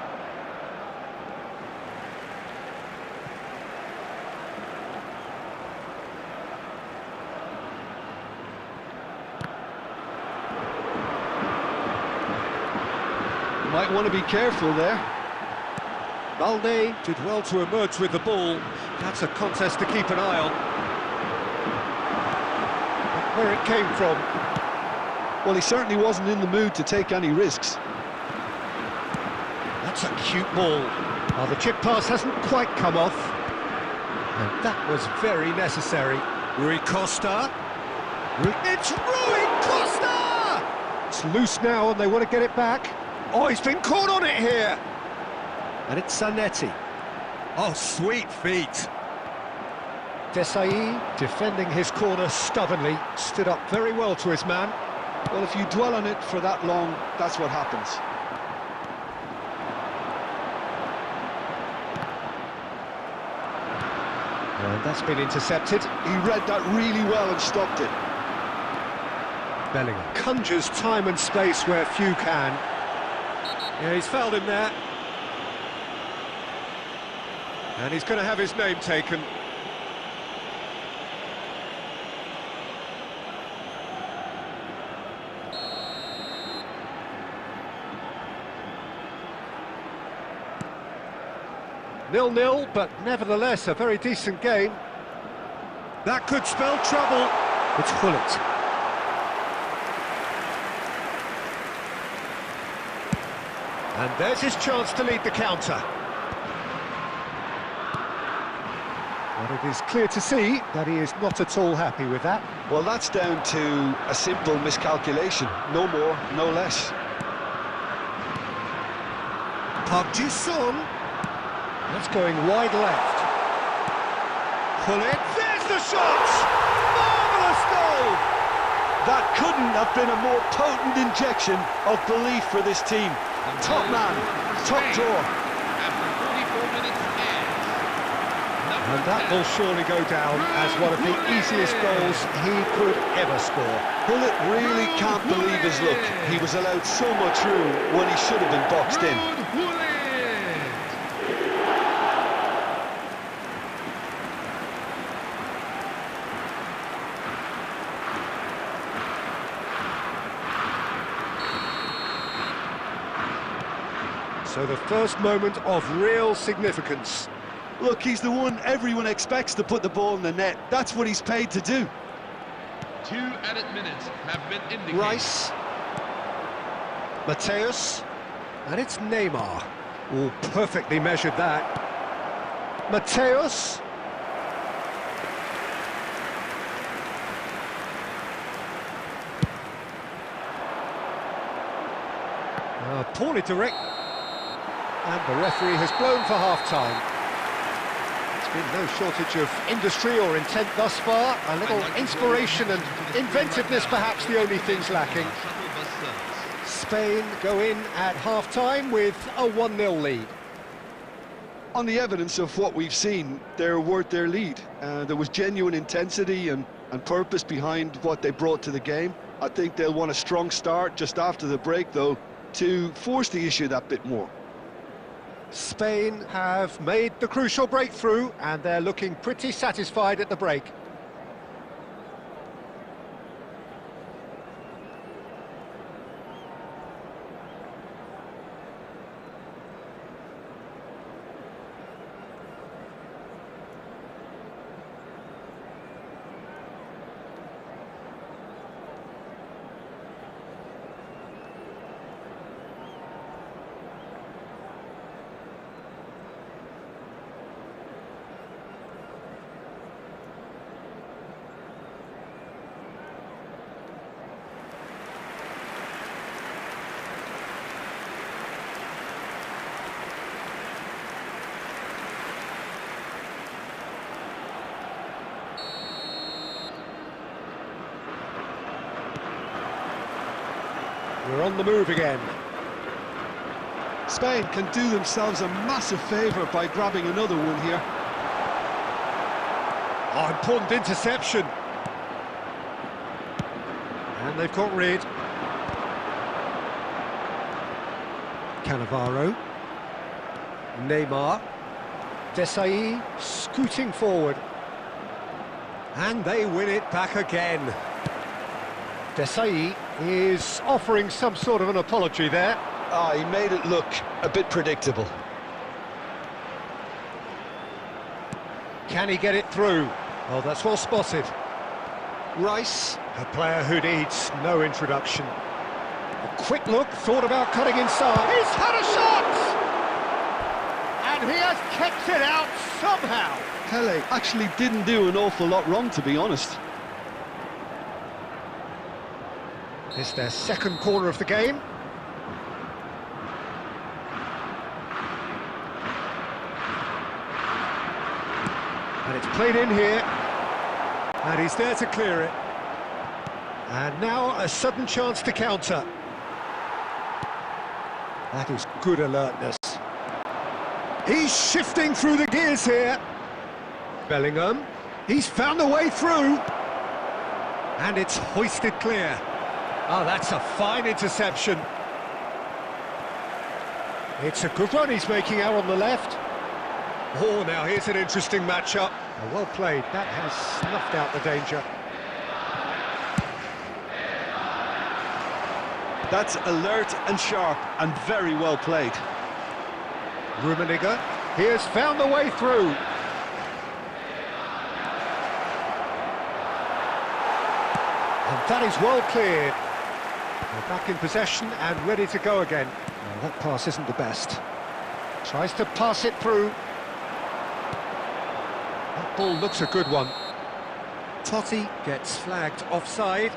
Might want to be careful there. Balde did well to emerge with the ball. That's a contest to keep an eye on. But where it came from. Well, he certainly wasn't in the mood to take any risks. That's a cute ball. Oh, the chip pass hasn't quite come off. And that was very necessary. Rui Costa. It's Rui Costa! It's loose now and they want to get it back. Oh, he's been caught on it here. And it's Zanetti. Oh, sweet feet. Desai, defending his corner stubbornly, stood up very well to his man. Well, if you dwell on it for that long, that's what happens. And that's been intercepted. He read that really well and stopped it. Bellingham conjures time and space where few can. Yeah, he's fouled him there. And he's going to have his name taken. Nil-nil, but nevertheless a very decent game. That could spell trouble. It's Hullet. And there's his chance to lead the counter. But it is clear to see that he is not at all happy with that. Well, that's down to a simple miscalculation. No more, no less. Park Ji-sung. That's going wide left. Hullet, there's the shot! Marvellous goal! That couldn't have been a more potent injection of belief for this team. Top man, top draw. After 34 minutes And that will surely go down as one of the easiest goals he could ever score. Hullet really can't believe his luck. He was allowed so much room when he should have been boxed in. So the first moment of real significance. Look, he's the one everyone expects to put the ball in the net. That's what he's paid to do. 2 added minutes have been indicated. Rice. Mateus. And it's Neymar. Oh, perfectly measured that. Mateus. Poorly direct. And the referee has blown for half-time. There's been no shortage of industry or intent thus far. A little inspiration and inventiveness perhaps the only things lacking. Spain go in at half-time with a 1-0 lead. On the evidence of what we've seen, they're worth their lead. There was genuine intensity and purpose behind what they brought to the game. I think they'll want a strong start just after the break, though, to force the issue that bit more. Spain have made the crucial breakthrough and they're looking pretty satisfied at the break. We're on the move again. Spain can do themselves a massive favour by grabbing another one here. Oh, important interception. And they've got rid. Cannavaro. Neymar. Desai scooting forward. And they win it back again. Desai is offering some sort of an apology there. Oh, he made it look a bit predictable. Can he get it through? Oh, that's well spotted. Rice, a player who needs no introduction. A quick look, thought about cutting inside. He's had a shot! And he has kept it out somehow. Pele actually didn't do an awful lot wrong, to be honest. It's their second corner of the game. And it's played in here. And he's there to clear it. And now a sudden chance to counter. That is good alertness. He's shifting through the gears here. Bellingham, he's found a way through. And it's hoisted clear. Oh, that's a fine interception. It's a good run he's making out on the left. Oh, now here's an interesting matchup. Oh, well played, that has snuffed out the danger. That's alert and sharp and very well played. Rummenigge, he has found the way through. And that is well cleared. They're back in possession and ready to go again. Well, that pass isn't the best. Tries to pass it through. That ball looks a good one. Totti gets flagged offside.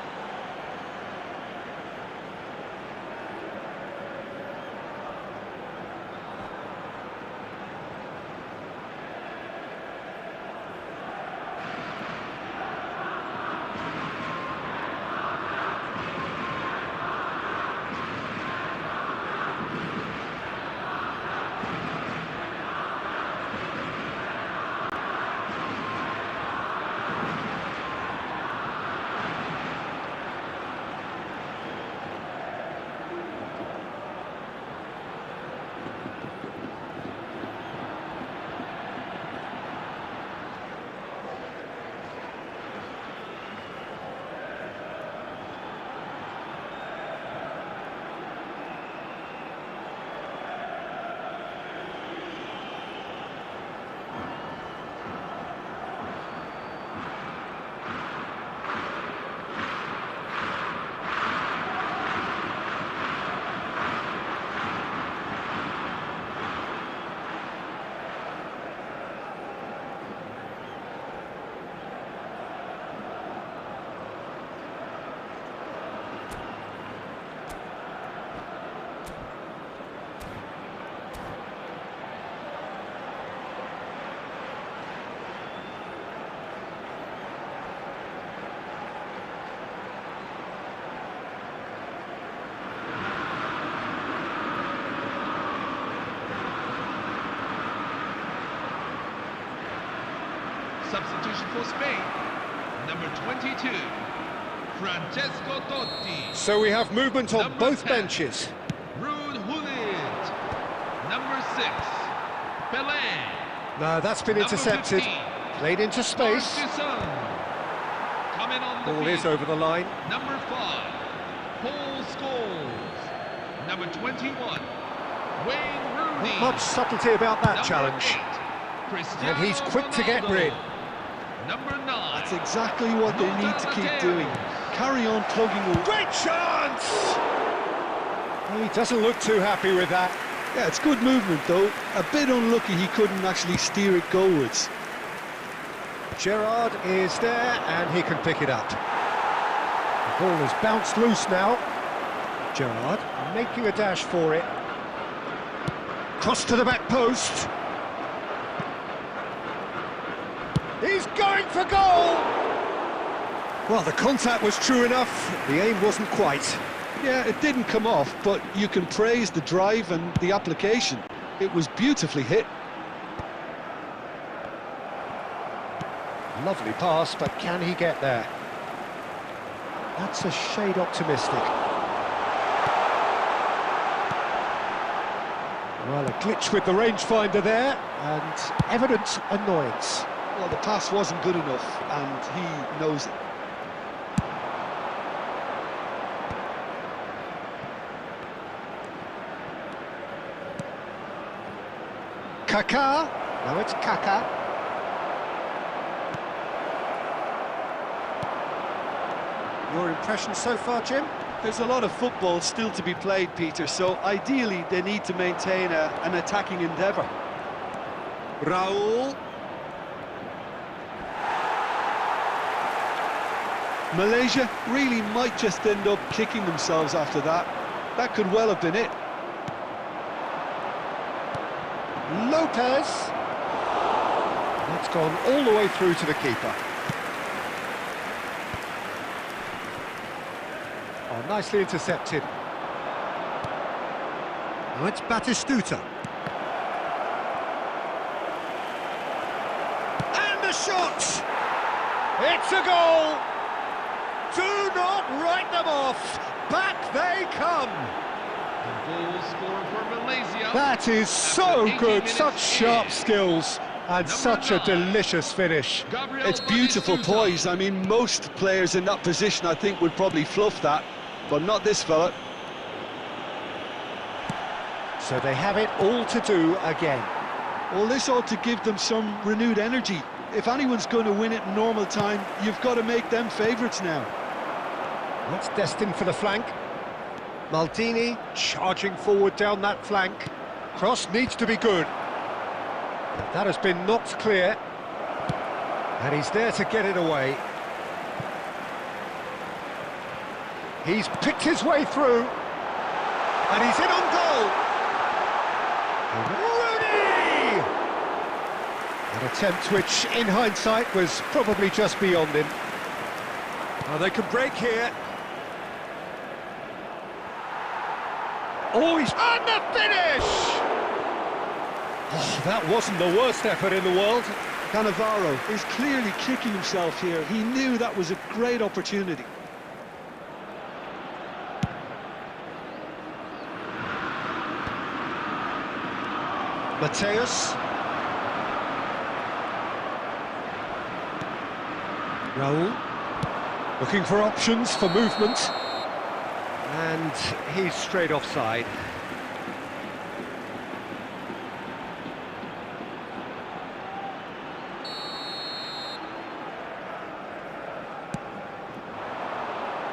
Substitution for Spain, number 22, Francesco Totti. So we have movement on Number both 10. benches. Ruud Gullit, number 6, Pelé. No, that's been Number intercepted. 15, Played into space. Marcusson. Coming on the Ball field, is over the line. number 5, Paul Scholes. Number 21, Wayne Rooney. Not much subtlety about that Number challenge. 8, Cristiano And he's quick to get Ronaldo. rid. Number 9. That's exactly what they need to keep doing. Carry on plugging away. Great chance! Well, he doesn't look too happy with that. Yeah, it's good movement though. A bit unlucky he couldn't actually steer it goalwards. Gerrard is there and he can pick it up. The ball is bounced loose now. Gerrard making a dash for it. Cross to the back post. He's going for goal! Well, the contact was true enough, the aim wasn't quite. Yeah, it didn't come off, but you can praise the drive and the application. It was beautifully hit. Lovely pass, but can he get there? That's a shade optimistic. Well, a glitch with the rangefinder there, and evident annoyance. Well, the pass wasn't good enough, and he knows it. Kaká. Now it's Kaká. Your impression so far, Jim? There's a lot of football still to be played, Peter, so ideally they need to maintain an attacking endeavour. Raúl. Malaysia really might just end up kicking themselves after that. That could well have been it. Lopez. That's gone all the way through to the keeper. Oh, nicely intercepted. Now it's Batistuta. And the shot! It's a goal! Do not write them off! Back they come! Goal scored for Malaysia. That is so After 80 good, minutes such sharp in. skills, and such a delicious finish. Gabriel It's beautiful Batistuta. poise. I mean, most players in that position, I think, would probably fluff that, but not this fella. So they have it all to do again. Well, this ought to give them some renewed energy. If anyone's going to win it in normal time, you've got to make them favourites now. That's destined for the flank. Maldini charging forward down that flank. Cross needs to be good. But that has been knocked clear. And he's there to get it away. He's picked his way through. And he's in on goal. Rooney! An attempt which, in hindsight, was probably just beyond him. Now they can break here. Oh, he's on the finish! Oh, that wasn't the worst effort in the world. Cannavaro is clearly kicking himself here. He knew that was a great opportunity. Mateus. Raúl. Looking for options for movement. And he's straight offside.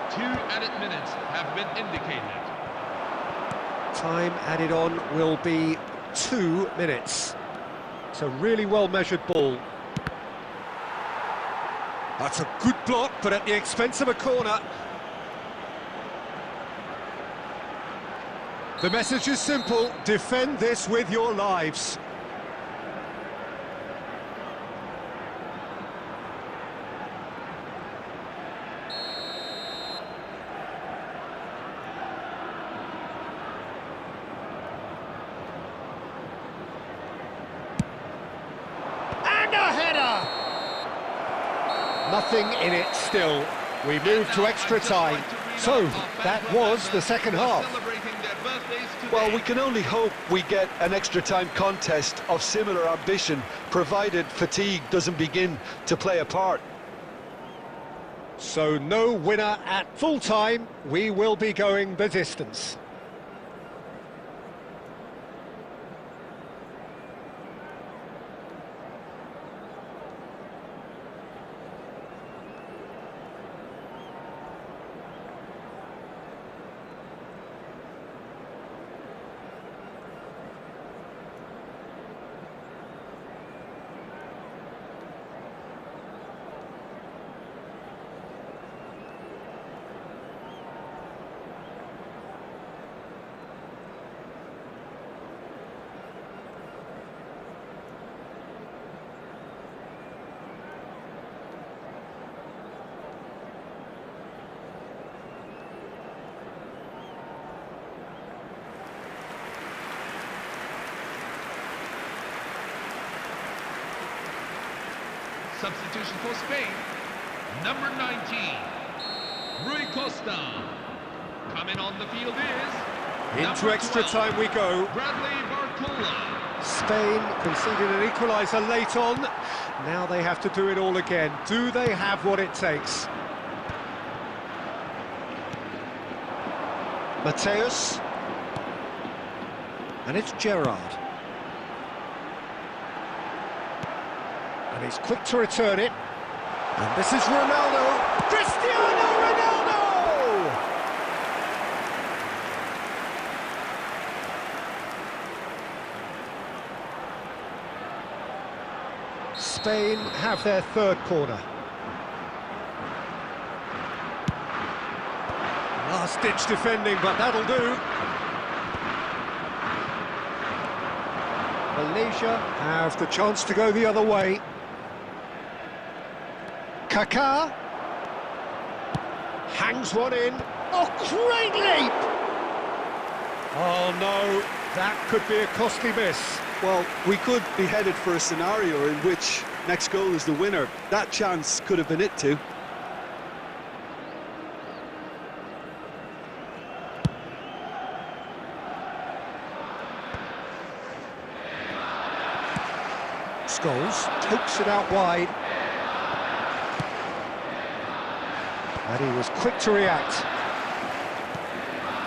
Two added minutes have been indicated. Time added on will be 2 minutes. It's a really well-measured ball. That's a good block, but at the expense of a corner. The message is simple: defend this with your lives. And a header! Nothing in it still. We move to extra time. So, that was the second half. Well, we can only hope we get an extra time contest of similar ambition, provided fatigue doesn't begin to play a part. So no winner at full time. We will be going the distance. Substitution for Spain, number 19, Rui Costa. Coming on the field is... Into number extra 12, time we go. Bradley Barcola. Spain conceded an equaliser late on. Now they have to do it all again. Do they have what it takes? Mateus. And it's Gerrard. And he's quick to return it. And this is Ronaldo. Cristiano Ronaldo! Spain have their third corner. Last-ditch defending, but that'll do. Malaysia have the chance to go the other way. Kaká hangs one in. Oh, great leap! Oh no, that could be a costly miss. Well, we could be headed for a scenario in which next goal is the winner. That chance could have been it too. Scholes takes it out wide. And he was quick to react.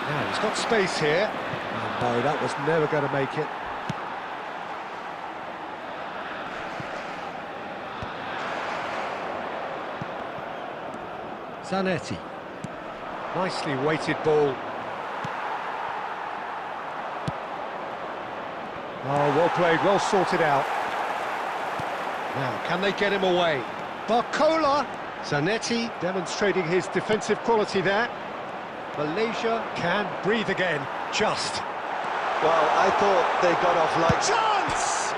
Now he's got space here. Oh, no, that was never going to make it. Zanetti. Nicely weighted ball. Oh, well played, well sorted out. Now, can they get him away? Barcola! Zanetti demonstrating his defensive quality there. Malaysia can breathe again, just. Well, I thought they got off light. Chance!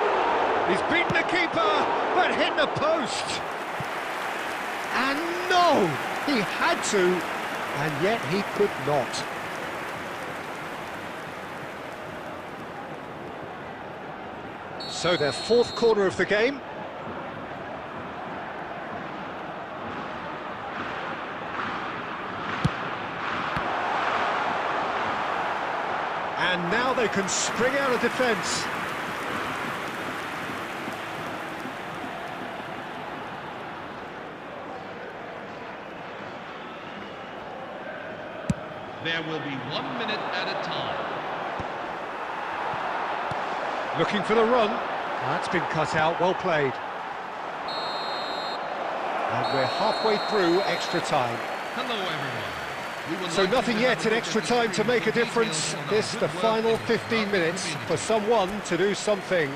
He's beaten the keeper, but hit the post. And no! He had to, and yet he could not. So their fourth corner of the game. And now they can spring out of defence. There will be 1 minute at a time. Looking for the run. That's been cut out, well played. And we're halfway through extra time. Hello, everyone. So nothing yet in extra time to make a difference. This the final 15 minutes for someone to do something.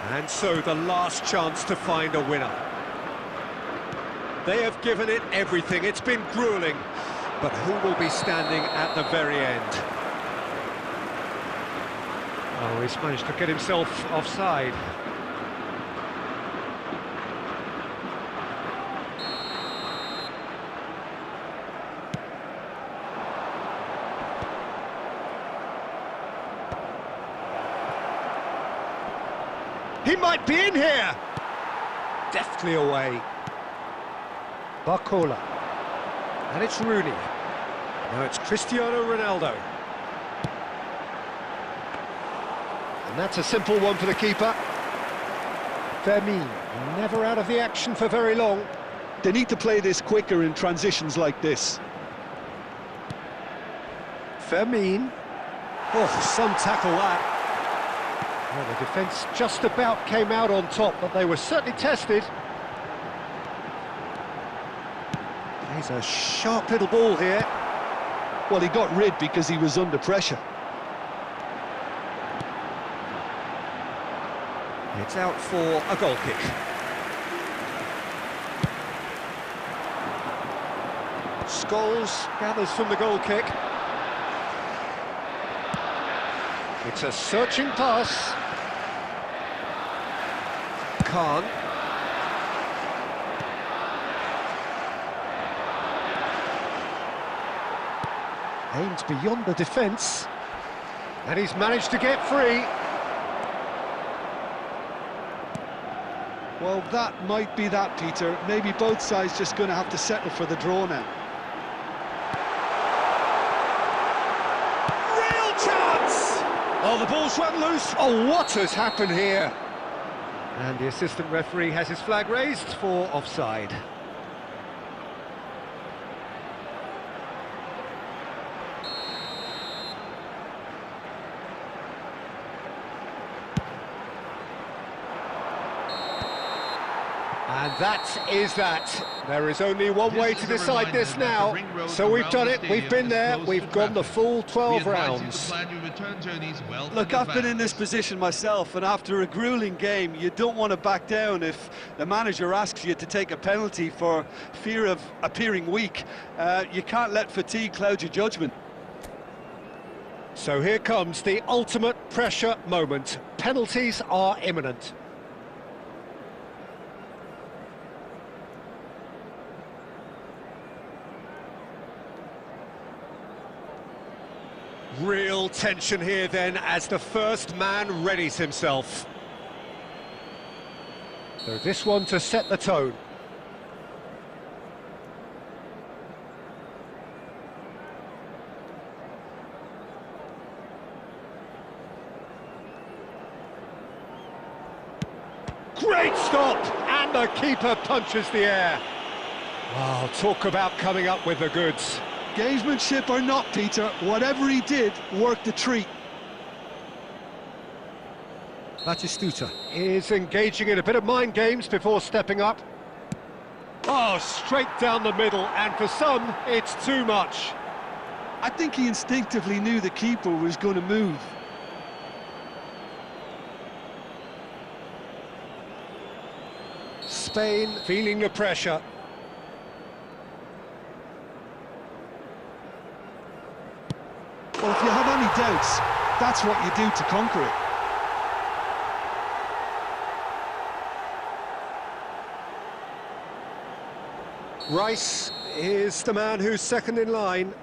And so the last chance to find a winner. They have given it everything, it's been gruelling, but who will be standing at the very end? Oh, he's managed to get himself offside. He might be in here! Deftly away. Barcola. And it's Rooney. Now it's Cristiano Ronaldo. And that's a simple one for the keeper. Fermin, never out of the action for very long. They need to play this quicker in transitions like this. Fermin. Oh, some tackle that. Well, the defence just about came out on top, but they were certainly tested. He's a sharp little ball here. Well, he got rid because he was under pressure. It's out for a goal kick. Scholes gathers from the goal kick. It's a searching pass. Khan. Aims beyond the defence. And he's managed to get free. Well, that might be that, Peter. Maybe both sides just going to have to settle for the draw now. Real chance! Oh, the ball's run loose. Oh, what has happened here? And the assistant referee has his flag raised for offside. And that is that. There is only one way to decide this now. So we've done it, we've been there, we've gone the full 12 rounds. Look, I've been in this position myself, and after a grueling game, you don't want to back down if the manager asks you to take a penalty for fear of appearing weak. You can't let fatigue cloud your judgment. So here comes the ultimate pressure moment. Penalties are imminent. Real tension here then as the first man readies himself. So this one to set the tone. Great stop! And the keeper punches the air. Wow, talk about coming up with the goods. Gamesmanship or not, Peter, whatever he did worked a treat. Batistuta is engaging in a bit of mind games before stepping up. Oh, straight down the middle, and for some, it's too much. I think he instinctively knew the keeper was going to move. Spain feeling the pressure. Well, if you have any doubts, that's what you do to conquer it. Rice is the man who's second in line.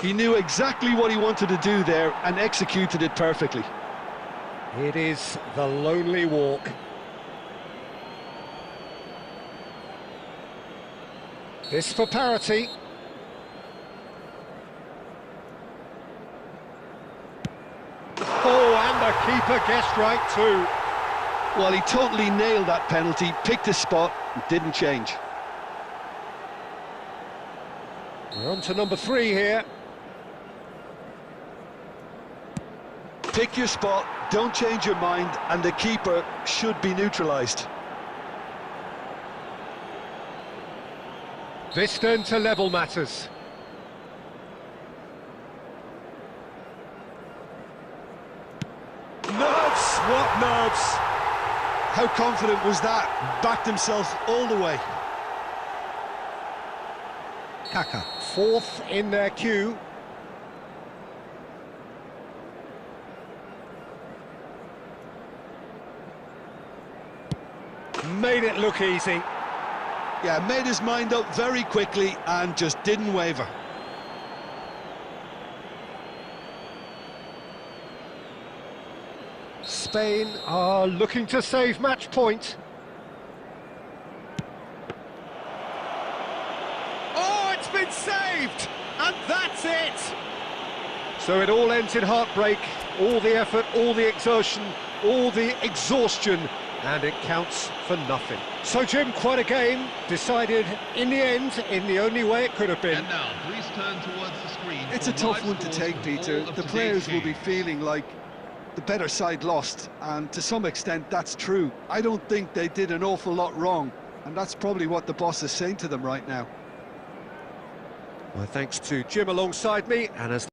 He knew exactly what he wanted to do there and executed it perfectly. It is the lonely walk. This for parity. Oh, and the keeper guessed right too. Well, he totally nailed that penalty, picked his spot, and didn't change. We're on to number 3 here. Pick your spot, don't change your mind, and the keeper should be neutralised. This then to level matters. Nerves! What nerves! How confident was that? Backed himself all the way. Kaka, 4th in their queue. Made it look easy. Yeah, made his mind up very quickly and just didn't waver. Spain are looking to save match point. Oh, it's been saved! And that's it! So it all ends in heartbreak, all the effort, all the exertion, all the exhaustion, and it counts for nothing. So, Jim, quite a game, decided in the end, in the only way it could have been. And now, please turn towards the screen. It's a tough one to take, Peter. The players will be feeling like the better side lost, and to some extent that's true. I don't think they did an awful lot wrong, and that's probably what the boss is saying to them right now. Well, thanks to Jim alongside me, and as